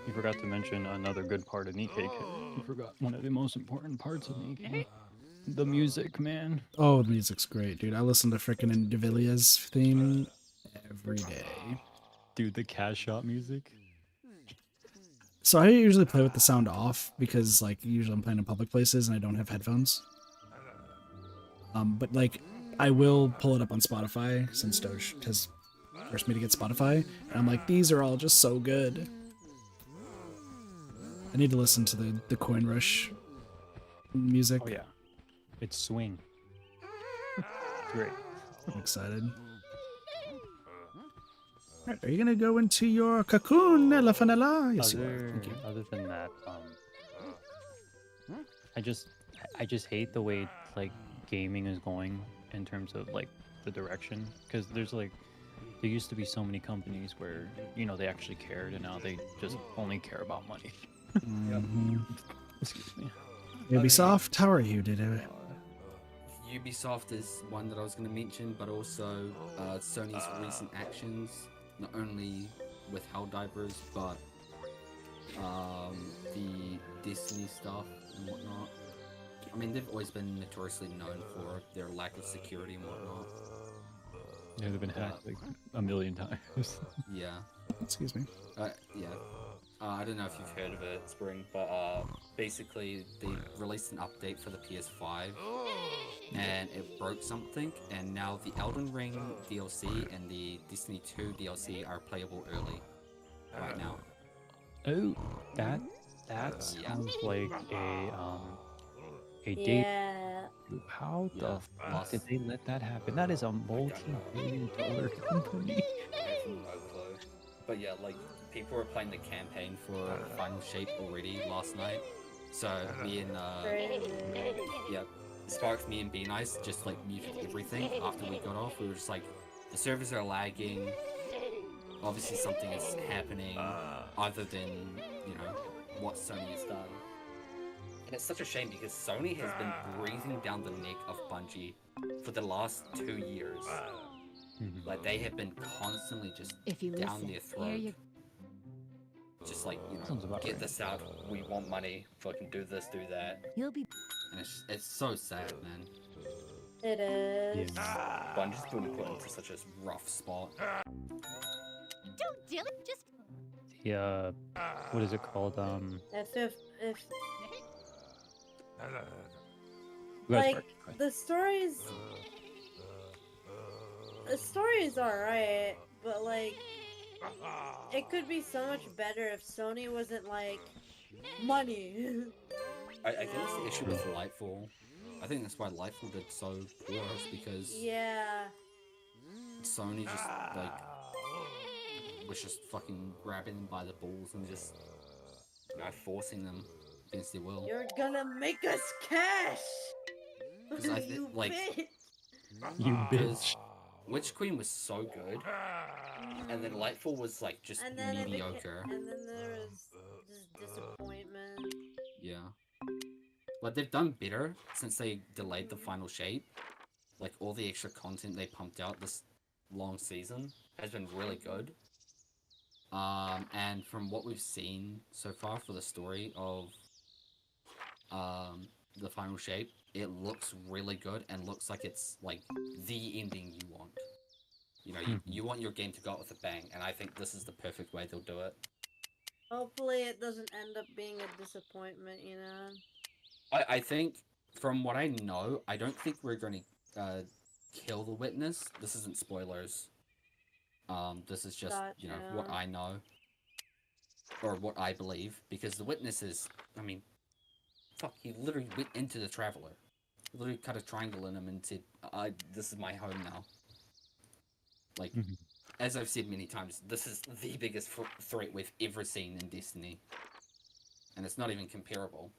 You forgot to mention another good part of Nikkei. You forgot one of the most important parts of Nikkei. The music, man. Oh, the music's great, dude. I listen to frickin' Indivilia's theme every day. Dude, the cash shop music. So I usually play with the sound off because, like, usually I'm playing in public places and I don't have headphones. But like, I will pull it up on Spotify since Doge has forced me to get Spotify, and I'm like, these are all just so good. I need to listen to the Coin Rush music. Oh yeah, it's swing. Great. I'm excited. Alright, are you gonna go into your cocoon, Elefanella? Yes, you are. Thank you. Other than that, I just hate the way like gaming is going in terms of like the direction, because there used to be so many companies where, you know, they actually cared, and now they just only care about money. Excuse me. Ubisoft, how are you today? Ubisoft is one that I was going to mention, but also Sony's recent actions, not only with Helldivers, but the Destiny stuff and whatnot. I mean, they've always been notoriously known for their lack of security and whatnot. Yeah, they've been hacked like a million times. Yeah. Excuse me. Yeah. I don't know if you've heard of it, Spring, but basically they released an update for the PS5 and it broke something, and now the Elden Ring DLC and the Destiny 2 DLC are playable early right now. Oh, that sounds like a date. Yeah. How the fuck did they let that happen? That is a multi-billion-dollar company. But yeah, like, people were playing the campaign for Final Shape already last night. So me and Sparks, me and Be Nice just like muted everything after we got off. We were just like, the servers are lagging. Obviously something is happening other than, you know, what Sony has done. And it's such a shame because Sony has been breathing down the neck of Bungie for the last 2 years. Like they have been constantly just If you down listen, their here throat. you Just like, you Sounds know, about Get right. this out. We want money. Fucking do this, do that. You'll be And it's so sad, man. It is. Yeah. Bungie's been put into such a Rough spot. Don't deal it. Just The what is it called? If You guys like the story's alright, but like it could be so much better if Sony wasn't like money. I think it's the issue with Lightfall. I think that's why Lightfall did so poor, is because Yeah. Sony just like was just fucking grabbing them by the balls and just, you know, forcing them against their will. You're gonna make us cash. 'Cause I You think, like, bitch. You Because bitch. Witch Queen was so good, and then Lightfall was like just And then mediocre. and then there was just disappointment. Yeah. Like, they've done better since they delayed the final shape. Like, all the extra content they pumped out this long season has been really good. And from what we've seen so far for the story of the final shape, it looks really good and looks like it's like the ending you want. You know, you want your game to go out with a bang, and I think this is the perfect way they'll do it. Hopefully it doesn't end up being a disappointment, you know? I think, from what I know, I don't think we're going to kill the witness. This isn't spoilers. This is just, you know, what Gotcha. I know. Or what I believe. Because the witness is, I mean, fuck, he literally went into the Traveler. He literally cut a triangle in him and said, this is my home now. Like, as I've said many times, this is the biggest threat we've ever seen in Destiny. And it's not even comparable.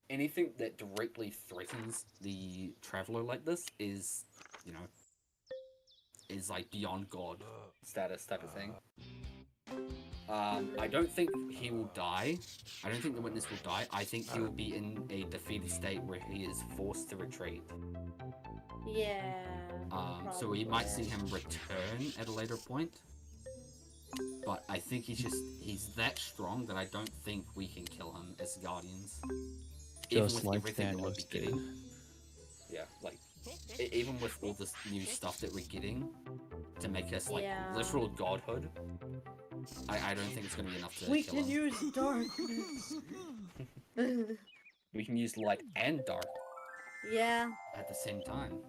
Anything that directly threatens the Traveler like this is, you know, is like beyond God status type of thing. I don't think he will die. I don't think the witness will die. I think he will be in a defeated state where he is forced to retreat. Yeah. So we might see him return at a later point. But I think he's that strong that I don't think we can kill him as Guardians. Just like Thanos did. Yeah, like, even with all this new stuff that we're getting to make us, like, literal godhood, I don't think it's going to be enough to We kill can him. use darkness. We can use light and dark Yeah. at the same time,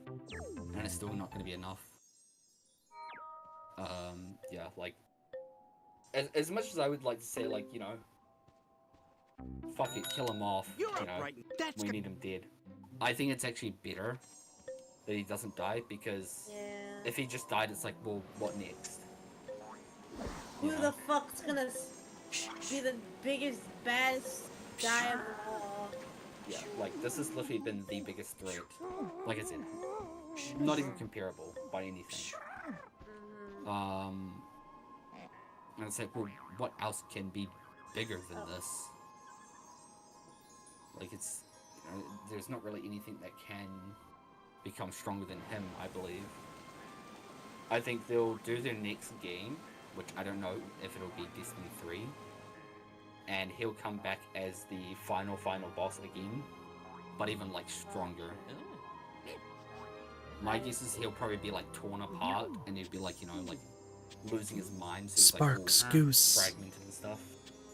and it's still not going to be enough. Yeah, like, as much as I would like to say, like, you know, fuck it, kill him off, you know, we need him dead. I think it's actually better that he doesn't die, because if he just died, it's like, well, what next? Who the fuck's gonna be the biggest, baddest guy of all? Yeah, like, this has literally been the biggest threat. Like I said, not even comparable by anything. And it's like, well, what else can be bigger than this? Like, it's, you know, there's not really anything that can become stronger than him, I believe. I think they'll do their next game, which I don't know if it'll be Destiny 3, and he'll come back as the final boss again, but even, like, stronger. My guess is he'll probably be, like, torn apart, and he'll be, like, you know, like, losing his mind, so he's, Sparks, like, all goose. fragmented and stuff.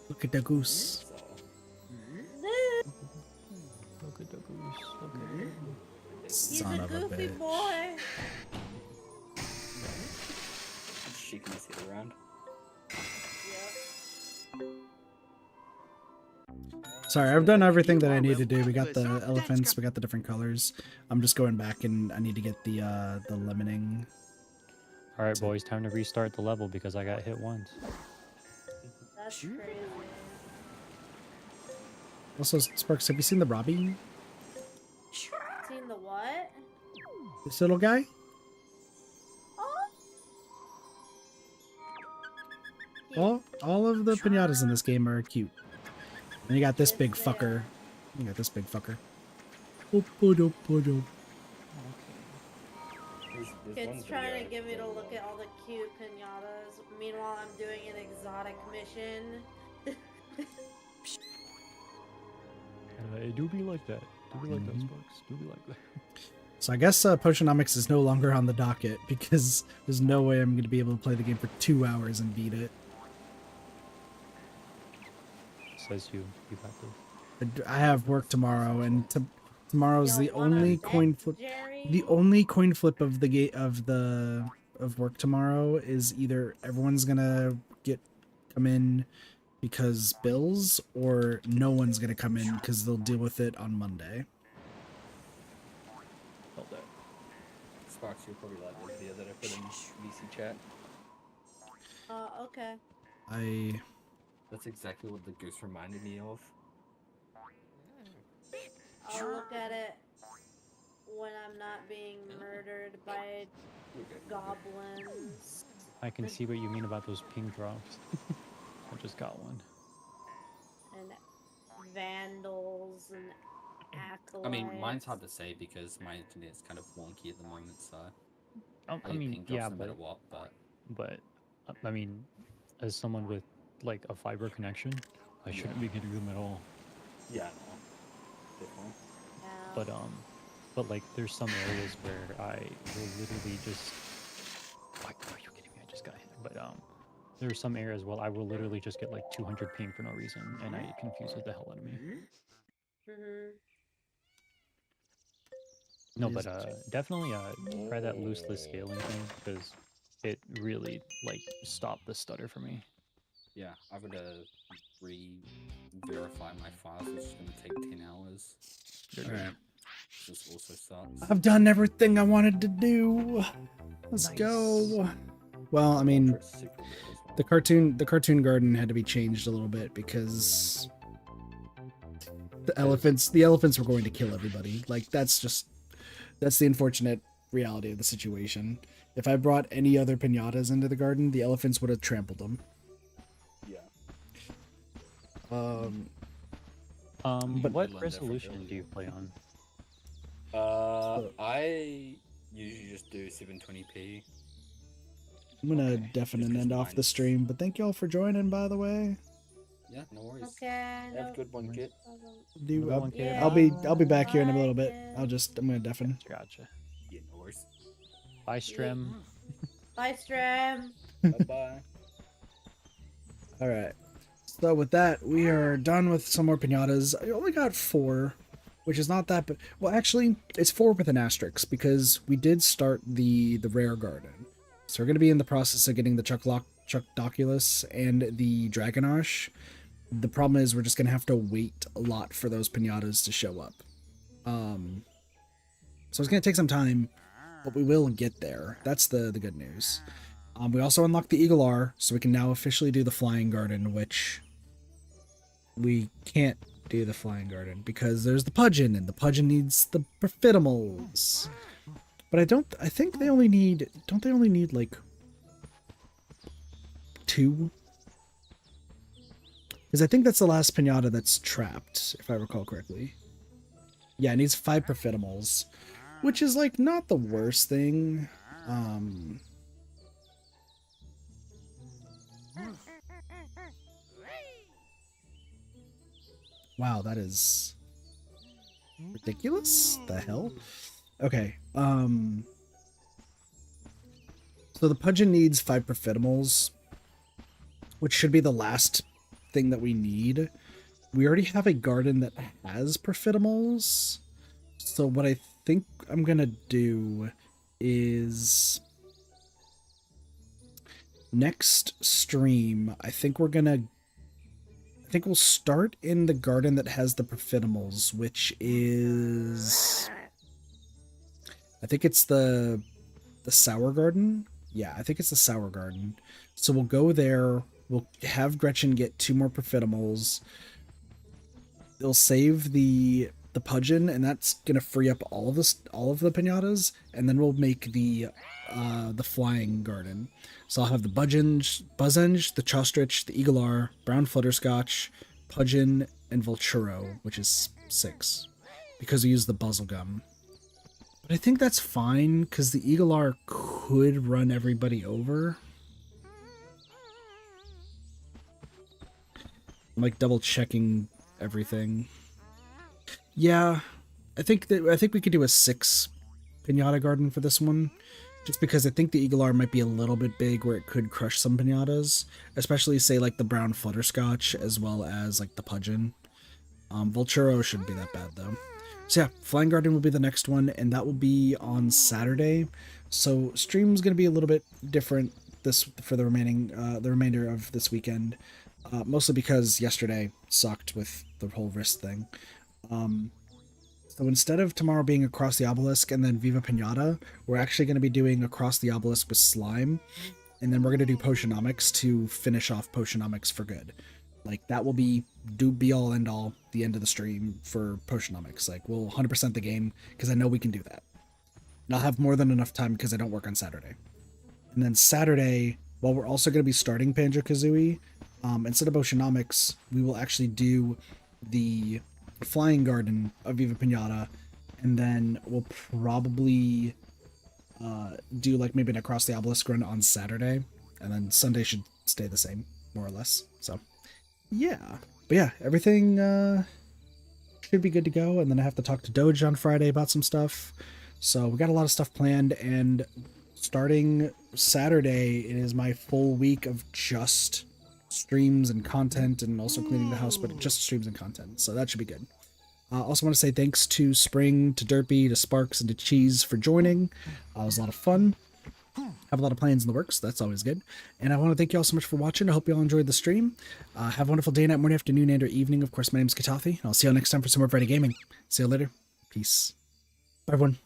Look at the goose. So, Look at the goose. Look at him. He's Son a of a goofy bitch. boy. shaking his head around. Sorry, I've done everything that I need to do. We got the elephants, we got the different colors. I'm just going back and I need to get the lemoning. All right, boys, time to restart the level because I got hit once. That's crazy. Also, Sparks, have you seen the Robbie? Seen the what? This little guy? All of the pinatas in this game are cute. And you got this big fucker. You got this big fucker. There's Kids one trying video to get me to that- look at all the cute pinatas. Meanwhile, I'm doing an exotic mission. It do be like that. Do be like that, Sparks. Do be like that. So I guess Potionomics is no longer on the docket because there's no way I'm going to be able to play the game for 2 hours and beat it. Says you got this. I have work tomorrow, and tomorrow's Y'all the wanna only bet, coin flip. Jerry? The only coin flip of the of work tomorrow is either everyone's gonna come in because bills, or no one's gonna come in because they'll deal with it on Monday. Felt that. Sparks, you'll probably like the video that I put in VC chat. Okay. That's exactly what the goose reminded me of. I'll look at it when I'm not being murdered by goblins. I can see what you mean about those ping drops. I just got one. And vandals and acolytes. I mean, mine's hard to say because my internet's kind of wonky at the moment, so I mean, ping drops yeah, no matter but what. but I mean, as someone with like a fiber connection, I shouldn't be getting them at all. Yeah, no, definitely. Yeah. But like, there's some areas where I will literally just. Why are you kidding me? I just got hit. But there are some areas where I will literally just get like 200 ping for no reason, and it confuses the hell out of me. No, but definitely try that looseless scaling thing because it really like stopped the stutter for me. Yeah, I'm gonna re-verify my files, which is gonna take 10 hours. Alright. This also sucks. I've done everything I wanted to do. Let's go. Well, I mean, the cartoon garden had to be changed a little bit because the elephants were going to kill everybody. Like that's the unfortunate reality of the situation. If I brought any other pinatas into the garden, the elephants would have trampled them. Yeah. But What resolution do you play on? I usually just do 720p. I'm gonna definitely end off the stream, but thank y'all for joining, by the way. Yeah, no worries. Okay. Have a good one, kid. I'll be back here in a little bit. I'm gonna deafen. Gotcha. Yeah, no worries. Bye, Strim. Bye, Stram. Bye-bye. Alright. So with that, we are done with some more pinatas. I only got 4, which is not that, but well, actually, it's 4 with an asterisk because we did start the rare garden. So we're going to be in the process of getting the Chuckdoculus and the Dragonosh. The problem is we're just going to have to wait a lot for those pinatas to show up. So it's going to take some time, but we will get there. That's the good news. We also unlocked the Eagle R, so we can now officially do the Flying Garden, which we can't do the Flying Garden because there's the Pudgeon, and the Pudgeon needs the Perfitimals. But I think they only need, don't they only need like 2? Because I think that's the last pinata that's trapped, if I recall correctly. Yeah, it needs 5 Perfitimals, which is like not the worst thing. Wow, that is ridiculous. The hell? Okay. So the Pudgeon needs 5 Perfitimals, which should be the last thing that we need. We already have a garden that has Perfitimals. So what I think I'm gonna do is next stream, I think we'll start in the garden that has the Perfitimals, which is, I think it's the Sour Garden. Yeah, I think it's the Sour Garden. So we'll go there. We'll have Gretchen get 2 more Perfitimals. They'll save the Pudgeon, and that's gonna free up all of the pinatas, and then we'll make the Flying Garden. So I'll have the Buzzenge, the Chostrich, the Eaglear, Brown Flutterscotch, Pudgeon, and Volturo, which is 6, because we use the Buzzlegum. But I think that's fine, because the Eaglear could run everybody over. I'm like double checking everything. Yeah, I think we could do a 6 Pinata Garden for this one. Just because I think the Eaglear might be a little bit big where it could crush some pinatas. Especially, say, like the brown Flutterscotch as well as like the Pudgeon. Volturo shouldn't be that bad though. So yeah, Flying Garden will be the next one, and that will be on Saturday. So stream's gonna be a little bit different for the remainder of this weekend. Mostly because yesterday sucked with the whole wrist thing. So instead of tomorrow being Across the Obelisk and then Viva Pinata, we're actually going to be doing Across the Obelisk with Slime. And then we're going to do Potionomics to finish off Potionomics for good. Like, that will be all end all the end of the stream for Potionomics. Like, we'll 100% the game because I know we can do that. And I'll have more than enough time because I don't work on Saturday. And then Saturday, while we're also going to be starting Banjo-Kazooie, instead of Potionomics, we will actually do the Flying Garden of Viva Pinata, and then we'll probably do like maybe an Across the Obelisk run on Saturday, and then Sunday should stay the same, more or less. So, yeah. But yeah, everything should be good to go, and then I have to talk to Doge on Friday about some stuff. So we got a lot of stuff planned, and starting Saturday, it is my full week of just streams and content, and also cleaning the house, but just streams and content, so that should be good. I also want to say thanks to Spring, to Derpy, to Sparks, and to Cheese for joining. It was a lot of fun. Have a lot of plans in the works, so that's always good. And I want to thank you all so much for watching. I hope you all enjoyed the stream. Have a wonderful day, night, morning, afternoon, and or evening. Of course, my name is Katafi, and I'll see you all next time for some more Friday Gaming. See you later. Peace. Bye, everyone.